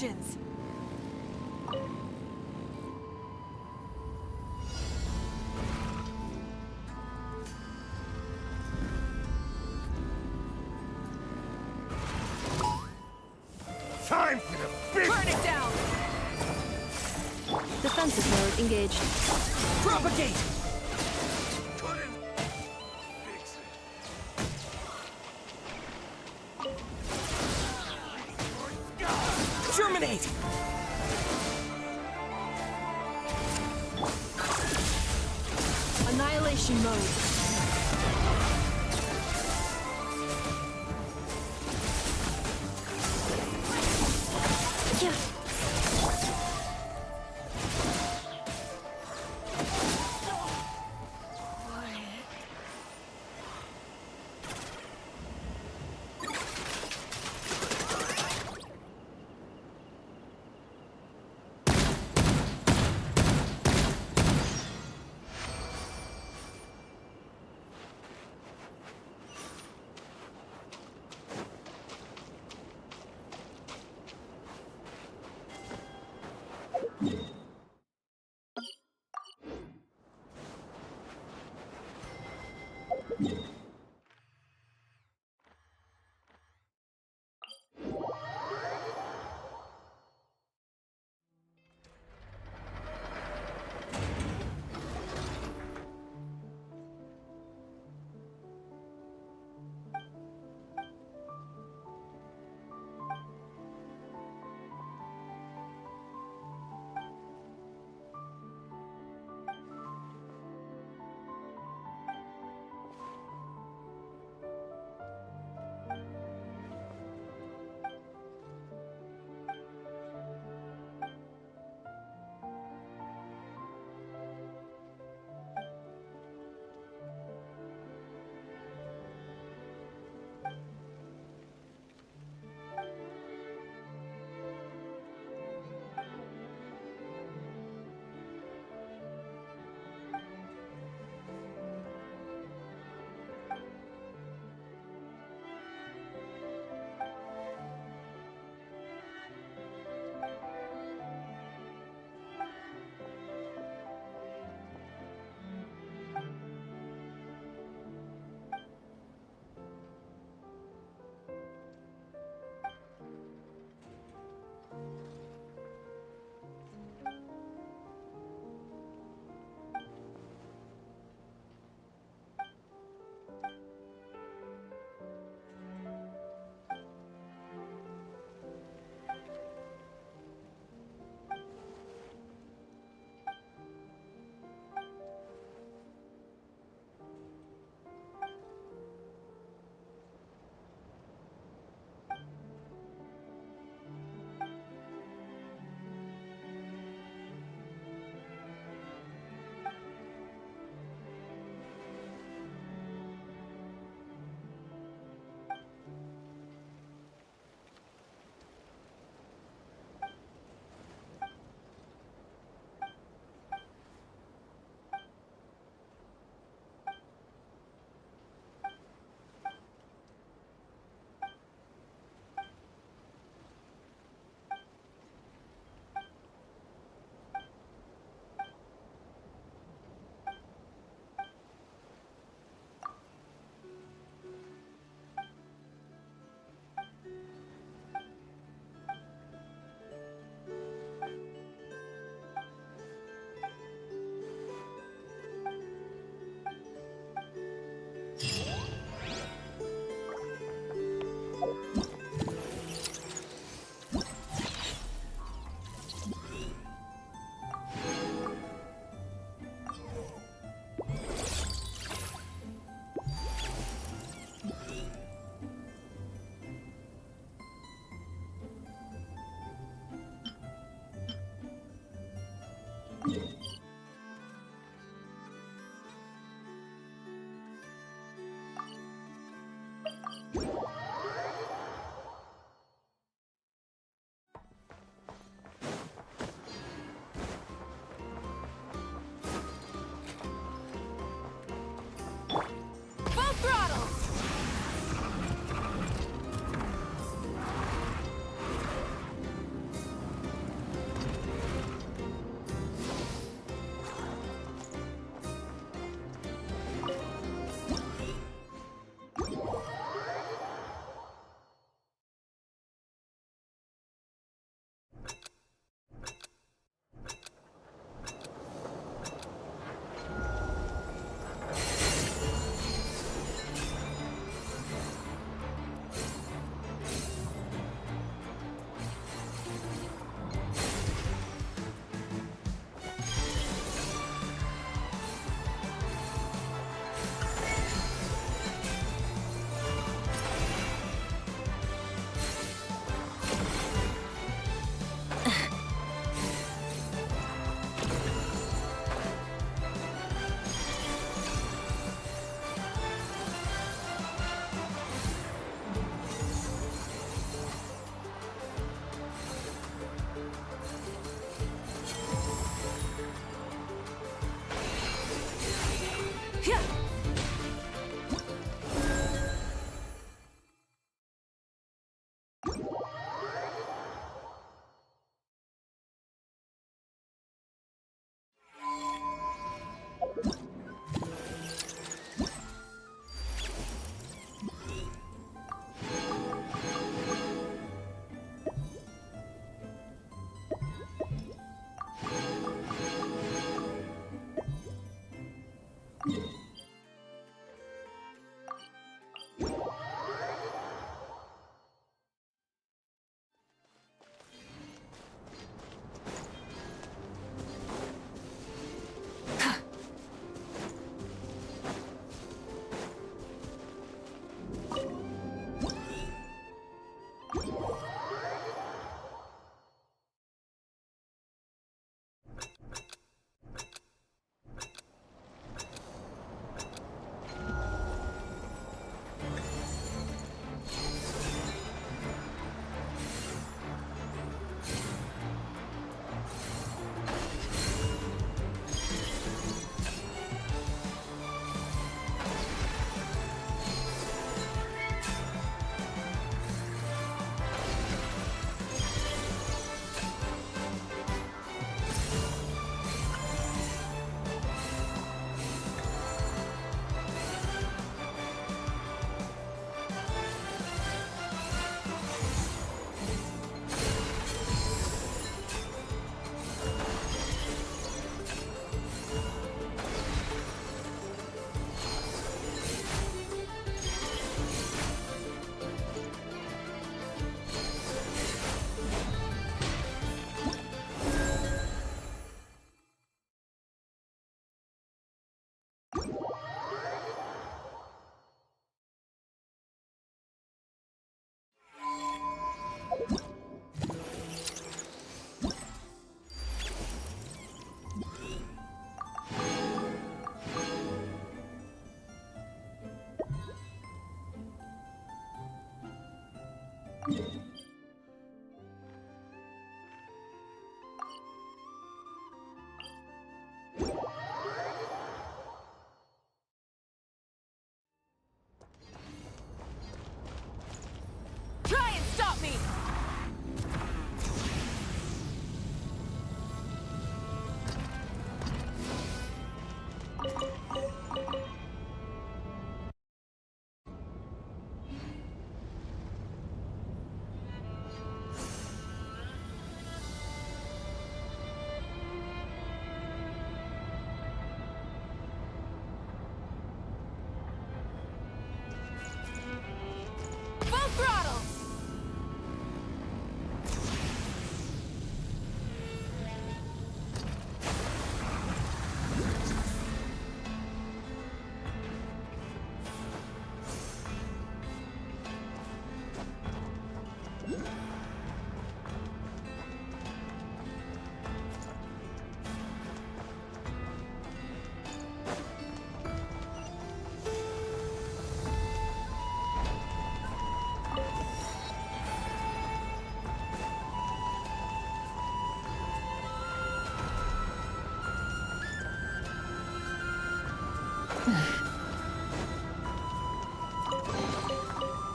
instructions! Time for the big... Burn it down! Defensive mode engaged. Propagate! Terminate! Annihilation mode. Yeah.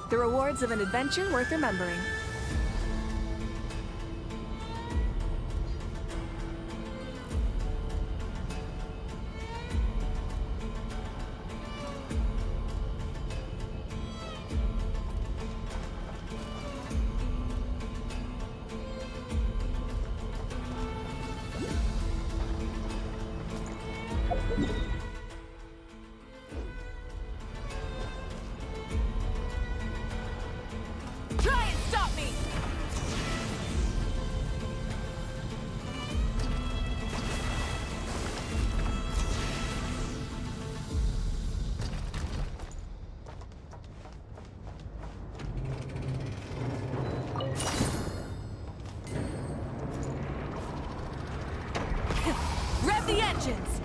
The rewards of an adventure worth remembering. Try and stop me! Rev the engines!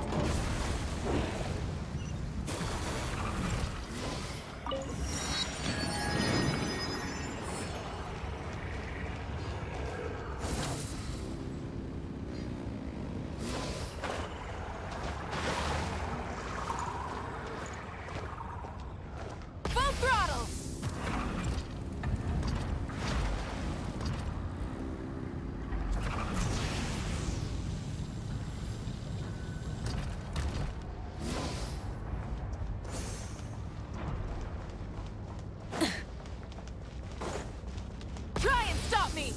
Full throttle! Try and stop me!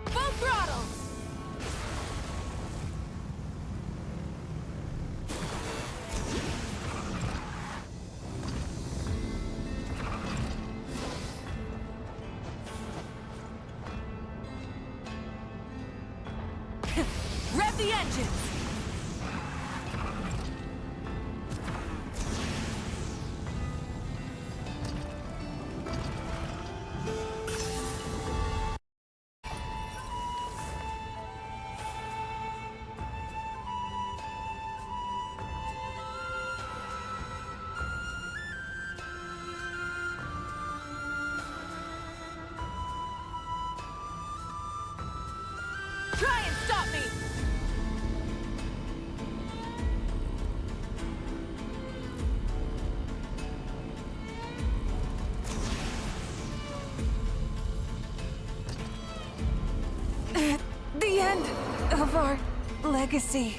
Full throttle! Rev the engines! Try and stop me! The end of our legacy.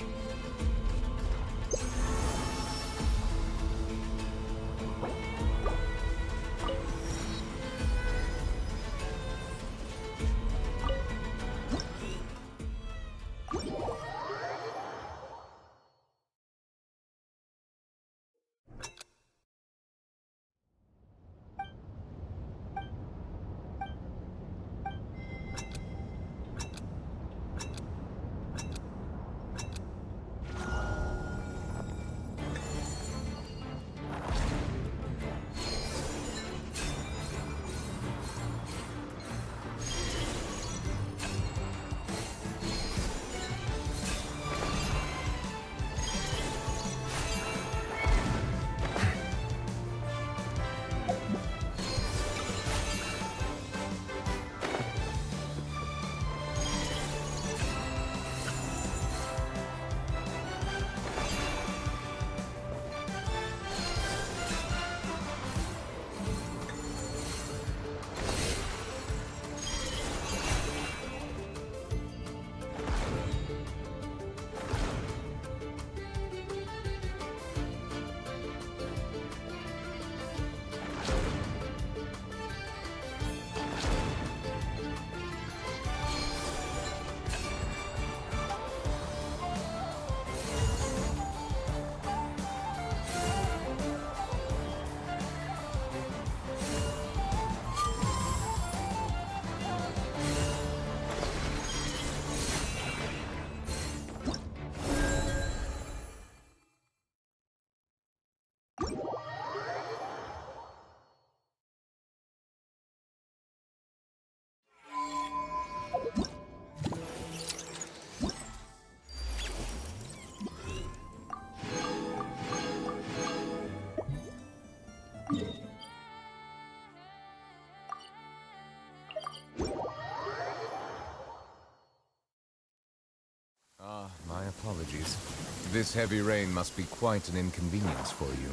apologies. This heavy rain must be quite an inconvenience for you.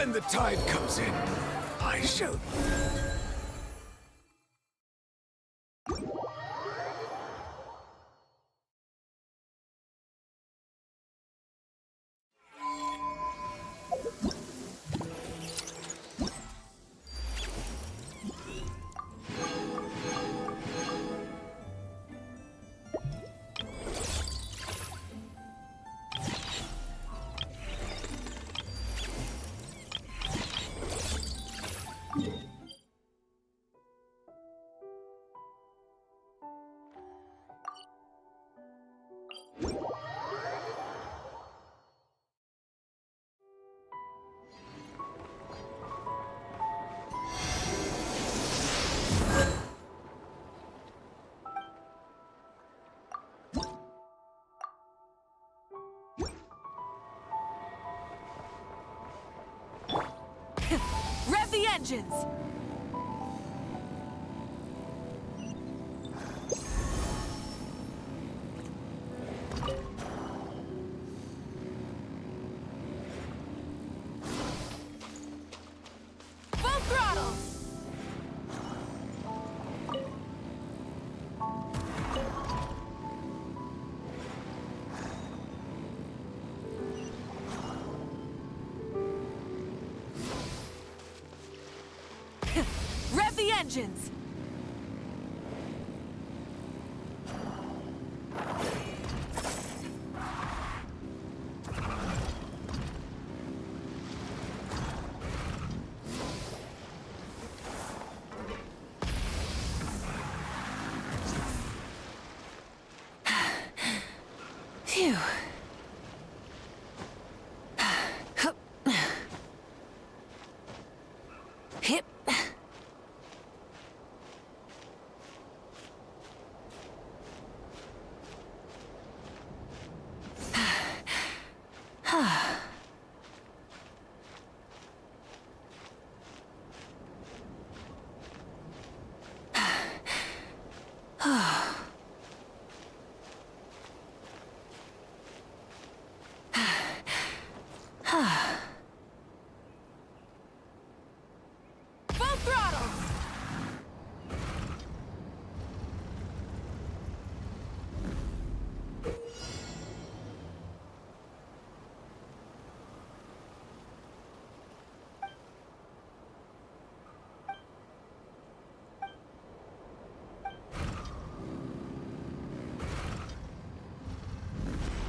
When the tide comes in, I shall... engines! Full throttle! Rev the engines! Phew. Hip. Full throttle!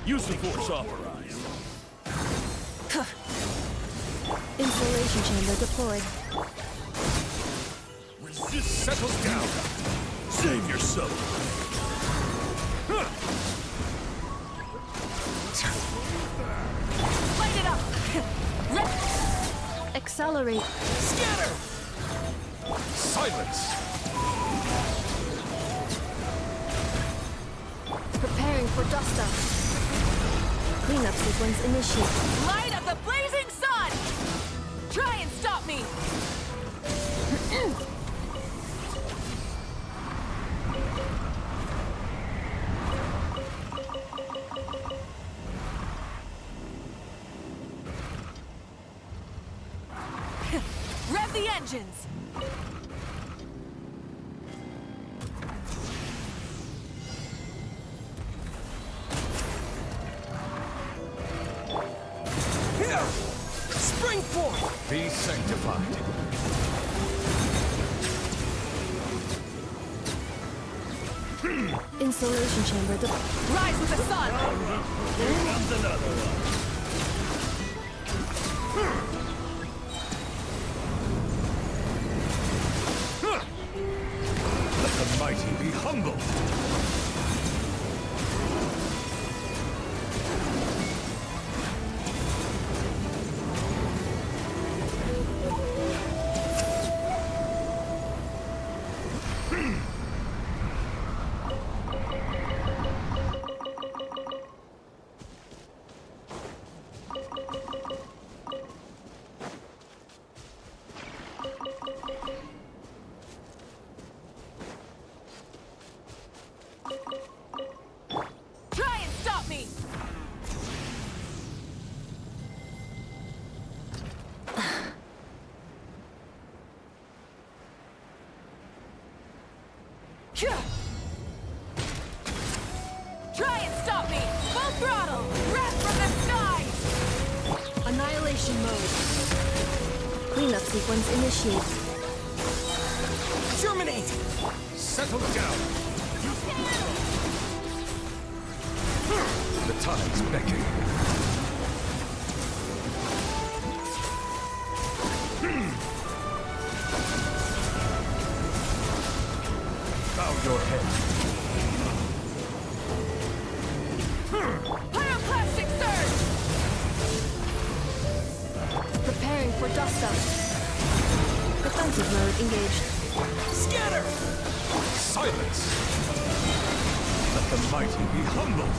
Use the force authorized. Insulation chamber deployed. Resist, settle down. Save yourself. Light it up! Accelerate. Scatter! Silence! Preparing for dust up. Cleanup sequence initiated. Light of the blazing sun! Try and stop me! Rev the engines! Here! Spring forth! Be sanctified. Insulation chamber deployed. Rise with the sun! Here comes another one. Let the mighty be humbled. Try and stop me! Try and stop me! Full throttle! Wrath from the skies! Annihilation mode. Cleanup sequence initiated. Terminate! Settle down. The tide's beckoning. Bow your head. Pyroclastic surge! Preparing for dust up. Defensive mode engaged. Scatter! Silence! Let the mighty be humbled.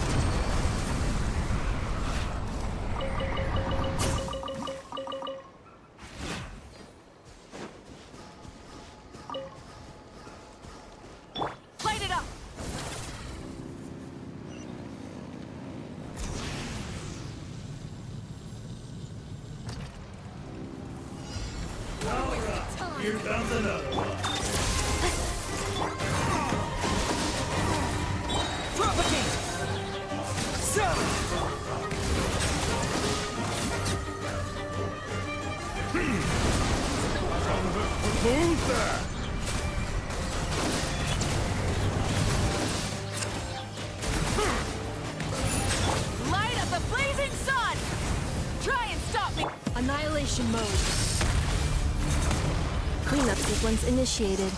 sequence initiated.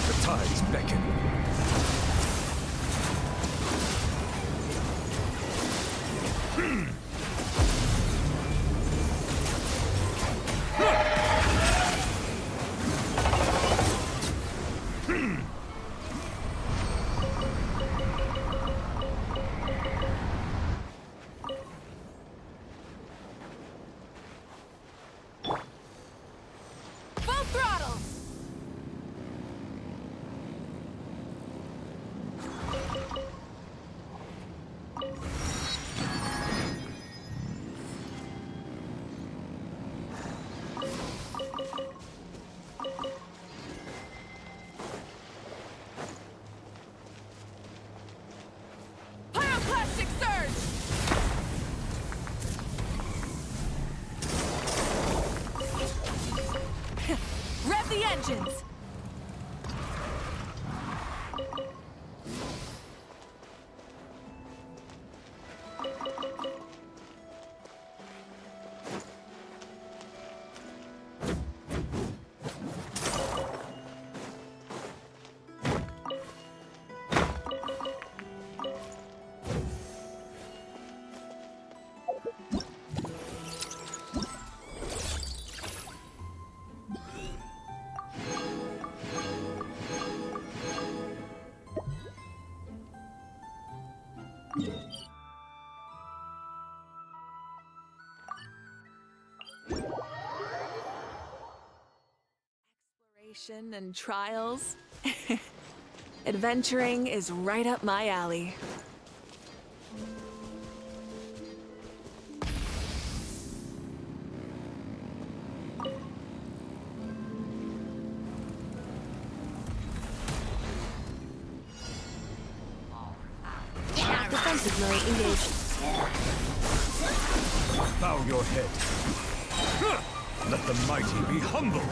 The tides beckon. Full throttle! Pyroclastic surge! Rev the engines! Exploration and trials. Adventuring is right up my alley. Defensive mode engaged. Bow your head. Let the mighty be humbled.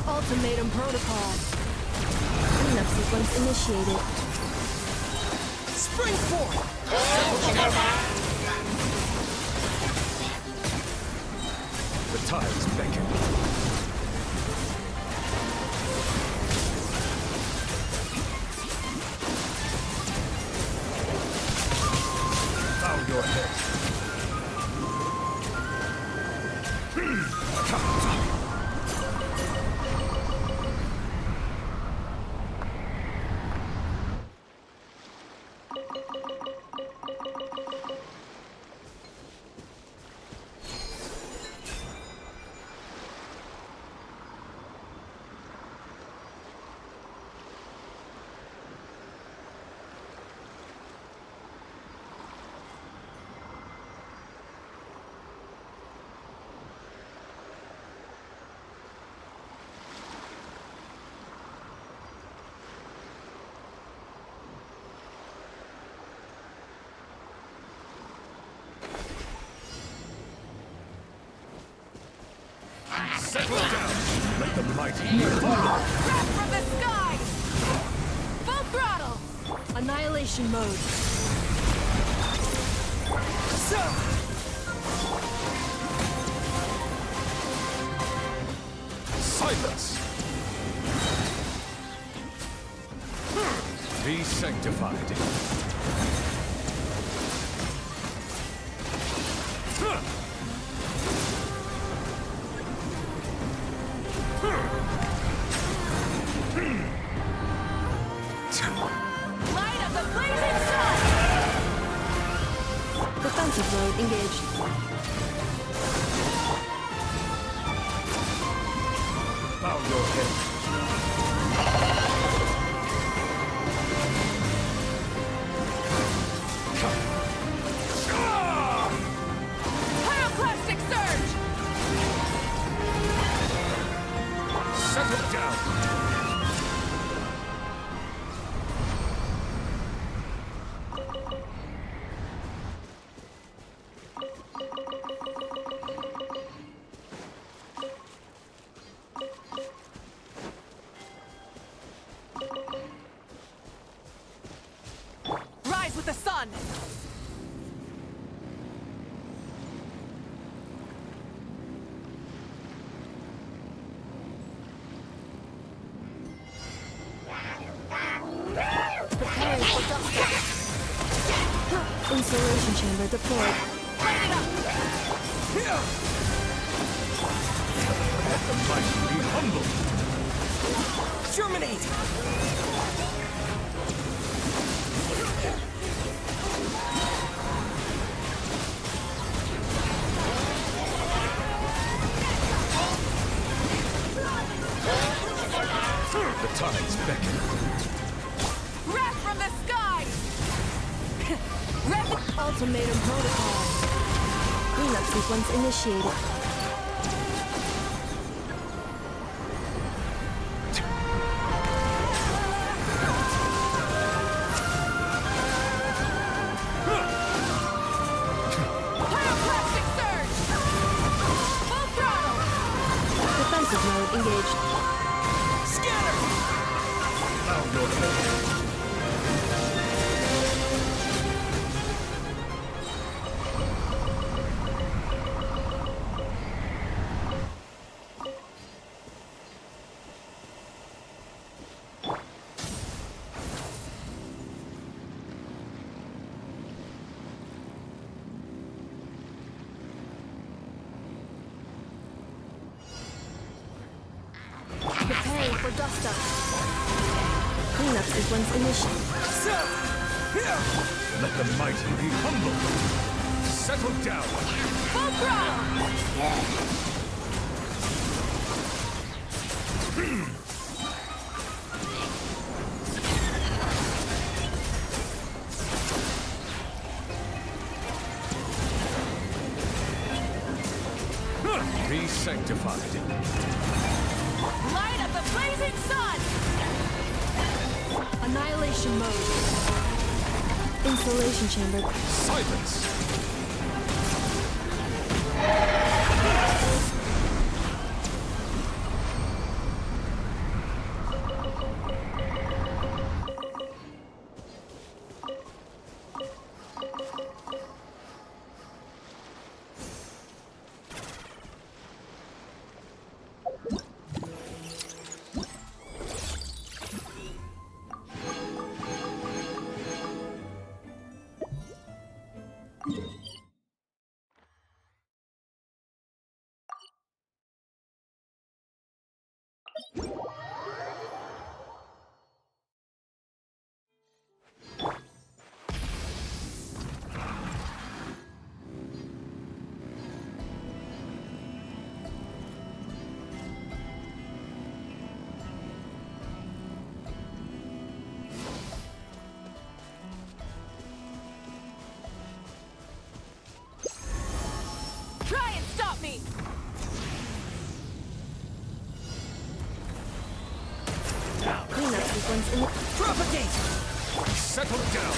Ultimatum protocol. Cleanup sequence initiated. Spring forth! The tides beckon. Bow your head. Settle down! Let the mighty be humbled! Wrath from the sky! Full throttle! Annihilation mode. Silence! Be sanctified. Light of the blazing sun! Defensive mode engaged. Bow your head. Pyroclastic surge! Settle down! the sun! Preparing for dust. Insulation chamber deployed. Light it up! Let the mighty be humble. Germinate! The tides beckon. Wrath from the sky! Ultimatum protocol. Cleanup sequence initiated. Pyroclastic surge! Full throttle! Defensive mode engaged. Scatter! Bow your head. Preparing for dust up. Cleanup sequence initiated. Let the mighty be humble. Settle down. Full throttle! Be sanctified. Light of the blazing sun! Annihilation mode. Insulation chamber. Silence. Try and stop me! Cleanup sequence in. Propagate! Settle down.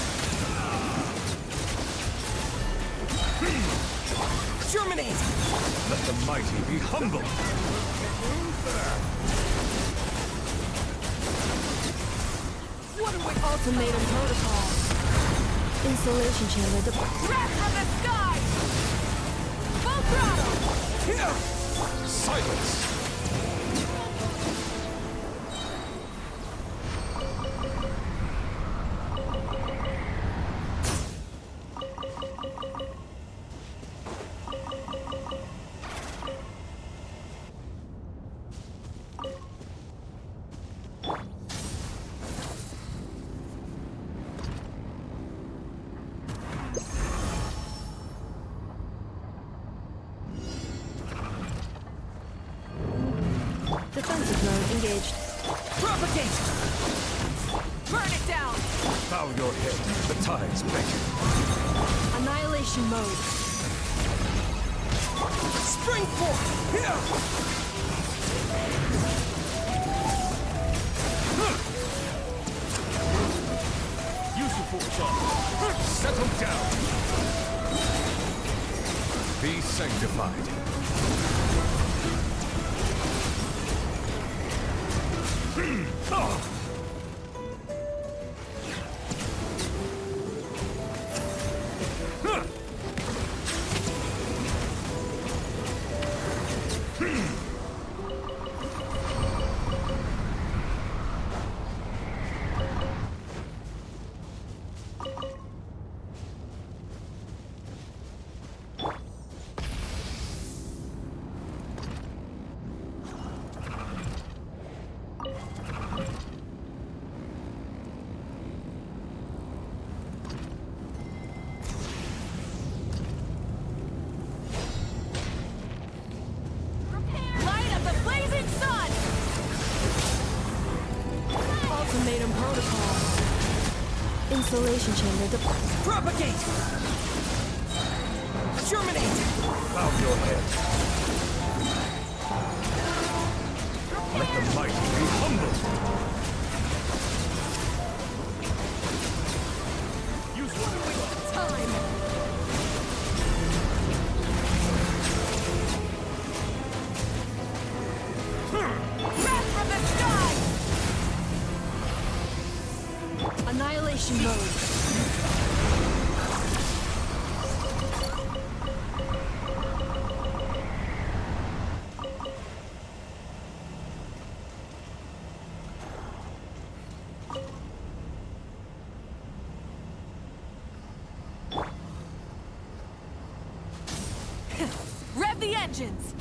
Germinate! Let the mighty be humble. What are we? Ultimatum protocol. Insulation chamber deployed. Wrath from the sky! Full throttle! Silence. Defensive mode engaged. Propagate! Burn it down! Bow your head. The tides beckon. Annihilation mode. Spring forth! Useful shot. Settle down. Be sanctified. isolation chamber to propagate! Germinate! Bow your head. Let the mighty be humble. Use one of time. Wrath from the sky! annihilation mode. Rev the engines!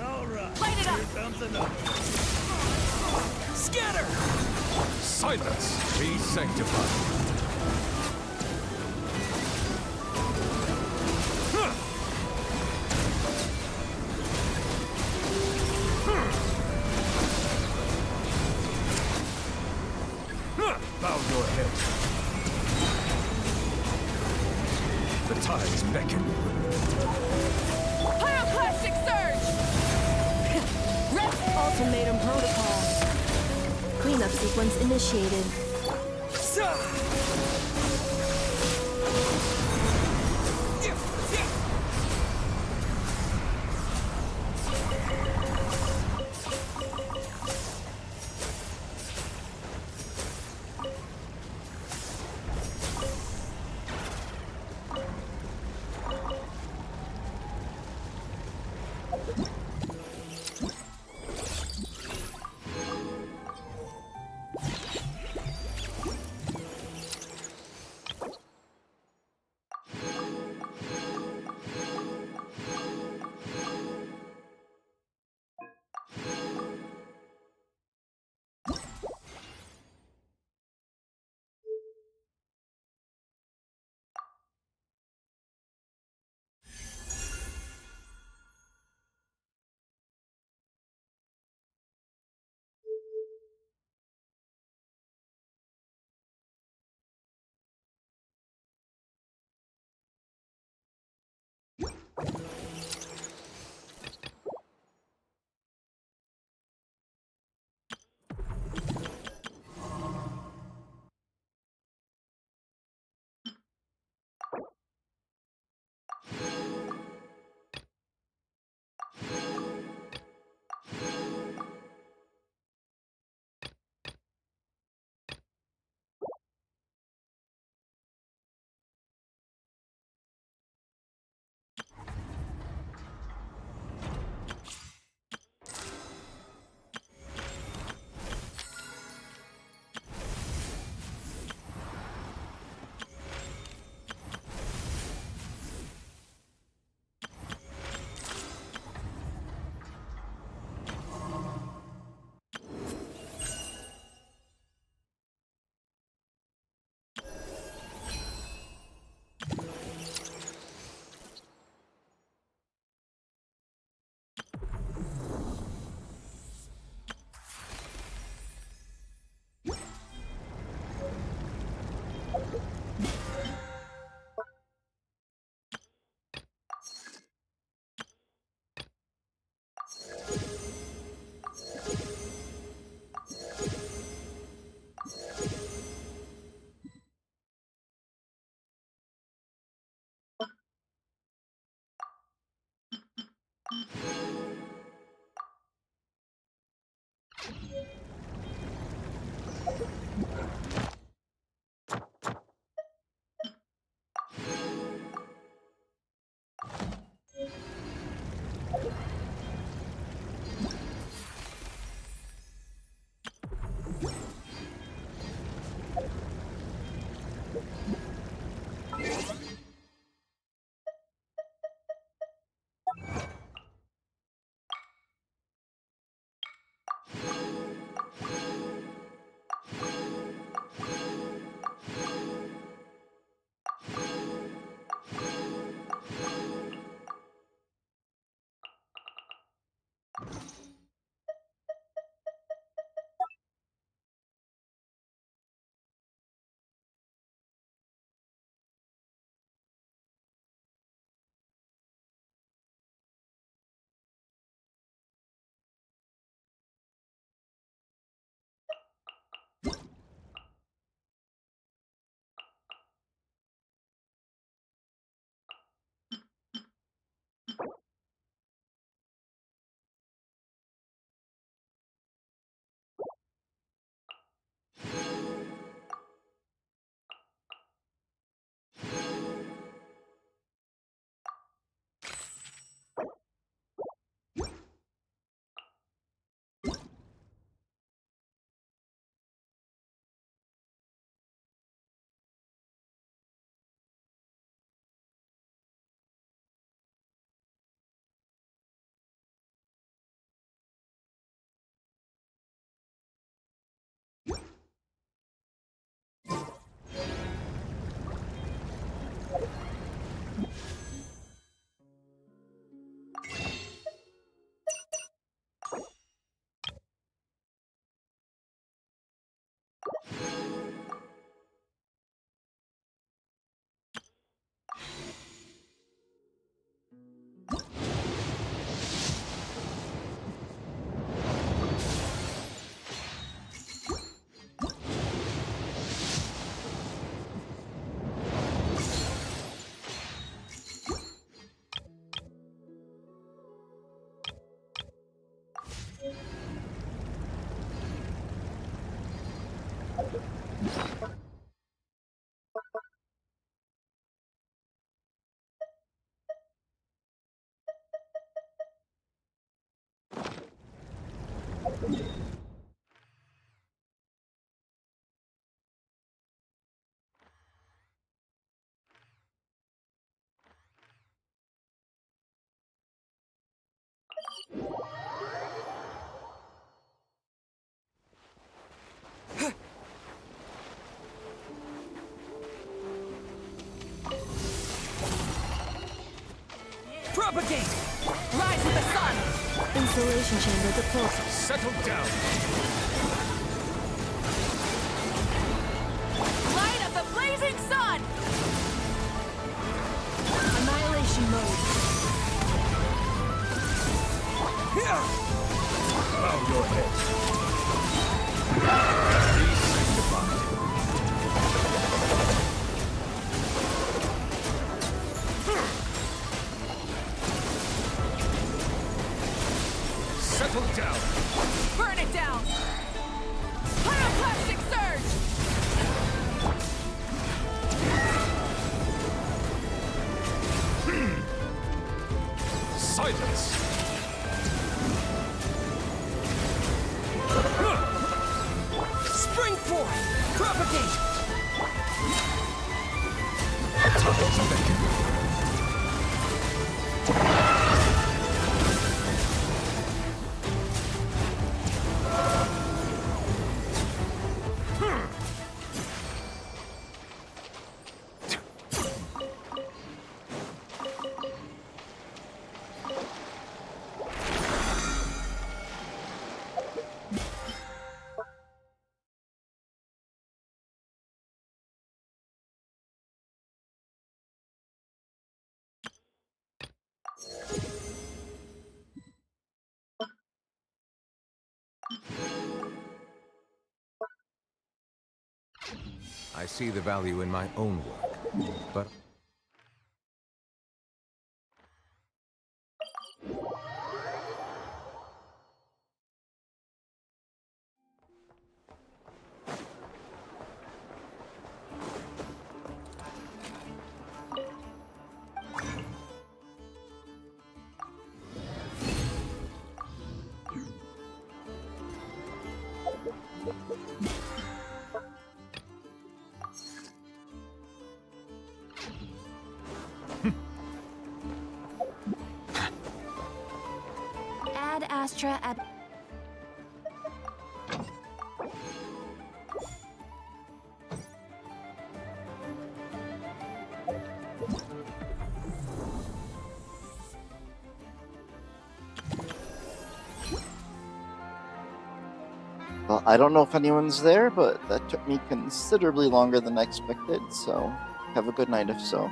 All right. Light it up! Here comes another. Scatter! Silence! Be sanctified. Bow your head. The tides beckon. Pyroclastic surge! Ultimatum protocol. Cleanup sequence initiated. Propagate! Rise with the sun! Insulation chamber deployed. Settle down! Light of the blazing sun! Annihilation mode. Bow your head. Be sanctified. Settle down! Burn it down! Pyroclastic surge! Silence! Spring forth! Propagate! I see the value in my own work, but Ad Astra at... Well, I don't know if anyone's there, but that took me considerably longer than I expected, so have a good night if so.